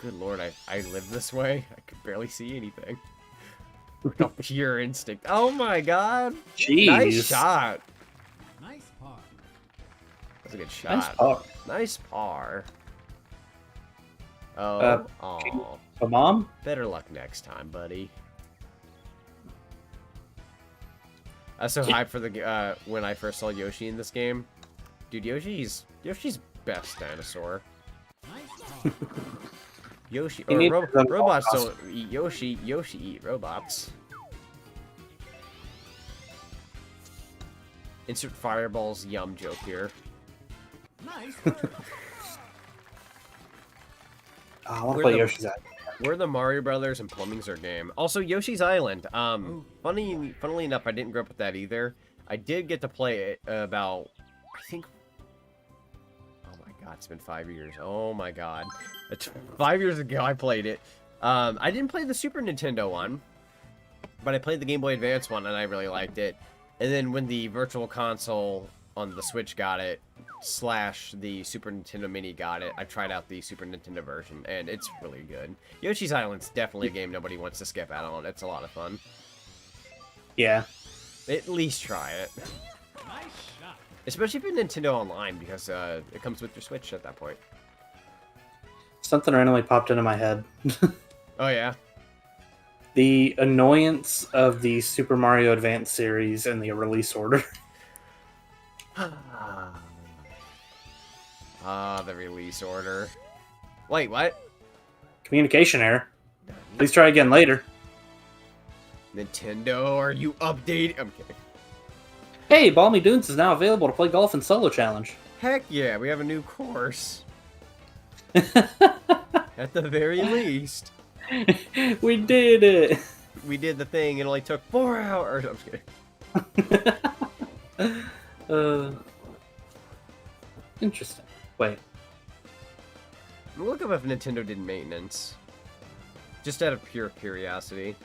good lord, I live this way? I could barely see anything. Like a pure instinct. Oh my god! Jeez. Nice shot! Nice par. That's a good shot. Nice par. Nice par. Oh, aw. A mom? Better luck next time, buddy. I was so hyped for the when I first saw Yoshi in this game. Dude, Yoshi's best dinosaur. Nice par. Yoshi or robots don't eat Yoshi. Yoshi eat robots. Insert fireballs yum joke here. Nice work. Oh, I want to play Yoshi's Island. We're the Mario Brothers and Plumbing's our game. Also, Yoshi's Island. Funnily enough, I didn't grow up with that either. I did get to play it about, I think. Oh my god, it's been 5 years. Oh my god, it's 5 years ago I played it. I didn't play the Super Nintendo one, but I played the Game Boy Advance one and I really liked it. And then when the Virtual Console on the Switch got it, / the Super Nintendo Mini got it, I tried out the Super Nintendo version, and it's really good. Yoshi's Island's definitely a game nobody wants to skip out on. It's a lot of fun. Yeah. At least try it. Nice shot. Especially if you're Nintendo Online, because it comes with your Switch at that point. Something randomly popped into my head. Oh, yeah? The annoyance of the Super Mario Advance series and the release order. The release order. Wait, what? Communication error. Please try again later. Nintendo, are you updating? I'm kidding. Hey, Balmy Dunes is now available to play golf and solo challenge. Heck yeah, we have a new course. At the very least. We did it! We did the thing, it only took 4 hours. I'm just kidding. Interesting. Wait. Look up if Nintendo did maintenance. Just out of pure curiosity.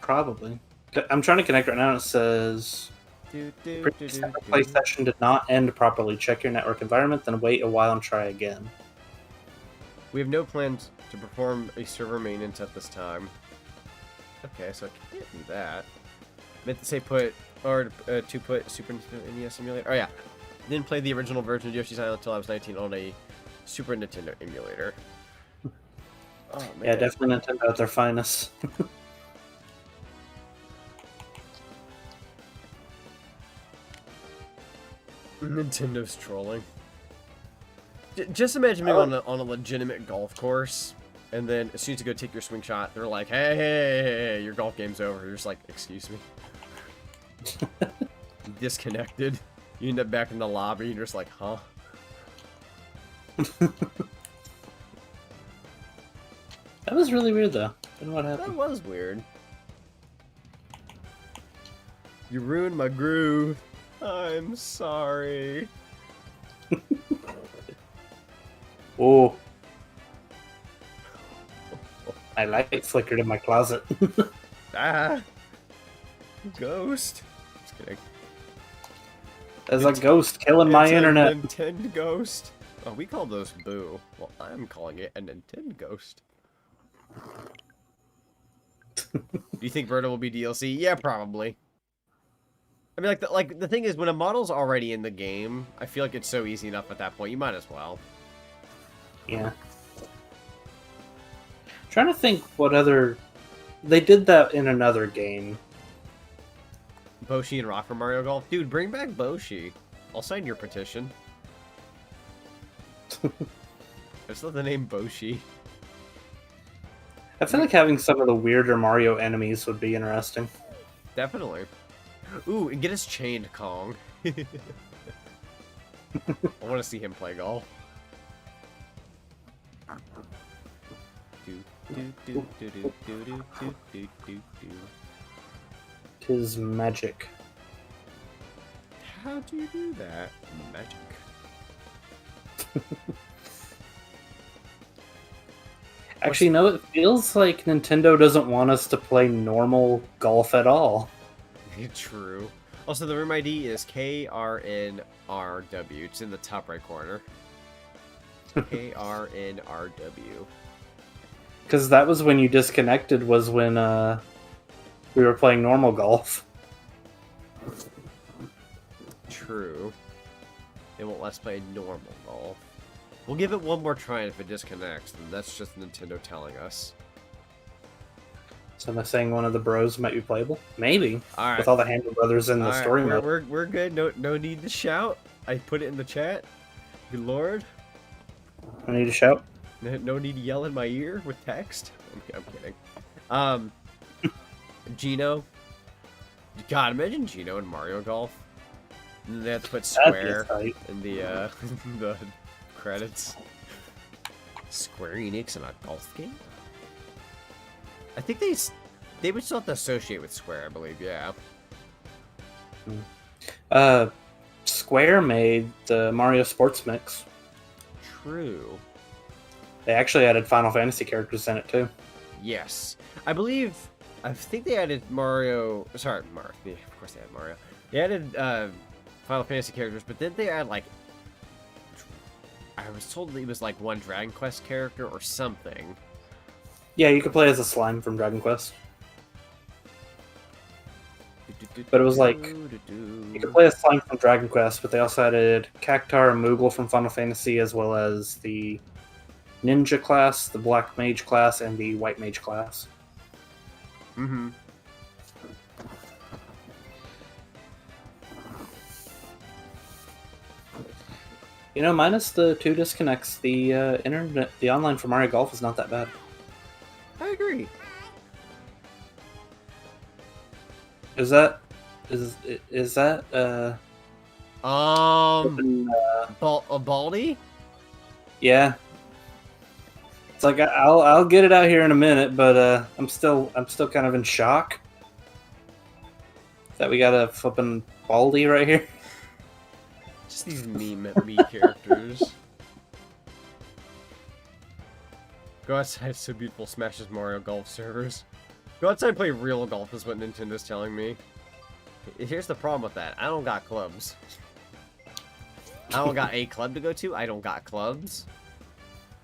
Probably. I'm trying to connect right now and it says... Previous play session did not end properly. Check your network environment, then wait a while and try again. We have no plans to perform a server maintenance at this time. Okay, so I can't do that. I meant to say put, or to put Super Nintendo NES emulator. Oh yeah. Didn't play the original version of Yoshi's Island until I was 19 on a Super Nintendo emulator. Oh man. Yeah, definitely Nintendo at their finest. Nintendo's trolling. Just imagine being on a legitimate golf course, and then as soon as you go take your swing shot, they're like, hey, your golf game's over. You're just like, excuse me. Disconnected. You end up back in the lobby, and you're just like, huh? That was really weird, though. I don't know what happened. That was weird. You ruined my groove. I'm sorry. Oh. My light flickered in my closet. Ah. Ghost. Just kidding. There's a ghost killing my internet. Nintendo ghost. Oh, we call those boo. Well, I'm calling it a Nintendo ghost. Do you think Berta will be DLC? Yeah, probably. I mean, the thing is, when a model's already in the game, I feel like it's so easy enough at that point. You might as well. Yeah. Trying to think what other... They did that in another game. Boshi and Rock for Mario Golf? Dude, bring back Boshi. I'll sign your petition. I just love the name Boshi. I feel like having some of the weirder Mario enemies would be interesting. Definitely. Ooh, and get us chained, Kong. I want to see him play golf. Tis magic. How do you do that? Magic. Actually, no, it feels like Nintendo doesn't want us to play normal golf at all. True. Also, the room ID is KRNRW. It's in the top right corner. KRNRW. Because that was when you disconnected, was when we were playing normal golf. True. They won't let us play normal golf. We'll give it one more try, and if it disconnects, then that's just Nintendo telling us. So am I saying one of the bros might be playable? Maybe. All right. With all the Handle Brothers in the story mode. We're good. No need to shout. I put it in the chat. Good lord. I need to shout. No need to yell in my ear with text. I'm kidding. Gino. God, imagine Gino in Mario Golf. And they have to put Square in the the credits. Square Enix in a golf game? I think they would still have to associate with Square, I believe, yeah. Square made the Mario Sports Mix. True. They actually added Final Fantasy characters in it, too. Yes. I think they added Mario... Sorry, Mario. Yeah, of course they had Mario. They added Final Fantasy characters, but didn't they add, like... I was told it was, like, one Dragon Quest character or something. Yeah, you could play as a slime from Dragon Quest. But it was like... You could play as slime from Dragon Quest, but they also added Cactar and Moogle from Final Fantasy, as well as the Ninja class, the Black Mage class, and the White Mage class. Mm-hmm. You know, minus the 2 disconnects, the internet, the online for Mario Golf is not that bad. I agree. Is that Baldy? Yeah. It's like I'll get it out here in a minute, but I'm still kind of in shock that we got a flipping Baldy right here. Just these meme characters. Go outside, it's so beautiful. Smashes Mario Golf servers. Go outside and play real golf is what Nintendo's telling me. Here's the problem with that. I don't got clubs. I don't got a club to go to. I don't got clubs.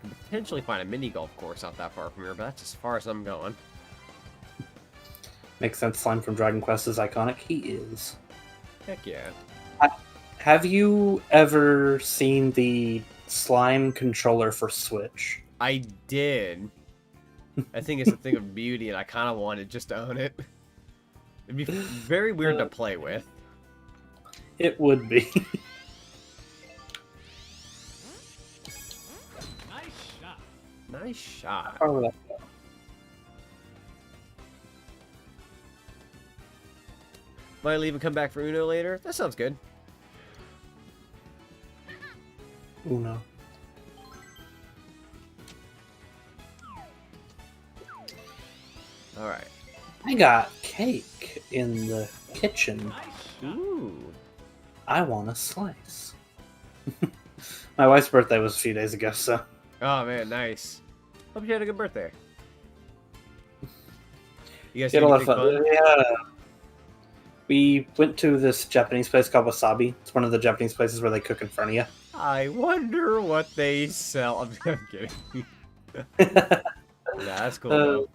Can potentially find a mini golf course not that far from here, but that's as far as I'm going. Makes sense. Slime from Dragon Quest is iconic. He is. Heck yeah. Have you ever seen the slime controller for Switch? I did. I think it's a thing of beauty, and I kind of wanted just to own it. It'd be very weird to play with. It would be. Nice shot. Nice shot. How far would that go? Might leave and come back for Uno later. That sounds good. Uno. Alright. I got cake in the kitchen. Ooh. I want a slice. My wife's birthday was a few days ago, so. Oh man, nice. Hope you had a good birthday. You guys Had do a lot of anything fun. fun? Yeah. We went to this Japanese place called Wasabi. It's one of the Japanese places where they cook in front of you. I wonder what they sell. I'm kidding. Nah, that's cool though.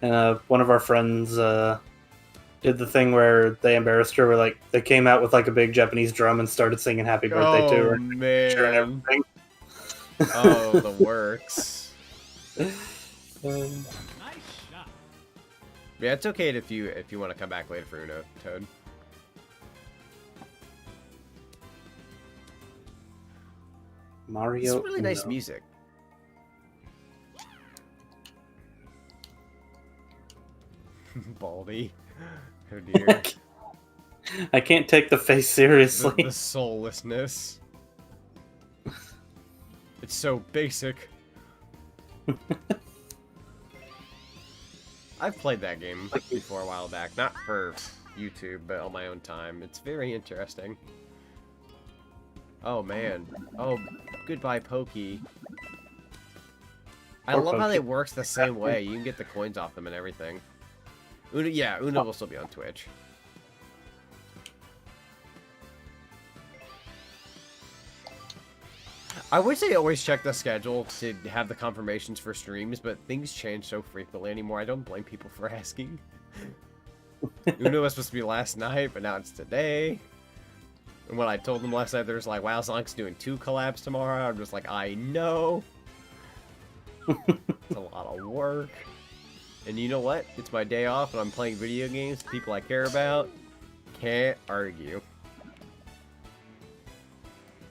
And one of our friends did the thing where they embarrassed her. Where like they came out with like a big Japanese drum and started singing "Happy Birthday" to her. Man. And everything. Oh, the works. Nice shot. Yeah, it's okay if you want to come back later for Uno, Toad. Mario. It's really nice music. Baldy. Oh dear. I can't take the face seriously. The soullessness. It's so basic. I've played that game before a while back. Not for YouTube, but on my own time. It's very interesting. Oh, man. Oh, goodbye, Pokey. I love how it works the same way. You can get the coins off them and everything. Uno, yeah, Uno will still be on Twitch. I wish they always check the schedule to have the confirmations for streams, but things change so frequently anymore. I don't blame people for asking. Uno was supposed to be last night, but now it's today. And when I told them last night, they was like, wow, Sonic's doing 2 collabs tomorrow. I'm just like, I know. It's a lot of work. And you know what? It's my day off and I'm playing video games, people I care about. Can't argue.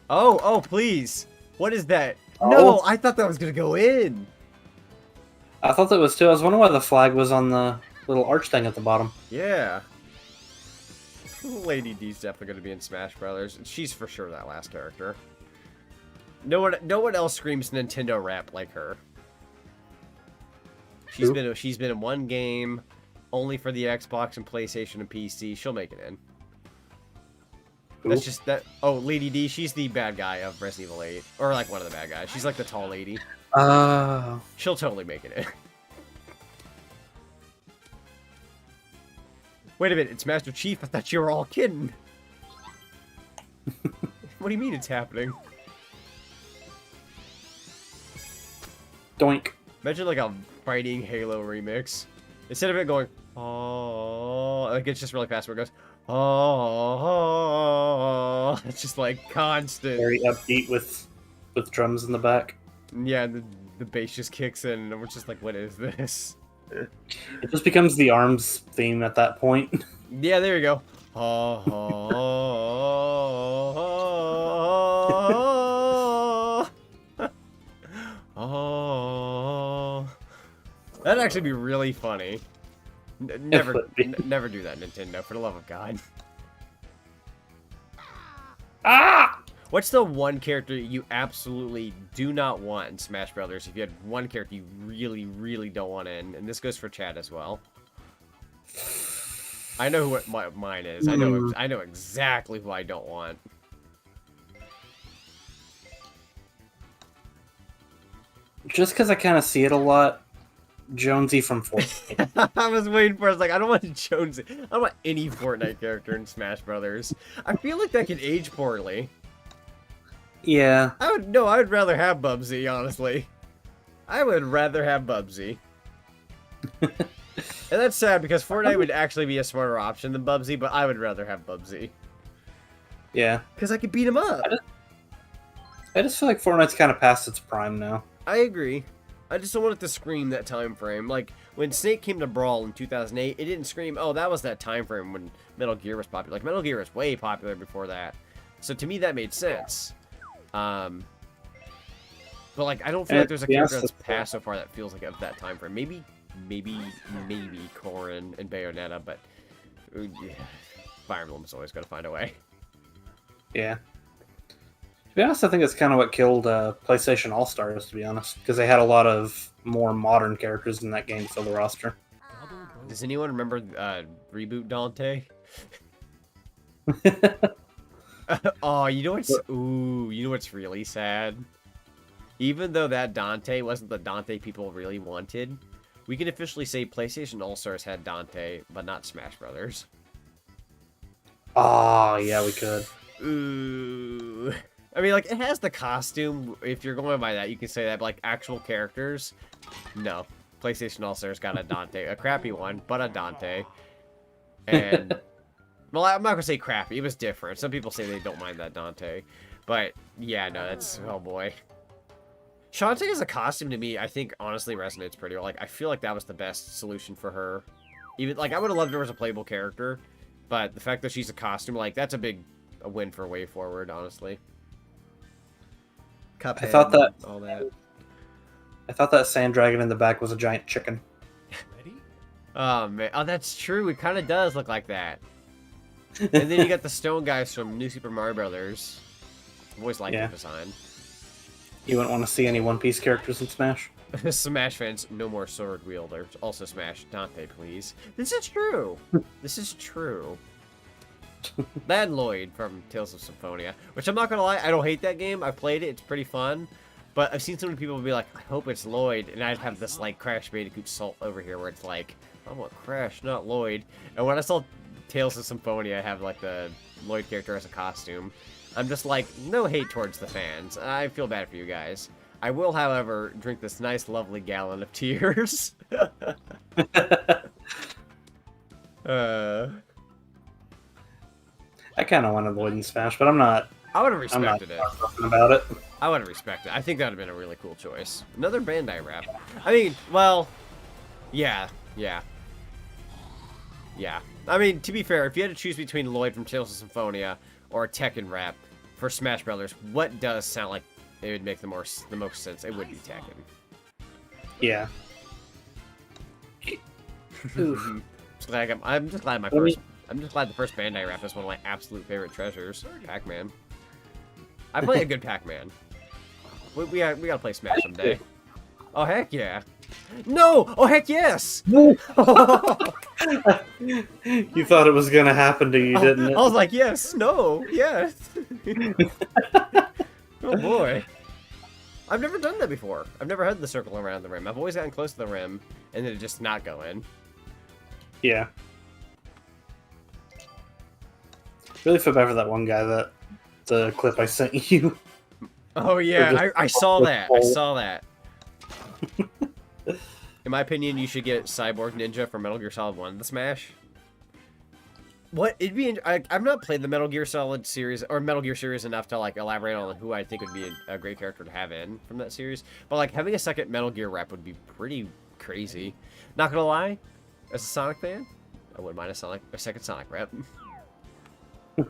Oh, please. What is that? Oh. No, I thought that was going to go in. I thought that was too. I was wondering why the flag was on the little arch thing at the bottom. Yeah. Lady D's definitely going to be in Smash Brothers. She's for sure that last character. No one else screams Nintendo rap like her. She's been in one game, only for the Xbox and PlayStation and PC. She'll make it in. That's just that. Oh, Lady D. She's the bad guy of Resident Evil 8, or like one of the bad guys. She's like the tall lady. She'll totally make it in. Wait a minute, it's Master Chief. I thought you were all kidding. What do you mean it's happening? Doink. Imagine like a fighting Halo remix. Instead of it going, oh, like it's just really fast where it goes, oh, it's just like constant. Very upbeat with drums in the back. Yeah, the bass just kicks in, and we're just like, what is this? It just becomes the ARMS theme at that point. Yeah, there you go. That'd actually be really funny. Never do that, Nintendo, for the love of God. Ah! What's the one character you absolutely do not want in Smash Brothers? If you had one character you really, really don't want in, and this goes for chat as well. I know what mine is. I know exactly who I don't want. Just because I kind of see it a lot. Jonesy from Fortnite. I was waiting for it. I was like, I don't want Jonesy. I don't want any Fortnite character in Smash Brothers. I feel like that could age poorly. Yeah. I would rather have Bubsy, honestly. I would rather have Bubsy. And that's sad because Fortnite would actually be a smarter option than Bubsy, but I would rather have Bubsy. Yeah. Because I could beat him up. I just feel like Fortnite's kind of past its prime now. I agree. I just don't want it to scream that time frame. Like, when Snake came to Brawl in 2008, it didn't scream, oh, that was that time frame when Metal Gear was popular. Like, Metal Gear was way popular before that. So to me, that made sense. But, like, I don't feel like there's a character that's passed so far that feels like of that time frame. Maybe Corrin and Bayonetta, but Fire Emblem's always going to find a way. Yeah. To be honest, I think it's kind of what killed PlayStation All-Stars, to be honest. Because they had a lot of more modern characters in that game to fill the roster. Does anyone remember Reboot Dante? Oh, you know what's really sad? Even though that Dante wasn't the Dante people really wanted, we can officially say PlayStation All-Stars had Dante, but not Smash Brothers. Oh, yeah, we could. Ooh. I mean, like, it has the costume. If you're going by that, you can say that, but, like, actual characters, no. PlayStation All-Stars got a Dante. A crappy one, but a Dante. And, well, I'm not going to say crappy. It was different. Some people say they don't mind that Dante. But, yeah, no, that's, oh boy. Shantae as a costume, to me, I think, honestly resonates pretty well. Like, I feel like that was the best solution for her. Even, like, I would have loved her as a playable character. But the fact that she's a costume, like, that's a win for Way Forward, honestly. Cuphead, I thought that all that. I thought that sand dragon in the back was a giant chicken. Ready? Oh man, oh that's true. It kind of does look like that. And then you got the stone guys from New Super Mario Brothers. I've always liked that design. You wouldn't want to see any One Piece characters in Smash? Smash fans, no more sword wielders. Also Smash Dante, please. This is true. This is true. That and Lloyd from Tales of Symphonia, which I'm not gonna lie, I don't hate that game. I played it; it's pretty fun. But I've seen so many people be like, "I hope it's Lloyd," and I'd have this like Crash Bandicoot salt over here, where it's like, "I want Crash, not Lloyd." And when I saw Tales of Symphonia have like the Lloyd character as a costume, I'm just like, no hate towards the fans. I feel bad for you guys. I will, however, drink this nice, lovely gallon of tears. I kind of wanted Lloyd in Smash, but I'm not. I would have respected it. Talking about it. I would have respected it. I think that would have been a really cool choice. Another Bandai rap. I mean, well, yeah. I mean, to be fair, if you had to choose between Lloyd from Tales of Symphonia or a Tekken rap for Smash Brothers, what does sound like it would make the most sense? It would be Tekken. Yeah. I'm just glad the first Bandai rap is one of my absolute favorite treasures. Pac-Man. I play a good Pac-Man. We gotta play Smash someday. Oh heck yeah! No! Oh heck yes! You thought it was gonna happen to you, didn't it? I was like, yes, no, yes. Oh boy. I've never done that before. I've never had the circle around the rim. I've always gotten close to the rim and then just not go in. Yeah. Really feel bad for that one guy that the clip I sent you. Oh yeah, I saw that. I saw that. In my opinion, you should get Cyborg Ninja for Metal Gear Solid 1 to Smash. What it'd be? I've not played the Metal Gear Solid series or Metal Gear series enough to like elaborate on who I think would be a great character to have in from that series. But like having a second Metal Gear rep would be pretty crazy. Not gonna lie, as a Sonic fan, I wouldn't mind a second Sonic rep. I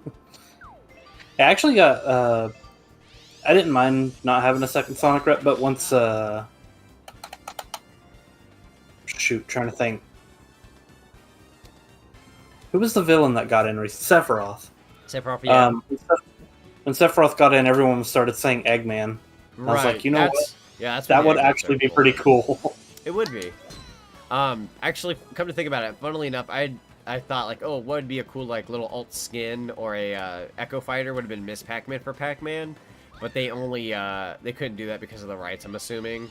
actually got. I didn't mind not having a second Sonic rep, but once. Shoot, trying to think. Who was the villain that got in recently? Sephiroth. Sephiroth, yeah. When Sephiroth got in, everyone started saying Eggman. Right. I was like, you know what? Yeah, that would actually be pretty cool. It would be. Actually, come to think about it, funnily enough, I thought like, oh, what would be a cool like little alt skin or a Echo Fighter would have been Miss Pac-Man for Pac-Man, but they only they couldn't do that because of the rights, I'm assuming.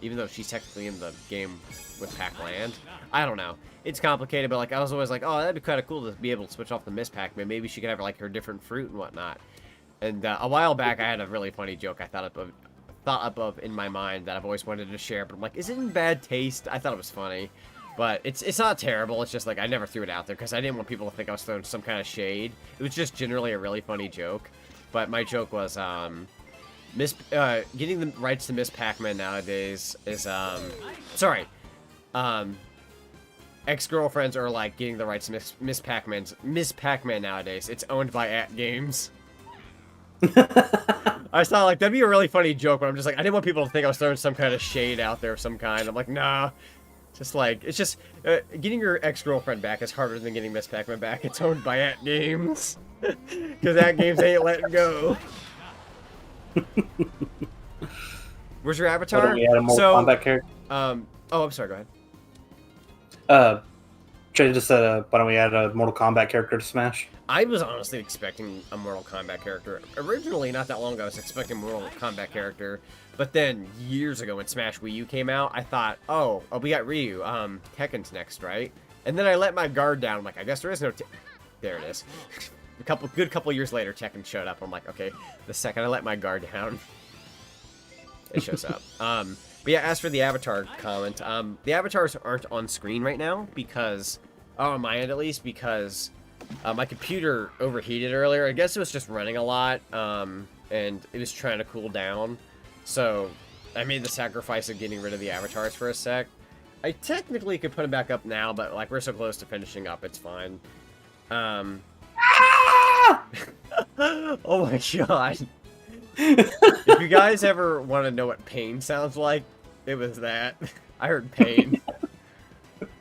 Even though she's technically in the game with Pac-Land. I don't know. It's complicated, but like I was always like, oh, that'd be kind of cool to be able to switch off the Miss Pac-Man. Maybe she could have like her different fruit and whatnot. And a while back, I had a really funny joke I thought up of in my mind that I've always wanted to share, but I'm like, is it in bad taste? I thought it was funny, but it's not terrible. It's just like I never threw it out there because I didn't want people to think I was throwing some kind of shade. It was just generally a really funny joke. But my joke was getting the rights to Miss Pac-Man nowadays is ex-girlfriends are like getting the rights to Miss Pac-Man nowadays. It's owned by @Games. I thought like that'd be a really funny joke, but I'm just like I didn't want people to think I was throwing some kind of shade out there of some kind. I'm like, nah. Just like it's just getting your ex-girlfriend back is harder than getting Miss Pac-Man back. It's owned by @Games. Because @Games ain't letting go. Where's your avatar? So, combat character? Oh, I'm sorry. Go ahead. Trey just said, why don't we add a Mortal Kombat character to Smash? I was honestly expecting a Mortal Kombat character. Originally, not that long ago, I was expecting a Mortal Kombat character. But then, years ago, when Smash Wii U came out, I thought, oh, we got Ryu. Tekken's next, right? And then I let my guard down. I'm like, I guess there is no... There it is. A good couple years later, Tekken showed up. I'm like, okay, the second I let my guard down, it shows up. But yeah, as for the avatar comment, the avatars aren't on screen right now because, on my end at least, because my computer overheated earlier. I guess it was just running a lot, and it was trying to cool down. So I made the sacrifice of getting rid of the avatars for a sec. I technically could put them back up now, but like we're so close to finishing up, it's fine. Oh my god. If you guys ever want to know what pain sounds like, it was that. I heard pain.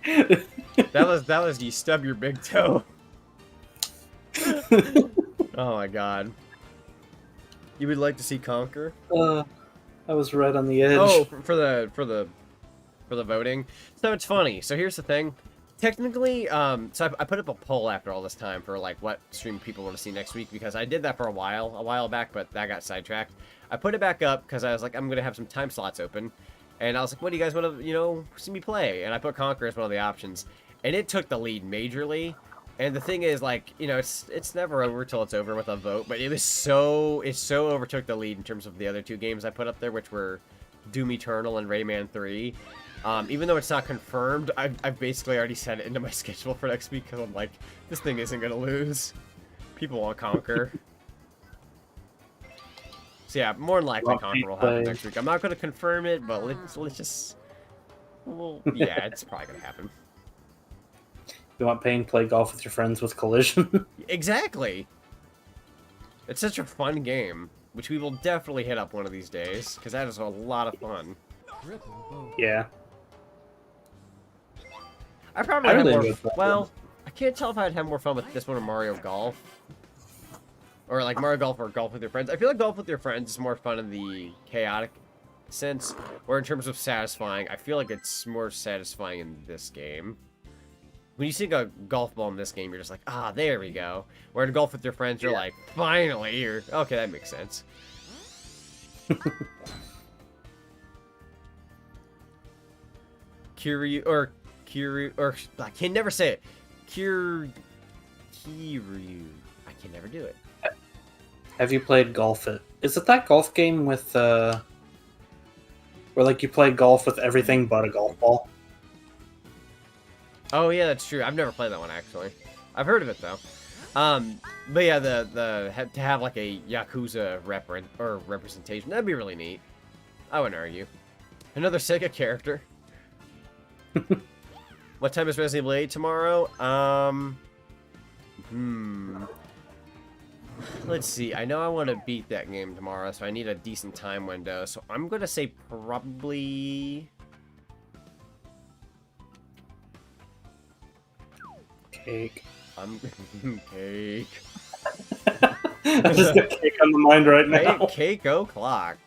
That was you stub your big toe. Oh my god. You would like to see Conquer? I was right on the edge. Oh, for the voting. So it's funny. So here's the thing. Technically, so I put up a poll after all this time for like what stream people want to see next week because I did that for a while back, but that got sidetracked. I put it back up because I was like, I'm gonna have some time slots open, and I was like, what do you guys want to see me play? And I put Conquer as one of the options, and it took the lead majorly. And the thing is, like, it's never over till it's over with a vote, but it so overtook the lead in terms of the other two games I put up there, which were Doom Eternal and Rayman 3. Even though it's not confirmed, I've basically already set it into my schedule for next week because I'm like, this thing isn't going to lose. People want Conquer. So yeah, more than likely Conquer will happen next week. I'm not going to confirm it, but let's just... Well, yeah, it's probably going to happen. You want Pain, play golf with your friends with Collision? Exactly! It's such a fun game, which we will definitely hit up one of these days, because that is a lot of fun. Yeah. I probably have more... Well, I can't tell if I'd have more fun with this one or Mario Golf. Or like Mario Golf or Golf with your friends. I feel like Golf with your friends is more fun in the chaotic sense. Or in terms of satisfying, I feel like it's more satisfying in this game. When you sink a golf ball in this game, you're just like, ah, there we go. Where in Golf with your friends, you're like, finally, you're... Okay, that makes sense. Kiryu, or I can never say it. Kiryu. I can never do it. Have you played Golf It? Is it that golf game with, where like you play golf with everything but a golf ball? Oh yeah, that's true. I've never played that one actually. I've heard of it though. But yeah, to have like a Yakuza representation, that'd be really neat. I wouldn't argue. Another Sega character. What time is Resident Evil 8 tomorrow? Let's see. I know I want to beat that game tomorrow, so I need a decent time window. So I'm gonna say probably... Cake. Cake. I just got cake on the mind right now. Cake o'clock.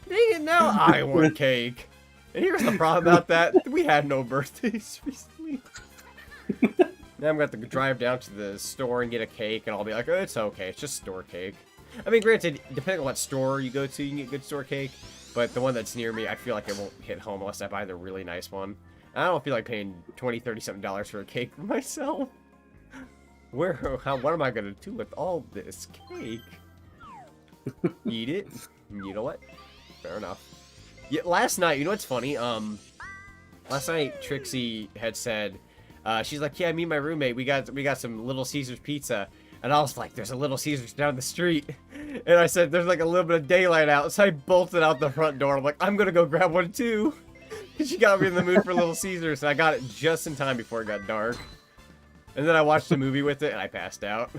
Dang it, now I want cake. And here's the problem about that. We had no birthdays recently. Now I'm going to have to drive down to the store and get a cake, and I'll be like, oh, it's okay. It's just store cake. I mean, granted, depending on what store you go to, you can get good store cake. But the one that's near me, I feel like it won't hit home unless I buy the really nice one. I don't feel like paying $20, $30-something for a cake for myself. What am I going to do with all this cake? Eat it? You know what? Fair enough. Yeah, last night, you know what's funny? Last night Trixie had said, she's like, yeah, me and my roommate, we got some Little Caesars pizza. And I was like, there's a Little Caesars down the street. And I said, there's like a little bit of daylight out. So I bolted out the front door. I'm like, I'm gonna go grab one too. She got me in the mood for Little Caesars. And I got it just in time before it got dark. And then I watched a movie with it and I passed out.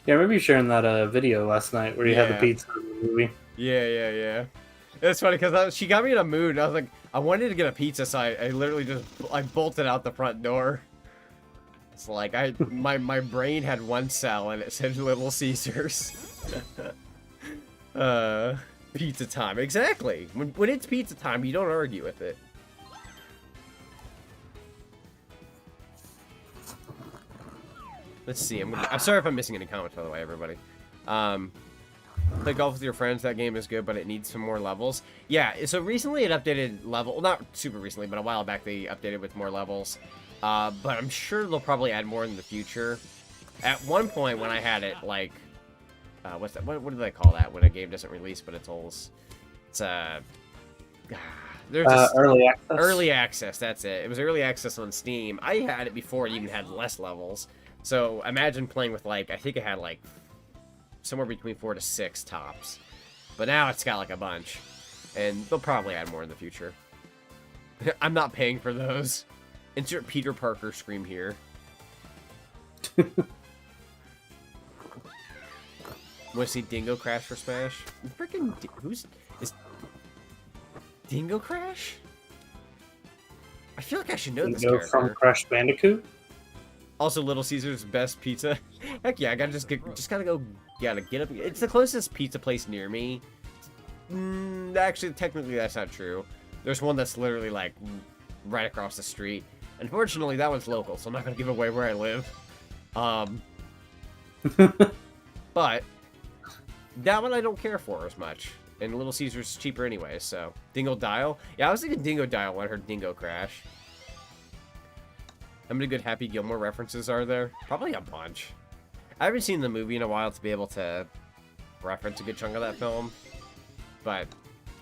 Yeah, I remember you sharing that video last night where you had the pizza in the movie. Yeah. It's funny because she got me in a mood. And I was like, I wanted to get a pizza, so I literally just bolted out the front door. It's like my brain had one cell and it said Little Caesars. Pizza time, exactly. When it's pizza time, you don't argue with it. Let's see. I'm sorry if I'm missing any comments, by the way, everybody. Play golf with your friends. That game is good, but it needs some more levels. Yeah, so recently it updated level. Well, not super recently, but a while back they updated with more levels. But I'm sure they'll probably add more in the future. At one point when I had it, like, what's that? What do they call that when a game doesn't release but it's early access. Early access, that's it. It was early access on Steam. I had it before it even had less levels. So imagine playing with, like, I think it had like somewhere between 4 to 6 tops. But now it's got like a bunch. And they'll probably add more in the future. I'm not paying for those. Insert Peter Parker scream here. Want to see Dingo Crash for Smash? Freaking is Dingo Crash? I feel like I should know this character. From Crash Bandicoot. Also, Little Caesar's best pizza. Heck yeah, I gotta gotta get up. It's the closest pizza place near me. Actually, technically, that's not true. There's one that's literally like right across the street. Unfortunately, that one's local, so I'm not gonna give away where I live. But that one I don't care for as much. And Little Caesar's cheaper anyway, so. Dingo Dial? Yeah, I was thinking Dingo Dial when I heard Dingo Crash. How many good Happy Gilmore references are there? Probably a bunch. I haven't seen the movie in a while to be able to reference a good chunk of that film. But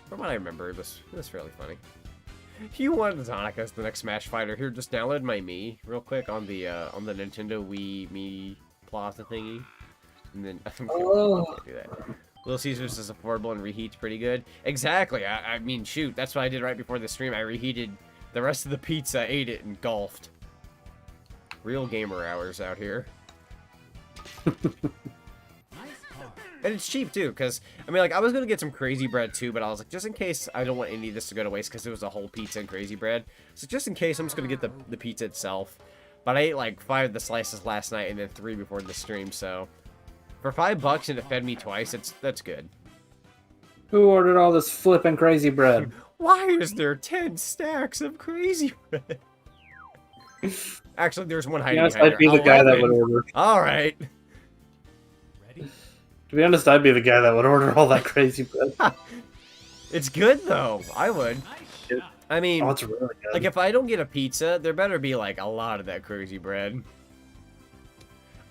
from what I remember, it was fairly funny. You want Sonic as the next Smash fighter? Here, just download my Mii real quick on the Nintendo Wii Mii Plaza thingy. And then I can't do that. Little Caesars is affordable and reheats pretty good. Exactly. I mean, shoot, that's what I did right before the stream. I reheated the rest of the pizza, ate it, and golfed. Real gamer hours out here. And it's cheap too, because I mean, like, I was gonna get some crazy bread too, but I was like, just in case I don't want any of this to go to waste, because it was a whole pizza and crazy bread. So just in case, I'm just gonna get the pizza itself. But I ate like 5 of the slices last night and then 3 before the stream, so for $5 and it fed me twice, that's good. Who ordered all this flippin' crazy bread? Why is there 10 stacks of crazy bread? Actually, there's one hiding behind I'd be the guy that would order. All right. Ready? To be honest, I'd be the guy that would order all that crazy bread. It's good though. I would. Nice shot. I mean, Oh, it's really good. like if I don't get a pizza, there better be like a lot of that crazy bread.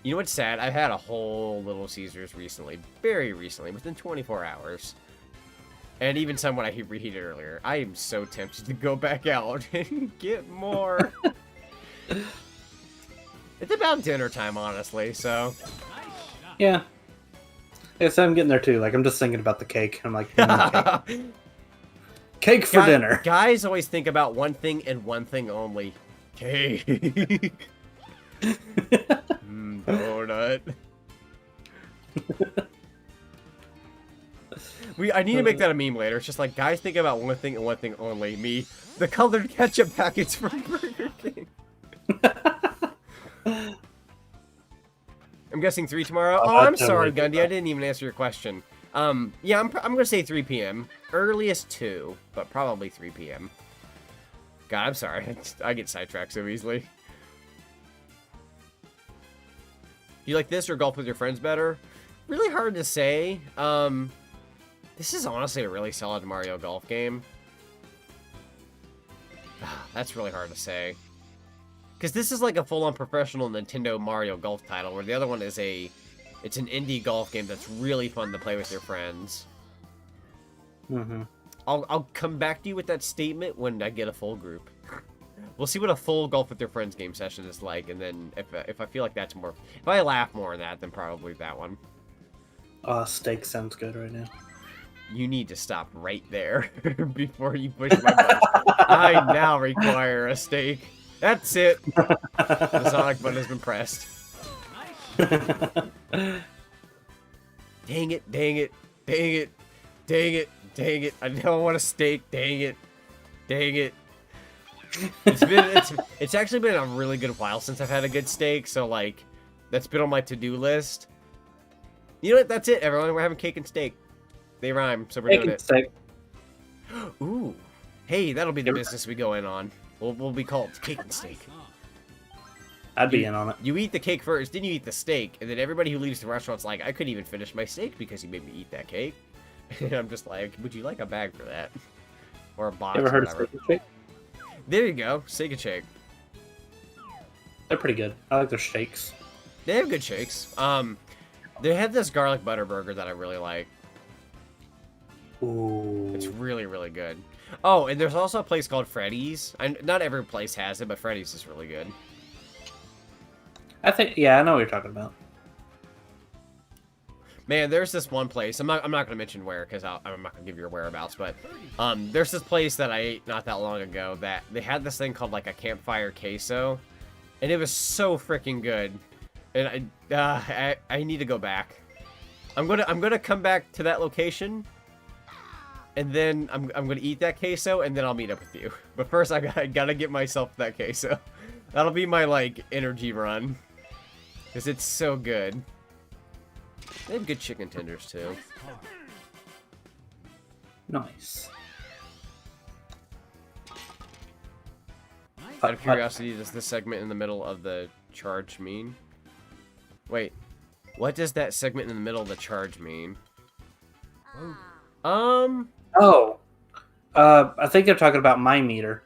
You know what's sad? I've had a whole Little Caesars recently, very recently, within 24 hours. And even some when I reheated earlier. I am so tempted to go back out and get more. It's about dinner time, honestly, so. Yeah. Yes, I'm getting there too. Like, I'm just thinking about the cake. I'm like, cake. Cake for dinner. Guys always think about one thing and one thing only. Cake. Donut. I need to make that a meme later. It's just like, guys think about one thing and one thing only. Me, the colored ketchup packets from Burger King. I'm guessing 3 tomorrow. Oh, I'm sorry, Gundy. I didn't even answer your question. Yeah, I'm gonna say 3 p.m. Earliest 2, but probably 3 p.m. God, I'm sorry. I get sidetracked so easily. You like this or golf with your friends better? Really hard to say. This is honestly a really solid Mario Golf game. That's really hard to say. Because this is like a full-on professional Nintendo Mario Golf title, where the other one is it's an indie golf game that's really fun to play with your friends. Mm-hmm. I'll come back to you with that statement when I get a full group. We'll see what a full golf with your friends game session is like, and then if I feel like that's more, if I laugh more on that, then probably that one. Steak sounds good right now. You need to stop right there before you push my button. I now require a steak. That's it. The Sonic button has been pressed. Dang it, dang it, dang it, dang it, dang it. I don't want a steak, dang it. Dang it. It's actually been a really good while since I've had a good steak, so like that's been on my to-do list. You know what? That's it, everyone. We're having cake and steak. They rhyme, so we're doing it. Steak. Ooh. Hey, that'll be the business we go in on. We'll be called Cake and Steak. I'd be in on it. You eat the cake first, then you eat the steak, and then everybody who leaves the restaurant's like, I couldn't even finish my steak because you made me eat that cake. And I'm just like, would you like a bag for that? Or a box, You ever heard or whatever. of Steak and Shake? There you go, steak and shake. They're pretty good. I like their shakes. They have good shakes. They have this garlic butter burger that I really like. Ooh. It's really, really good. Oh, and there's also a place called Freddy's. Not every place has it, but Freddy's is really good. I think, yeah, I know what you're talking about. Man, there's this one place. I'm not gonna mention where because I'm not gonna give you your whereabouts. But there's this place that I ate not that long ago that they had this thing called like a campfire queso, and it was so freaking good. And I need to go back. I'm gonna come back to that location, and then I'm gonna eat that queso, and then I'll meet up with you. But first, I gotta get myself that queso. That'll be my like energy run, because it's so good. They have good chicken tenders too. Nice. Out of curiosity, does this segment in the middle of the charge mean? Wait, what does that segment in the middle of the charge mean? Oh. I think they're talking about my meter.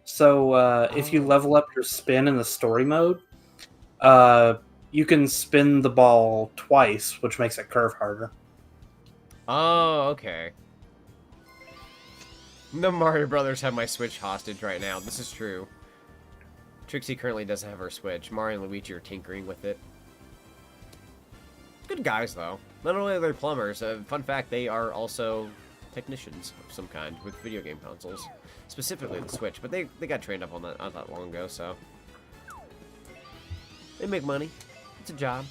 So, if you level up your spin in the story mode, you can spin the ball twice, which makes it curve harder. Oh, okay. The Mario Brothers have my Switch hostage right now. This is true. Trixie currently doesn't have her Switch. Mario and Luigi are tinkering with it. Good guys, though. Not only are they plumbers, fun fact, they are also technicians of some kind with video game consoles. Specifically the Switch, but they got trained up on that not that long ago, so... They make money. It's a job.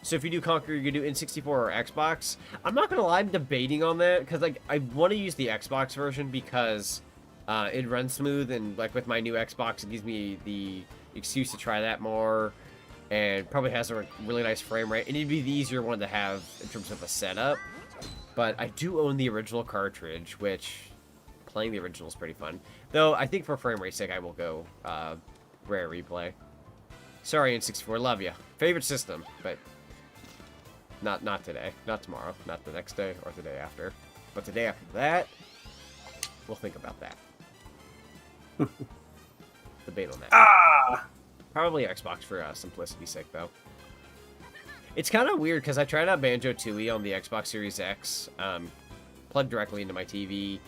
So if you do Conquer, you do N64 or Xbox. I'm not gonna lie, I'm debating on that because like I want to use the Xbox version because it runs smooth, and like with my new Xbox, it gives me the excuse to try that more, and probably has a really nice frame rate, and it'd be the easier one to have in terms of a setup. But I do own the original cartridge, which playing the original is pretty fun. Though I think for frame rate's sake, I will go rare replay. Sorry, N64, love ya. Favorite system, but not today, not tomorrow, not the next day or the day after, but the day after that, we'll think about that. Debate on that. Probably Xbox for simplicity's sake, though. It's kind of weird because I tried out Banjo-Tooie on the Xbox Series X, plugged directly into my TV,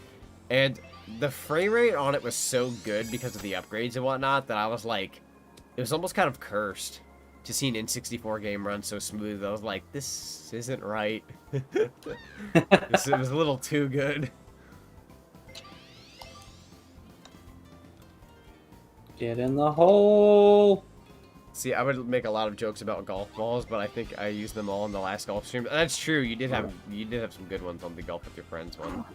and the frame rate on it was so good because of the upgrades and whatnot that I was like, it was almost kind of cursed to see an N64 game run so smooth. I was like, this isn't right. It was a little too good. Get in the hole. See, I would make a lot of jokes about golf balls, but I think I used them all in the last golf stream. That's true. You did have some good ones on the Golf with Your Friends one.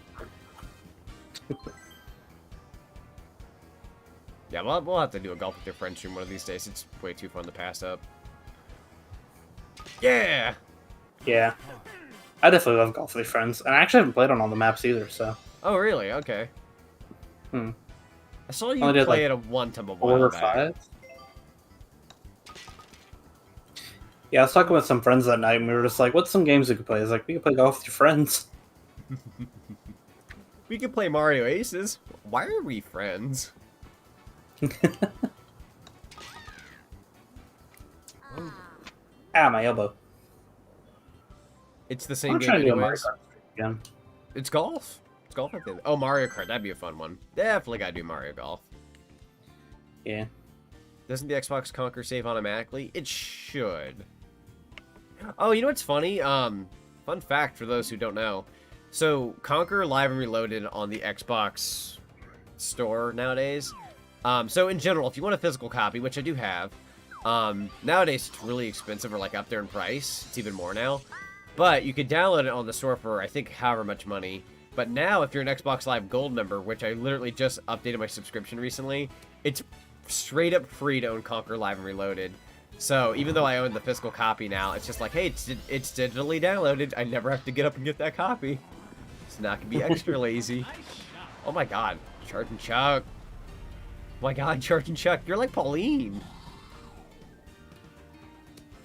Yeah, we'll have to do a Golf with Your Friends stream one of these days. It's way too fun to pass up. Yeah! Yeah. I definitely love Golf with Your Friends. And I actually haven't played on all the maps either, so... Oh, really? Okay. I saw you did, play like, it a one-time a 4 while or back. 5. Yeah, I was talking with some friends that night, and we were just like, what's some games we could play? I was like, we could play Golf with Your Friends. We could play Mario Aces. Why are we friends? Ah, my elbow. It's the same I'm game trying to do a Mario anyways. Kart again. It's golf. It's golf, I think. Oh, Mario Kart. That'd be a fun one. Definitely gotta do Mario Golf. Yeah. Doesn't the Xbox Conquer save automatically? It should. Oh, you know what's funny? Fun fact for those who don't know. So, Conquer Live and Reloaded on the Xbox store nowadays. So in general, if you want a physical copy, which I do have, nowadays it's really expensive or like up there in price. It's even more now. But you could download it on the store for, I think, however much money. But now, if you're an Xbox Live Gold member, which I literally just updated my subscription recently, it's straight up free to own Conquer Live and Reloaded. So even though I own the physical copy now, it's just like, hey, it's digitally downloaded. I never have to get up and get that copy. So now I can be extra lazy. Oh my god. Charge and Chuck. Oh my God, Charge and Chuck, you're like Pauline. You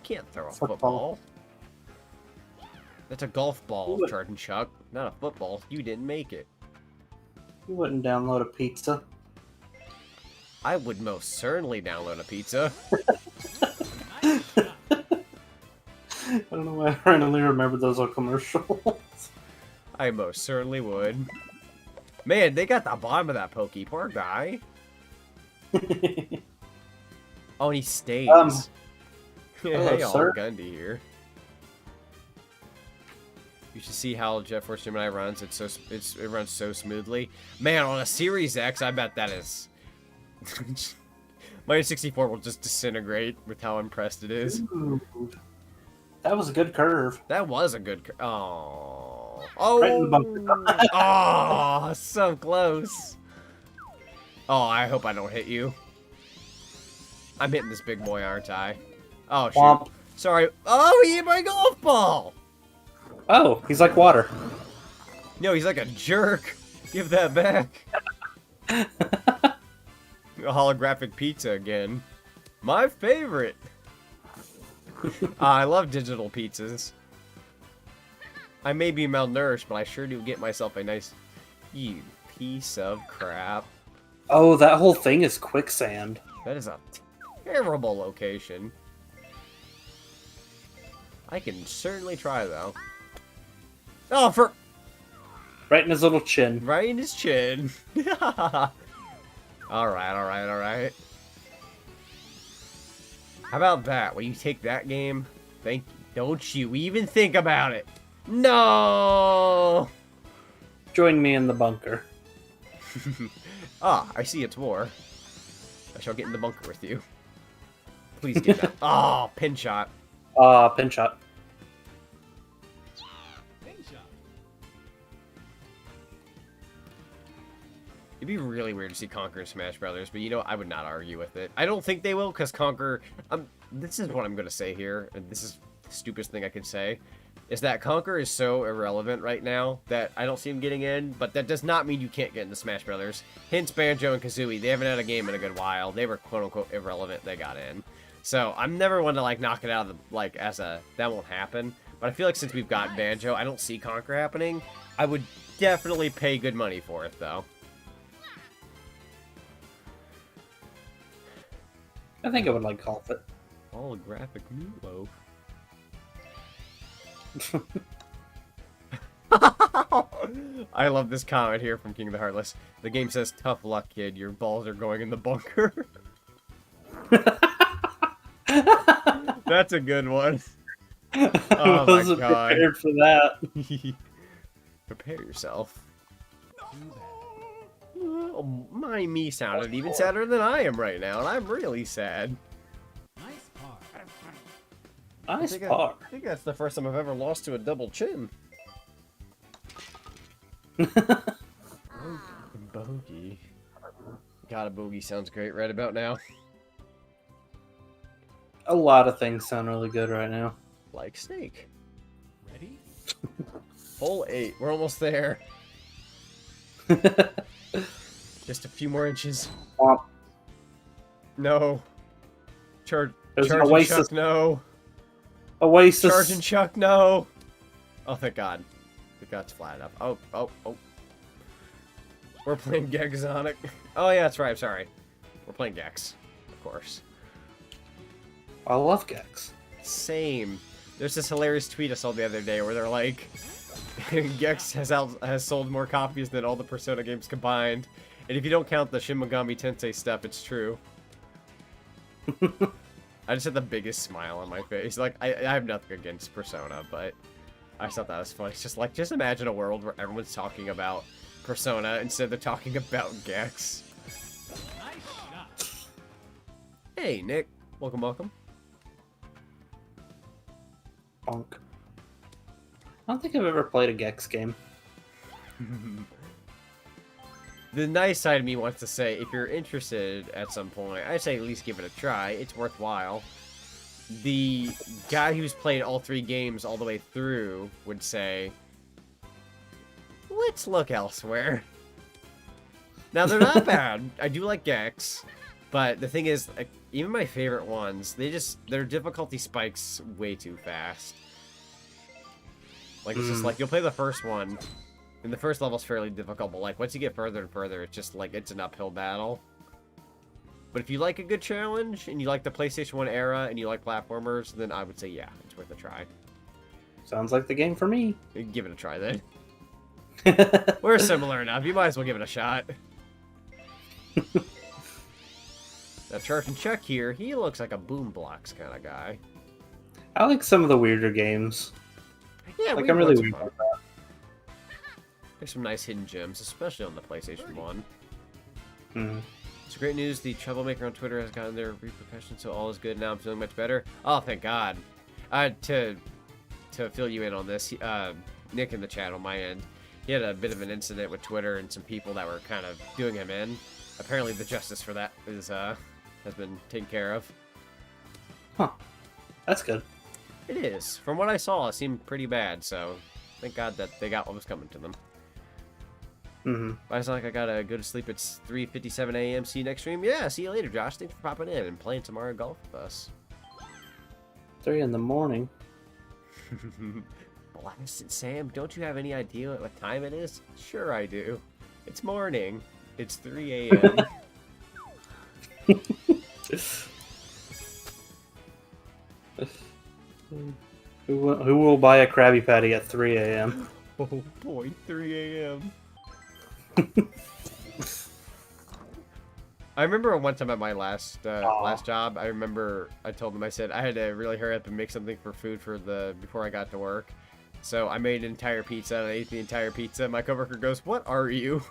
can't throw a football. That's a golf ball, Charge and Chuck, not a football. You didn't make it. You wouldn't download a pizza. I would most certainly download a pizza. I don't know why I randomly remember those old commercials. I most certainly would. Man, they got the bottom of that pokey. Poor guy. Oh, and he stays. Hey, all Gundy here. You should see how Jet Force Gemini runs. It runs so smoothly. Man, on a Series X, I bet that is. My 64 will just disintegrate with how impressed it is. Ooh, that was a good curve. That was a good curve. Oh. Right in the bunker. Oh, so close. Oh, I hope I don't hit you. I'm hitting this big boy, aren't I? Oh, shoot. Womp. Sorry. Oh, he hit my golf ball. Oh, he's like water. No, he's like a jerk. Give that back. A holographic pizza again. My favorite. I love digital pizzas. I may be malnourished, but I sure do get myself a nice... You piece of crap. Oh, that whole thing is quicksand. That is a terrible location. I can certainly try, though. Oh, for... Right in his little chin. Right in his chin. Alright, alright, alright. How about that? Will you take that game? Thank you. Don't you even think about it. No! Join me in the bunker. Ah, I see it's war. I shall get in the bunker with you. Please get that. Oh, pin shot. Pin shot. It'd be really weird to see Conquer and Smash Brothers, but you know, I would not argue with it. I don't think they will, because Conquer... this is what I'm going to say here, and this is the stupidest thing I could say, is that Conquer is so irrelevant right now that I don't see him getting in, but that does not mean you can't get into Smash Brothers. Hence Banjo and Kazooie. They haven't had a game in a good while. They were quote-unquote irrelevant. They got in. So I'm never one to, like, knock it out of the... Like, as a... That won't happen. But I feel like since we've got Banjo, I don't see Conquer happening. I would definitely pay good money for it, though. I think I would like Call it. Holographic Meatloaf. I love this comment here from King of the Heartless. The game says, tough luck, kid. Your balls are going in the bunker. That's a good one. Oh my god. Prepared for that. Prepare yourself. Oh, my me sounded even sadder than I am right now, and I'm really sad. Nice par. Nice par. I think that's the first time I've ever lost to a double chin. Bogey. God, a bogey sounds great right about now. A lot of things sound really good right now. Like steak. Ready? Hole 8. We're almost there. Just a few more inches. No. Charge and Chuck, no. Oasis. Charge and Chuck, no. Oh, thank God. Thank God it's flat enough. Oh. We're playing Zonic. Oh, yeah, that's right. I'm sorry. We're playing Gex, of course. I love Gex. Same. There's this hilarious tweet I saw the other day where they're like, Gex has sold more copies than all the Persona games combined. And if you don't count the Shin Megami Tensei stuff, it's true. I just had the biggest smile on my face. Like, I have nothing against Persona, but I just thought that was funny. It's just like, just imagine a world where everyone's talking about Persona instead of talking about Gex. Hey, Nick. Welcome, welcome. Bonk. I don't think I've ever played a Gex game. The nice side of me wants to say, if you're interested at some point, I'd say at least give it a try. It's worthwhile. The guy who's played all 3 games all the way through would say, let's look elsewhere. Now, they're not bad. I do like Gex. But the thing is, like, even my favorite ones, their difficulty spikes way too fast. Like, it's just like, you'll play the first one, and the first level's fairly difficult, but like, once you get further and further, it's just like, it's an uphill battle. But if you like a good challenge, and you like the PlayStation 1 era, and you like platformers, then I would say, yeah, it's worth a try. Sounds like the game for me. Give it a try, then. We're similar enough. You might as well give it a shot. Now, Church and Chuck here, he looks like a Boom Blocks kind of guy. I like some of the weirder games. Yeah, like, I'm really weird about that. There's some nice hidden gems, especially on the PlayStation 1. Mm. It's great news. The Troublemaker on Twitter has gotten their repercussions, so all is good. Now I'm feeling much better. Oh, thank God. To fill you in on this, Nick in the chat on my end, he had a bit of an incident with Twitter and some people that were kind of doing him in. Apparently, the justice for that has been taken care of. Huh. That's good. It is. From what I saw, it seemed pretty bad, so thank God that they got what was coming to them. I sound like I gotta go to sleep. It's 3:57 a.m. See you next stream. Yeah, see you later, Josh. Thanks for popping in and playing some Mario Golf with us. 3 in the morning. Blasted Sam, don't you have any idea what time it is? Sure I do. It's morning. It's 3 a.m. Who will buy a Krabby Patty at 3 a.m.? Oh boy, 3 a.m. I remember one time at my last job, I told them, I said I had to really hurry up and make something for food before I got to work. So I made an entire pizza and I ate the entire pizza. My coworker goes, "What are you?"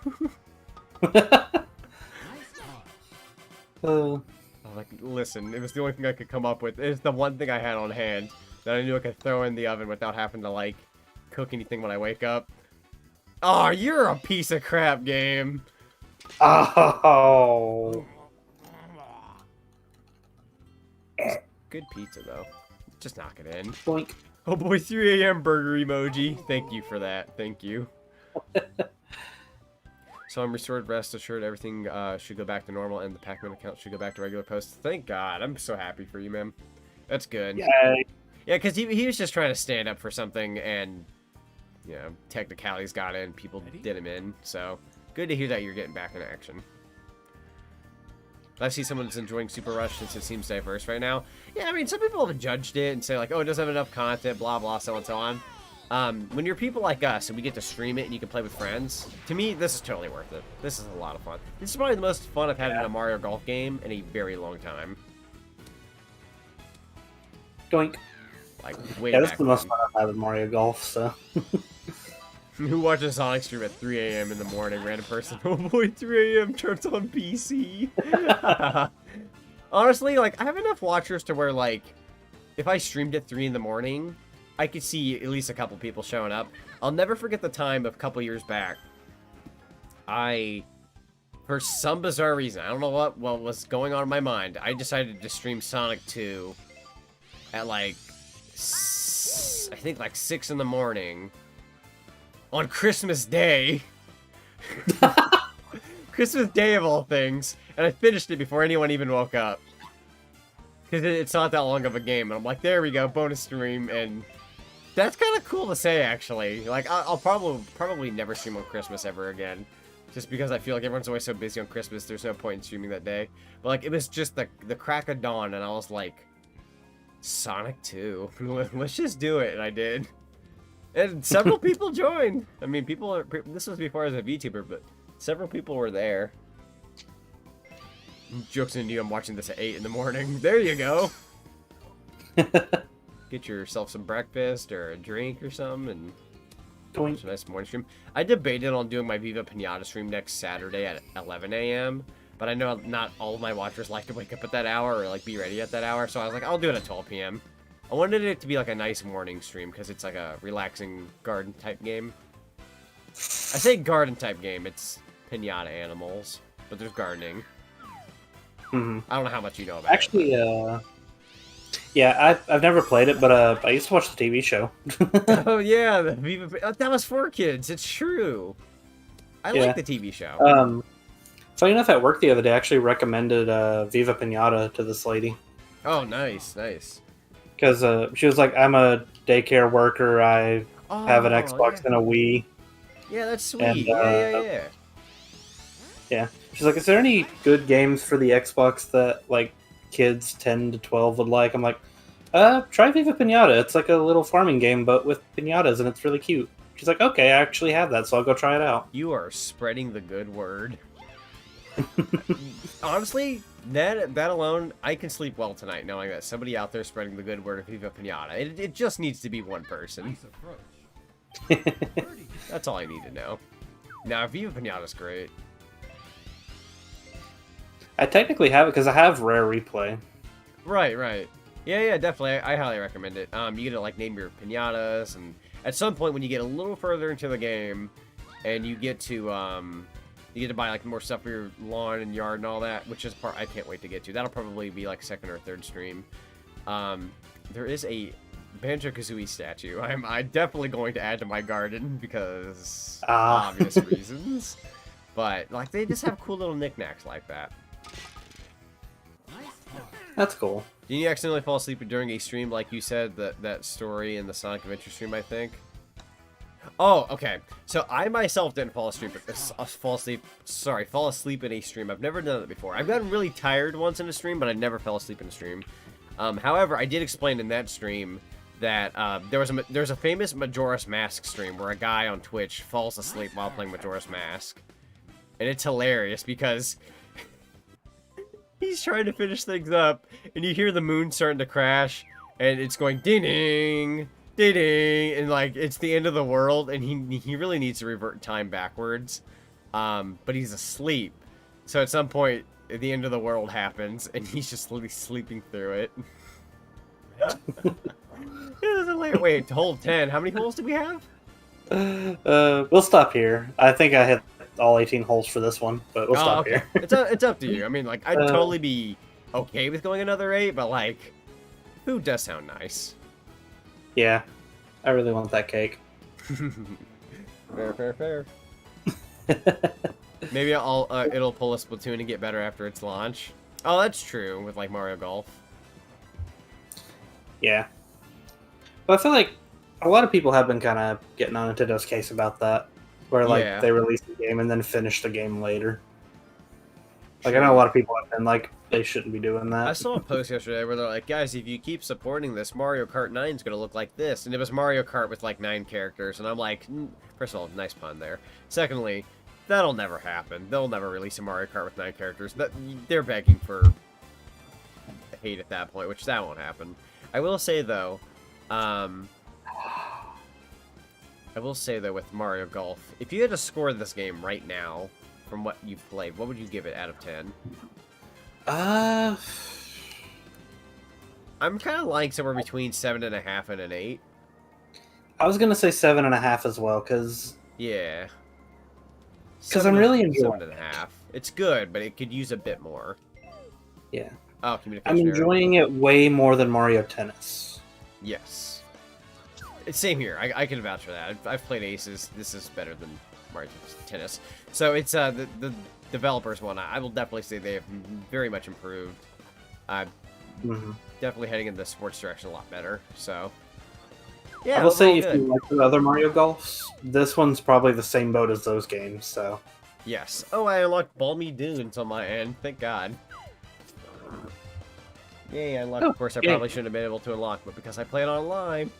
I'm like, listen, it was the only thing I could come up with. It's the one thing I had on hand that I knew I could throw in the oven without having to, like, cook anything when I wake up. Oh, you're a piece of crap, game. Oh. Good pizza, though. Just knock it in. Boink. Oh boy, 3 a.m. burger emoji. Thank you for that. Thank you. So I'm restored, rest assured, everything should go back to normal, and the Pac-Man account should go back to regular posts. Thank God. I'm so happy for you, man. That's good. Yay. Yeah, because he was just trying to stand up for something, and, you know, technicalities got in, people did him in, so good to hear that you're getting back in action. I see someone's enjoying Super Rush since it seems diverse right now. Yeah, I mean, some people have judged it and say, like, oh, it doesn't have enough content, blah, blah, so on and so on. When you're people like us and we get to stream it and you can play with friends, to me, this is totally worth it. This is a lot of fun. This is probably the most fun I've had in a Mario Golf game in a very long time. Doink. Like, way yeah, back that's the most fun I've had with Mario Golf, so. Who watches Sonic stream at 3 a.m. in the morning? Random person. Oh boy, 3 a.m. turns on PC. Honestly, like, I have enough watchers to where, like, if I streamed at 3 in the morning, I could see at least a couple people showing up. I'll never forget the time a couple years back. For some bizarre reason, I don't know what was going on in my mind, I decided to stream Sonic 2 at, like, I think, like, 6 in the morning. On Christmas Day. Christmas Day of all things. And I finished it before anyone even woke up. Because it's not that long of a game. And I'm like, there we go, bonus stream. And that's kind of cool to say, actually. Like, I'll probably never stream on Christmas ever again. Just because I feel like everyone's always so busy on Christmas, there's no point in streaming that day. But, like, it was just the crack of dawn, and I was like, Sonic 2. Let's just do it. And I did. And several people joined. I mean, this was before I was a VTuber, but several people were there. Jokes on you, I'm watching this at 8 in the morning. There you go. Get yourself some breakfast or a drink or something, and watch a nice morning stream. I debated on doing my Viva Pinata stream next Saturday at 11 a.m., but I know not all of my watchers like to wake up at that hour or, like, be ready at that hour, so I was like, I'll do it at 12 p.m. I wanted it to be like a nice morning stream because it's like a relaxing garden type game. I say garden type game, it's pinata animals, but there's gardening. I don't know how much you know about it. Yeah, I've never played it, but I used to watch the TV show. Oh yeah, that was for kids. It's true. I like the TV show. Funny enough, at work the other day, I actually recommended Viva Pinata to this lady. Oh, nice, nice. Because she was like, I'm a daycare worker, I have an Xbox and a Wii. Yeah, that's sweet. And, yeah. Yeah. She's like, is there any good games for the Xbox that, like, kids 10 to 12 would like? I'm like, try Viva Pinata. It's like a little farming game, but with pinatas, and it's really cute. She's like, okay, I actually have that, so I'll go try it out. You are spreading the good word. Honestly, that alone, I can sleep well tonight knowing that somebody out there spreading the good word of Viva Pinata. It just needs to be one person. Nice approach. That's all I need to know. Now, Viva Pinata's great. I technically have it because I have Rare Replay. Right. Yeah, definitely. I highly recommend it. You get to, like, name your pinatas, and at some point when you get a little further into the game, and you get to buy, like, more stuff for your lawn and yard and all that, which is part I can't wait to get to. That'll probably be, like, second or third stream. There is a Banjo-Kazooie statue. I'm definitely going to add to my garden because obvious reasons. But, like, they just have cool little knickknacks like that. That's cool. Did you accidentally fall asleep during a stream, like you said, that story in the Sonic Adventure stream, I think? Oh, okay. So I myself didn't fall asleep in a stream. I've never done it before. I've gotten really tired once in a stream, but I never fell asleep in a stream. However, I did explain in that stream that there's a famous Majora's Mask stream where a guy on Twitch falls asleep while playing Majora's Mask. And it's hilarious because he's trying to finish things up, and you hear the moon starting to crash, and it's going ding-ding, ding-ding, and, like, it's the end of the world, and he really needs to revert time backwards. But he's asleep. So at some point, the end of the world happens, and he's just sleeping through it. Wait, hole 10. How many holes do we have? We'll stop here. I think I hit all 18 holes for this one, but we'll stop here. It's up to you. I mean, like, I'd totally be okay with going another 8, but, like, food does sound nice. Yeah, I really want that cake. Fair. Maybe it'll pull a Splatoon and get better after its launch. Oh, that's true with, like, Mario Golf. Yeah. But I feel like a lot of people have been kind of getting on Nintendo's case about that. Where, like, they release the game and then finish the game later. Like, I know a lot of people have been like, they shouldn't be doing that. I saw a post yesterday where they're like, guys, if you keep supporting this, Mario Kart 9 is going to look like this. And it was Mario Kart with, like, 9 characters. And I'm like, first of all, nice pun there. Secondly, that'll never happen. They'll never release a Mario Kart with 9 characters. They're begging for hate at that point, which that won't happen. I will say, though, with Mario Golf, if you had to score this game right now from what you've played, what would you give it out of 10? I'm kind of like somewhere between 7.5 and an 8. I was gonna say 7.5 as well, because yeah, I'm really enjoying 7.5. It's good, but it could use a bit more. Yeah. Oh, communication. I'm enjoying it way more than Mario Tennis. Yes. Same here. I can vouch for that. I've played Aces. This is better than Mario Tennis. So it's the developers one. I will definitely say they have very much improved. Definitely heading in the sports direction a lot better. So yeah, I will say if you like the other Mario Golfs, this one's probably the same boat as those games. So yes. Oh, I unlocked Balmy Dunes on my end. Thank God. Yay, I unlocked. Of course, I probably shouldn't have been able to unlock, but because I play it online.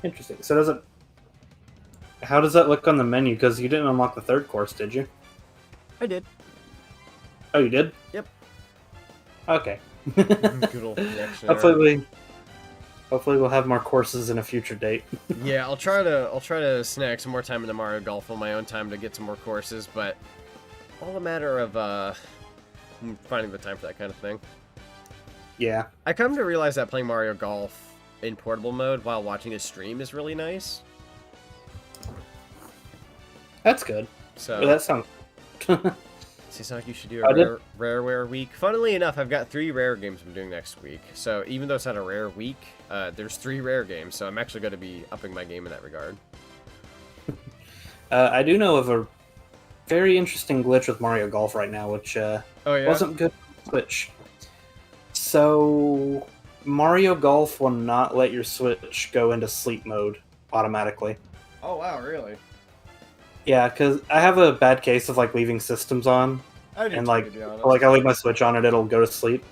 Interesting. So how does that look on the menu? Because you didn't unlock the third course, did you? I did. Oh, you did? Yep. Okay. Good old connection. Hopefully we'll have more courses in a future date. Yeah, I'll try to snag some more time into Mario Golf on my own time to get some more courses, but all a matter of finding the time for that kind of thing. Yeah. I come to realize that playing Mario Golf in portable mode while watching a stream is really nice. That's good. So that sounds seems like you should do a rareware week. Funnily enough, I've got 3 rare games I'm doing next week. So even though it's not a rare week, there's 3 rare games. So I'm actually going to be upping my game in that regard. I do know of a very interesting glitch with Mario Golf right now, which wasn't good on Switch. So Mario Golf will not let your Switch go into sleep mode automatically. Oh wow, really? Yeah, because I have a bad case of like leaving systems on, and like I leave my Switch on and it'll go to sleep.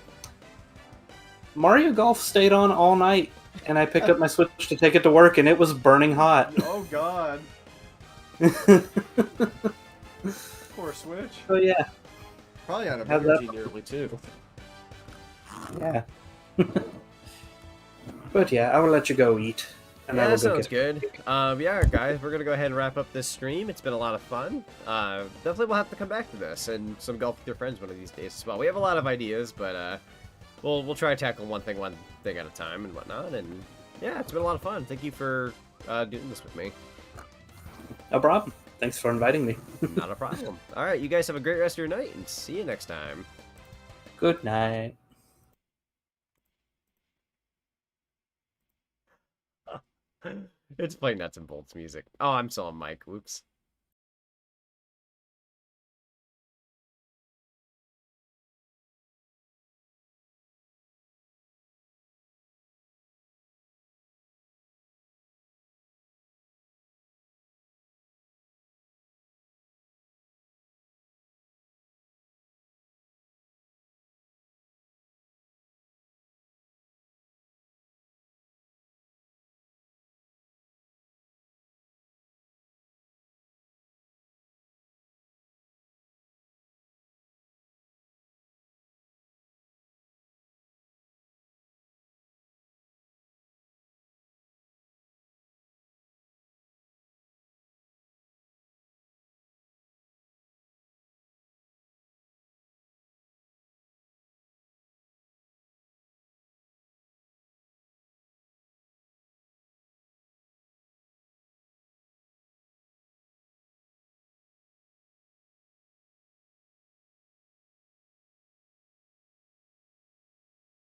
Mario Golf stayed on all night, and I picked up my Switch to take it to work, and it was burning hot. Oh god. Poor Switch. Oh yeah. Probably on a energy nearly too. Yeah. But yeah, I will let you go eat. And yeah, that sounds good. Yeah, guys, we're gonna go ahead and wrap up this stream. It's been a lot of fun. Definitely we'll have to come back to this and some golf with your friends one of these days as well. We have a lot of ideas, but we'll try to tackle one thing at a time and whatnot. And yeah, it's been a lot of fun. Thank you for doing this with me. No problem. Thanks for inviting me. Not a problem. All right, you guys have a great rest of your night, and see you next time. Good night. It's playing nuts and bolts music. Oh, I'm still on mic. Whoops.